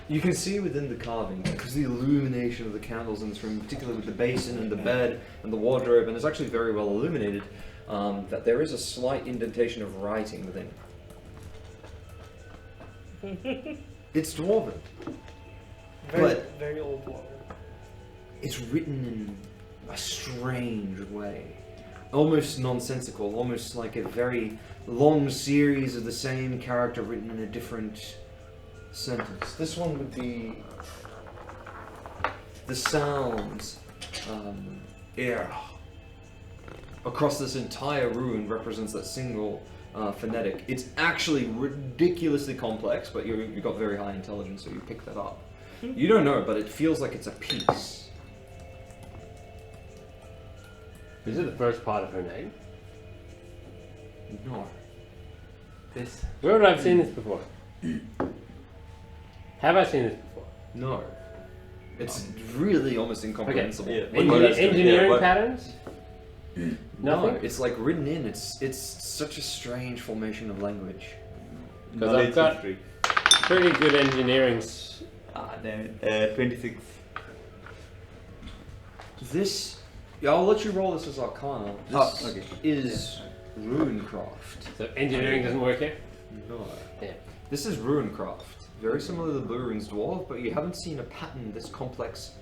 You can see within the carving, because the illumination of the candles in this room, particularly with the basin and the bed and the wardrobe, and it's actually very well illuminated, that there is a slight indentation of writing within. It's dwarven. Very old woman. It's written in a strange way. Almost nonsensical, almost like a very long series of the same character written in a different sentence. This one would be the sounds air across this entire rune represents that single phonetic. It's actually ridiculously complex, but you've got very high intelligence, so you pick that up. You don't know, but it feels like it's a piece. Is it the first part of her name? No. This. Where would I have seen this before? Have I seen this before? No. It's really almost incomprehensible. Yeah. Engineering what- patterns? No, Nothing? it's like written in. It's such a strange formation of language. Because Knowledge I've got history. pretty good engineering. Ah, damn it. 26. This, yeah, I'll let you roll this as Arcana. This okay. is Runecraft. So engineering doesn't work here? No. Yeah. This is Runecraft. Very similar to the Blue Runes Dwarf, but you haven't seen a pattern this complex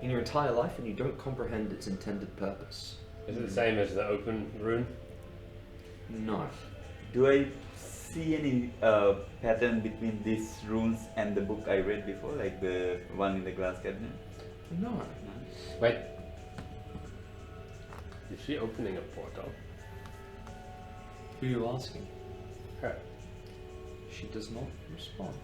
in your entire life, and you don't comprehend its intended purpose. Is it the same as the open rune? No. Do I see any pattern between these runes and the book I read before, like the one in the glass cabinet? No. Wait. Is she opening a portal? Who are you asking? Her. She does not respond.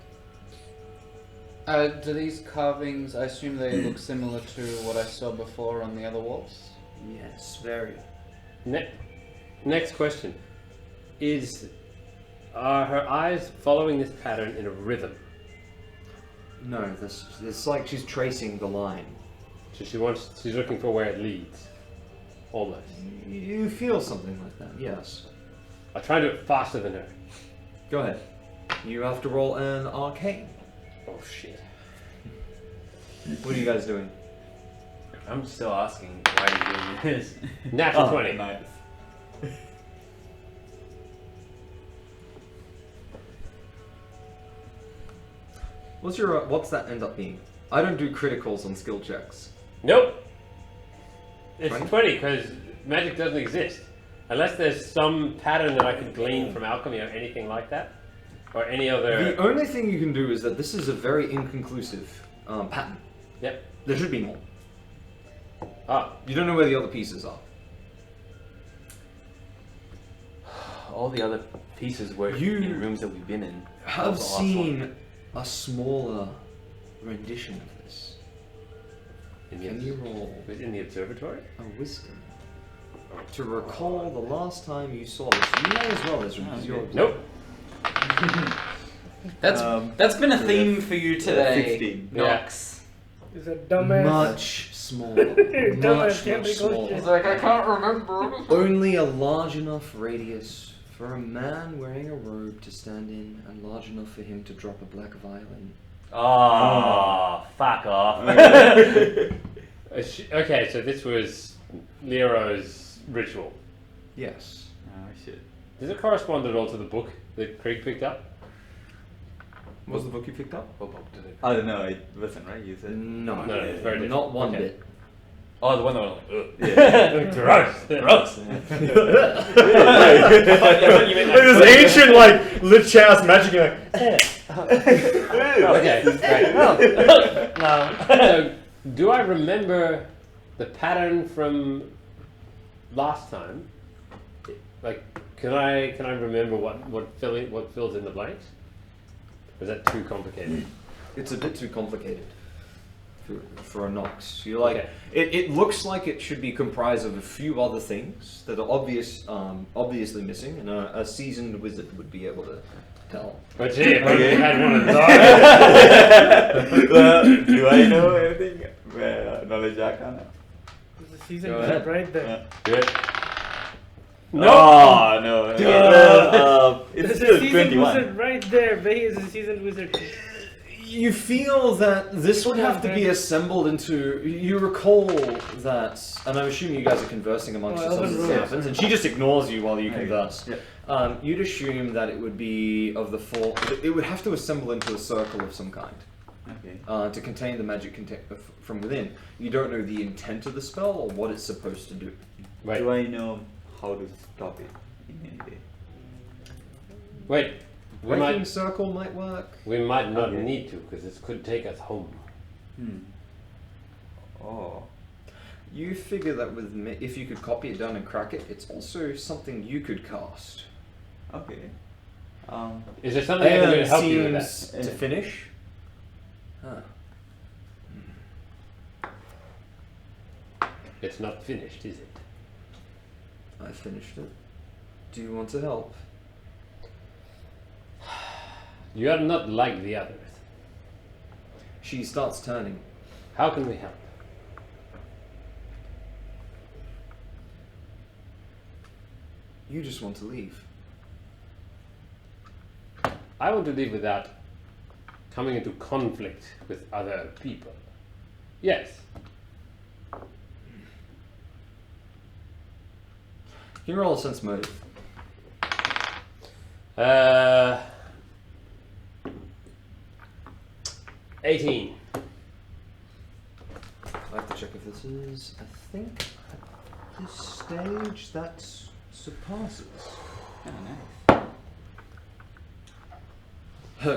Do these carvings, I assume they look similar to what I saw before on the other walls? Yes, very. Next question. Are her eyes following this pattern in a rhythm? No, it's like she's tracing the line. So she's looking for where it leads. Almost. You feel something like that, yes. I'll try to do it faster than her. Go ahead. You have to roll an arcane. Oh shit. What are you guys doing? I'm still asking why you're doing this. Natural Oh, 20. nice. What's that end up being? I don't do criticals on skill checks. Nope. It's 20? 20 because magic doesn't exist. Unless there's some pattern that I can glean from alchemy or anything like that. Or any other... The only thing you can do is that this is a very inconclusive pattern. Yep. There should be more. Ah. You don't know where the other pieces are. All the other pieces were You in rooms that we've been in. Have That was the last one. seen a smaller rendition of this. In Can you roll in the observatory? a wisdom to recall the last time you saw this? You may as well, Ezra, because you're... Nope. That's been a theme for you today, 16. Nox. Is a dumbass. Much smaller. Dumbass much, can't much be smaller. conscious. Like, I can't remember. Only a large enough radius for a man wearing a robe to stand in, and large enough for him to drop a black violin. Oh, fuck off. Okay, so this was Lero's ritual. Yes. Oh shit. Does it correspond at all to the book that Krieg picked up? What was the book you picked up? What book did it? I don't know, it wasn't right, you said. No, No, it's very different. not one Okay. bit. Oh, the one that was like, ugh. Yeah. Gross. Gross. This ancient, like, lich house magic, you're like, Okay, right. So, do I remember the pattern from last time? Like, can I remember what fills in the blanks? Or is that too complicated? it's a bit too complicated for a Nox. You're like, Okay. it looks like it should be comprised of a few other things that are obviously missing, and a seasoned wizard would be able to tell. But gee, if Okay. I had one of those. Do I know anything? Knowledge arcana? There's a season Go wizard ahead. right there. Good. No! Oh, no. It's There's still a seasoned 21. wizard right there. Vey is a seasoned wizard. You feel that this would have to be assembled into. You recall that, and I'm assuming you guys are conversing amongst Oh, yourselves as Elven this rules. happens, and she just ignores you while you Okay. converse. Yeah. You'd assume that it would be of the form. It would have to assemble into a circle of some kind Okay. to contain the magic from within. You don't know the intent of the spell or what it's supposed to do. Wait, Do I know how to stop it in any way? wait. We Waking might, circle might work. we might not Okay. need to, because this could take us home. Oh. You figure that if you could copy it down and crack it, it's also something you could cast. Okay. Is there something I can do to help you with that? seems to finish. Huh. It's not finished, is it? I finished it. Do you want to help? You are not like the others. She starts turning. How can we help? You just want to leave. I want to live without coming into conflict with other people. Yes. Can you roll a sense motive? 18. I have to check if this is. I think at this stage that surpasses.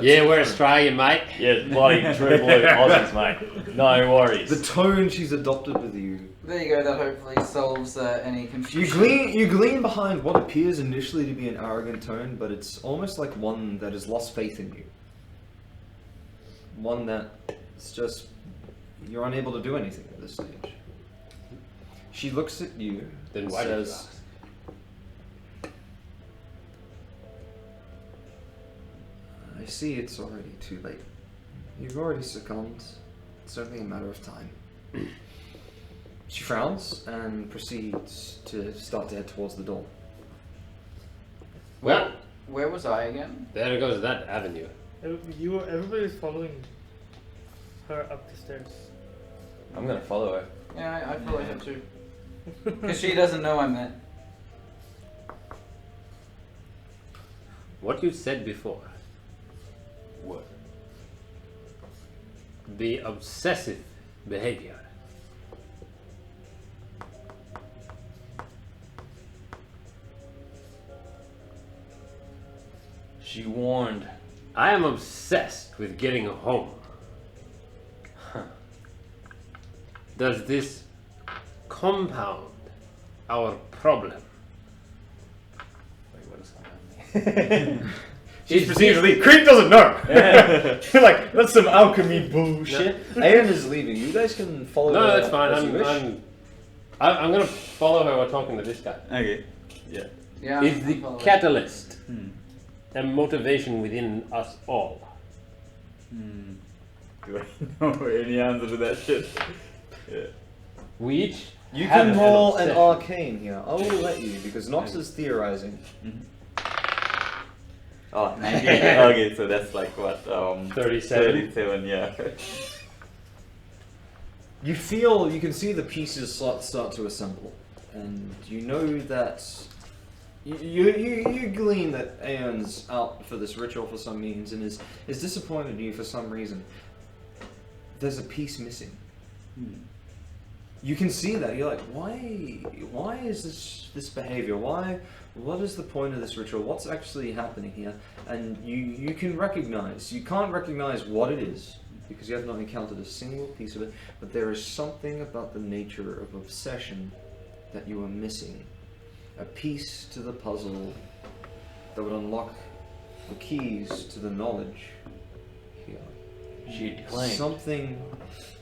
Yeah, we're Australian, mate. Yeah, bloody true blue Aussies, mate. No worries. The tone she's adopted with you. There you go, that hopefully solves any confusion. You glean behind what appears initially to be an arrogant tone, but it's almost like one that has lost faith in you. One that it's just you're unable to do anything at this stage. She looks at you Then and why did you says, ask? I see it's already too late. You've already succumbed. It's only a matter of time. She frowns and proceeds to start to head towards the door. Well, Where was I again? there goes that avenue. Everybody's following her up the stairs. I'm gonna follow her. Yeah, I follow him too. Because she doesn't know I'm there. What you said before, What? the obsessive behavior. She warned. I am obsessed with getting home. Does this compound our problem? Wait, what is going on? She's proceeding to leave. Creek doesn't know. You're like, that's some alchemy bullshit. Aeon is leaving. You guys can follow No, her that's fine. as you wish. I'm gonna follow her while talking to this guy. Okay. Yeah. Yeah. Is the I'm following. catalyst Hmm. a motivation within us all? Hmm. Do I know any answer to that shit? Yeah. We each You have can roll an obsession. arcane here. I will let you because Nox is theorizing. Oh, 19. Okay, so that's like what? 37. 37, yeah. You feel, you can see the pieces start to assemble, and you know that you glean that Aeon's out for this ritual for some means and is disappointed in you for some reason. There's a piece missing. You can see that. You're like, why is this behavior? What is the point of this ritual? What's actually happening here? And you can recognize. You can't recognize what it is because you have not encountered a single piece of it. But there is something about the nature of obsession that you are missing. A piece to the puzzle that would unlock the keys to the knowledge here. She claimed. Something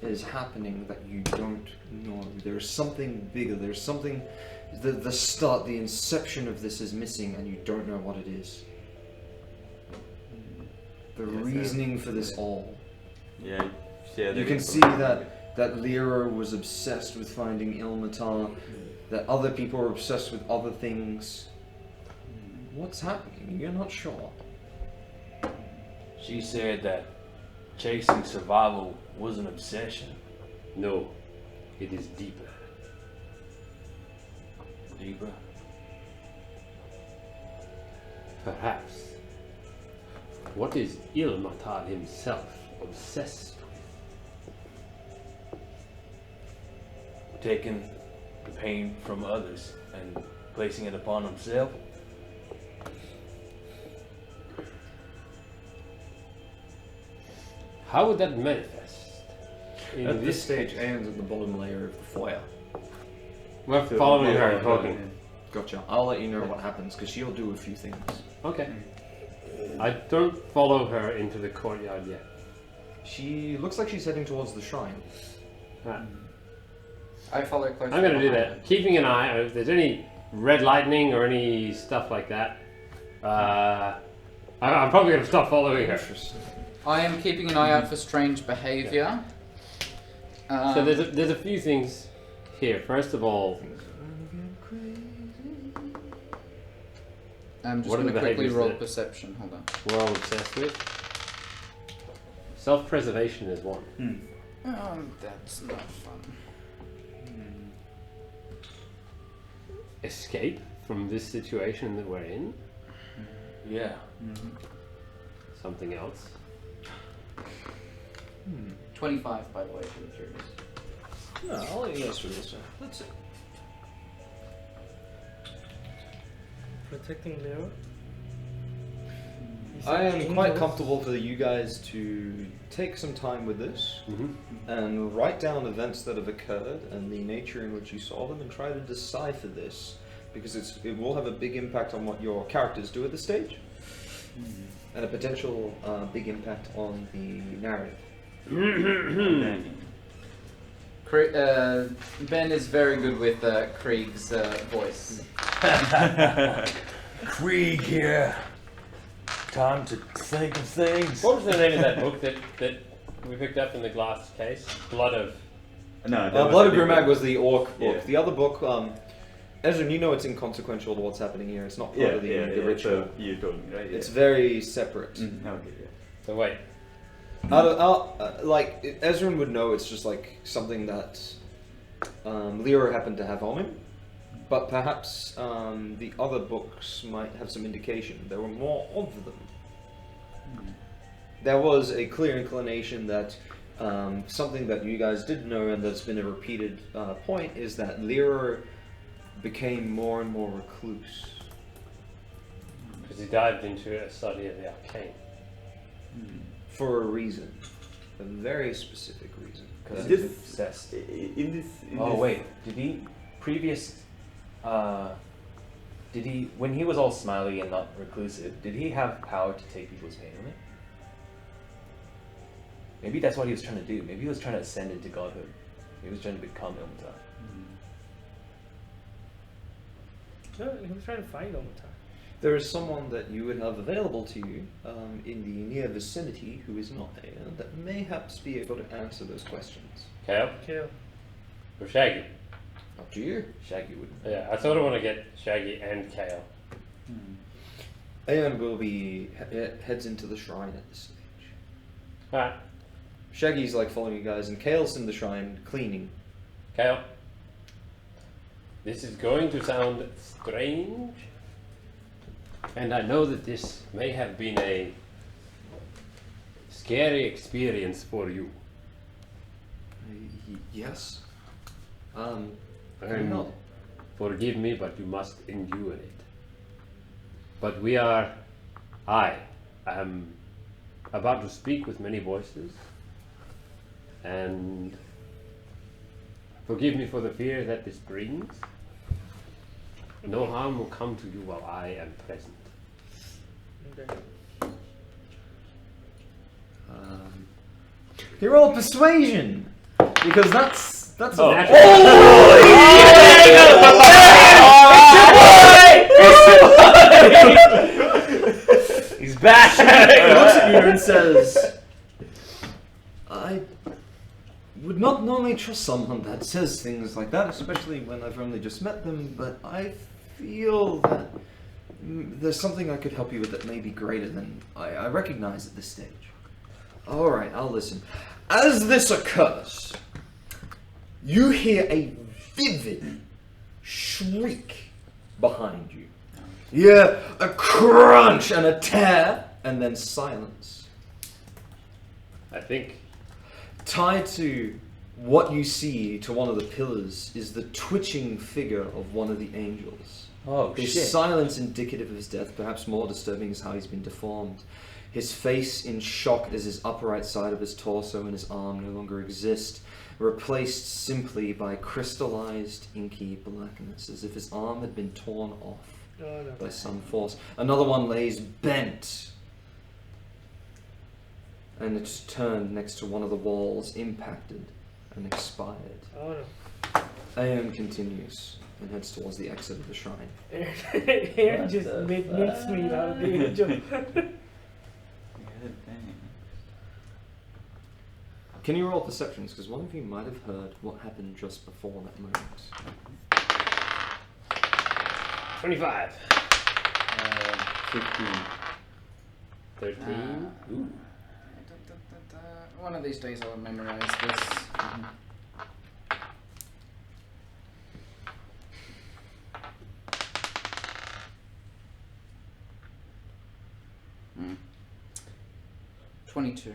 is happening that you don't know. There's something bigger. There's something. The start, the inception of this is missing, and you don't know what it is. The reasoning for this all. Yeah, share the You can info. see that Lyra was obsessed with finding Ilmatar. That other people are obsessed with other things. What's happening? You're not sure. She said that chasing survival was an obsession. No, it is deeper. Deeper. Perhaps. What is Ilmatar himself obsessed with? Taking the pain from others and placing it upon himself. How would that manifest? In At this stage, Aeon's at the bottom layer of the foyer. We're following her and talking. Gotcha. I'll let you know what happens because she'll do a few things. Okay. I don't follow her into the courtyard yet. She looks like she's heading towards the shrine. Right. I follow closely. I'm gonna do behind that. Keeping an eye out if there's any red lightning or any stuff like that. I'm probably gonna stop following her. Interesting. I am keeping an eye out for strange behaviour. So there's a few things here. First of all, I'm just what are going the to quickly behaviours roll that- perception. Hold on. we're all obsessed with. Self-preservation is one. That's not fun. Escape from this situation that we're in. Yeah. Something else. 25, by the way, for the curious. No, I'll let you guys through this one. That's it. Protecting Leo. I am quite comfortable for you guys to take some time with this and write down events that have occurred and the nature in which you saw them and try to decipher this because it will have a big impact on what your characters do at this stage and a potential big impact on the narrative. Ben is very good with Krieg's voice. Krieg here. Time to think of things. What was the name of that book that we picked up in the glass case? Blood of... No, Blood of Grimag was the orc book. Yeah. The other book, Ezra, you know it's inconsequential to what's happening here. It's not part of the ritual. So you told me, right? It's very separate. Okay, yeah. So wait. Like Ezra would know, it's just like something that Lyra happened to have on him, but perhaps the other books might have some indication. There were more of them. There was a clear inclination that something that you guys did know and that's been a repeated point is that Lyra became more and more recluse. Because he dived into a study of the arcane. For a reason. A very specific reason. Because This- he's obsessed. In this. Oh wait, did he when he was all smiley and not reclusive, did he have power to take people's pain away? Maybe that's what he was trying to do. Maybe he was trying to ascend into godhood. He was trying to become Ilmatar. No, he was trying to find Ilmatar. There is someone that you would have available to you in the near vicinity who is not Aeon that may perhaps be able to answer those questions. Kale? Kill. Or Shaggy? Up to you. Shaggy would. Yeah, I sort of want to get Shaggy and Kale. Aeon will be heads into the shrine at this stage. Alright, Shaggy's like following you guys, and Kale's in the shrine cleaning. Kale. This is going to sound strange. And I know that this may have been a scary experience for you. Yes. And no. forgive me, but you must endure it. But I am about to speak with many voices, and forgive me for the fear that this brings. No harm will come to you while I am present. Okay. You roll persuasion because that's Oh. He's back! He looks at you and says, I would not normally trust someone that says things like that, especially when I've only just met them, but I feel that there's something I could help you with that may be greater than I recognize at this stage. Alright, I'll listen. As this occurs, you hear a vivid shriek behind you. Yeah, a crunch and a tear, and then silence. I think Tied to what you see to one of the pillars is the twitching figure of one of the angels. Oh His shit. silence indicative of his death, perhaps more disturbing is how he's been deformed. His face in shock as his upper right side of his torso and his arm no longer exist, replaced simply by crystallized inky blackness, as if his arm had been torn off Oh, no. by some force. Another one lays bent, and it's turned next to one of the walls, impacted and expired. Oh no. Aeon continues and heads towards the exit of the shrine. Aaron What just the made mincemeat out of the angel. Can you roll perceptions? Because one of you might have heard what happened just before that moment. 25. 15. 13. Ooh. One of these days I'll memorize this. Mm. 22.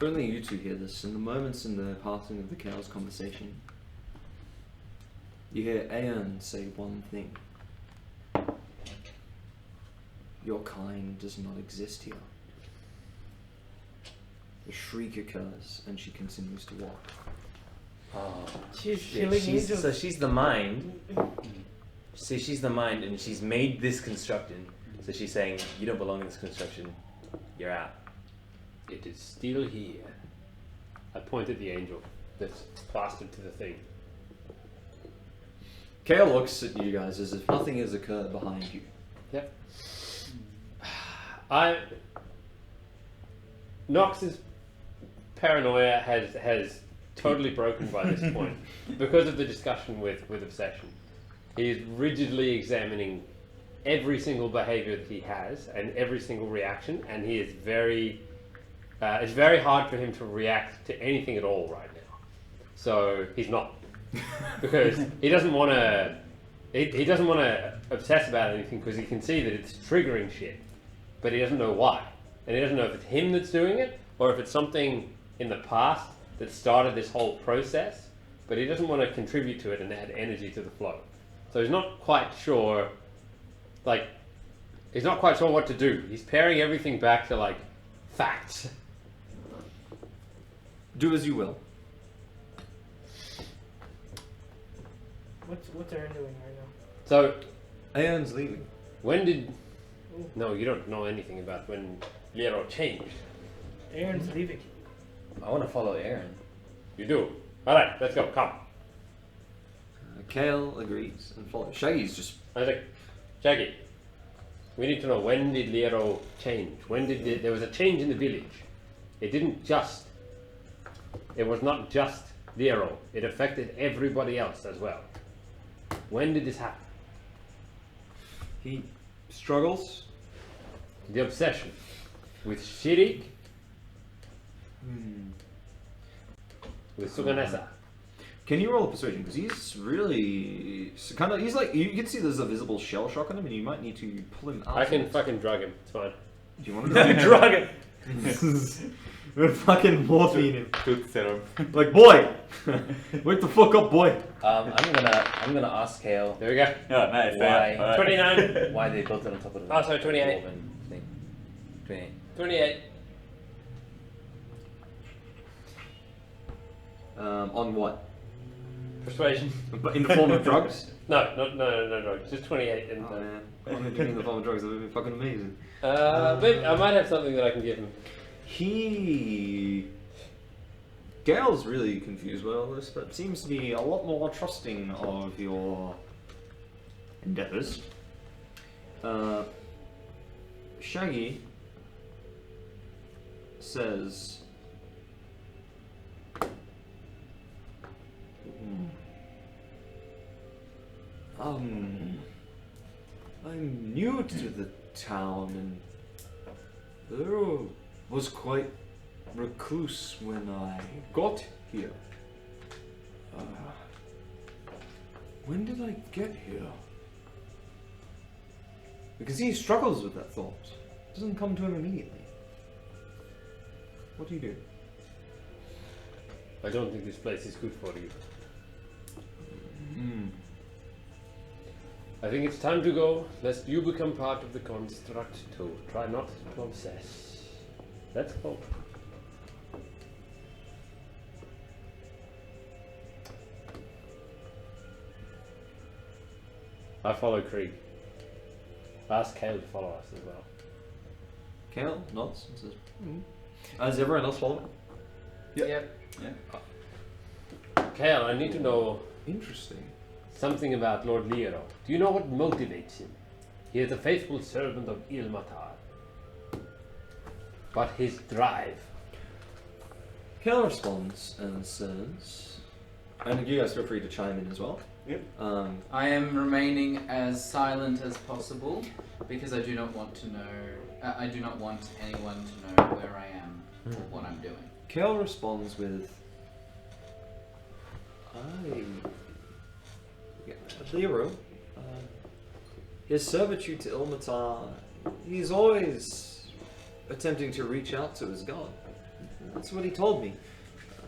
Only you two hear this. In the moments in the passing of the cow's conversation, you hear Aeon say one thing. Your kind does not exist here. The shriek occurs, and she continues to walk. Oh, She's shit. killing She's- angels. So she's the mind. See, she's the mind, and she's made this construction. So she's saying, you don't belong in this construction. You're out. It is still here. I pointed the angel that's plastered to the thing. Kale looks at you guys as if nothing has occurred behind you. Yep. Nox's paranoia has totally broken by this point because of the discussion with Obsession. He is rigidly examining every single behavior that he has and every single reaction, and he is very. It's very hard for him to react to anything at all right now. So he's not because he doesn't want to. He doesn't want to obsess about anything because he can see that it's triggering shit, but he doesn't know why, and he doesn't know if it's him that's doing it or if it's something in the past that started this whole process. But he doesn't want to contribute to it and add energy to the flow. So he's not quite sure. Like, he's not quite sure what to do. He's paring everything back to like facts. Do as you will. What's Aaron doing right now? So, Aeon's leaving. when did? Ooh. No, you don't know anything about when Liero changed. Aaron's leaving. I want to follow Aaron. You do. All right, let's go. Come. Kale agrees and follows. Shaggy's just. I was like, Jackie, we need to know, when did Liero change? When did there was a change in the village? It was not just Liero. It affected everybody else as well. When did this happen? He struggles. The obsession with Shirik, with Suganessa. Can you roll a persuasion? Because he's really kind of. He's like, you can see there's a visible shell shock on him, and you might need to pull him out. I can fucking drug him. It's fine. Do you want to drug him? We're fucking morphine him. Tooth serum. Like, boy, wake the fuck up, boy. I'm gonna ask Kale There we go. Yeah, nice. Why? Yeah. 29. why they built it on top of the. Oh, sorry, 28. dwarven thing. 28. 28. On what? Persuasion. But in the form of drugs? No. Just 28. And, Oh man, only in the form of drugs. That would be fucking amazing. but I might have something that I can give him. Gale's really confused by all this, but seems to be a lot more trusting of your endeavors. Shaggy says, I'm new to the town and there was quite recluse when I got here. When did I get here? Because he struggles with that thought. It doesn't come to him immediately. What do you do? I don't think this place is good for you. I think it's time to go, lest you become part of the construct too. Try not to obsess. Let's go. I follow Krieg. Ask Kale to follow us as well. Kale nods and says, Does everyone else follow him? Yep. Kale, I need to know Interesting. something about Lord Liero. Do you know what motivates him? He is a faithful servant of Ilmatar. But his drive. Kale responds and says, and you guys feel free to chime in as well. Yep. I am remaining as silent as possible because I do not want to know. I do not want anyone to know where I am or what I'm doing. Kale responds with, Liero, his servitude to Ilmatar, he's always attempting to reach out to his god. That's what he told me.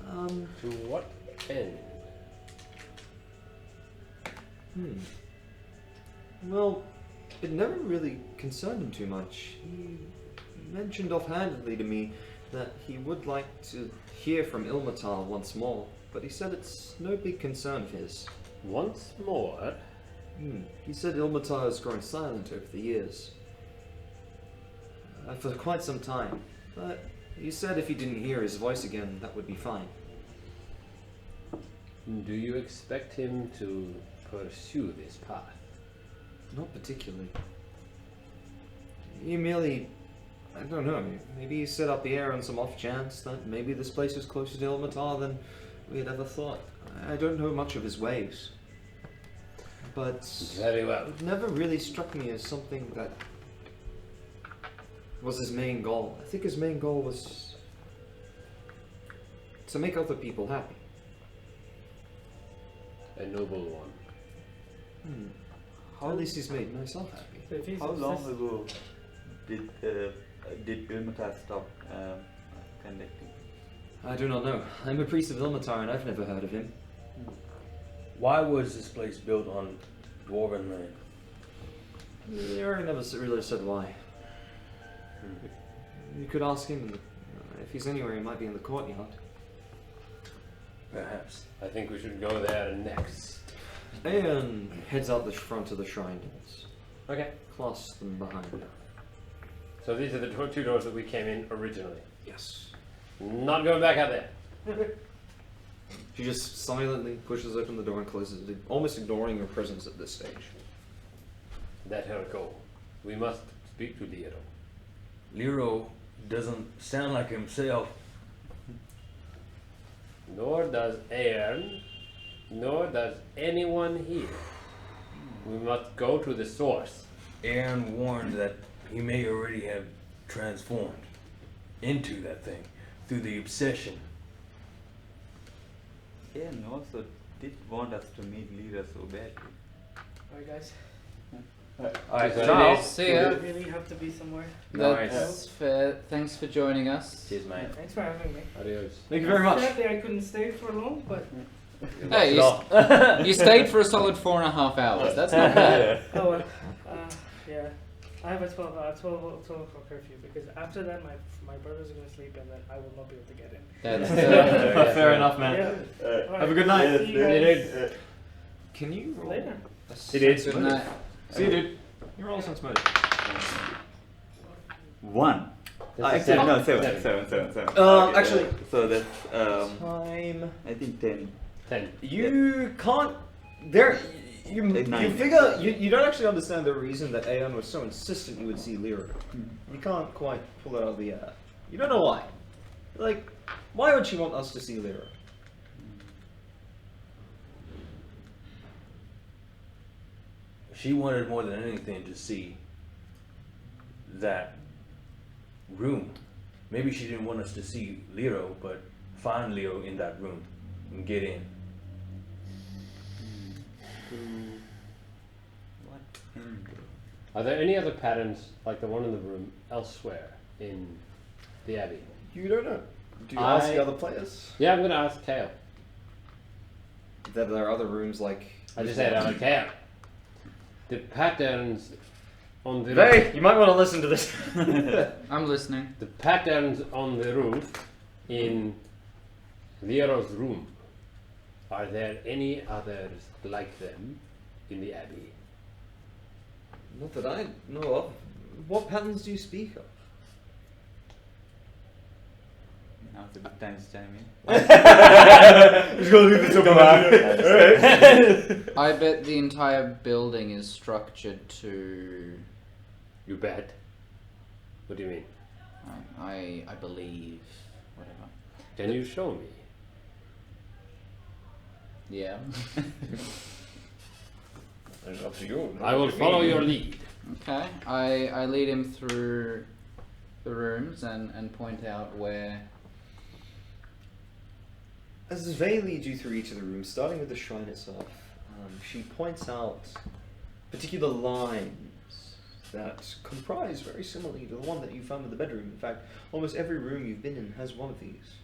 To what end? Well, it never really concerned him too much. He mentioned offhandedly to me that he would like to hear from Ilmatar once more, but he said it's no big concern of his. Once more? He said Ilmatar has grown silent over the years. For quite some time. But he said if he didn't hear his voice again, that would be fine. Do you expect him to pursue this path? Not particularly. He merely, I don't know, maybe he set up the air on some off chance that maybe this place is closer to Ilmatar than we had ever thought. I don't know much of his ways. But Very well. it never really struck me as something that was his main goal. I think his main goal was to make other people happy. a noble one. At least he's made myself happy. So if he's How long obsessed- ago did Ilmatar stop conducting? I do not know. I'm a priest of Ilmatar and I've never heard of him. Why was this place built on dwarven land? They never really said why. You could ask him. If he's anywhere, he might be in the courtyard. Perhaps. I think we should go there next. And heads out the front of the shrine doors. Okay. Clasps them behind her. So these are the two doors that we came in originally. Yes. Not going back out there. She just silently pushes open the door and closes it, almost ignoring your presence at this stage. Let her go. We must speak to Lero. Lero doesn't sound like himself. Nor does Aeon, nor does anyone here. We must go to the source. Aaron warned that he may already have transformed into that thing through the obsession. Yeah, and also did want us to meet Lyra so badly. Alright, guys. Alright, Ciao. See ya. I really have to be somewhere. That's fair. Thanks for joining us. Cheers, mate. Thanks for having me. Adios. Thank you very much. Sadly, I couldn't stay for long, but Hey, you stayed for a solid 4.5 hours. That's not bad. oh well. Yeah, I have a 12 o'clock curfew because after that my brother's gonna sleep and then I will not be able to get in. That's Fair enough, man. Yeah. Alright, Have a good night. see you guys Can you roll later. It is. Good night. See you, dude. You roll sense motive. 1. That's I- No, 7. Actually, So that's time. I think 10. 10. You can't. There. You Nine. figure you don't actually understand the reason that Aeon was so insistent you would see Lyra. You can't quite pull it out of the air. You don't know why. Like, why would she want us to see Lyra? She wanted more than anything to see that room. Maybe she didn't want us to see Lero, but find Lero in that room and get in. What in Are there any other patterns like the one in the room elsewhere in the Abbey? You don't know. Do you I- ask the other players? Yeah, I'm going to ask Kale. That there are other rooms like. I just said I'm Kale. The patterns on the Hey, you might want to listen to this. I'm listening. The patterns on the roof in Lero's room. Are there any others like them in the Abbey? Not that I know of. What patterns do you speak of? Now's a good time to chime in. Just gonna leave this open. I bet the entire building is structured to. You bet. What do you mean? I believe. Whatever. Can you show me? Yeah. It's up to you. I will follow your lead. Okay. I lead him through the rooms and point out where. As Vey leads you through each of the rooms, starting with the shrine itself, she points out particular lines that comprise very similarly to the one that you found in the bedroom. In fact, almost every room you've been in has one of these.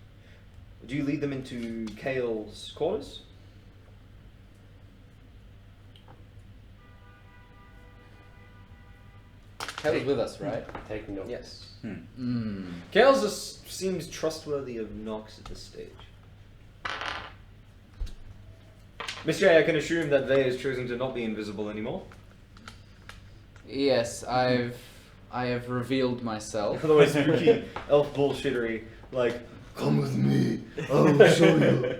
Do you lead them into Kale's quarters? Kale's with us, right? Take notes. Yes. Hmm. Kale's just seems trustworthy of Nox at this stage. Miss J, I can assume that Vey has chosen to not be invisible anymore. Yes, I have revealed myself. Otherwise, spooky elf bullshittery, like, come with me, I will show you.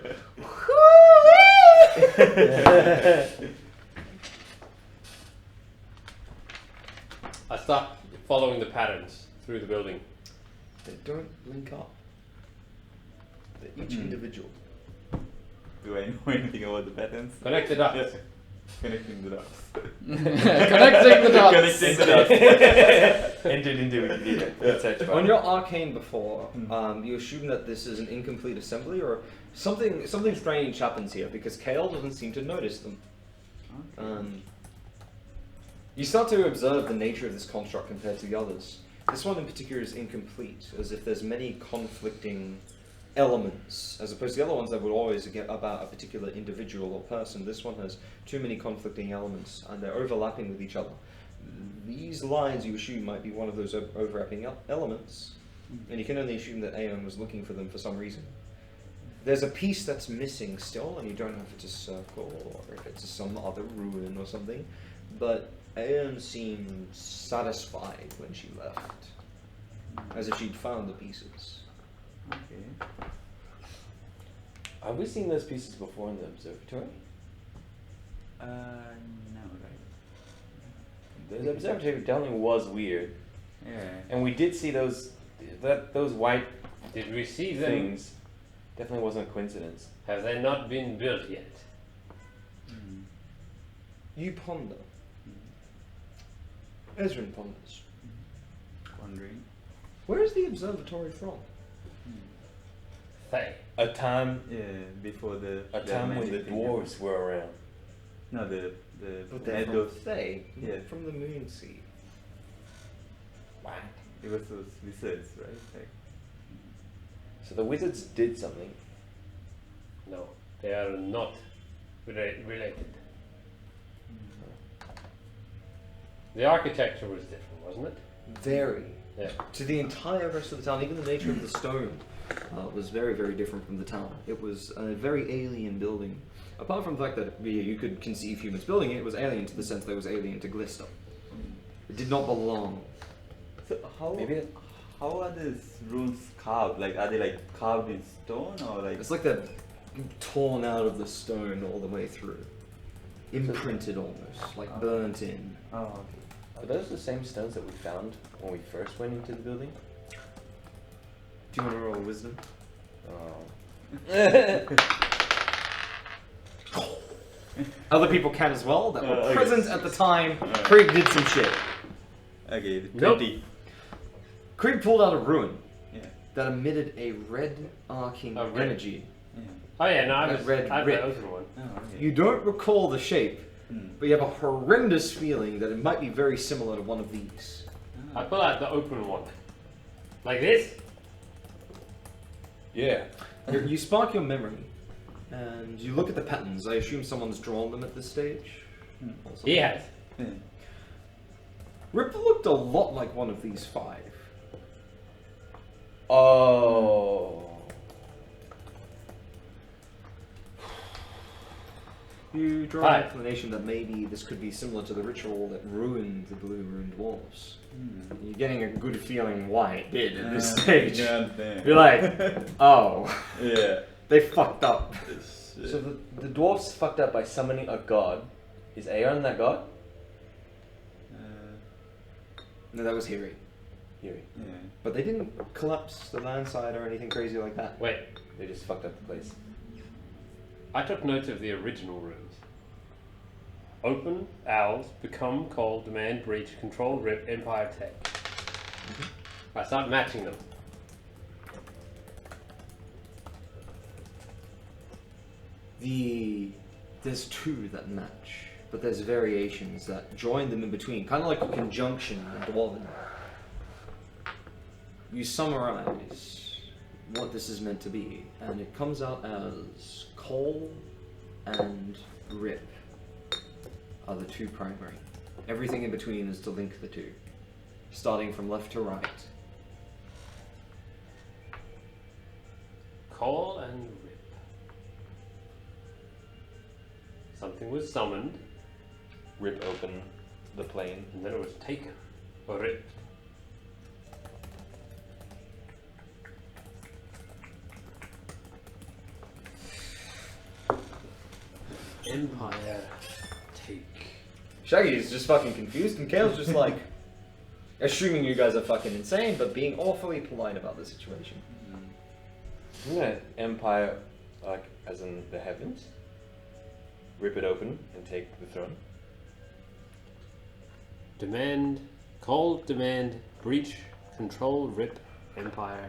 I start following the patterns through the building. They don't link up. They're each individual. Do I know anything about the patterns? Connect the dots. Connecting the dots. Connecting the dots. Connecting the dots. Entered into Wikipedia. Search bar. On your arcane before, you assume that this is an incomplete assembly, or something strange happens here because Kale doesn't seem to notice them. You start to observe the nature of this construct compared to the others. This one in particular is incomplete, as if there's many conflicting elements, as opposed to the other ones that would always get about a particular individual or person. This one has too many conflicting elements, and they're overlapping with each other. These lines you assume might be one of those overlapping elements, and you can only assume that Aeon was looking for them for some reason. There's a piece that's missing still, and you don't know if it's a circle or if it's some other ruin or something, but Aeon seemed satisfied when she left, as if she'd found the pieces. Okay. Have we seen those pieces before in the observatory? No, right? The observatory definitely was weird, Yeah. and we did see those white Did we see them? things. Definitely wasn't a coincidence. Have they not been built yet? You ponder. Ezrin ponders. Wondering. Where is the observatory from? They. A time Before the. when the dwarves were around. No, the But they're head from of. Thay, Yeah. from the Moon Sea. Wow. It was those wizards, right? Like, So the wizards did something. No, they are not related. The architecture was different, wasn't it? Very. Yeah. To the entire rest of the town, even the nature of the stone was very, very different from the town. It was a very alien building. Apart from the fact that you could conceive humans building it, it was alien to the sense that it was alien to Glister. It did not belong. so how Maybe how are these runes carved? Like, are they like carved in stone or like? It's like they're torn out of the stone all the way through. Imprinted almost, like burnt in. Oh, okay. Are those the same stones that we found when we first went into the building? Do you want to roll wisdom? Other people can as well that were Okay. present at the time. Krieg did some shit. Okay, the Nope. 20. Krieg pulled out a ruin Yeah. that emitted a red arcing A red- energy. Yeah. Oh yeah, no, That red I have rip. the open one. Oh, okay. You don't recall the shape, Hmm. but you have a horrendous feeling that it might be very similar to one of these. I pull out the open one. Like this? Yeah. You spark your memory, and you look at the patterns. I assume someone's drawn them at this stage. Or something. He has. Yeah. Rip looked a lot like one of these 5. Oh. You draw Hi. an inclination that maybe this could be similar to the ritual that ruined the Blue Ruined Dwarves. You're getting a good feeling why it did at this stage. Yeah, damn. You're like, oh, Yeah. they fucked up. So the dwarves fucked up by summoning a god. Is Aeon that god? No, that was Hiri. Yuri. Yeah. But they didn't collapse the landside or anything crazy like that. Wait, They just fucked up the place. I took notes of the original runes. Open, owls, become, cold, demand, breach, control, rip, empire, tech. I start matching them. There's 2 that match, but there's variations that join them in between, kind of like a conjunction in Dwarven. You summarize what this is meant to be, and it comes out as coal and rip are the 2 primary. Everything in between is to link the 2, starting from left to right. Call and rip. Something was summoned, Rip open the plane. and then it was taken or ripped. Empire, take. Shaggy is just fucking confused, and Kale's just like, assuming you guys are fucking insane, but being awfully polite about the situation. Isn't that empire like as in the heavens? rip it open and take the throne. Demand, breach, control, rip, empire,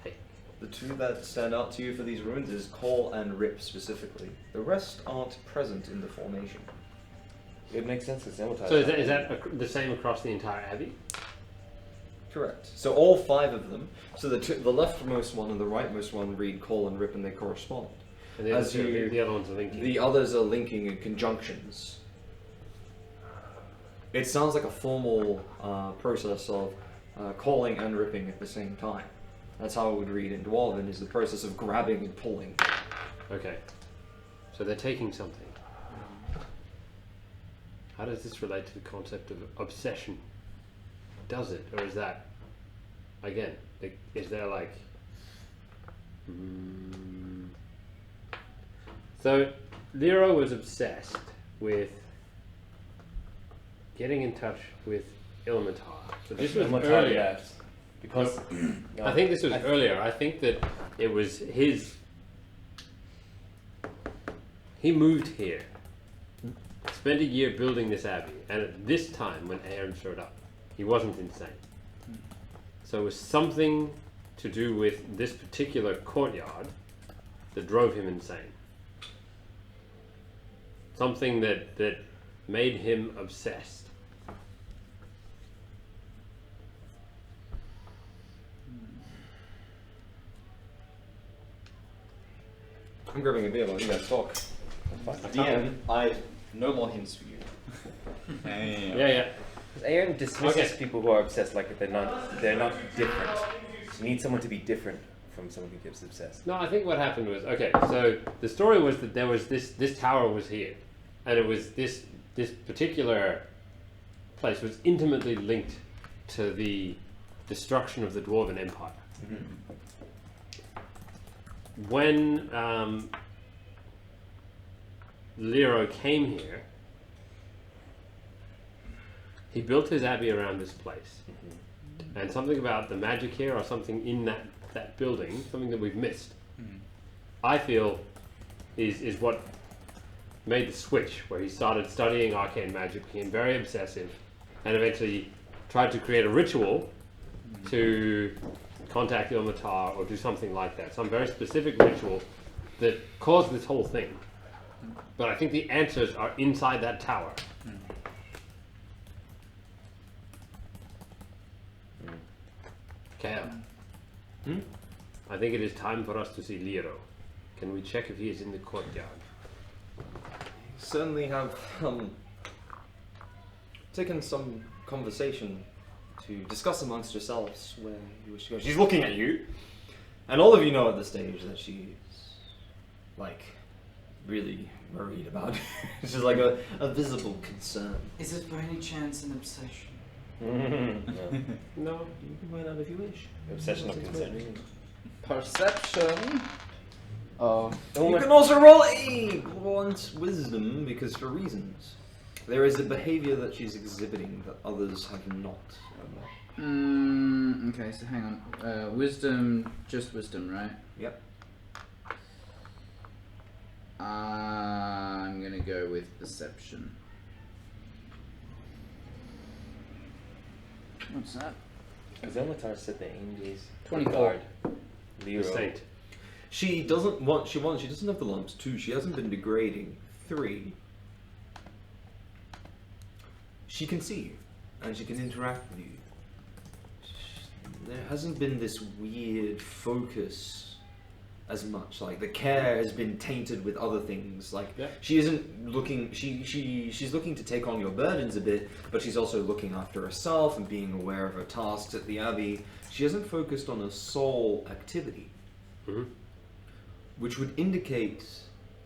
take. The two that stand out to you for these ruins is Call and Rip specifically. The rest aren't present in the formation. It makes sense. It's Ilmatar. So is that the same across the entire abbey? Correct. So all 5 of them. So the leftmost one and the rightmost one read Call and Rip, and they correspond. And the other ones are linking. The others are linking in conjunctions. It sounds like a formal process of calling and ripping at the same time. That's how it would read in Dwarven, is the process of grabbing and pulling. Okay. So they're taking something. How does this relate to the concept of obsession? Does it? Or is that, again, is there like... So, Lero was obsessed with getting in touch with Ilmatar. So this was Ilmatar, earlier. yes. Because I think this was earlier. I think that it was his... He moved here, spent a year building this abbey, and at this time when Aaron showed up, he wasn't insane. So it was something to do with this particular courtyard that drove him insane. Something that made him obsessed. I'm grabbing a beer while you guys talk. DM, I have no more hints for you. Yeah. Aaron dismisses people who are obsessed like they're not different. You need someone to be different from someone who gets obsessed. No, I think what happened was, okay, so the story was that there was this tower was here, and it was this particular place was intimately linked to the destruction of the Dwarven Empire. Mm-hmm. When Lero came here, he built his abbey around this place. And something about the magic here, or something in that building, something that we've missed, I feel is what made the switch, where he started studying arcane magic, became very obsessive, and eventually tried to create a ritual to contact Ilmatar or do something like that. Some very specific ritual that caused this whole thing. But I think the answers are inside that tower. Cal. I think it is time for us to see Lero. Can we check if he is in the courtyard? Certainly have taken some conversation to discuss amongst yourselves where you wish to go. She's looking at you, and all of you know at this stage that she's like really worried about it. She's like a visible concern. Is it by any chance an obsession? No. You can find out if you wish. Obsession of concern. Perception. Oh. You can also roll a blunt wisdom, because for reasons. There is a behavior that she's exhibiting that others have not. Okay, so hang on. Wisdom, just wisdom, right? Yep. I'm gonna go with perception. What's that? Because Ilmatar said the angels 24. guard The Lero. saint. She doesn't want. She doesn't have the lumps. 2. She hasn't been degrading. 3. She can see you, and she can interact with you. There hasn't been this weird focus as much. Like the care has been tainted with other things. Like she isn't looking. She's looking to take on your burdens a bit, but she's also looking after herself and being aware of her tasks at the abbey. She hasn't focused on a soul activity, which would indicate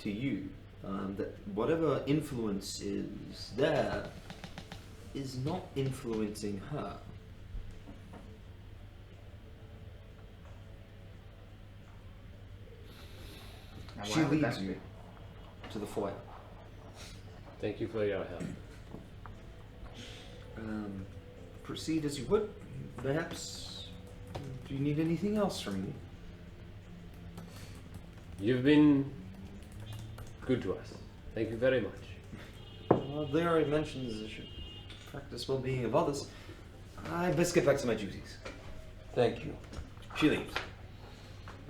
to you that whatever influence is there is not influencing her. Now, She why would leads that you be? to the foyer. Thank you for your help. Proceed as you would. Perhaps. Do you need anything else from me? You've been good to us. Thank you very much. Well, they already mentioned I should practice well-being of others. I best get back to my duties. Thank you. She leaves.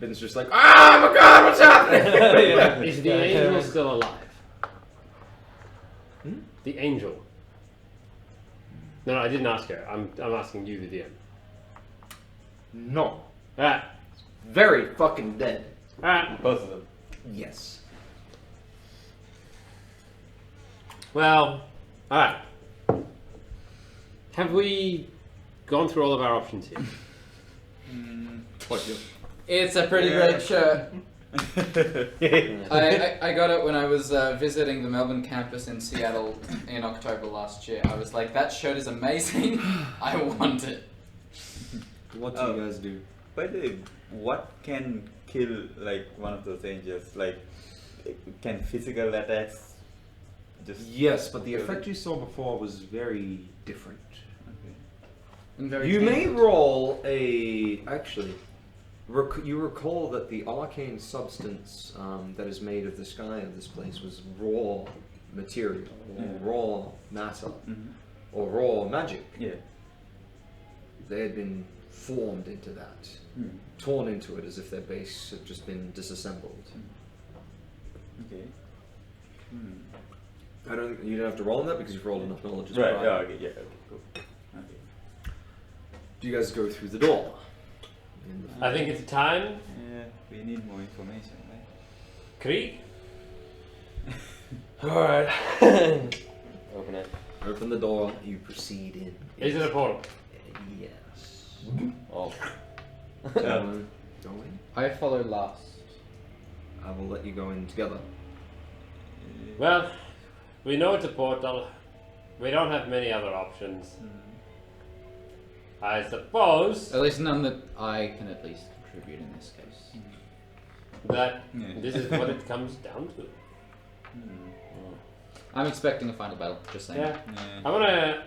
Ben's just like, ah, my God, what's happening? Yeah. Is the angel still alive? Hmm? The angel. No, I didn't ask her. I'm asking you, the DM. No. Alright. Very fucking dead. Alright. Both of them. Yes. Well, alright. Have we gone through all of our options here? What you? It's a pretty great shirt. I got it when I was visiting the Melbourne campus in Seattle in October last year. I was like, that shirt is amazing. I want it. What do you guys do? By the way, what can kill like one of those angels? Like, can physical attacks just? Yes, but the effect you saw before was very different. Okay. And very You may tainted. roll a you recall that the arcane substance that is made of the sky of this place was raw material, or raw matter, or raw magic. Yeah. They had been formed into that, torn into it as if their base had just been disassembled. Okay. You don't have to roll on that because you've rolled enough knowledge as Right. prior. Yeah. Okay. Yeah. Okay. Cool. Okay. Do you guys go through the door? I think it's time. Yeah. We need more information, right? Krieg? Alright. Open it. Open the door, you proceed in. Is it a portal? Yes. Oh. Go in. I follow last. I will let you go in together. Well, we know it's a portal. We don't have many other options. I suppose At least none that I can at least contribute in this case. that Yeah. this is what it comes down to. I'm expecting a final battle, just saying. Yeah.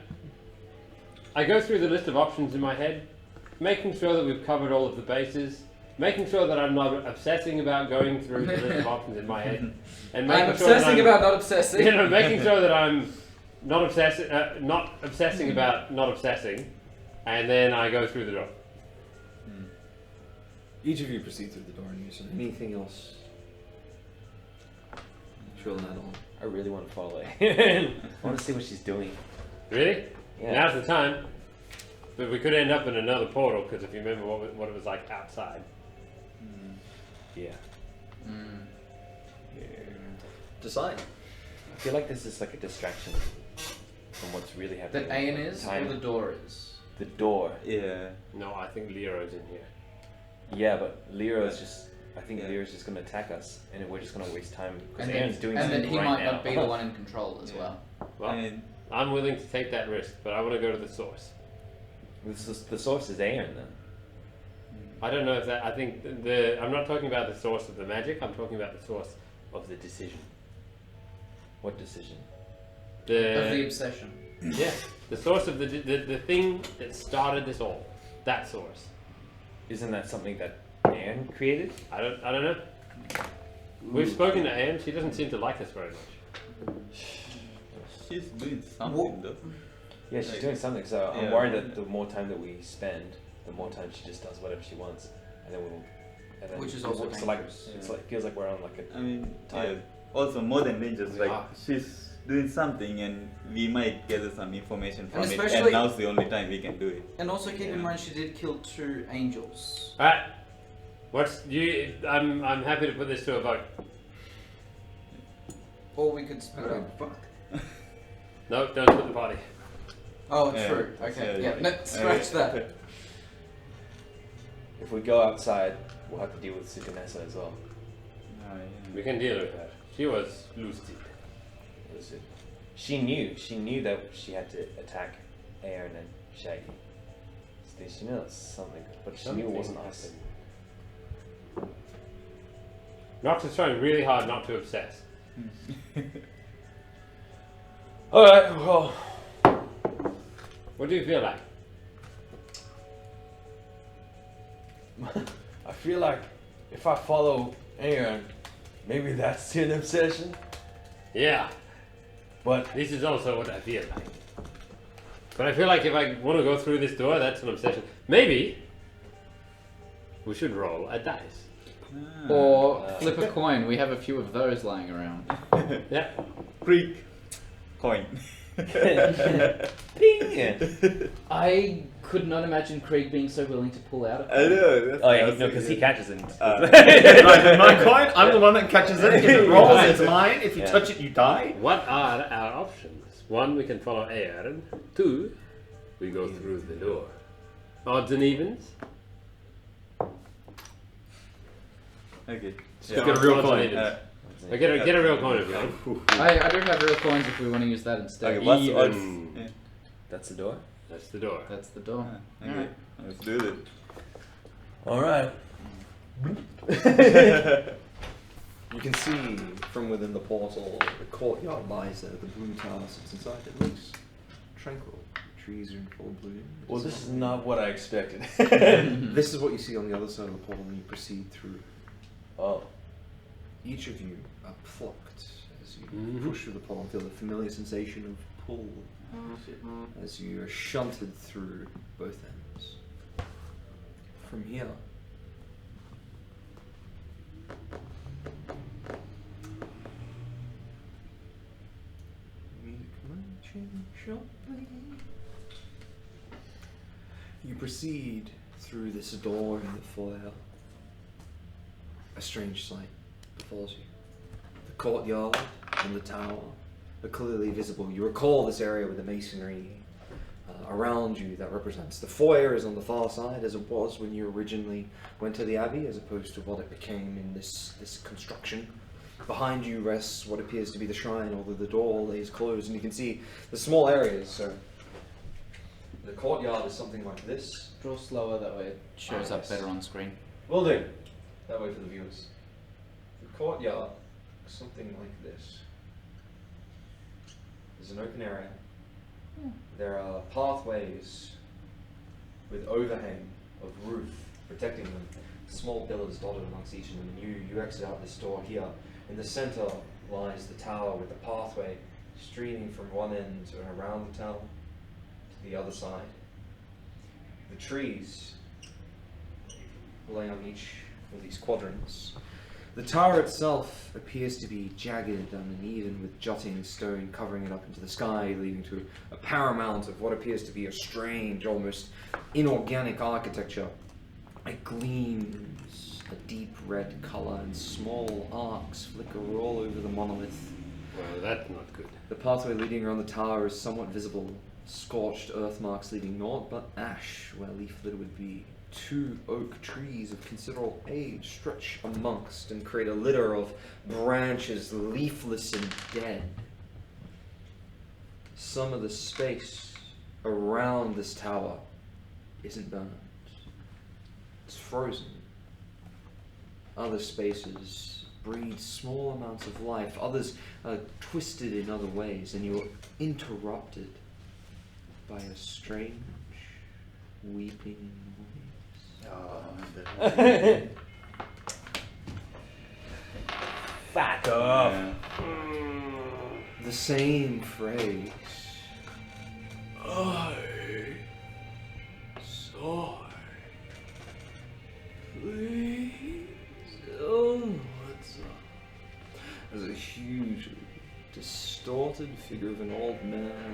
I go through the list of options in my head, making sure that we've covered all of the bases, making sure that I'm not obsessing about going through the list of options in my head, and making I'm sure that obsessing about not obsessing. you know, making sure that I'm not obsessing about not obsessing, and then I go through the door. Each of you proceed through the door and use anything else. Drill that on. I really want to follow it. I want to see what she's doing. Really? Yeah. Now's the time. But we could end up in another portal because if you remember what it was like outside. Yeah. Decide. I feel like this is like a distraction from what's really happening. That Ayan is, or Time. the door is? The door. Yeah. No, I think Lero's in here. Yeah, but Lyra's just. I think Lyra's just going to attack us, and we're just going to waste time because And Ayan's then, doing and then something he right might now. not be the one in control as Yeah. well. Well, And I'm willing to take that risk, but I want to go to the source. The source is Ayan then. I don't know if that. I think I'm not talking about the source of the magic. I'm talking about the source Of the decision. What decision? Of the obsession. yeah, the source of the thing that started this all. That source. Isn't that something that Ayan created? I don't know. We've spoken to Anne. She doesn't seem to like us very much. she's doing something though. Yeah, she's doing something. So I'm Yeah. worried that the more time that we spend, the more time she just does whatever she wants, and then we'll. And then Which is also it's like dangerous. it's like feels like we're on like a. I mean, Time. yeah. Also, more than dangerous, like Ah. she's doing something, and we might gather some information from it. And especially- now's the only time we can do it. And also keep in Yeah. mind she did kill 2 angels. All right. I'm happy to put this to a vote. Or we could split up. No, don't split the party. Oh, Yeah, true. Okay. yeah, Yeah, no, scratch that. If we go outside, we'll have to deal with Sukanessa as well. We can deal with her. She was lucid. Was it? She knew that she had to attack Aaron and Shaggy. She knew that was something, but she knew it wasn't us. Nox is trying really hard not to obsess. Alright, well. What do you feel like? I feel like if I follow Aaron, maybe that's an obsession. Yeah. But This is also what I feel like. But I feel like if I want to go through this door, that's an obsession. Maybe we should roll a dice. Or flip a coin. We have a few of those lying around. Yeah. Creek. Coin. I could not imagine Craig being so willing to pull out of I know. Oh yeah, no, because he catches it. My coin, I'm the one that catches it. If it rolls, it's mine. If you Yeah. touch it, you die. What are our options? 1, we can follow Aaron. 2, we go through the door. Odds and evens? Okay. Just get a real Odds coin. and evens. Get a real coin if you want. I do have real coins if we want to use that instead. Okay, what's the odds? Even. Yeah. That's the door. That's the door. That's the door. Okay, let's do it. all right. You can see from within the portal, the courtyard lies there. The bloom tower sits inside. It looks tranquil. Trees are in full bloom. Well, this is not what I expected. This is what you see on the other side of the portal when you proceed through. Oh. Each of you are plucked as you Mhm. push through the portal and feel the familiar sensation of pull as you are shunted through both ends. From here, you proceed through this door in the foyer. A strange sight befalls you. The courtyard and the tower are clearly visible. You recall this area with the masonry around you that represents. The foyer is on the far side as it was when you originally went to the Abbey, as opposed to what it became in this construction. Behind you rests what appears to be the shrine, although the door lays closed, and you can see the small areas. So the courtyard is something like this. Draw slower, that way it shows up better on screen. Will do. That way for the viewers. The courtyard is something like this. There's an open area. There are pathways with overhang of roof protecting them. Small pillars dotted amongst each of them. And you exit out this door here. In the center lies the tower with the pathway streaming from one end and around the tower to the other side. The trees lay on each of these quadrants. The tower itself appears to be jagged and uneven, with jutting stone covering it up into the sky, leading to a paramount of what appears to be a strange, almost inorganic architecture. It gleams a deep red color, and small arcs flicker all over the monolith. Well, that's not good. The pathway leading around the tower is somewhat visible, scorched earth marks leaving naught but ash where leaf litter would be. 2 oak trees of considerable age stretch amongst and create a litter of branches, leafless and dead. Some of the space around this tower isn't burned. It's frozen. Other spaces breathe small amounts of life. Others are twisted in other ways, and you're interrupted by a strange weeping noise. Fuck off. The same phrase. I saw. Please. Oh, what's up? There's a huge, distorted figure of an old man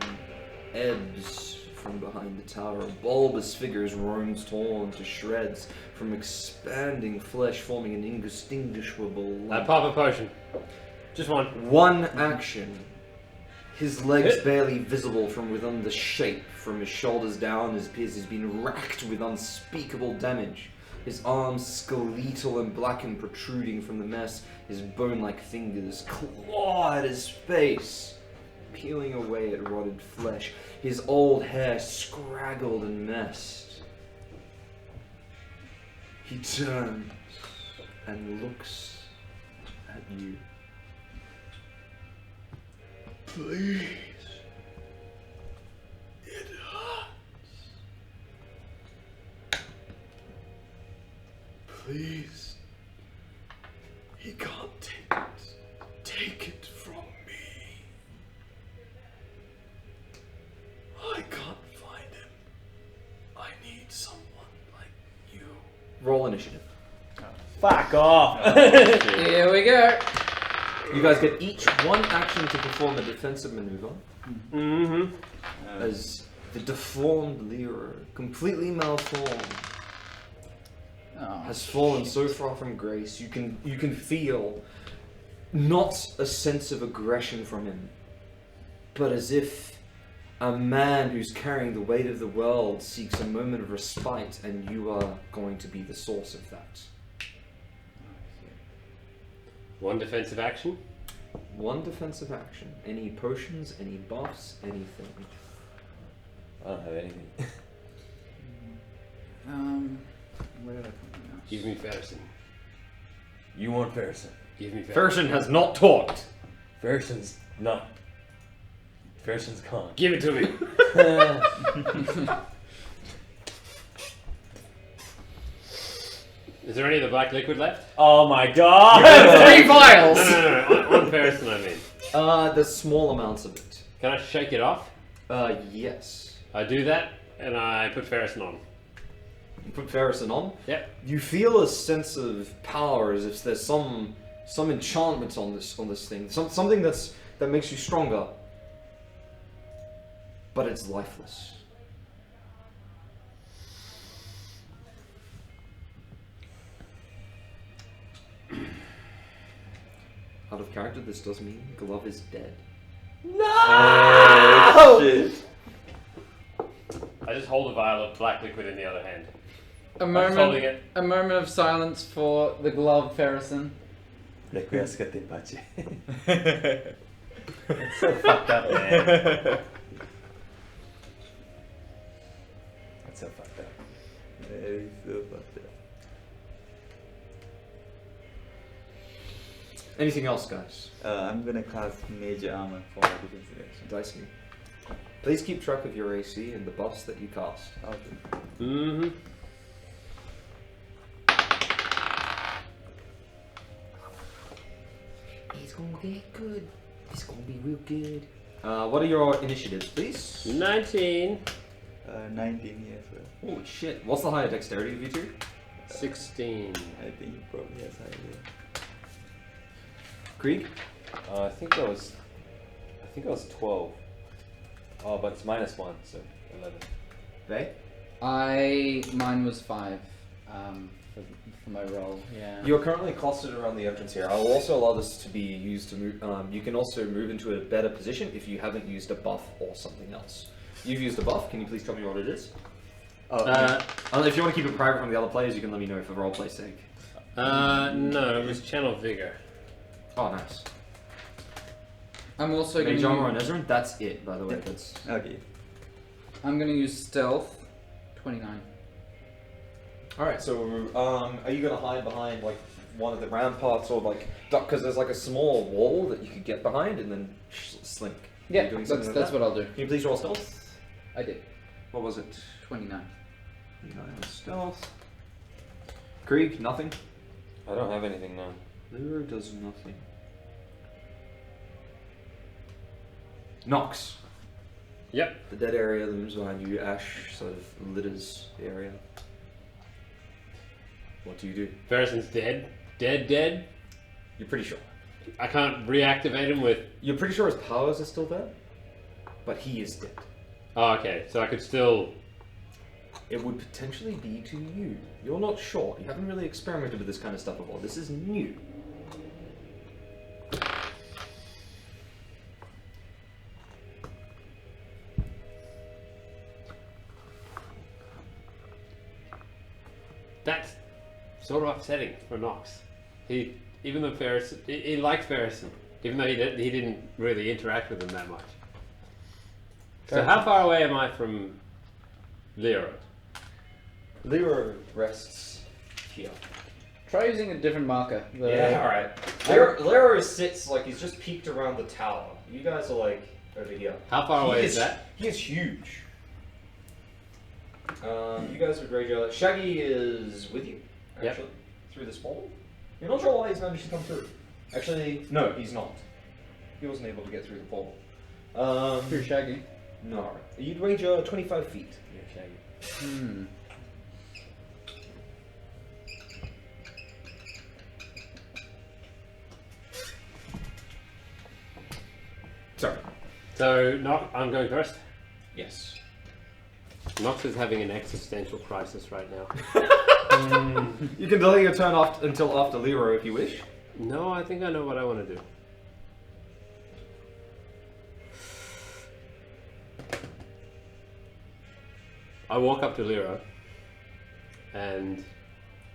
ebbs from behind the tower. A bulbous figure is torn to shreds from expanding flesh, forming an indistinguishable lump. Pop a potion. Just one. One action. His legs barely visible from within the shape. From his shoulders down, his appears he's been racked with unspeakable damage. His arms skeletal and blackened, protruding from the mess. His bone-like fingers claw at his face, peeling away at rotted flesh. His old hair scraggled and messed. He turns and looks at you. Please. It hurts. Please. He can't take it. Take it from me. roll initiative. Fuck off! Here we go. You guys get each one action to perform a defensive maneuver. Mm-hmm. As the deformed Lyra, completely malformed, has fallen so far from grace. You can feel not a sense of aggression from him, but as if a man who's carrying the weight of the world seeks a moment of respite, and you are going to be the source of that. One defensive action. One defensive action. Any potions, any buffs, anything. I don't have anything. Where did I put my mouse? Give me Ferrison. You want Ferrison. Give me Ferrison. Ferrison has not talked. Ferrison's not. Ferrison's gone. Give it to me. Is there any of the black liquid left? Oh my god! 3 vials! No. On Ferrison, I mean. There's small amounts of it. Can I shake it off? Yes. I do that, and I put Ferrison on. You put Ferrison on. Yep. You feel a sense of power, as if there's some enchantment on this thing, something that makes you stronger. But it's lifeless. Out of character, this does mean Glove is dead. Oh, shit. I just hold a vial of black liquid in the other hand. A I'm just holding moment, it. a moment of silence for the glove, Ferrison. Requiescat in pace. It's so fucked up, man. That's so fucked up. Very so fucked up. Anything else, guys? I'm gonna cast Mage Armor for defensive action. Dice me. Please keep track of your AC and the buffs that you cast. Okay. Mm-hmm. It's gonna get good. It's gonna be real good. What are your initiatives, please? 19. 19 here as well. Holy shit. What's the higher dexterity of you two? 16. I think it probably has higher. Krieg? I think I was 12. Oh, but it's -1, so 11. Vey? Mine was 5 for my roll. Yeah. You're currently clustered around the entrance here. I'll also allow this to be used to move. You can also move into a better position if you haven't used a buff or something else. You've used a buff. Can you please tell me what it is? If you want to keep it private from the other players, you can let me know for roleplay's sake. No, it was Channel Vigor. Oh, nice. I'm also going Mage to Armor and Ezrin? That's it, by the way. That's Okay. I'm going to use stealth. 29. Alright, so are you going to hide behind like one of the ramparts or like duck? Because there's like a small wall that you could get behind and then slink. Yeah, doing that's something like that? what I'll do. Can you please roll stealth? I did. What was it? 29. 29 stealth. Krieg, nothing? I don't have anything now. Lyra does nothing. Nox. Yep. The dead area looms behind you. Ash sort of litters the area. What do you do? Ferrison's dead. Dead. You're pretty sure. I can't reactivate him with... You're pretty sure his powers are still there, but he is dead. Oh, okay. So I could still... It would potentially be to you. You're not sure. You haven't really experimented with this kind of stuff before. This is new. That's sort of upsetting for Nox. Even though Ferrison... He liked Ferrison, even though he didn't really interact with him that much. So how far away am I from Lyra? Lyra rests here. Try using a different marker. Alright. Lyra sits like he's just peeked around the tower. You guys are like over here. How far away is that? He is huge. You guys would rage out. Shaggy is with you, actually, through this portal. You're not sure why he's managed to come through. Actually, no, he's not. He wasn't able to get through the portal. Through Shaggy. No. You'd rage 25 feet. Yeah, Shaggy. So, I'm going first. Yes. Nox is having an existential crisis right now. You can delay your turn until after Leroy if you wish. No, I think I know what I want to do. I walk up to Lero and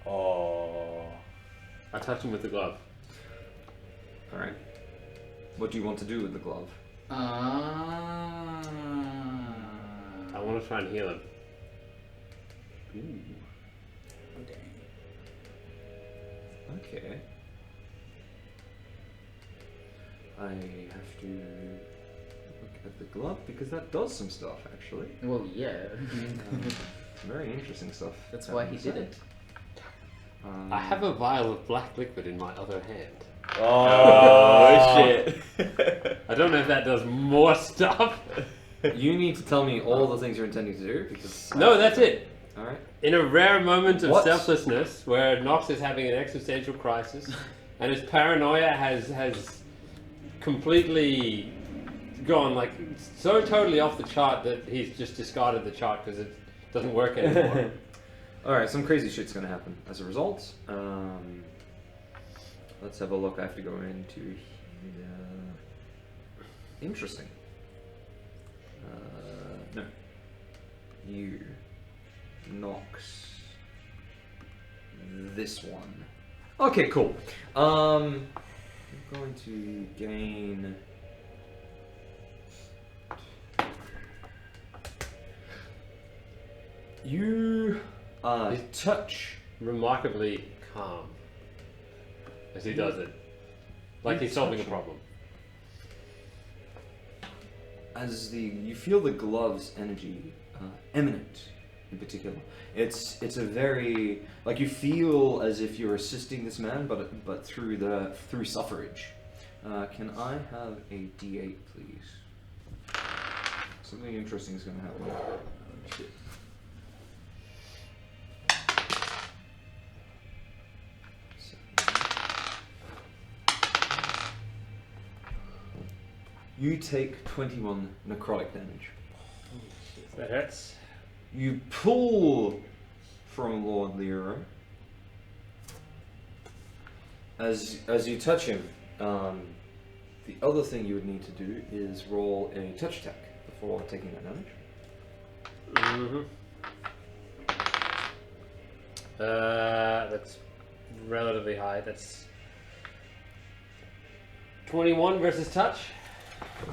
I touch him with the glove. Alright. What do you want to do with the glove? I want to try and heal him. Ooh. Okay. I have to look at the glove because that does some stuff actually. Well, yeah. Very interesting stuff. That's why he did it. I have a vial of black liquid in my other hand. Oh, shit. I don't know if that does more stuff. You need to tell me all the things you're intending to do because. No, that's it. Alright. In a rare moment of What? selflessness, where Nox is having an existential crisis, and his paranoia has completely gone like so totally off the chart that he's just discarded the chart because it doesn't work anymore. Alright, some crazy shit's gonna happen as a result. Let's have a look. I have to go into here. Interesting. No. You. Nox. This one. Okay, cool. I'm going to gain. You touch. Remarkably calm as he does it, like he's solving a problem. As you feel the glove's energy emanate in particular. It's a very like you feel as if you're assisting this man, but through suffrage. Can I have a D8, please? Something interesting is going to happen. Oh, shit. You take 21 necrotic damage. That hurts. You pull from Lord Leroy. As you touch him, the other thing you would need to do is roll a touch attack before taking that damage. That's relatively high. That's 21 versus touch.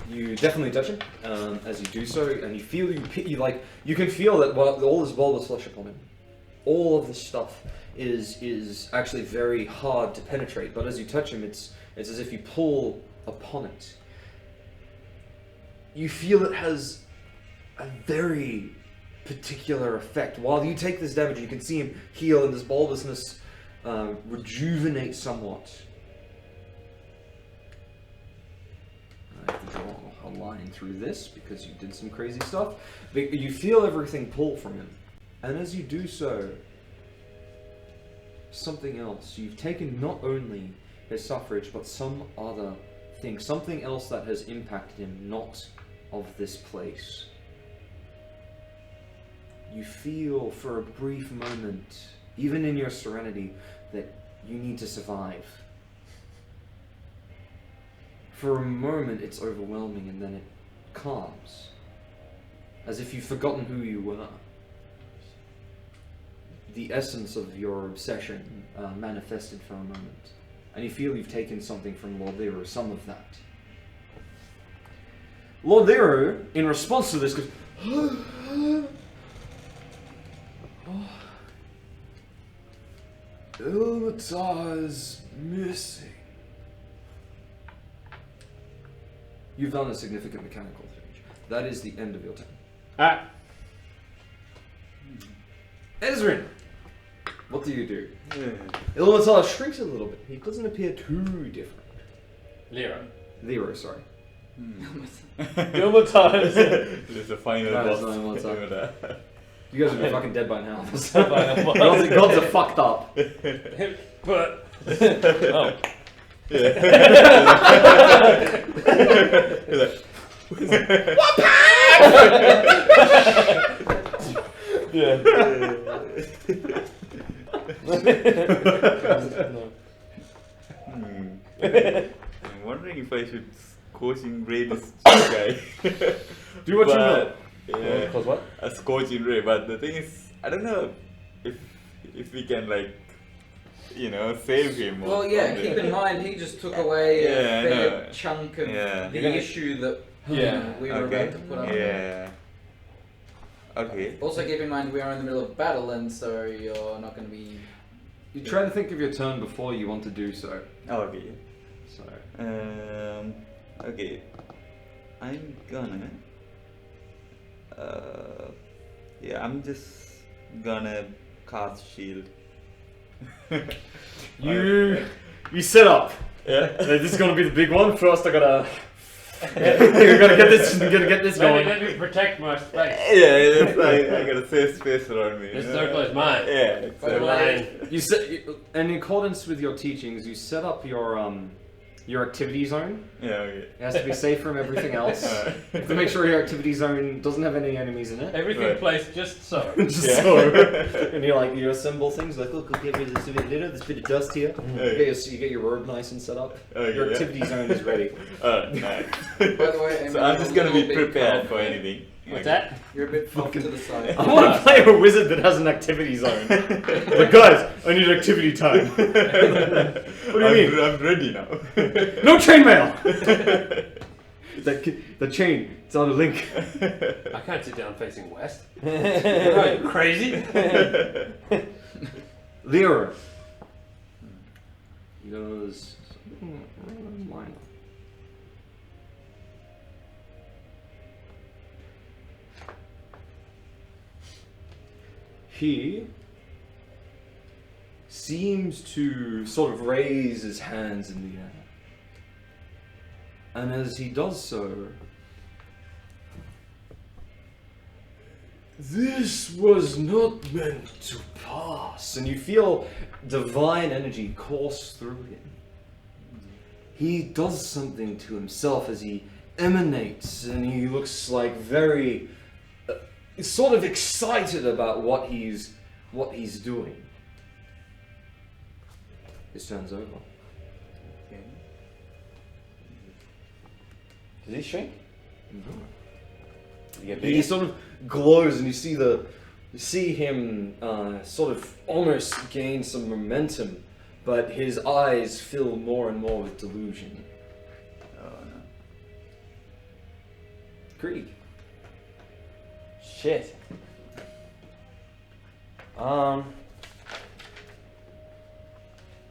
You definitely touch him as you do so, and you feel you can feel that all this bulbous flesh upon him, all of this stuff is actually very hard to penetrate. But as you touch him, it's as if you pull upon it. You feel it has a very particular effect. While you take this damage, you can see him heal, and this bulbousness rejuvenate somewhat. I have to draw a line through this because you did some crazy stuff. But you feel everything pull from him. And as you do so, something else. You've taken not only his suffrage, but some other thing. Something else that has impacted him, not of this place. You feel for a brief moment, even in your serenity, that you need to survive. For a moment it's overwhelming, and then it calms. As if you've forgotten who you were. The essence of your obsession manifested for a moment. And you feel you've taken something from Lord Lero, some of that. Lord Lero, in response to this, goes, Ilmatar is missing. You've done a significant mechanical change. That is the end of your turn. Alright. Ezrin! What do you do? Ilmatar shrinks a little bit. He doesn't appear too different. Lero, sorry. Ilmatar is the final boss. Ilmatar. You guys would be fucking dead by now. Gods are fucked up. But... oh. I'm wondering if I should scorching ray this guy. Do what you will. Yeah, Cause what? a scorching ray. But the thing is, I don't know if we can like, save him. or Well, yeah. something. Keep in mind, he just took away Yeah, a I fair know. chunk of Yeah. the You're gonna- issue that Yeah. we were Okay. about to put on. Yeah. Okay. Also, keep in mind we are in the middle of battle, and so you're not going to be. You try to think of your turn before you want to do so. Oh, okay. So Okay. I'm gonna. Yeah, I'm just gonna cast shield. you set up. Yeah. This is gonna be the big one. First, I gotta. You're gonna get this. going. Let me protect my space. Yeah, it's like I got a safe space around me. This circle is mine. Yeah. By the exactly. way, You set, and in accordance with your teachings, you set up your activity zone. Yeah. Okay. It has to be safe from everything else. Alright. You have to make sure your activity zone doesn't have any enemies in it. Everything Right. placed just so. Just Yeah. so. And you assemble things like, look, get rid of this bit litter, this bit of dust here. You get your robe nice and set up. Okay, Your yeah. activity zone is ready. Alright, nice. by the way, So Amy, I'm you're just a gonna be little bit prepared off. for anything. What's Okay. that? You're a bit off to the side. I want to play a wizard that has an activity zone. But guys, I need activity time. What do you mean? I'm ready now. No chainmail! the chain, it's on a link. I can't sit down facing west. Are you crazy? Lyra. He goes. Mine. He seems to sort of raise his hands in the air. And as he does so, this was not meant to pass. And you feel divine energy course through him. He does something to himself as he emanates, and he looks like very sort of excited about what he's doing. His turn's over. Okay. Does he shrink? Does he get He bigger? sort of glows, and you see him sort of almost gain some momentum, but his eyes fill more and more with delusion. Oh no. Krieg. Shit.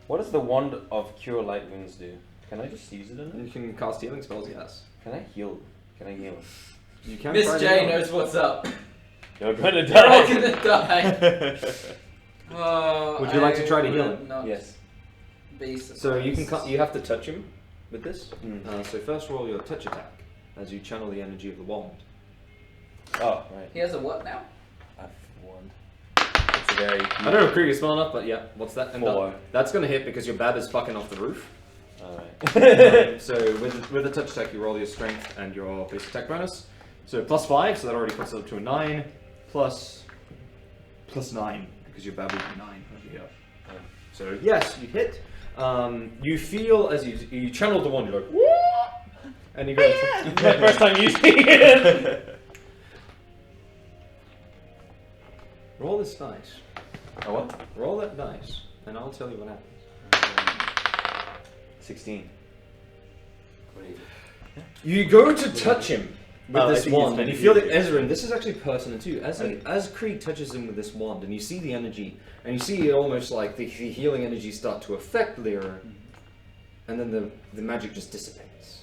What does the wand of cure light winds do? Can I just use it in it? You can cast healing spells, yes. Can I heal? Can I heal? You can. Miss try to J heal. knows what's up. You're gonna They're all die. gonna die. Would you like to try to heal him? Not Yes. be So you can. surprised. You have to touch him with this. Mm. So first roll your touch attack as you channel the energy of the wand. Oh, right. He has a what now? I've wand. It's a very. I don't know if Krieg is smart enough, but yeah. What's that? And 4. that's gonna hit because your bab is fucking off the roof. Alright. So with a touch attack, you roll your strength and your base attack bonus. So +5, so that already puts it up to a 9, plus 9 because your bab would be 9 over here. So yes, you hit. You feel as you channel the wand, you're like, "Whoa!" And you go. My first time using it. Roll this dice. Oh, what? Roll that dice, and I'll tell you what happens. 16. You go to touch him with Oh, I this think it's wand, and you meant feel to that be- Ezra, and this is actually pertinent too, as Krieg touches him with this wand, and you see the energy, and you see it almost like the healing energy start to affect Lyra, and then the magic just dissipates.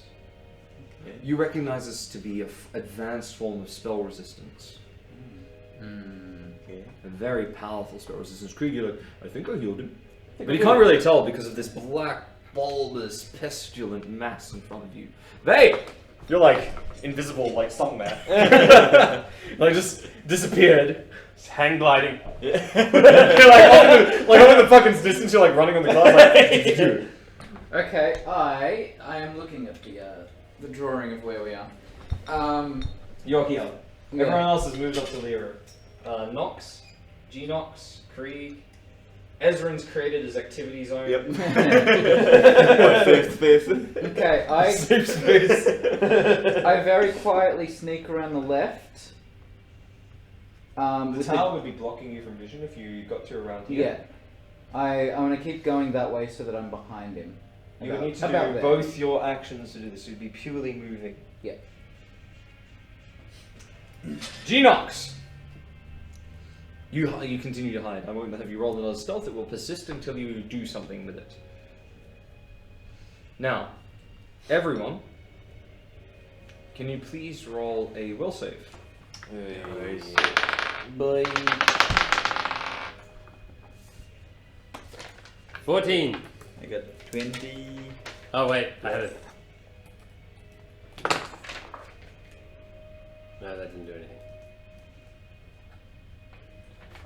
Okay. You recognize this to be an advanced form of spell resistance. Okay. A very powerful spell resistance. Krieg, you're like, I think I healed him. But you can't really tell because of this black, bulbous, pestilent mass in front of you. They! You're like invisible, like song man. Like just disappeared. It's hang gliding. You're like over the fucking distance, you're like running on the glass like, dude. Okay, I am looking at the drawing of where we are. You're here. Yeah. Everyone else has moved up to Lyra. Nox, Genox, Krieg. Ezrin's created his activity zone. Yep. Safe space. Okay, Safe space. I very quietly sneak around the left. The With tower would be blocking you from vision if you got to around here. Yeah. I'm gonna keep going that way so that I'm behind him. You would need to About do there. both your actions to do this. You'd be purely moving. Yeah. Genox! You continue to hide. I won't have you roll another stealth. It will persist until you do something with it. Now, everyone, can you please roll a will save? Nice. Boy. 14. I got 20. Oh wait, I had it. No, that didn't do anything.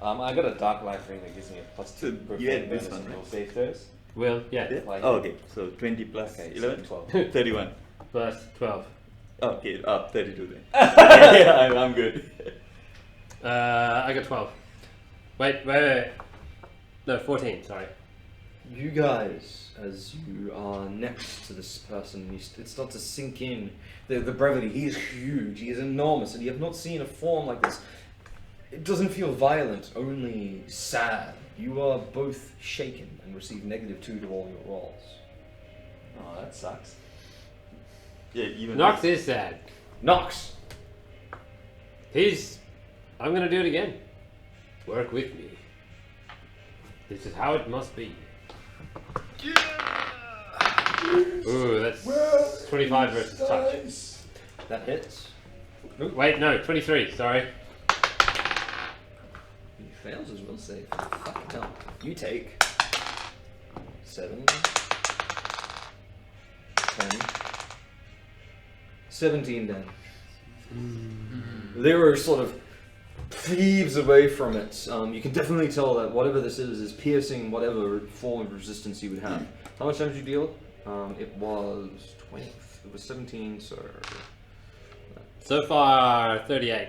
I got a dark life ring that gives me a +2. So you had this one, Will right? save those. Well, yeah. Yeah? Like- Oh, okay. So 20 plus Okay, 11? 12. 31. Plus 12. Oh, okay, up 32 then. Yeah, I'm good. I got 12. Wait. No, 14, sorry. You guys, as you are next to this person, it starts to sink in the brevity. He is huge, he is enormous, and you have not seen a form like this. It doesn't feel violent, only sad. You are both shaken and receive -2 to all your rolls. Oh, that sucks. Yeah, even Nox is sad. Nox! I'm gonna do it again. Work with me. This is how it must be. Ooh, that's 25 versus touch. That hits. Wait, no, 23, sorry. He fails his will save. Fucking hell. You take 7, 10, 17 damage. Lyra sort of thieves away from it. You can definitely tell that whatever this is piercing whatever form of resistance you would have. How much damage did you deal? It was 20. It was 17, so... So far, 38.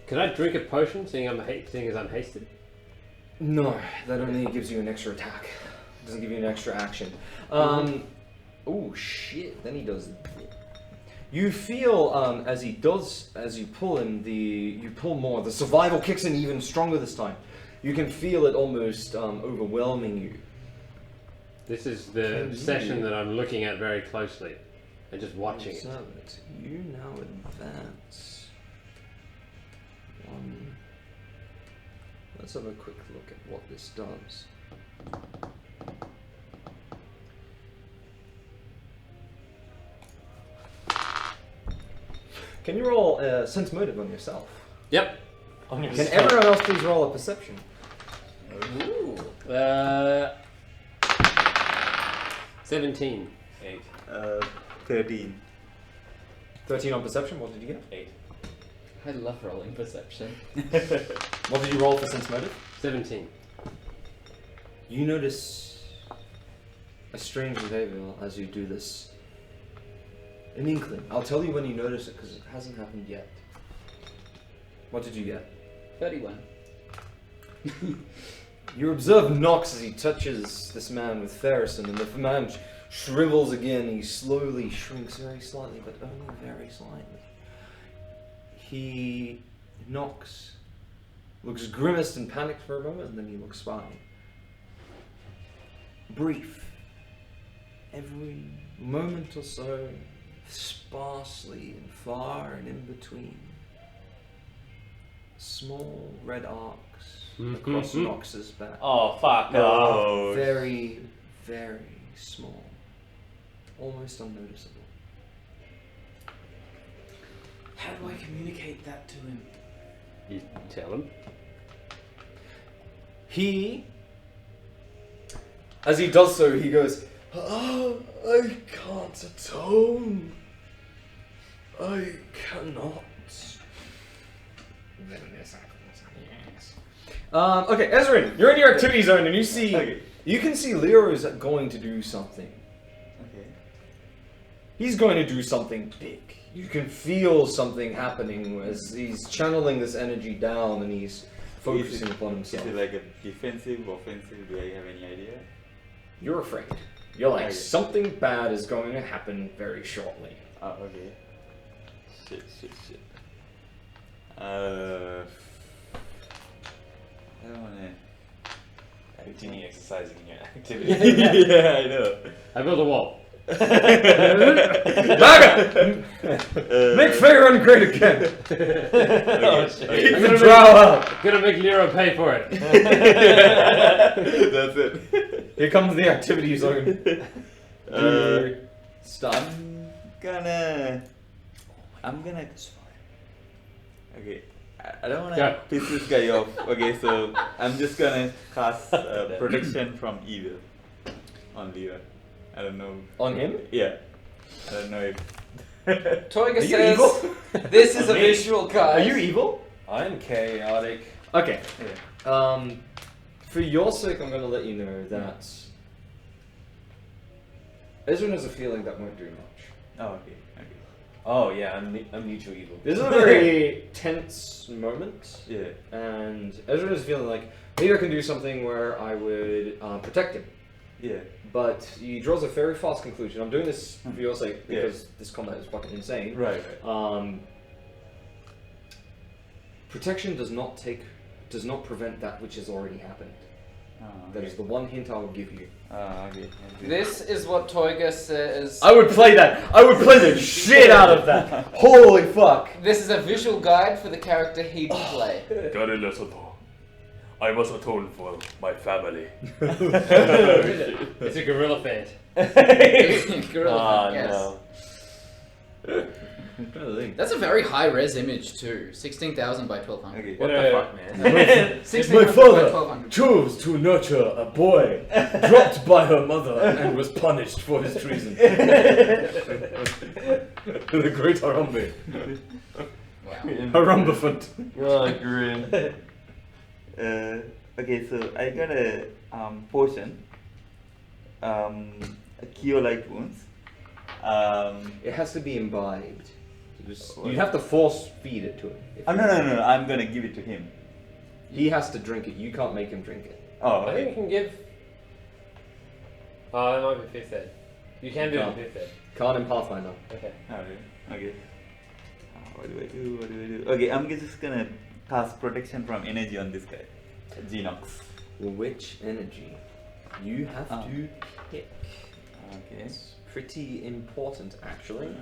Can I drink a potion, seeing as I'm hasted? No, that only gives you an extra attack. It doesn't give you an extra action. Oh shit! Then he does. You feel as you pull him, you pull more. The survival kicks in even stronger this time. You can feel it almost overwhelming you. This is the session that I'm looking at very closely and just watching it. Observe it. You now advance. Let's have a quick look at what this does. Can you roll sense motive on yourself? Yep. On yourself. Can everyone else please roll a perception? Ooh. 17. 8. 13. 13 on perception. What did you get? 8. I love rolling perception. What did you roll for sense motive? 17. You notice a strange behavior as you do this. An inkling. I'll tell you when you notice it because it hasn't happened yet. What did you get? 31. You observe Nox as he touches this man with Ferrison, and the man shrivels again. He slowly shrinks very slightly, but only very slightly. Nox looks grimaced and panicked for a moment, and then he looks fine. Brief. Every moment or so, sparsely and far and in between. Small red arcs across Nox's back. Oh, fuck off. No. Very, very small. Almost unnoticeable. How do I communicate that to him? You tell him. As he does so, he goes, "Oh, I can't atone. I cannot." Then this happens. Yes. Okay, Ezrin, you're in your activity zone, and you see You can see Lero is going to do something. Okay. He's going to do something big. You can feel something happening as he's channeling this energy down and he's focusing upon himself. Is it like a defensive, offensive? Do I have any idea? You're afraid. You're like, Okay. something bad is going to happen very shortly. Oh, okay. Shit. I don't wanna. Continue exercising in your activity. Yeah, I know. I built a wall. Make Faerun great again! Oh, shit. Keep I'm the gonna drow out! Gonna make Lero pay for it. That's it. Here comes the activity zone. Stop. I'm gonna. Okay, I don't wanna Yeah. piss this guy off. Okay, so I'm just gonna cast protection from evil on Lira. I don't know. On him? Yeah. I don't know if. Toyga Are you says, evil? "This is a Me? visual, guys." Are you evil? I'm chaotic. Okay. For your sake, I'm going to let you know that Ezra has a feeling that won't do much. Oh, okay. Oh yeah, I'm neutral evil. This is a very tense moment, Yeah. and Ezra is feeling like maybe I can do something where I would protect him. Yeah. But he draws a very fast conclusion. I'm doing this for your sake because this combat is fucking insane. Right. Protection does not prevent that which has already happened. Oh, That is the one hint I will give you. Okay. This is what Toyga says. I would play that. I would play the shit out of that. Holy fuck. This is a visual guide for the character he will play. I must atone for my family. It's a gorilla fant. Gorilla fan, yes. No. That's a very high res image too. 16,000 by 1200. Okay. What the fuck, man? 1600 by father 1200. chose to nurture a boy dropped by her mother and was punished for his treason. The great Harambe. Wow. Harambafant. Oh, grim. Okay, so I got a potion. A cure light wounds. It has to be imbibed. You'd have to force feed it to him. Oh no! I'm gonna give it to him. He has to drink it. You can't make him drink it. Oh, I think you okay. can give. Oh, that might be fifth ed. You can do it in Can't. fifth ed. Can't in Pathfinder. Okay. Okay. What do I do? Okay, I'm just gonna cast protection from energy on this guy, Genox. Which energy? You have to pick. Okay. It's pretty important, actually.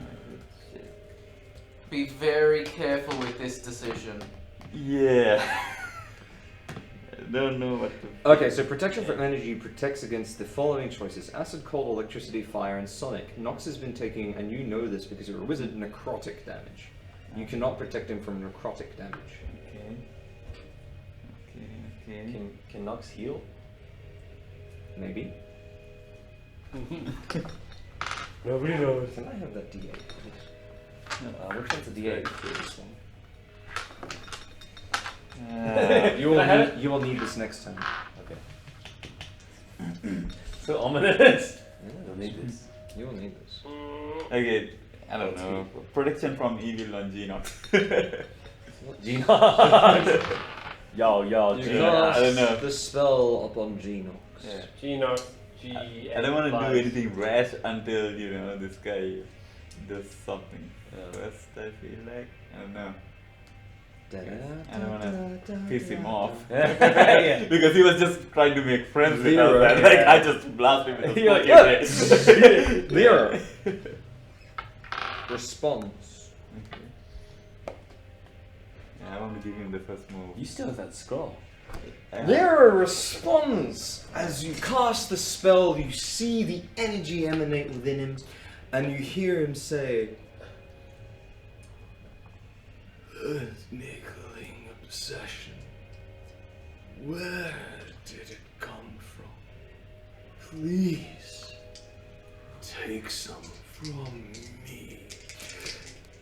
Be very careful with this decision. Yeah. I don't know what to. Okay, so protection from energy protects against the following choices: acid, cold, electricity, fire, and sonic. Nox has been taking, and you know this because you're a wizard, necrotic damage. You cannot protect him from necrotic damage. Okay. Can Nox heal? Maybe. Nobody knows. Can I have that D8, please? Which one's the D8? This one. You will need this next time. Okay. So ominous. You'll need this. You will need this. Okay. I don't know. Protection from evil on Genox. Genox. Yo, You Genox. cast I don't know. the spell upon Genox. Yeah. Genox. I don't want to do anything rash until this guy does something. First, I feel like I don't know. I don't want to piss him off Yeah. because he was just trying to make friends with Lira, us. And, like I just blast him with a You're like, smoking ray. Lira responds. Okay. Yeah, I want to give him the first move. You still have that scroll. Lira responds as you cast the spell. You see the energy emanate within him, and you hear him say, "Earth-niggling obsession. Where did it come from? Please take some from me."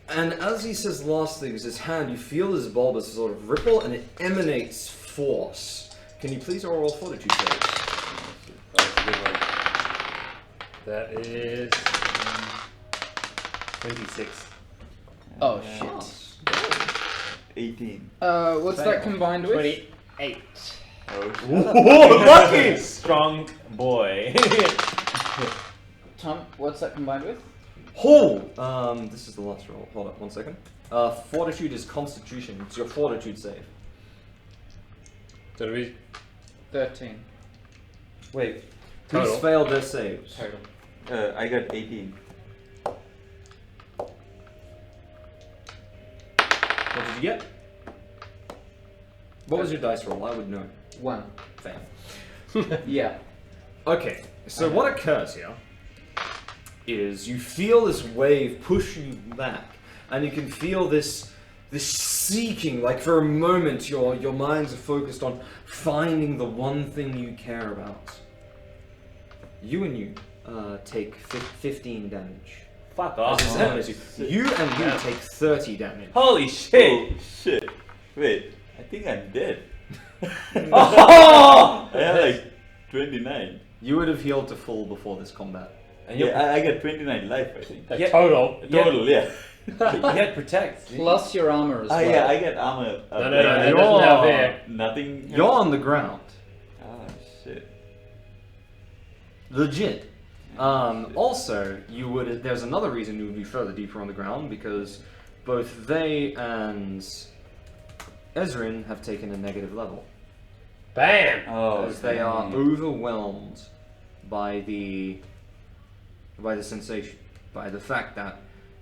And as he says last thing, with his hand, you feel his bulbous sort of ripple, and it emanates force. Can you please roll fortitude saves? That is 26. Oh shit. 18. What's that combined with? 28. Oh, lucky! Strong boy. Tom, what's that combined with? This is the last roll. Hold up, 1 second. Fortitude is Constitution. It's your Fortitude save. So do we 13. Wait. Total. Who's failed their saves? Total. I got 18. What did you get? What was your dice roll? I would know. 1. Fail. Yeah. Okay, so what occurs here is you feel this wave push you back, and you can feel this seeking, like for a moment your minds are focused on finding the one thing you care about. You take 15 damage. Fuck off. You and you take 30 damage. Holy shit! Oh, shit. Wait, I think I'm dead. Oh! I have like 29. You would have healed to full before this combat. And Yeah, I got 29 life, I think. Yeah. total. Total, yeah. you had protect. Plus your armor as Ah, well. yeah, I get armor. No, that doesn't have there. Nothing. You're on the ground. Ah, shit. Legit. Also, there's another reason you would be further deeper on the ground, because both they and Ezrin have taken a negative level. Bam! Oh, As they are overwhelmed by the sensation, by the fact that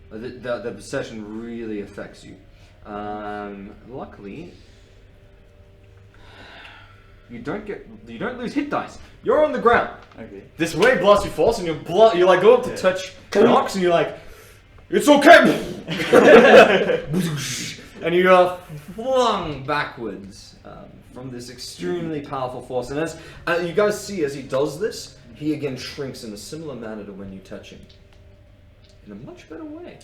the possession really affects you. Luckily, you don't lose hit dice. You're on the ground. Okay. This wave blasts you force, and you like go up to touch Knox, and you're like, "It's okay," and you are flung backwards from this extremely powerful force. And as you guys see, as he does this, he again shrinks in a similar manner to when you touch him, in a much better way.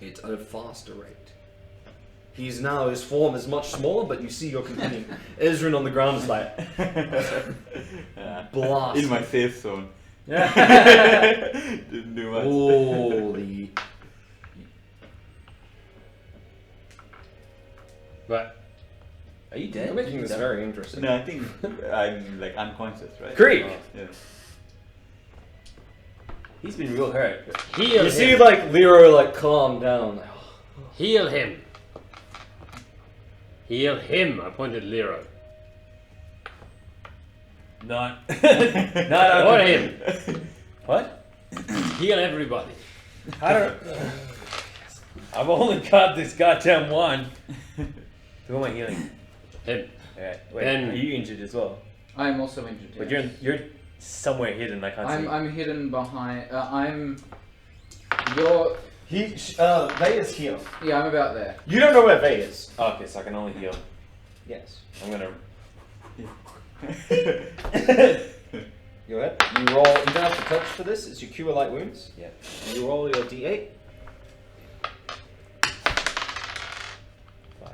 It's at a faster rate. His form is much smaller, but you see your companion Ezrin on the ground is like blast in my safe zone. Didn't do much. Holy. But Are you dead? You're making this very interesting. No, I think I'm like unconscious, right? Krieg! Oh, yeah. He's been real hurt. heal You see him. like Leroy like calm down. Heal him. Heal him. I pointed at Lero. Not. Or him. What? Heal everybody. I don't. I've only got this goddamn one. Who am I healing? Him. Alright. Wait. And- are you injured as well? I'm also injured. But Yeah. you're somewhere hidden. I can't see. I'm hidden behind. You're. Vey is here. Yeah, I'm about there. You don't know where Vey is. Oh, okay, so I can only heal. Yes. I'm gonna. Go ahead. You roll. You don't have to touch for this. It's your cure light wounds. Yeah. You roll your d8. 5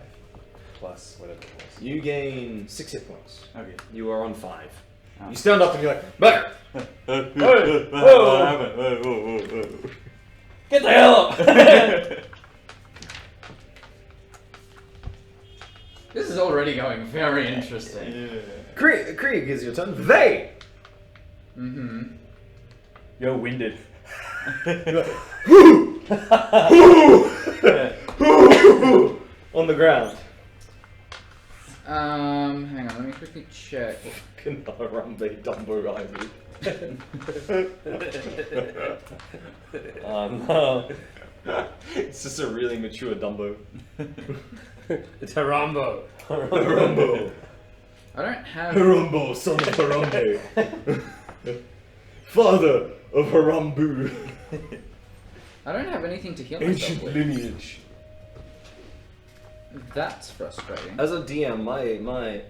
plus whatever it was. You gain 6 hit points. Okay. You are on 5. Oh. You stand up and you're like, better. Get the hell up! This is already going very interesting. Krieg is your turn. Vey. Mm-hmm. You're winded. On the ground. Hang on, let me quickly check. Fucking Harambe Dumbo Ivy. Oh no. It's just a really mature Dumbo. It's Harambo. Harambo. I don't have. Harambo, son of Harambe. Father of Harambu. I don't have anything to heal myself Ancient with. lineage. That's frustrating. As a DM, my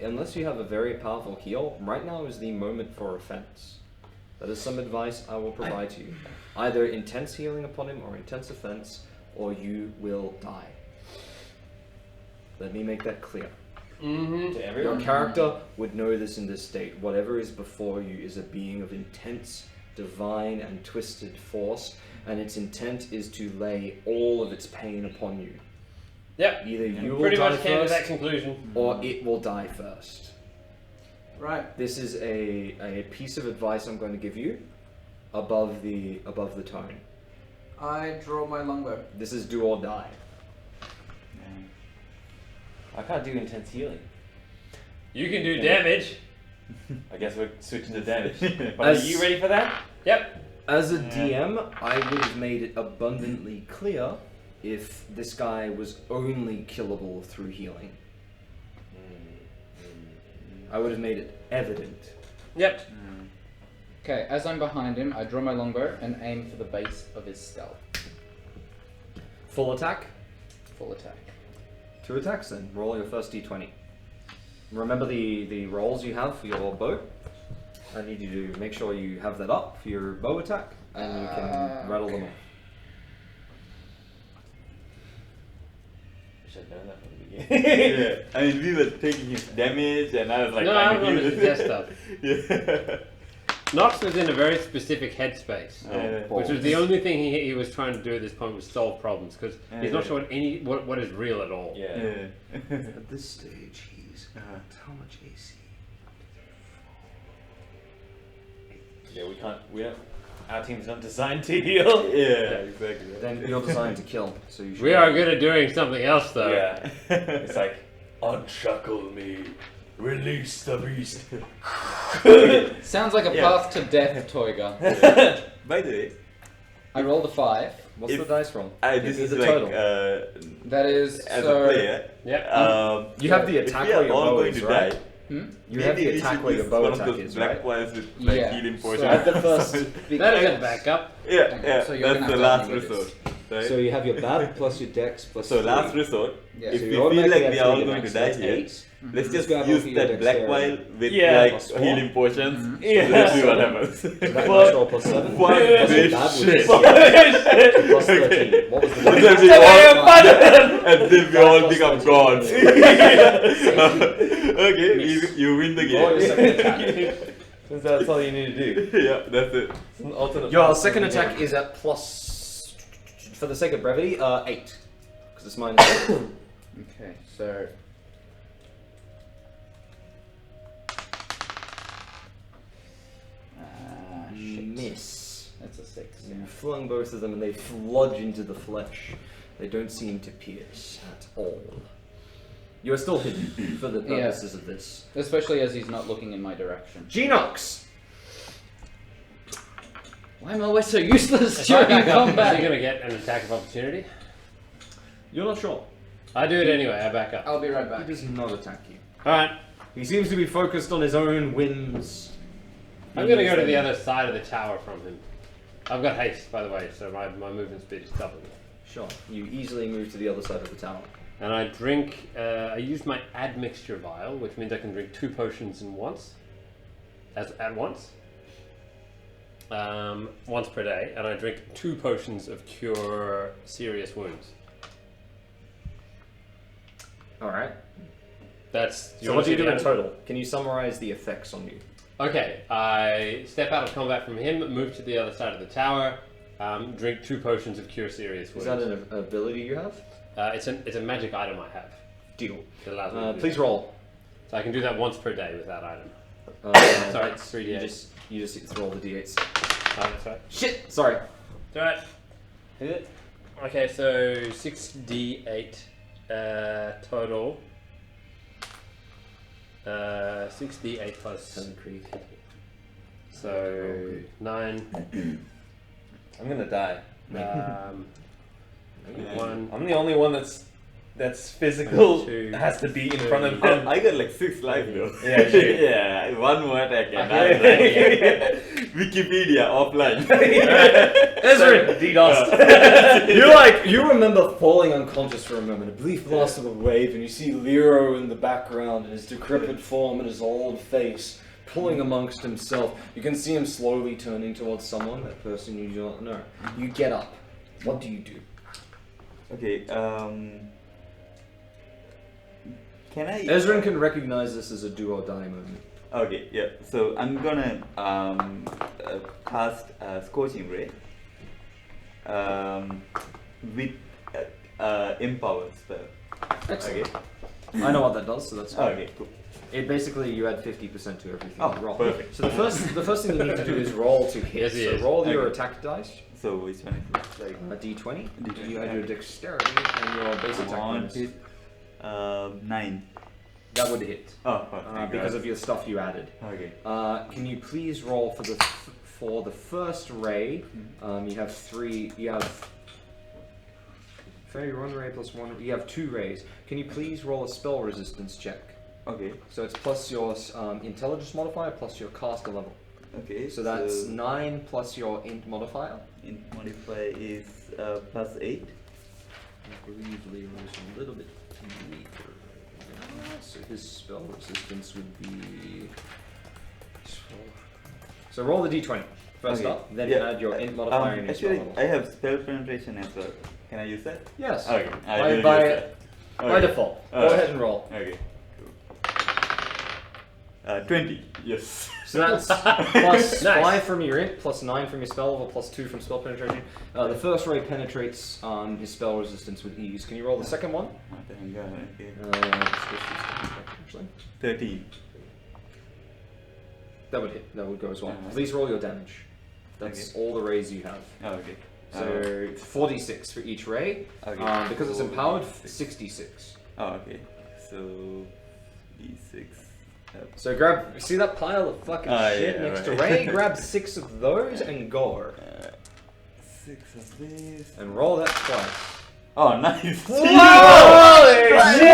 unless you have a very powerful heal, right now is the moment for offense. That is some advice I will provide to you. Either intense healing upon him or intense offense, or you will die. Let me make that clear. Mm-hmm. To Your everyone? character would know this in this state. Whatever is before you is a being of intense divine and twisted force, and its intent is to lay all of its pain upon you. Yep. Either you will Pretty die much came to that first, conclusion. or it will die first. Right. This is a piece of advice I'm going to give you above the tone. I draw my longbow. This is do or die. I can't do intense healing. You can do damage. I guess we're switching to damage. But As- are you ready for that? Yep. As a DM, I would have made it abundantly clear if this guy was only killable through healing. I would have made it evident. Yep. Okay, as I'm behind him, I draw my longbow and aim for the base of his skull. Full attack? Full attack. 2 attacks then. Roll your first d20. Remember the rolls you have for your bow? I need you to make sure you have that up for your bow attack, and you can rattle them off. Should have done that from the beginning. Yeah. I mean, we were taking his damage, and I was like, No, trying I to wanted heal to it. test stuff. Yeah. Nox was in a very specific headspace, which was the only thing he was trying to do at this point was solve problems, because he's not sure what is real at all. Yeah. At this stage, he's got how much AC? Yeah, we don't. Our team's not designed to heal. Yeah, exactly. Then you're designed to kill, so you should. We are good at doing something else, though. Yeah. It's like, Unshackle me. Release the beast. Sounds like a Yeah. path to death, Toyga. By the way, I rolled a 5. What's If- the dice roll? this Give me is the like total. That is as so. a player. Yep. You have the if attack we where are your all bow going is, to right? die. You have the maybe we attack should where your use bow one of attack those is, black right? wires with like Yeah. healing So potion. At the first, That'll get back up. Yeah, Okay, yeah. so you're That's gonna the have last to help me with resort. Right? so you have your BAB plus your dex plus. So 3. last resort. Yeah. If So we you feel automatically like we are have all to going to max, die that's here, 8. let's just Grab use off your that black dexterity. vial with Yeah. like Plus 4. healing potions. Yeah. Let's see what happens. So that dice roll plus 7. Fuck Plus your this BAB, which shit. is plus 13. What was the And dice? then we all, and then we all become gods. Okay, you win the Roll your game. second attack. since that's all you need to do. Yeah, that's it. It's an alternate. Your path second to the attack is at plus, for the sake of brevity, 8. Because it's minus 8. Okay, so. Shit. Miss. That's a 6. You flung both of them and they fludge into the flesh. They don't seem to pierce at all. You are still hidden for the purposes of this. Especially as he's not looking in my direction. Genox! Why am I always so useless If I during back up, is he combat? going to get an attack of opportunity? You're not sure. I do it anyway, I back up. I'll be right He back. does not attack you. Alright, He seems to be focused on his own whims. I'm going to go to the other side of the tower from him. I've got haste, by the way, so my movement speed is double. Sure. You easily move to the other side of the tower. And I drink, I use my admixture vial, which means I can drink 2 potions at once. Once per day, and I drink 2 potions of cure serious wounds. Alright. That's. So what do you do in total? Can you summarize the effects on you? Okay, I step out of combat from him, move to the other side of the tower, drink 2 potions of cure serious Is wounds. that an ability you have? It's a magic item I have. Deal. That allows me to do Please that. roll. So I can do that once per day with that item. Sorry, it's 3d8. You just roll the d8s. Oh, that's right. Shit! Sorry. It's alright. Is it? Okay, so 6d8 total. 6d8 plus. So 9. I'm gonna die. 1. I'm the only one that's physical. 2, has to be in 3. front of him. I got like 6 lives though. Yeah, sure. Yeah, one more attack and I'm Okay. like, Wikipedia offline. Ezra! DDoS. You remember falling unconscious for a moment. A brief loss of a wave, and you see Lero in the background in his decrepit form and his old face, pulling amongst himself. You can see him slowly turning towards someone, that person you do not know. You get up. What do you do? Okay, can I... Ezra can recognize this as a do or die moment. Okay, yeah. So I'm gonna cast Scorching Ray with Empower spell. Excellent. Okay. I know what that does, so that's fine. Okay, cool. It basically you add 50% to everything Oh, you roll. perfect. So the first thing you need to do is roll to hit. Yes, it is. So roll your Okay. attack dice. So which one is it? Like A D20. D20, You add your okay. dexterity and your base attack one, bonus. hit, 9. That would hit Oh, thank because God. of your stuff you added. Okay. Can you please roll for the first ray? You have 3. You have. Fairy 1 ray plus 1. You have 2 rays. Can you please roll a spell resistance check? Okay. So it's plus your intelligence modifier plus your caster level. Okay. So that's 9 plus your int modifier. int modifier is +8. I believe Leroy's a little bit weaker. So his spell resistance would be. So roll the d20 first Okay. up, then Yeah. add your int modifier and your spell Actually, level. I have spell penetration as well. Can I use that? Yes. Okay. I By, will by, use that. by Okay. default. Go Alright. ahead and roll. Okay. Cool. 20. Yes. So that's plus Nice. 5 from your int, plus 9 from your spell level, plus 2 from spell penetration. The first ray penetrates his spell resistance with ease. Can you roll the second one? Oh, thank God. Okay. Actually. 13. That would hit. That would go as well. Uh-huh. Please roll your damage. That's all the rays you have. Oh, okay. So 46 for each ray. Okay. Because it's empowered, 66. Oh, okay. So D6. So grab. See that pile of fucking shit yeah, next right. to Ray? Grab 6 of those and go. 6 of these. And roll that twice. Oh, nice. Holy shit!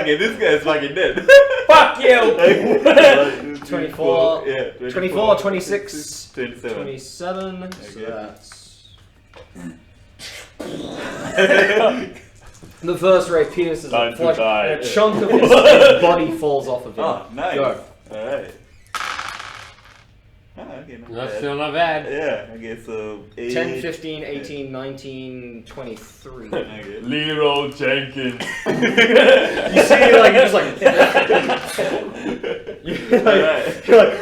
Okay, this guy is fucking dead. Fuck you! 24, Yeah, 24, 26, 27. 27. So Okay. that's. The first ray pierces Time a to flesh, die. and a chunk of his body falls off of him. Oh, nice. Go. Alright. Ah, okay, not That's bad. still not bad. Yeah, okay, so 8. 10, 15, 18, 19, 23. Okay. Leroy Jenkins. You see, like, you're just like. you're like, you're like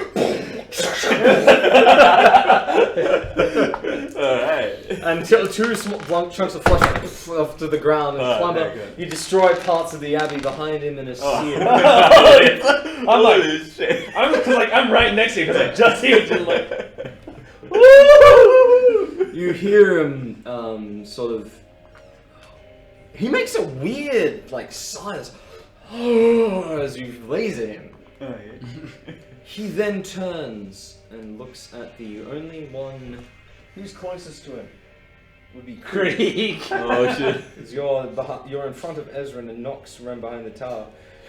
Alright. until 2 small chunks of flesh off to the ground and Oh, climb up. okay. You destroy parts of the abbey behind him and a seer. I'm like, Holy shit. I'm right next to you because I just hear you like. You hear him sort of. He makes a weird like silence as you laser him. Okay. He then turns and looks at the only one who's closest to him. Would be Creek. Oh shit. Because you're in front of Ezra and Nox ran behind the tower.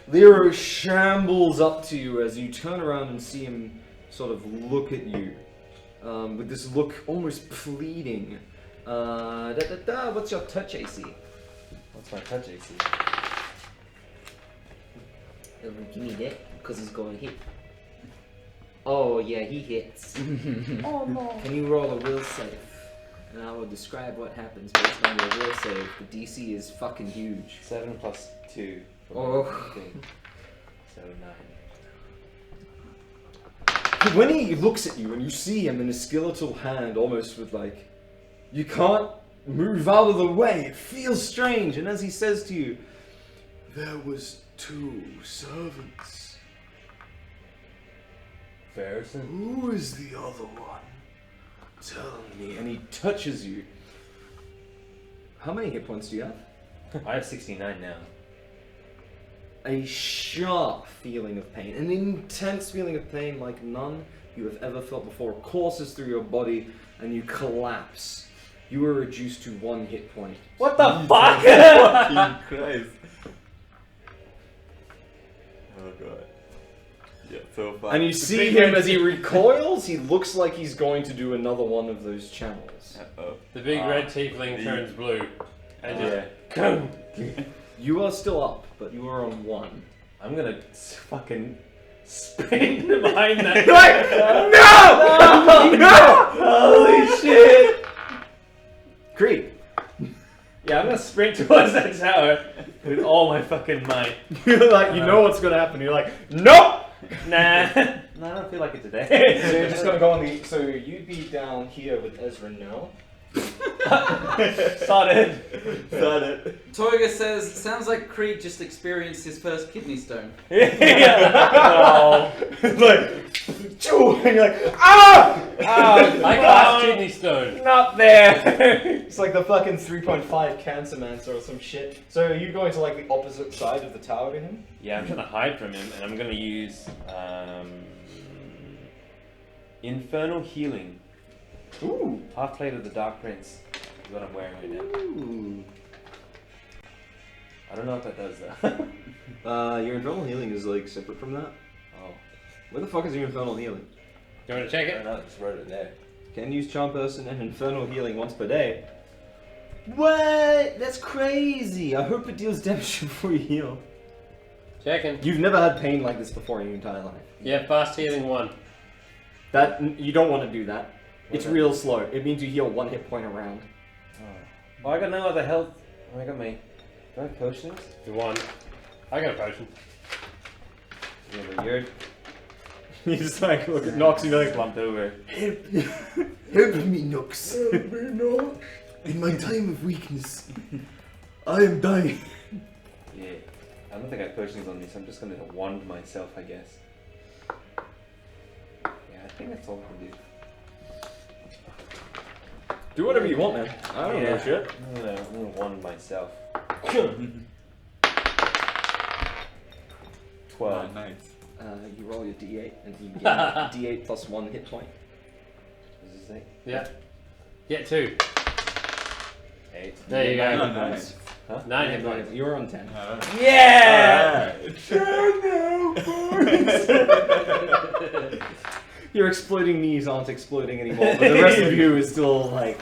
Lero shambles up to you as you turn around and see him sort of look at you. With this look almost pleading. What's your touch AC? What's my touch AC? Give me that, because he's going to hit. Oh yeah, he hits. Oh no. Can you roll a will save? And I will describe what happens based on your will save. The DC is fucking huge. 7 plus 2. Oh. Thing. So 9. When he looks at you and you see him in a skeletal hand, almost with like, you can't move out of the way. It feels strange. And as he says to you, there was 2 servants. Farrison? Who is the other one? Tell me. And he touches you. How many hit points do you have? I have 69 now. A sharp feeling of pain, an intense feeling of pain like none you have ever felt before, courses through your body and you collapse. You are reduced to 1 hit point. What the fuck? Fucking Christ. Oh god. Yeah, so far. And you see him as he recoils, he looks like he's going to do another one of those channels. Uh-oh. The big red tiefling turns blue. And just You are still up, but you are on 1. I'm gonna fucking sprint behind that. No! Holy shit! Creed. Yeah, I'm gonna sprint towards that tower with all my fucking might. You're like, you know what's gonna happen. You're like, nope! Nah, no, I don't feel like it today. So you're just gonna go on the. So you'd be down here with Ezra now. Started. Toga says, sounds like Krieg just experienced his first kidney stone. No. Like, choo, and you're like, ah! I cast kidney stone. Not there. It's like the fucking 3.5 cancer mancer or some shit. So are you going to like the opposite side of the tower to him? Yeah, I'm trying to hide from him, and I'm gonna use Infernal Healing. Ooh. Half plate of the Dark Prince is what I'm wearing right now. Ooh. I don't know what that does though. Your infernal healing is like separate from that. Oh. Where the fuck is your infernal healing? Do you want to check I it? don't know, just wrote it there. Can use charm person and infernal healing once per day. What? That's crazy. I hope it deals damage before you heal. Checking. You've never had pain like this before in your entire life. Yeah, fast healing 1. That you don't want to do that. It's real slow. It means you heal 1 hit point around. Oh, I got no other health. Oh, I got me. Do I have potions? The 1. I got a potion. Yeah, but you're You just like look at Nox and you're like, slumped over. Help me, Nox. Help me, Nox. In my time of weakness, I am dying. Yeah. I don't think I have potions on me, so I'm just gonna wand myself, I guess. Yeah, I think that's all I can do. do whatever you want, man. I don't know shit. I'm gonna wand myself. 12. Nice. You roll your d8 and you get d8 plus 1 hit point. What does it say? Yeah. Get 2. 8. There you go. Nice. Huh? 9 hit points. You're on 10. Yeah! Your exploding knees aren't exploding anymore, but the rest of you is still like...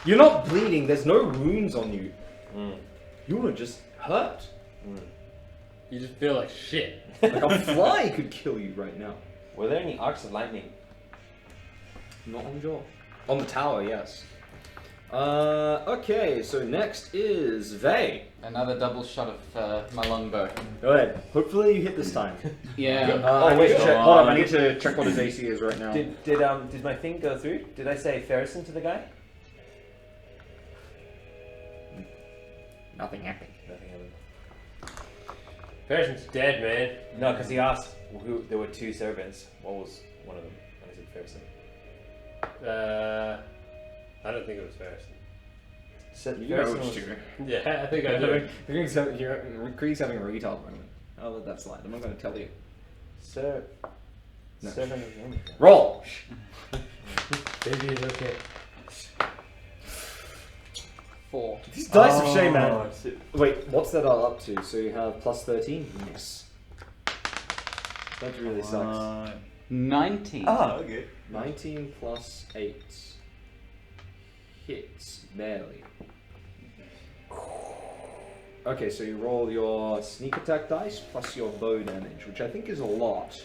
You're not bleeding, there's no wounds on you. You are just hurt. You just feel like shit. Like a fly could kill you right now. Were there any arcs of lightning? Not on the jaw. On the tower, yes. Okay, so next is Vey. Another double shot of my longbow. Go ahead. Hopefully you hit this time. Yeah. I need to check. Hold on, I need to check what his AC is right now. Did my thing go through? Did I say Ferrison to the guy? Nothing happened. Nothing happened. Ferrison's dead, man. No, because he asked who there were 2 servants. What was one of them? And I said Ferrison. I don't think it was Ferrison. You know which two. Yeah, I think I do. Krieg's having a retard moment. I'll let that slide. I'm not going to tell you. Sir. No. Servant of them. Roll! Baby is okay. 4. These dice of shame, man. Wait, what's that all up to? So you have plus 13? Yes. That really sucks. 19. Ah, okay. 19 plus 8. Hits. Barely. Okay, so you roll your sneak attack dice plus your bow damage, which I think is a lot.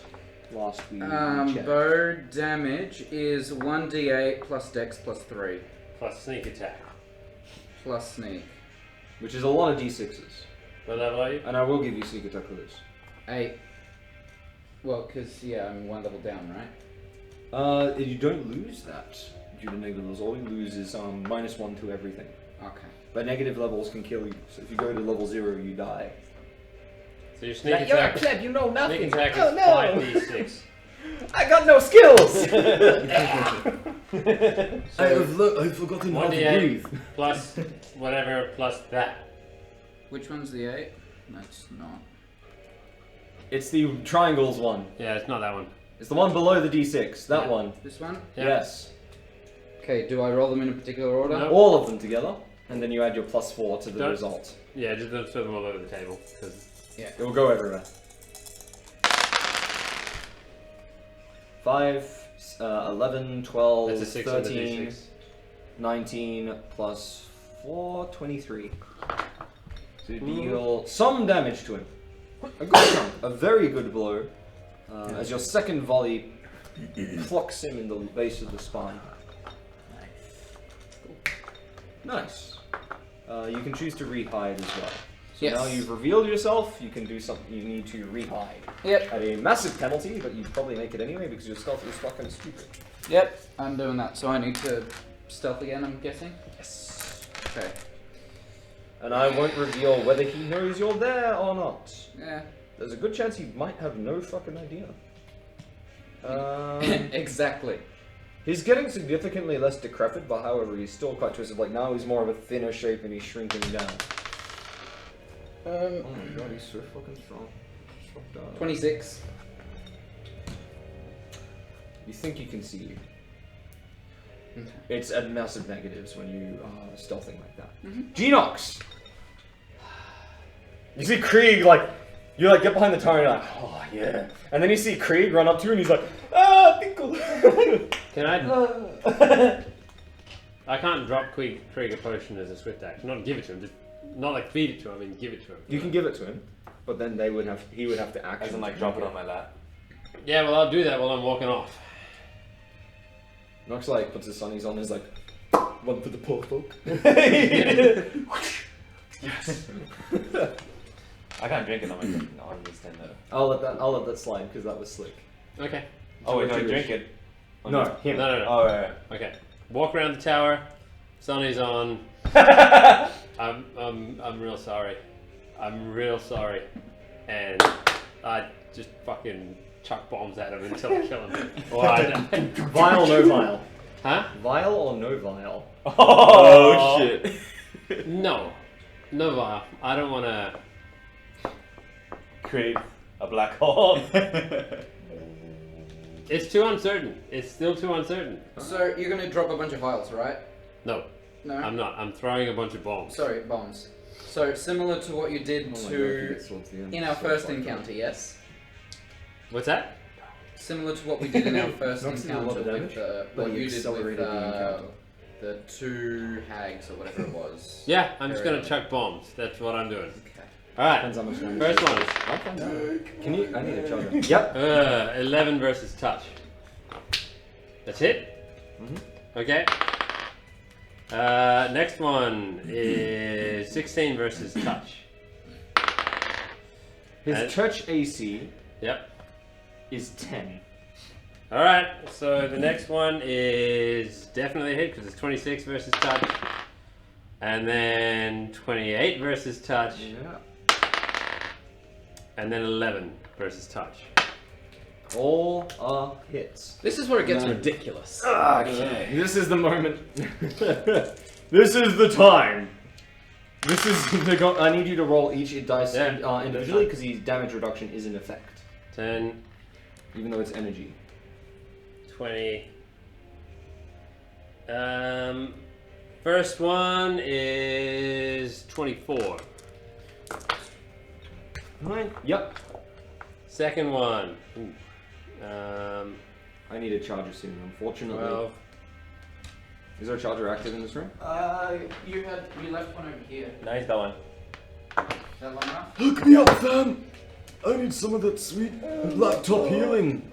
Last we checked. Bow damage is 1d8 plus dex plus 3. Plus sneak attack. Plus sneak. Which is a lot of d6s. What level are you? And I will give you sneak attack for this. 8. Well, because, yeah, I'm 1 level down, right? You don't lose that due to negative levels. All you lose is -1 to everything. Okay. But negative levels can kill you. So if you go to level 0, you die. So your sneak You're a attack. pleb, you know nothing. Sneak attack is Oh, no. 5d6. I got no skills! I've forgotten how to 1d8 breathe. plus whatever plus that. Which one's the 8? That's not. It's the triangles one. Yeah, it's not that one. It's the one below the d6. That Yeah. one. This one? Yeah. Yes. Okay, do I roll them in a particular order? No. All of them together. And then you add your +4 to the Don't- result. Yeah, just don't throw them all over the table. Cause It will go everywhere. 5, 11, 12, that's a 6 on the 13, d6. 19 plus 4, 23. So you deal some damage to him. A good chunk, a very good blow. As your second volley clocks him in the base of the spine. Nice. You can choose to re-hide as well. So Yes. now you've revealed yourself, you can do something, you need to re-hide. Yep. At a massive penalty, but you'd probably make it anyway because your stealth is fucking stupid. Yep, I'm doing that. So I need to stealth again, I'm guessing? Yes. Okay. And I won't reveal whether he knows you're there or not. Yeah. There's a good chance he might have no fucking idea. Exactly. He's getting significantly less decrepit, but however, he's still quite twisted. Like now he's more of a thinner shape and he's shrinking down. Oh my god, he's so fucking strong. 26. You think you can see you. Okay. It's at massive negatives when you are stealthing like that. Mhm. Genox! You see Krieg, like, you like get behind the tower and you're like, oh yeah. And then you see Krieg run up to you and he's like, ah, Tinkle! Can I? I can't drop Krieg a potion as a swift action. Not give it to him, just not like feed it to him. I mean, give it to him. You can give it to him, but then he would have to action. As in, like, drop it on my lap. Yeah, well, I'll do that while I'm walking off. Nox like puts his sunnies on and is like, one for the poor folk. Yes. I can't drink it on this 10 though. I'll let that slide because that was slick. Okay. Oh wait, no, drink it. No, No, no, no. Oh right. Okay. Walk around the tower. Sunny's on. I'm real sorry. I'm real sorry. And I just fucking chuck bombs at him until I kill him. Vial, no vial. Huh? Vial or no vial? Oh shit. No. No vial. I don't want to create a black hole. It's too uncertain. It's still too uncertain. So you're gonna drop a bunch of vials, right? No. No? I'm not. I'm throwing a bunch of bombs. Sorry, bombs. So similar to what you did in our first encounter, yes? What's that? Similar to what we did in our first Not seeing a lot encounter of with damage, what but you you did with accelerated the encounter. the two hags or whatever it was. Yeah, I'm just Very gonna chuck bombs. That's what I'm doing. Okay. Alright. Depends how much damage. First one. Can you? I need a charger. Yep. 11 versus touch. That's it? Mhm. Okay. Next one is 16 versus touch. His touch AC Yep. is 10. Alright, so the next one is definitely a hit because it's 26 versus touch. And then 28 versus touch. Yeah. And then 11 versus touch. All are hits. This is where it gets ridiculous. Okay. This is the moment. This is the time. This is the I need you to roll each dice individually because his damage reduction is in effect. 10. Even though it's energy. 20. First one is 24. 9. Yep. Second one. Ooh. I need a charger soon, unfortunately. 12. Is there a charger active in this room? You left one over here. Nice, that one. Is that long enough? Hook me up, fam! I need some of that sweet laptop healing.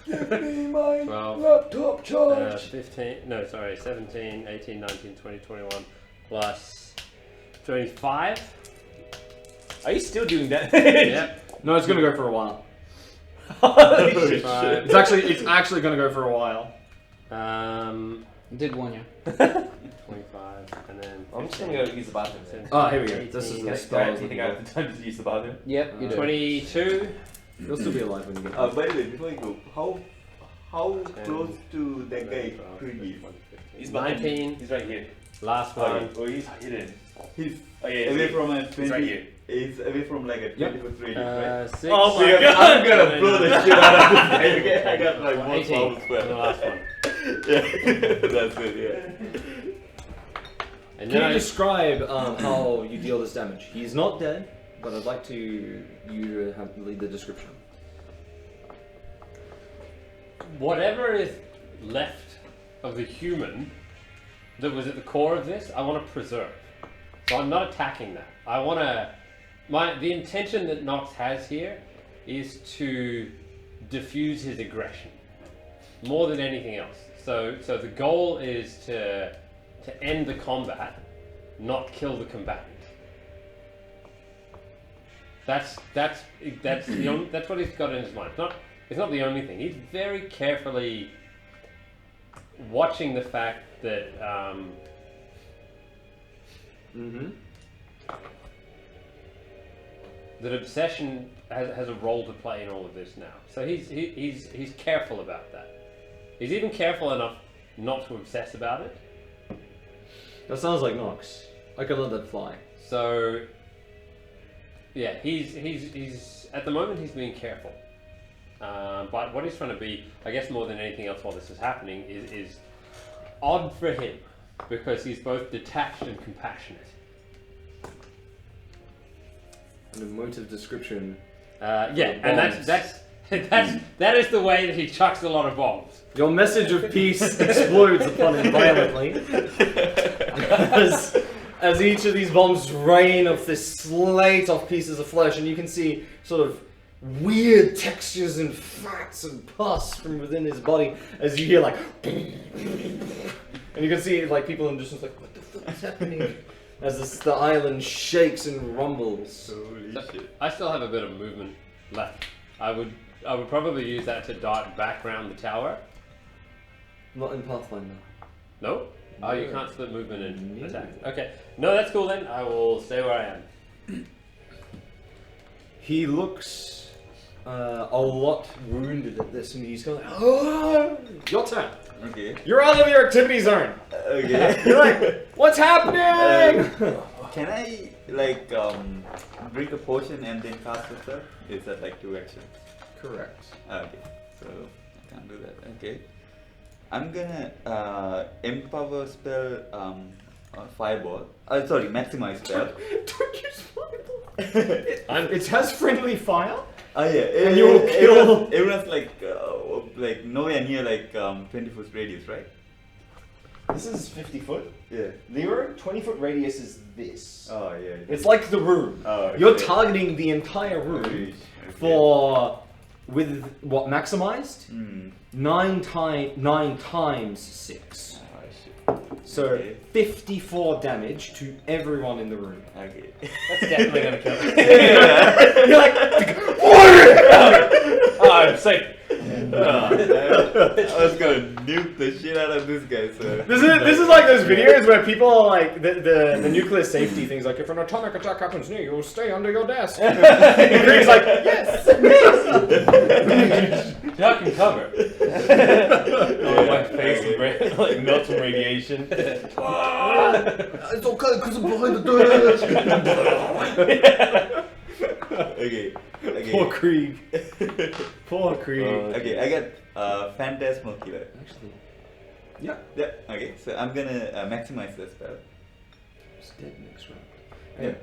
Give me my 12. laptop charge. 15. No, sorry. 17, 18, 19, 20, 21. Plus 25. Are you still doing that? Yep. No, it's gonna go for a while. Holy shit. It's actually gonna go for a while. Did warn you. 25 and then. I'm just gonna go use the bathroom. Then. Oh, here we go. This is Can the I, spell. do you think I have the time to use the bathroom? Yep, you do. 22. You'll still be alive when you get By the way, before you go, how close to that guy Krieg is? He's behind 19. He's right here. Last one. Oh, he's hidden. He's Oh yeah, away he's from a 20. right here. He's away from like a 20 foot radius, right? 6. Oh my Because god! I'm gonna blow the shit out of this guy. Okay? I got like one 18. power The square. last one. Yeah, that's it. Yeah. And Can then you I, describe how you deal this damage? He's not dead, but I'd like you to lead the description. whatever is left of the human that was at the core of this, I want to preserve. So I'm not attacking that. I want to. The intention that Nox has here is to diffuse his aggression more than anything else. So the goal is to end the combat, not kill the combatant. That's that's what he's got in his mind. It's not the only thing. He's very carefully watching the fact that that obsession has a role to play in all of this now. So he's careful about that. He's even careful enough not to obsess about it. That sounds like Nox. I could let that fly. So yeah, he's at the moment he's being careful. But what he's trying to be, I guess more than anything else while this is happening, is odd for him, because he's both detached and compassionate. An emotive description. Yeah, and that is the way that he chucks a lot of bombs. Your message of peace explodes upon him violently. As each of these bombs rain off this slate of pieces of flesh, and you can see sort of weird textures and fats and pus from within his body as you hear like and you can see like people in the distance like, what the fuck is happening? As the island shakes and rumbles. Holy shit. I still have a bit of movement left. I would probably use that to dart back around the tower. Not in Pathfinder. No? Oh, you can't split movement and attack. Okay. No, that's cool then. I will stay where I am. He looks a lot wounded at this, and he's going, oh, your turn. Okay. You're out of your activity zone. Okay. You're like, what's happening? Can I like drink a potion and then cast a spell? Is that like 2 actions? Correct. Okay. So I can't do that. Okay. I'm gonna empower spell fireball. Sorry, maximize spell. Don't use fireball. It has friendly fire. Oh yeah, and you will kill. Everyone's like nowhere near like 20 foot radius, right? This is 50 foot. Yeah. Zero, 20 foot radius is this. Oh yeah. It's like the room. Oh, okay. You're targeting the entire room for with what maximized? 9 times 6. So 54 damage to everyone in the room. Okay. That's definitely gonna kill him. You're like, oh, I'm safe. I was gonna nuke the shit out of this guy. So this is like those videos where people are like the nuclear safety things, like if an atomic attack happens near you, you'll stay under your desk. And Greg's like, yes. Duck and cover. Oh, my face is like melts from radiation. It's okay because I'm behind the desk. Okay. Poor Krieg. Poor Krieg. Okay, I got Phantasmal Killer. Actually. Yeah. Yeah. Okay, so I'm gonna maximize the spell. It's dead next round. Yeah.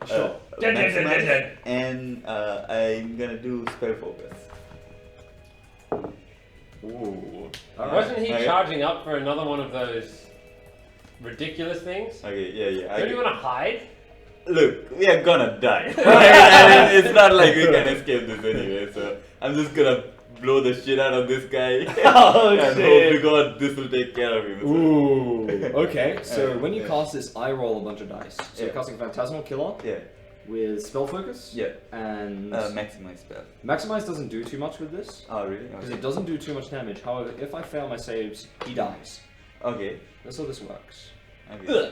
Sure. Dead. And I'm gonna do spell focus. Ooh. Wasn't he charging up for another one of those ridiculous things? Okay, yeah. Don't you want to hide? Look, we are gonna die. I mean, it's not like we can escape this anyway, so I'm just gonna blow the shit out of this guy and hope to God this will take care of him. So. Ooh. Okay, so when you cast this, I roll a bunch of dice. So you're casting Phantasmal Killer with Spell Focus and Maximize Spell. Maximize doesn't do too much with this. Oh, really? Because it doesn't do too much damage. However, if I fail my saves, he dies. Okay. That's how this works. Okay.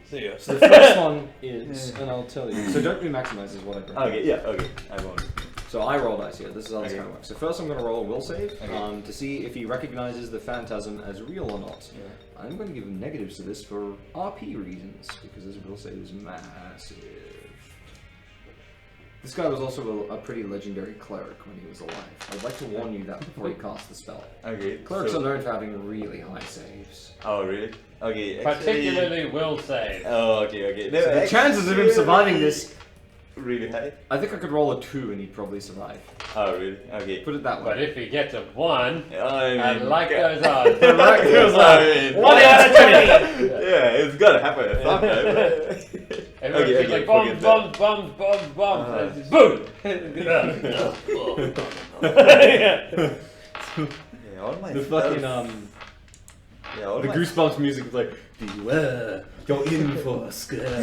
So the first one is, and I'll tell you. So don't do maximize is what I recommend. Okay, yeah, okay. I won't. So I roll dice here. This is how this kind of works. So first I'm going to roll a will save to see if he recognizes the phantasm as real or not. Yeah. I'm going to give him negatives to this for RP reasons, because his will save is massive. This guy was also a pretty legendary cleric when he was alive. I'd like to warn you that before you cast the spell. Okay. Clerics are known for having really high saves. Oh, really? Okay. Particularly will save. Oh, okay. No, So the chances of him surviving this really high. I think I could roll a 2 and he'd probably survive. Oh, really? Okay. Put it that way. But if he gets a 1, I mean, like goes on. The luck goes on. I mean, 1 out of 20. Yeah, it's gotta happen at some time. Everyone's just like bombs, boom! Yeah, all my The spells. fucking Yeah, all The my- Goosebumps music is like, beware, you're in for a scare.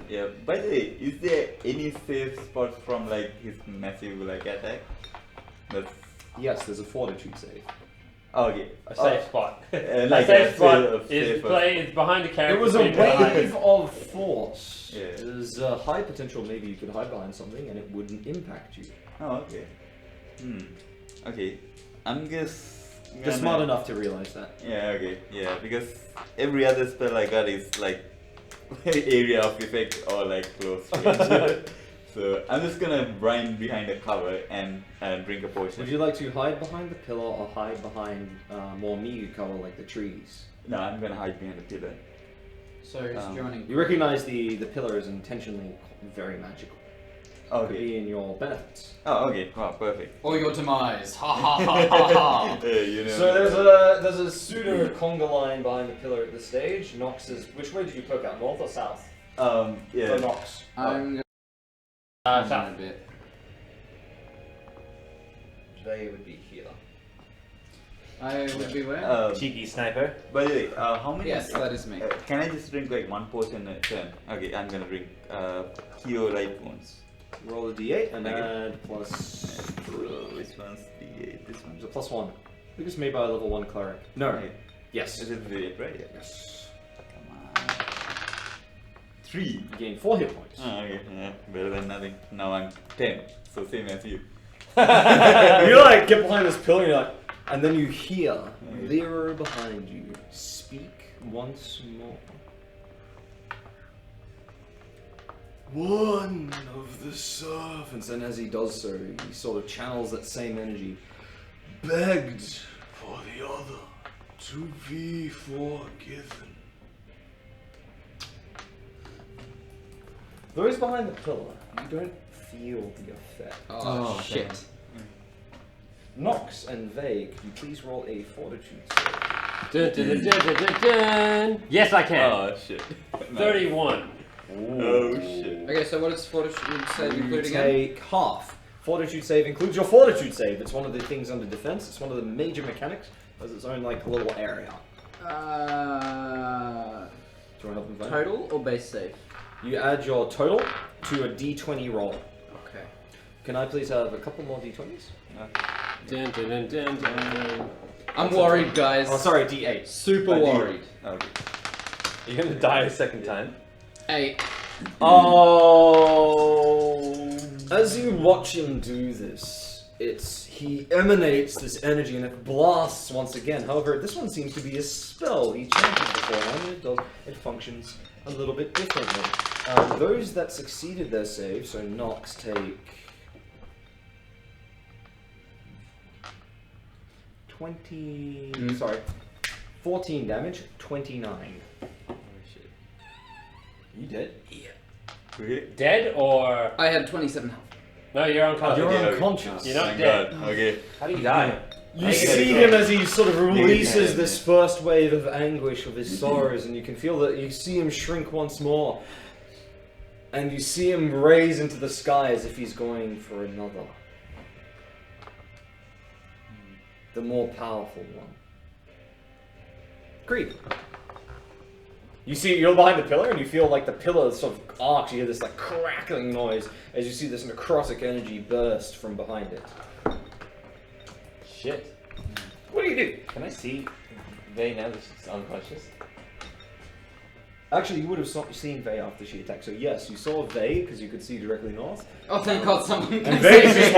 Yeah. By the way, is there any safe spots from like his massive like attack? That's Yes, there's a fortitude save. okay. A safe spot. Like a safe spot safe is behind the character. It was a between the eyes. wave of force. Yeah. There's a high potential maybe you could hide behind something and it wouldn't impact you. Oh, okay. Okay. I'm just. You're smart enough to realize that. Yeah. Okay. Yeah. Because every other spell I got is like area of effect or like close range. So I'm just gonna run behind a cover and drink a potion. Would you like to hide behind the pillar or hide behind more meaty cover like the trees? No, I'm gonna hide behind the pillar. So who's joining? You recognize the pillar is intentionally very magical. Could Okay. be in your benefits. Oh, okay. Wow, perfect. Or your demise. Ha ha ha ha ha. You know. So there's a pseudo conga line behind the pillar at this stage. Nox is which way did you poke out? North or south? Yeah. For Nox. I'm South. gonna a bit. They would be here. I would be where? Cheeky sniper. By the way, how many? Yes, that is me. Can I just drink like one potion a turn? Okay, I'm gonna drink Cure Light Wounds. Roll a d8 and Okay. add plus. Which one's D8? This It's one's a +1. I think it's made by a level 1 cleric. No. Okay. Yes. Is it D8, right? Yeah. Yes. Come on. 3. You gain 4 hit points. Oh, okay. Yeah, better than nothing. Now I'm 10. So same as you. You like get behind this pillar and you're like, and then you hear Lero behind you speak once more. One of the servants, and as he does so, he sort of channels that same energy. Begged for the other to be forgiven. Those behind the pillar, you don't feel the effect. Oh, shit. Nox and Vay, could you please roll a fortitude save? Dun, dun, dun, dun, dun, dun, dun. Yes, I can. Oh shit. 31. Oh shit. Okay, so what does fortitude save You include again? take half. Fortitude save includes your fortitude save. It's one of the things under defense. It's one of the major mechanics. Has its own like little area. Do you want to help him vote? Total or base save? You add your total to a d20 roll. Okay. Can I please have a couple more d20s? Dun, dun, dun, dun, dun. I'm worried, guys. Oh, sorry, d8. Super D8. worried. Okay. You're gonna die a second time. 8. Oh! As you watch him do this, he emanates this energy and it blasts once again. However, this one seems to be a spell he chanted beforehand, and it functions a little bit differently. Those that succeeded their save, so Nox, take 14 damage, 29. Oh shit. You did? Really? Dead or. I had 27 health. No, you're unconscious. You're okay. unconscious. You're not Thank dead. God. Okay. How do you die? You see him as he sort of releases Yeah. this first wave of anguish of his sorrows, and you can feel that you see him shrink once more. And you see him raise into the sky as if he's going for another. The more powerful one. Creep. You see, you're behind the pillar, and you feel like the pillar sort of arcs. You hear this like crackling noise as you see this necrotic energy burst from behind it. Shit. What do you do? Can I see Vay now that she's unconscious? Actually, you would have seen Vay after she attacked. So yes, you saw Vay because you could see directly north. Oh, thank God someone can And save Vay's me. just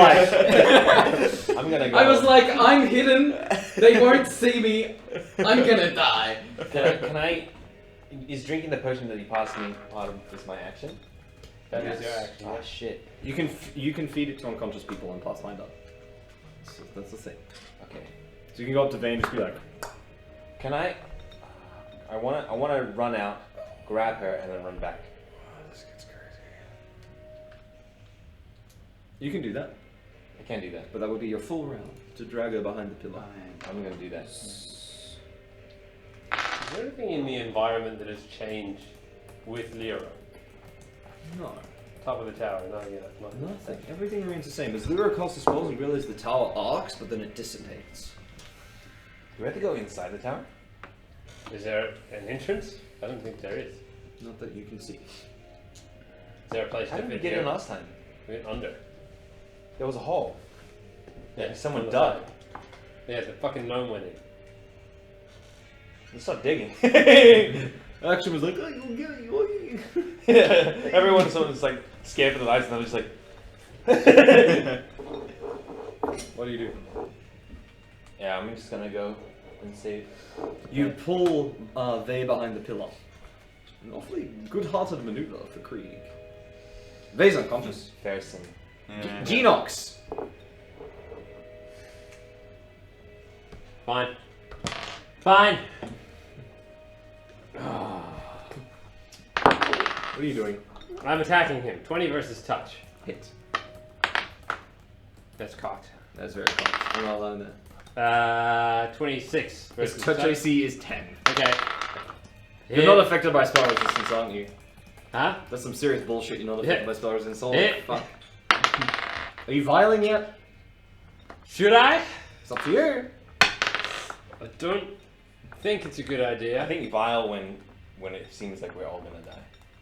like, I'm gonna go. I was like, I'm hidden. They won't see me. I'm gonna die. Can I? Is drinking the potion that he passed me part of this my action? That is your action. Oh shit. you can feed it to unconscious people and pass find up. That's the thing. Okay. So you can go up to Vay and just be like, Can I? I wanna run out, grab her, and then run back. this gets crazy. You can do that, I can't do that. but that would be your full round to drag her behind the pillar. I'm gonna do that. Is there anything in the environment that has changed with Lero? No, Top of the tower, nothing yet. nothing. Everything remains the same. As Lyra casts the spells, you realize the tower arcs, but then it dissipates. we have to go inside the tower? Is there an entrance? I don't think there is. Not that you can see. Is there a place How to did we fit get here? in last time? We went under. There was a hole. Yeah, Someone on the died. side. Yeah, the fucking gnome went in. Let's stop digging. Action was like, oh, you'll get you. Yeah, someone's like scared for their lives and they're just like, What do you do? yeah, I'm just gonna go and save. You pull Vey behind the pillar. An awfully good-hearted maneuver for Krieg. Vey's unconscious. Ferguson. Yeah. Genox! Fine. Fine. What are you doing? I'm attacking him. 20 versus touch. Hit. That's cocked. That's very cocked. I'm not allowing that. 26 His versus touch AC is 10. Okay. You're not affected by spell resistance, aren't you? Huh? That's some serious bullshit. You're not affected Hit. by spell resistance. Oh, Hit. fuck. Are you viling yet? Should I? It's up to you. I don't think it's a good idea. I think vile when it seems like we're all gonna die.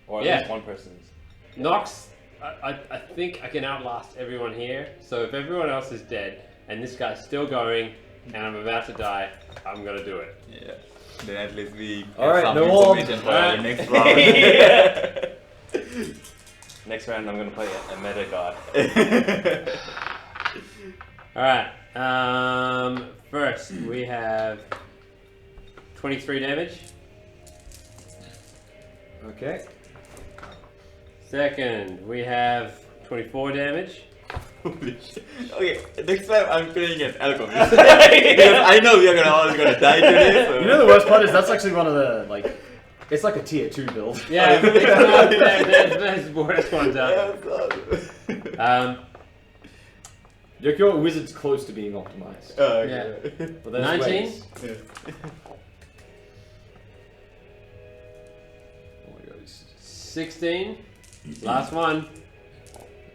Or at Yeah. least one person's. Nox, I think I can outlast everyone here. So if everyone else is dead and this guy's still going and I'm about to die, I'm gonna do it. Yeah. Then at least we get Alright, some no one. information for our next round. Next round I'm gonna play a meta god. Alright, first we have 23 damage. Okay. Second, we have 24 damage. Holy shit. Okay, next time I'm playing as alchemist. Because I know we are all gonna die today. So. You know the worst part is that's actually one of the, like, it's like a tier 2 build. Yeah, there's bonus ones out. Your wizard's close to being optimized. Oh, okay. Yeah. But there's 19? ways. Yeah. Oh my god, he's 16. Last one.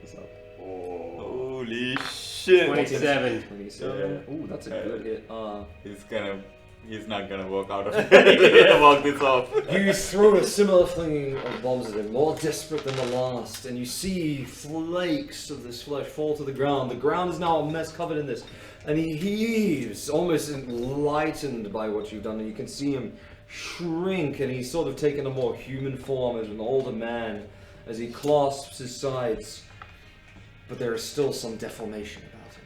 what's up? Holy shit. 27. 27. Ooh, that's a good hit. He's not gonna walk out of it. He's gonna walk this off. You throw a similar flinging of bombs at him, more desperate than the last, and you see flakes of this flesh fall to the ground. The ground is now a mess covered in this, and he heaves, almost enlightened by what you've done, and you can see him shrink, and he's sort of taken a more human form as an older man, as he clasps his sides. But there is still some deformation about him.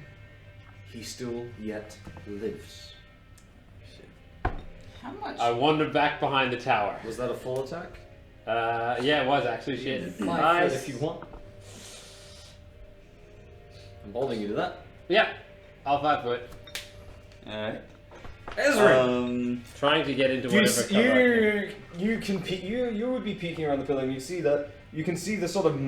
He still yet lives. How much? I wandered back behind the tower. Was that a full attack? Yeah, it was actually. Shit. 5 Nice. foot if you want. I'm holding you to that. Yeah, I'll 5 foot. Alright. Ezra! Trying to get into You, whatever cover I can. you can you would be peeking around the pillar and you see that you can see the sort of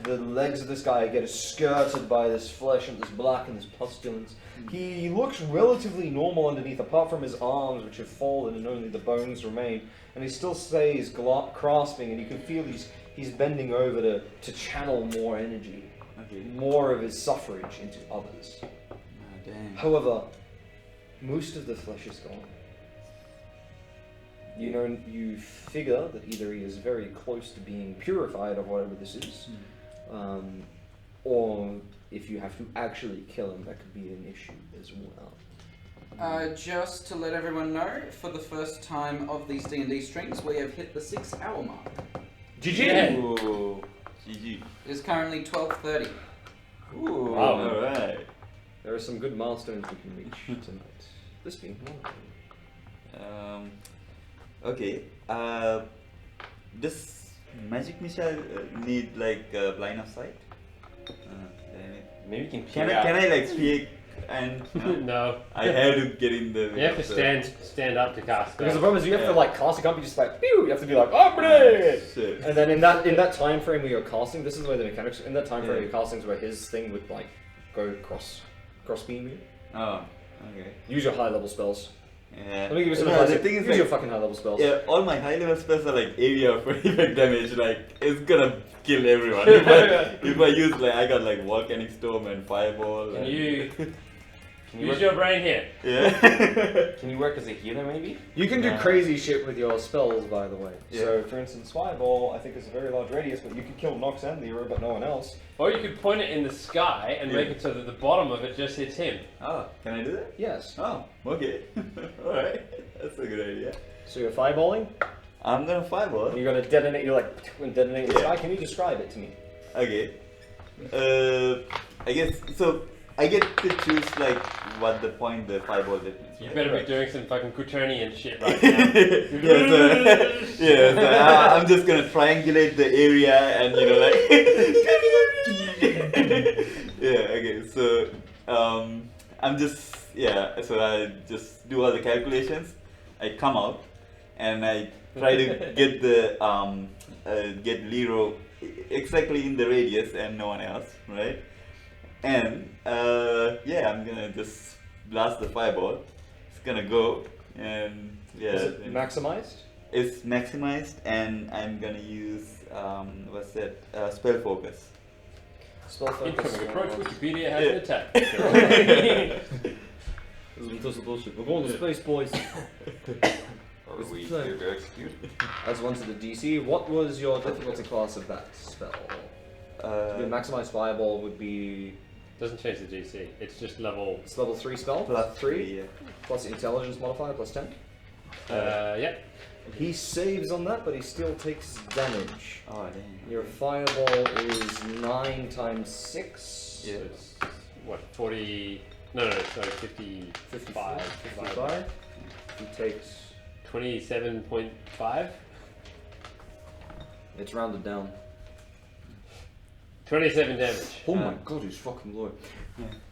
the legs of this guy get skirted by this flesh and this black and this pestilence. He looks relatively normal underneath, apart from his arms which have fallen and only the bones remain. And he still stays grasping, and you can feel he's bending over to channel more energy, Okay. more of his suffrage into others. Oh, damn. However, most of the flesh is gone. You figure that either he is very close to being purified of whatever this is, or if you have to actually kill him, that could be an issue as well. Just to let everyone know, for the first time of these D&D streams, we have hit the 6-hour mark. GG! Ooh. GG. It is currently 12:30. Ooh. Wow. Alright. There are some good milestones we can reach tonight. This being one of them. Okay. Does Magic Missile need like line of sight? Maybe you can Can I like speak and No. I have to get in the You have to stand up to cast. Because the spells. problem is you have to like cast a can't be just like pew. You have to be like ombre. Shit. And then in that time frame where you're casting, this is where the mechanics. In that time frame Yeah. you're casting is where his thing would like go cross beam you. Oh, okay. Use your high level spells. Yeah. Let me give you some No, advice. the thing is Use like, your fucking high level spells. yeah, all my high level spells are like area of effect damage. Like it's gonna kill everyone. If I use like I got like volcanic storm and fireball. Can and you Use your brain here. Yeah. Can you work as a healer, maybe? You can do crazy shit with your spells, by the way. Yeah. So, for instance, Fireball, I think is a very large radius, but you could kill Nox and Lero, but no one else. Or you could point it in the sky and make it so that the bottom of it just hits him. Oh, can I do that? Yes. Oh, okay. Alright. That's a good idea. So you're fireballing? I'm gonna fireball. You're gonna detonate, you're like, and detonate in the sky. Can you describe it to me? Okay. I guess, so I get to choose like what the point the fireball difference. You right? better be doing some fucking Quaternian shit right now. I'm just gonna triangulate the area and yeah, okay, so I'm just so I just do all the calculations. I come out and I try to get the get Lero exactly in the radius and no one else, right? And I'm gonna just blast the fireball. It's gonna go and Is it maximized? It's maximized, and I'm gonna use what's that? Spell focus. Spell focus. Incoming approach Wikipedia has an attack. This is bullshit. We're going to space, boys. Are we here to execute? That's one to the DC. What was your difficulty class of that spell? The maximized fireball would be. Doesn't change the DC. It's just level. It's level 3 spell. Plus 3. yeah. Plus intelligence modifier plus 10. Yep. He saves on that, but he still takes damage. Oh dang. Your fireball is 9 times 6. Yeah. So it's, what, 40. No, sorry, 50. 55. 55. He takes. 27.5? It's rounded down. 27 damage. Oh my god, he's fucking low.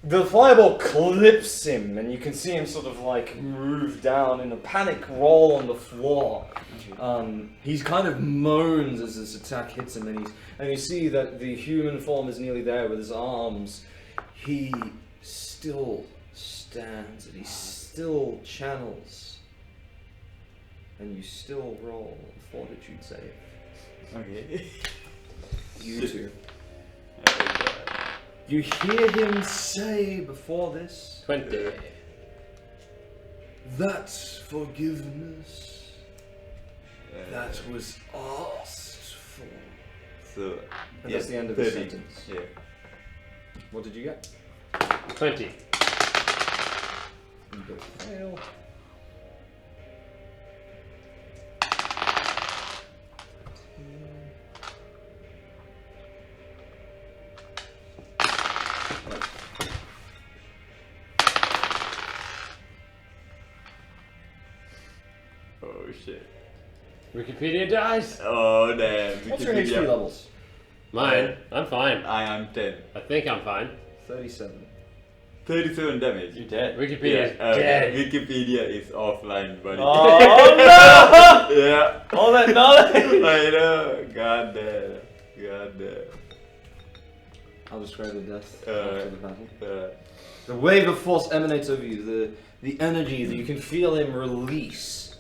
The fireball clips him, and you can see him sort of like move down in a panic roll on the floor. He's kind of moans as this attack hits him, and you see that the human form is nearly there with his arms. He still stands, and he still channels. And you still roll a fortitude save. Okay. You two. You hear him say before this, 20. That's forgiveness. That was asked for. So and that's the end of the 30. sentence. Yeah. What did you get? 20. You both fail. Oh shit. Wikipedia dies. Oh damn. What's your HP Wikipedia. levels? Mine. I'm fine. I am 10. I think I'm fine. 37. 37 damage. You're dead. Wikipedia is Yeah, dead. Wikipedia is offline, buddy. Oh no! Yeah. All that knowledge! I know. God damn. I'll describe the death Alright. after the battle. Uh, The wave of force emanates over you, the energy that you can feel him release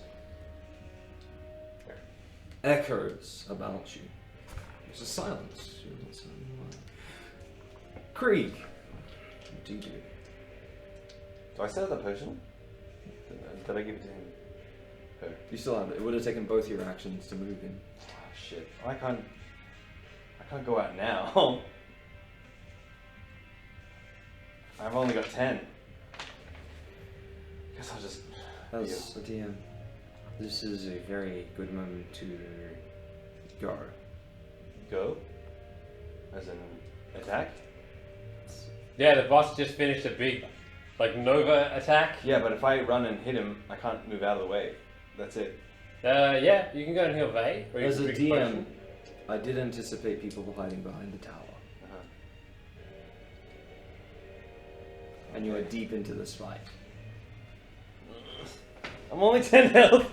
echoes about you. There's a silence. You're not saying why. Krieg, what do you do? Do I still have the potion? Did I give it to him? Her. You still have it. It would have taken both your actions to move him. Oh, shit. I can't go out now. I've only got 10. Guess I'll just... As a DM, this is a very good moment to go. Go? As in attack? Yeah, the boss just finished a big, like, Nova attack. Yeah, but if I run and hit him, I can't move out of the way. That's it. Yeah, you can go and heal Vay. Or you As can a drink DM, potion. I did anticipate people hiding behind the tower. And you are deep into this fight. I'm only 10 health!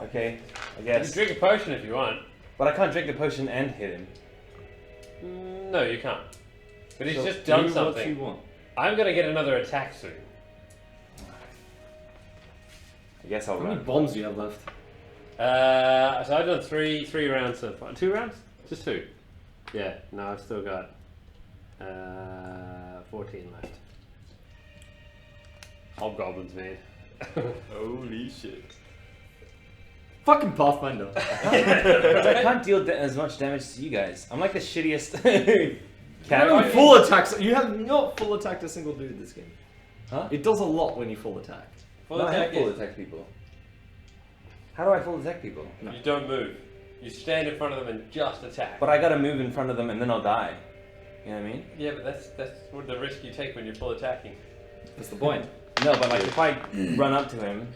Okay, I You guess. can drink a potion if you want. But I can't drink the potion and hit him. No, you can't. But he's So just done do something. what you want. I'm gonna get another attack soon. I guess I'll How many run. bombs do you have left? So I've done three rounds so far. 2 rounds? Just 2. Yeah, no, I've still got 14 left. Hobgoblins, man. Holy shit. Fucking Pathfinder. I can't deal as much damage as you guys. I'm like the shittiest character. Full attacks. You have not full attacked a single dude this game. Huh? It does a lot when you full attack. Full No, I attack have full is- attack people. How do I full attack people? No. You don't move. You stand in front of them and just attack. But I gotta move in front of them and then I'll die. You know what I mean? Yeah, but that's what the risk you take when you're full attacking. That's the point. No, but like if I run up to him,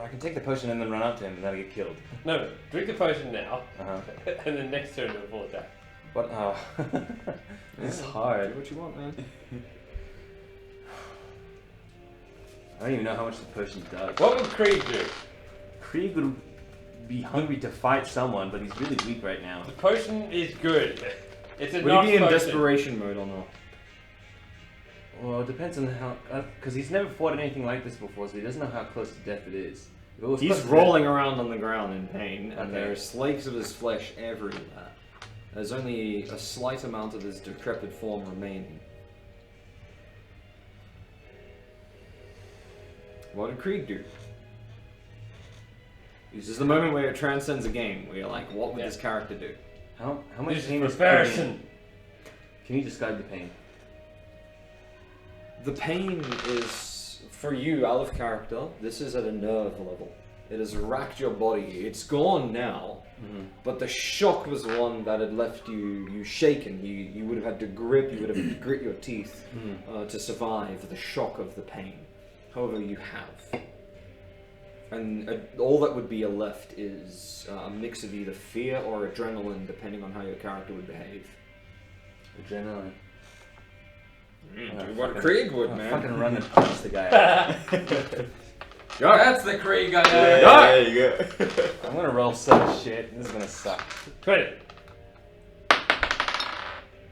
I can take the potion and then run up to him and then I get killed. No, drink the potion now, Uh-huh. and then next turn do a full attack. What? Oh. This is hard. Do what you want, man. I don't even know how much the potion does. What would Krieg do? Krieg would be hungry to fight someone, but he's really weak right now. The potion is good. It's a Would knock he be in potion. desperation mode or not? Well, it depends on how, because he's never fought anything like this before, so he doesn't know how close to death it is. If it was He's close to rolling around on the ground in pain, and Okay. there's flakes of his flesh everywhere. There's only a slight amount of his decrepit form remaining. What did Krieg do? This is the moment where it transcends a game, where you're like, what would this character do? How much This is pain is preparation. Can you describe the pain? The pain is, for you, out of character, this is at a nerve level. It has racked your body. It's gone now, but the shock was the one that had left you shaken. You would have had to grip, you would have had to grit your teeth to survive the shock of the pain. However, you have. And all that would be left is a mix of either fear or adrenaline, depending on how your character would behave. Adrenaline. Do what Krieg would, I'll man. fucking run and punch the guy. That's the Krieg guy. There you go. I'm gonna roll some shit. This is gonna suck. 20.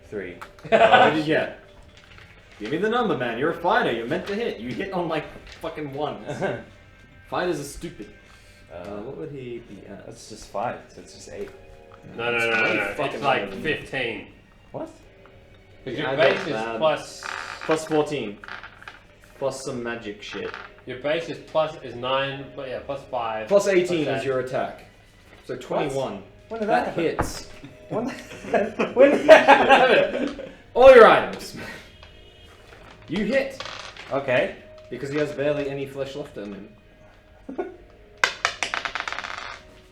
3. What did you get? Give me the number, man. You're a fighter. You're meant to hit. You hit on like fucking ones. Fighters are stupid. What would he be at? That's just 5, so it's just 8. No. fucking It's like higher than 15. What? Because Yeah, your I base got is that. plus. 14. Plus some magic shit. Your base is 9, but yeah, plus 5. Plus 18 that. is your attack. So 21. When did That happen? hits. When did that happen? All your items. You hit. Okay. Because he has barely any flesh left in him.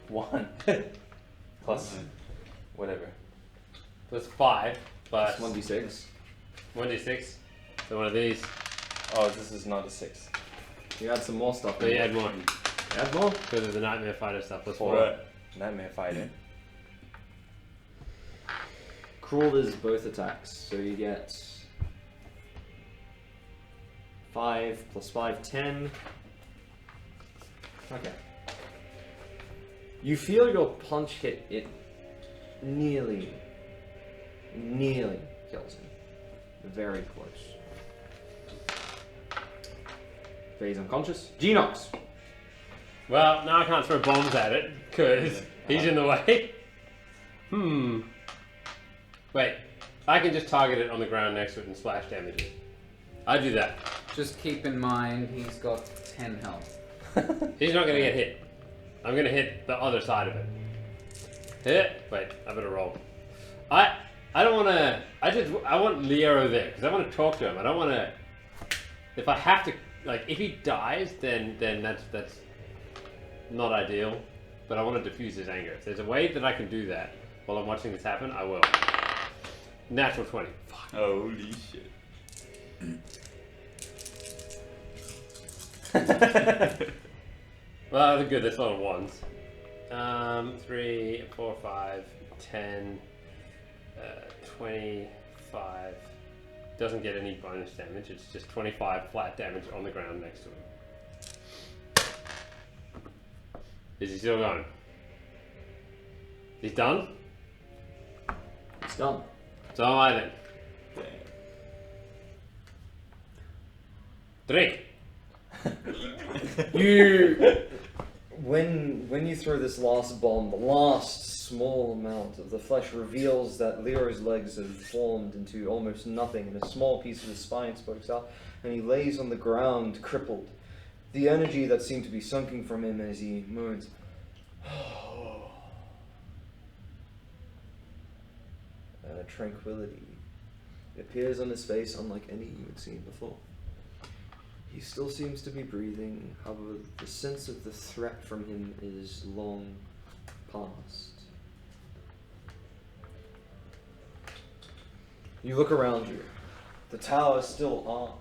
1. Plus whatever. Plus 5. Plus Plus 1d6. 1d6. So one of these. Oh, this is not a 6. You add some more stuff So in. you add more. Add more. Because of the Nightmare Fighter stuff. Plus 4. 4. Nightmare Fighter. Crawl is both attacks, so you get 5 plus 5, 10. Okay. You feel your punch hit it nearly kills him. Very close. Phase unconscious. Genox. Well, now I can't throw bombs at it because he's in the way. Wait, I can just target it on the ground next to it and splash damage it. I do that. Just keep in mind he's got 10 health. He's not going to get hit. I'm going to hit the other side of it. Hit. Wait, I better roll. I don't want to. I want Leo there because I want to talk to him. I don't want to. If I have to, like, if he dies, then that's not ideal. But I want to diffuse his anger. If there's a way that I can do that while I'm watching this happen, I will. Natural 20. Holy shit. Well, that's good. That's a lot of ones. 3, 4, 5, 10, 25. Doesn't get any bonus damage. It's just 25 flat damage on the ground next to him. Is he still going? He's done? It's done. So am I then. 3. You, when you throw this last bomb, the last small amount of the flesh reveals that Lero's legs have formed into almost nothing, and a small piece of his spine spokes out, and he lays on the ground, crippled. the energy that seemed to be sunking from him as he moans. And a tranquility appears on his face unlike any you had seen before. He still seems to be breathing, however, the sense of the threat from him is long past. You look around you. The tower still arcs.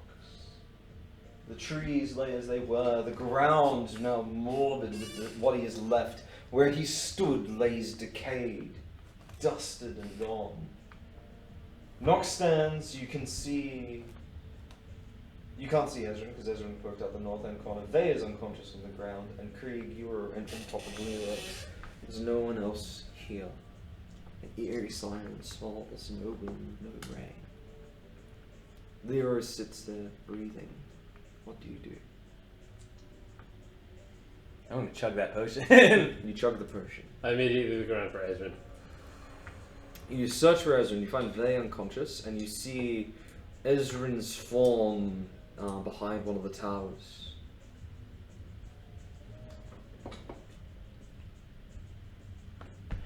The trees lay as they were. The ground now morbid with what he has left. Where he stood lays decayed, dusted and gone. Nox stands, you can see... You can't see Ezrin, because Ezrin poked out the north end corner. Vey is unconscious on the ground, and Krieg, you are on top of Lira. There's no one else here. An eerie silence falls, no wind, no rain. Lira sits there, breathing. What do you do? I'm gonna chug that potion. You chug the potion. I immediately look around for Ezrin. You search for Ezrin, you find Vey unconscious, and you see Ezrin's form behind one of the towers.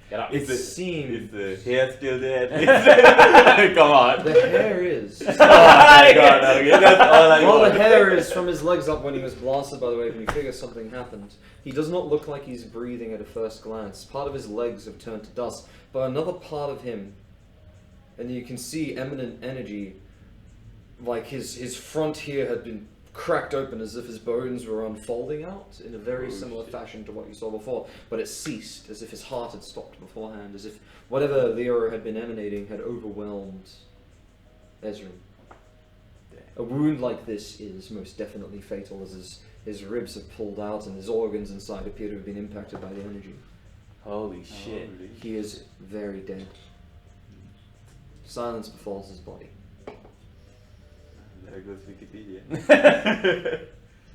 Get up. It seems... Is the hair still there? Come on. The hair is. Oh my god, okay, that's all I Well, want. the hair is from his legs up when he was blasted by the wave, and you figure something happened. He does not look like he's breathing at a first glance. Part of his legs have turned to dust, but another part of him, and you can see eminent energy, like his front here had been cracked open as if his bones were unfolding out in a very similar fashion to what you saw before, but it ceased, as if his heart had stopped beforehand, as if whatever Lira had been emanating had overwhelmed Ezrin. A wound like this is most definitely fatal, as his ribs have pulled out and his organs inside appear to have been impacted by the energy. Holy shit. He is very dead. Silence befalls his body. There goes Wikipedia.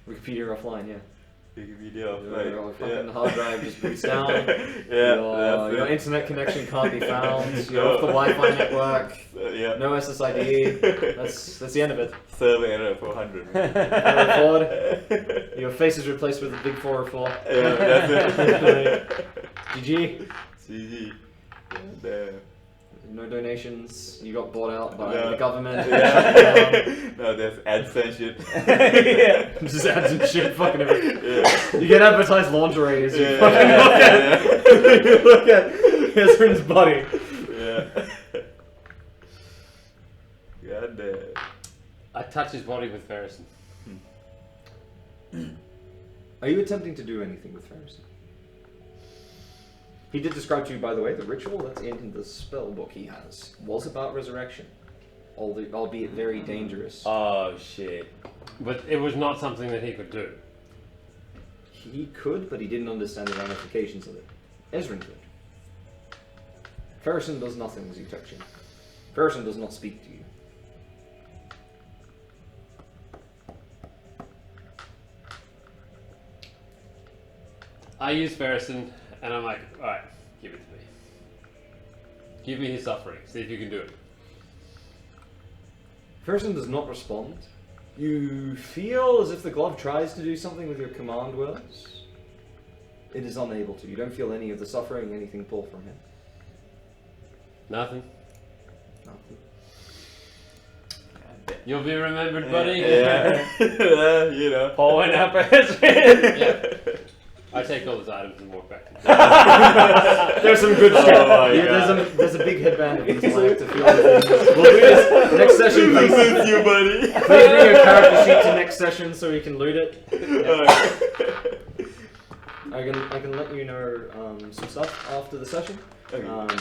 Wikipedia offline, yeah. Wikipedia Your offline. fucking hard drive just boots down. Yeah, your internet connection can't be found. You're off the Wi-Fi network. Yeah. No SSID. That's the end of it. Server error 400. Error 4. Your face is replaced with a big 404. Yeah, that's it. GG. GG. Damn. No donations. You got bought out by No. the government. Yeah. No, there's ads and shit. Yeah. Just ads and shit. Fucking everything. Yeah. You get advertised lingerie as you Yeah, fucking yeah, look at Ezrin's body. Yeah. God damn. I touch his body with Ferrison. Are you attempting to do anything with Ferrison? He did describe to you, by the way, the ritual that's in the spell book he has was about resurrection, albeit very dangerous. Oh shit. But it was not something that he could do. He could, but he didn't understand the ramifications of it. Ezrin could. Ferrison does nothing as you touch him. Ferrison does not speak to you. I use Ferrison, and I'm like, alright, give it to me. Give me his suffering. See if you can do it. Ferrison does not respond. You feel as if the glove tries to do something with your command words. It is unable to. You don't feel any of the suffering, anything pull from him. Nothing. Nothing. You'll be remembered, buddy. Yeah. You know. Pulling up Yeah. I take all his items and walk back. There's some good shit. my There's a big headband of intellect to feel the things. We'll do this next session, please. With you, buddy. Please bring your character sheet to next session so we can loot it. Yeah. I can let you know some stuff after the session. Okay.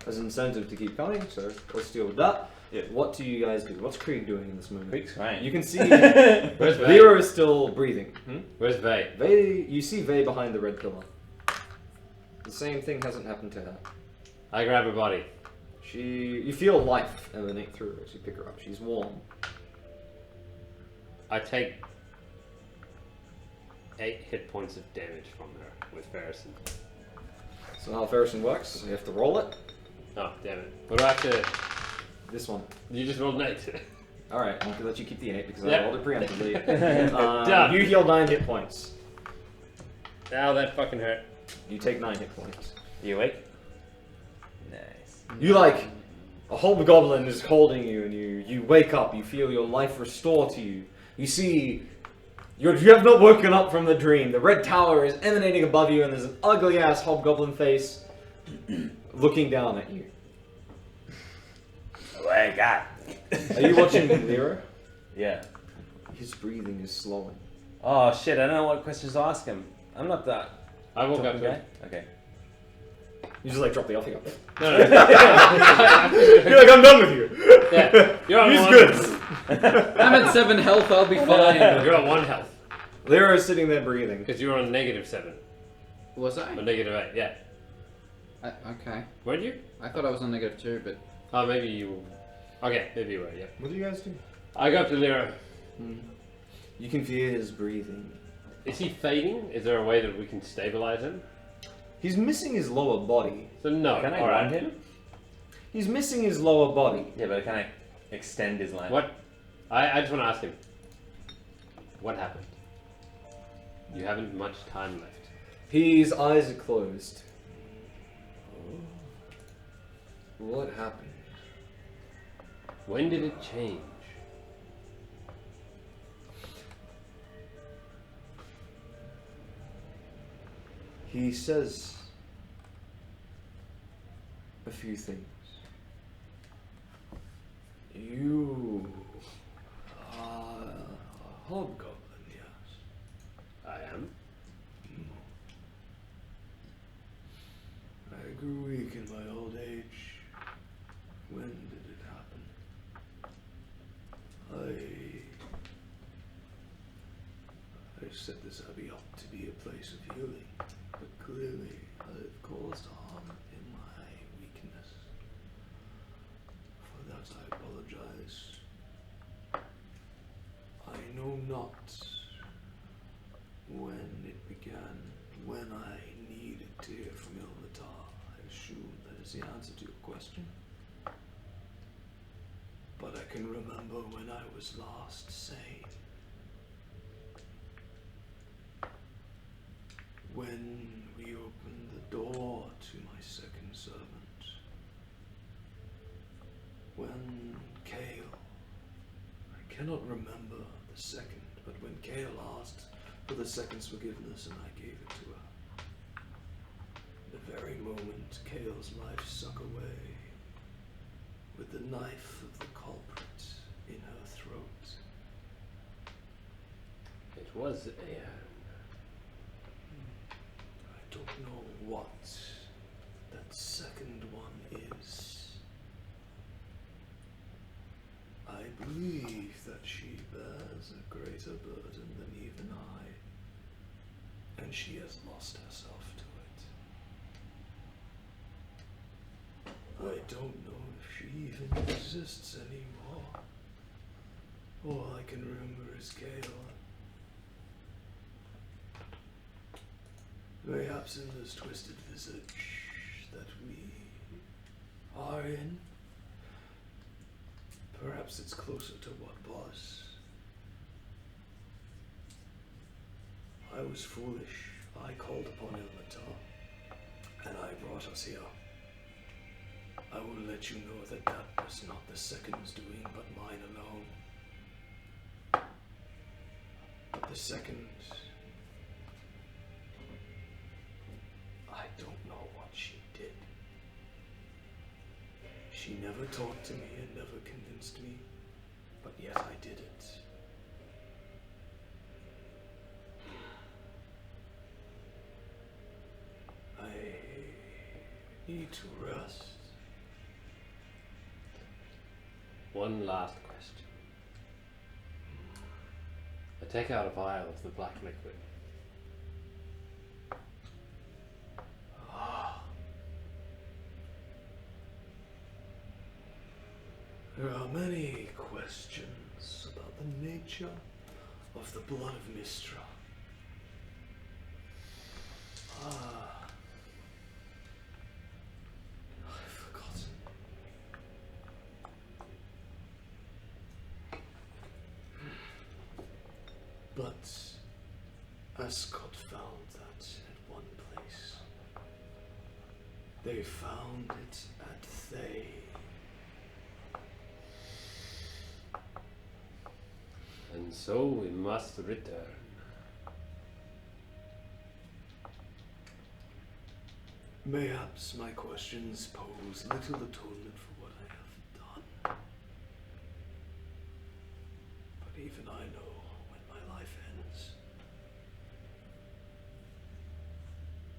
As an incentive to keep coming, so let's deal with that. Yeah. What do you guys do? What's Krieg doing in this moment? Krieg's crying. You can see Where's Vey? Lira is still breathing. Where's Vey? Vey, you see Vey behind the red pillar. The same thing hasn't happened to her. I grab her body. You feel life emanate through her as you pick her up. She's warm. I take 8 hit points of damage from her with Ferrison. So how Ferrison works, you have to roll it. Oh, damn it. What do I have to... This one. You just rolled an 8. Alright, I'm gonna let you keep the 8 because Yep. I rolled it preemptively. Done. You heal 9 hit points. Ow, that fucking hurt. You take 9 hit points. You awake? Nice. You like a hobgoblin is holding you, and you wake up. You feel your life restore to you. You see, you have not woken up from the dream. The red tower is emanating above you, and there's an ugly ass hobgoblin face looking down at you. Wake up. Are you watching Lyra? Yeah. His breathing is slowing. Oh shit! I don't know what questions to ask him. I'm not that. I woke up talking to guy. him. Okay. You just like drop the offing up. No, no. You're like, I'm done with you. Yeah, you're on He's one. good. I'm at 7 health, I'll be fine. You're on 1 health. Lyra is sitting there breathing. Because you were on -7. Was I? Or -8, yeah. Okay. Weren't you? I thought I was on -2, but... Oh, maybe you... Okay, maybe you were, yeah. What do you guys do? I go up to Lyra. You can feel his breathing. Is he fading? Is there a way that we can stabilize him? He's missing his lower body. So no. Can I all right. wand him? He's missing his lower body. Yeah, but can I extend his line? What? I just want to ask him. What happened? You haven't much time left. His eyes are closed. What happened? When did it change? He says a few things. You are a hobgoblin, yes. I am. I grew weak in my old age. When did it happen? I set this abbey up to be a place of healing, but clearly I've caused harm in my weakness. For that I apologize. I know not when it began, when I needed to hear from Ilmatar. I assume that is the answer to your question. But I can remember when I was last sane. When we opened the door to my second servant. When Kale, I cannot remember the second, but when Kale asked for the second's forgiveness and I gave it to her. The very moment Kale's life suck away, with the knife of the culprit in her throat. It was a... I don't know what that second one is. I believe that she bears a greater burden than even I, and she has lost herself to it. I don't know if she even exists anymore. All I can remember is Gale. Mayhaps in this twisted visage that we are in, perhaps it's closer to what was. I was foolish. I called upon Ilmatar, and I brought us here. I will let you know that that was not the second's doing, but mine alone. But the second... I don't know what she did. She never talked to me and never convinced me, but yet I did it. I need to rest. One last question. I take out a vial of the black liquid. There are many questions about the nature of the blood of Mistra. I've forgotten. But Ascot found that at one place. They found it at Thay. And so we must return. Mayhaps my questions pose little atonement for what I have done. But even I know when my life ends.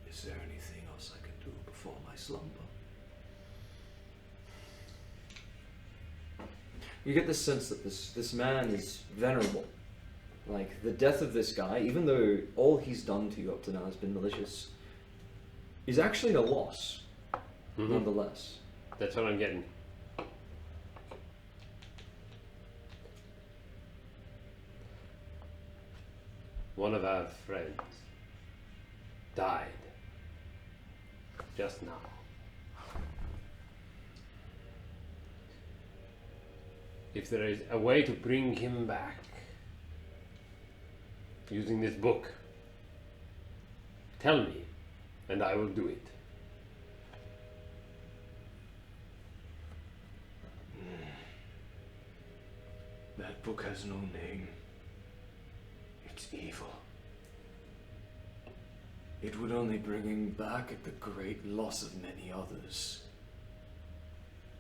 Is there anything else I can do before my slumber? You get the sense that this man is venerable. Like, the death of this guy, even though all he's done to you up to now has been malicious, is actually a loss, nonetheless. That's what I'm getting. One of our friends died just now. If there is a way to bring him back using this book, tell me, and I will do it. That book has no name. It's evil. It would only bring him back at the great loss of many others.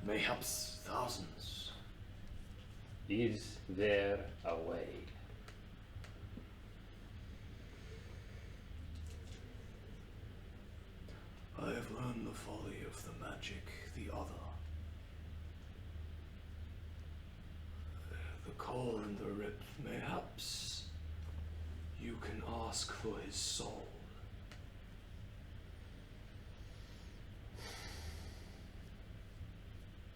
Mayhaps thousands. Is there a way? I have learned the folly of the magic, the other. The call and the rip, mayhaps you can ask for his soul.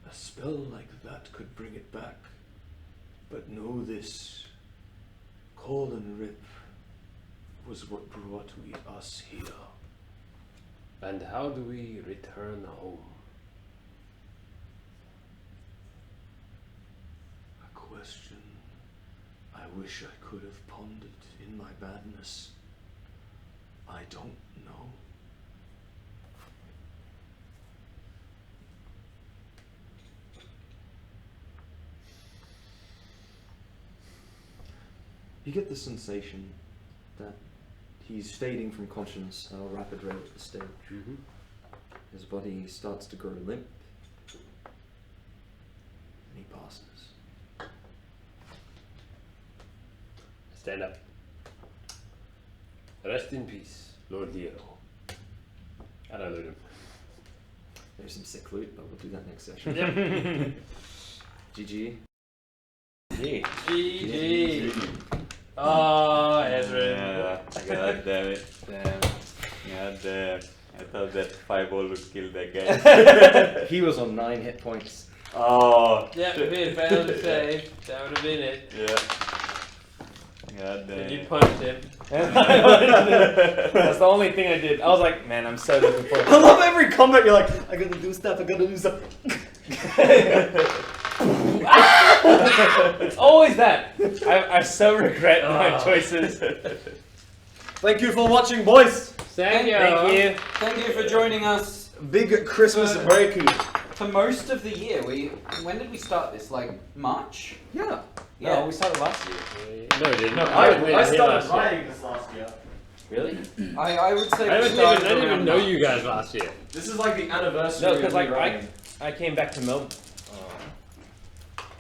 A spell like that could bring it back, but know this, call and rip was what brought us here. And how do we return home? A question I wish I could have pondered in my badness. I don't know. You get the sensation that he's fading from consciousness at a rapid rate at the stage. His body starts to grow limp, and he passes. Stand up. Rest in peace, Lord Leo. And I loot him. There's some sick loot, but we'll do that next session. Yep. GG. GG. Oh, Ezra. Yeah, god damn it. Damn. God damn. I thought that 5-ball would kill that guy. He was on 9 hit points. Oh. Yeah, if he had failed to save, that would have been it. Yeah. God damn. And you punched him. That's the only thing I did. I was like, man, I'm so looking forward to I love every combat. You're like, I gotta do stuff. I gotta do stuff. It's always that. I so regret my choices. Thank you for watching, boys. Thank you. Thank you. Thank you for joining us Big Christmas break. for most of the year. When did we start this? Like March? Yeah. No, we started last year. No, we didn't. No, We I were here started last year. writing this last year. Really? I would say I we didn't started even around know March. you guys last year. This is like the anniversary. No, because of me like writing. I came back to Melbourne.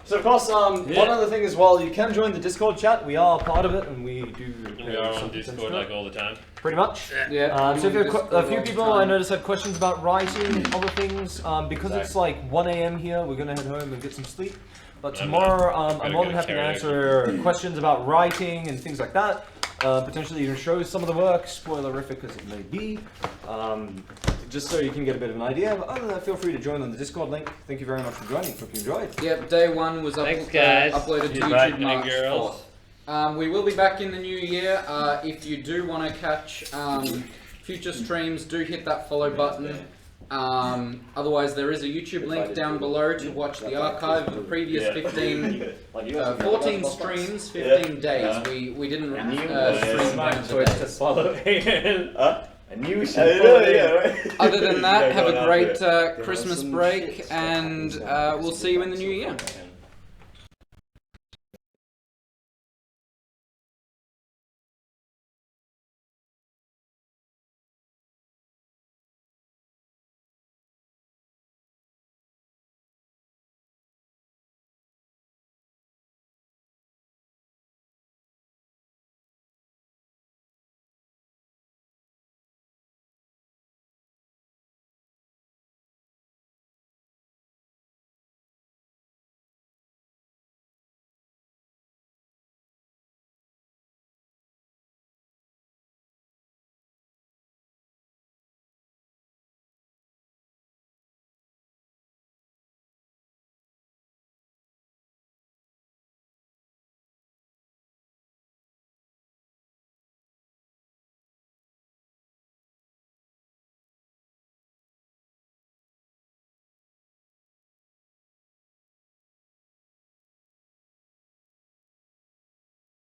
So of course, Yeah. one other thing as well, you can join the Discord chat. We are part of it, and we do. We are on Discord like all the time. Pretty much. Yeah. So if you have Discord a all few the people time. I noticed had questions about writing and other things, because it's like 1 a.m. here, we're gonna head home and get some sleep. But tomorrow, I'm more than happy to answer questions about writing and things like that. Potentially even show some of the work, spoilerific as it may be. Just so you can get a bit of an idea. But other than that, feel free to join on the Discord link. Thank you very much for joining. Hope you enjoyed. Yep, day 1 was Thanks, guys. uploaded to Goodbye, YouTube March girls. 4th. We will be back in the new year. If you do want to catch future streams, do hit that follow button. Otherwise, there is a YouTube link down below to watch the archive of the previous 14 streams, 15 days. We didn't stream Smart today. choice to follow Aaron. I knew we should I follow know, yeah, Aaron. right? Other than that, have a Going great out Christmas break, and we'll see you in the new year.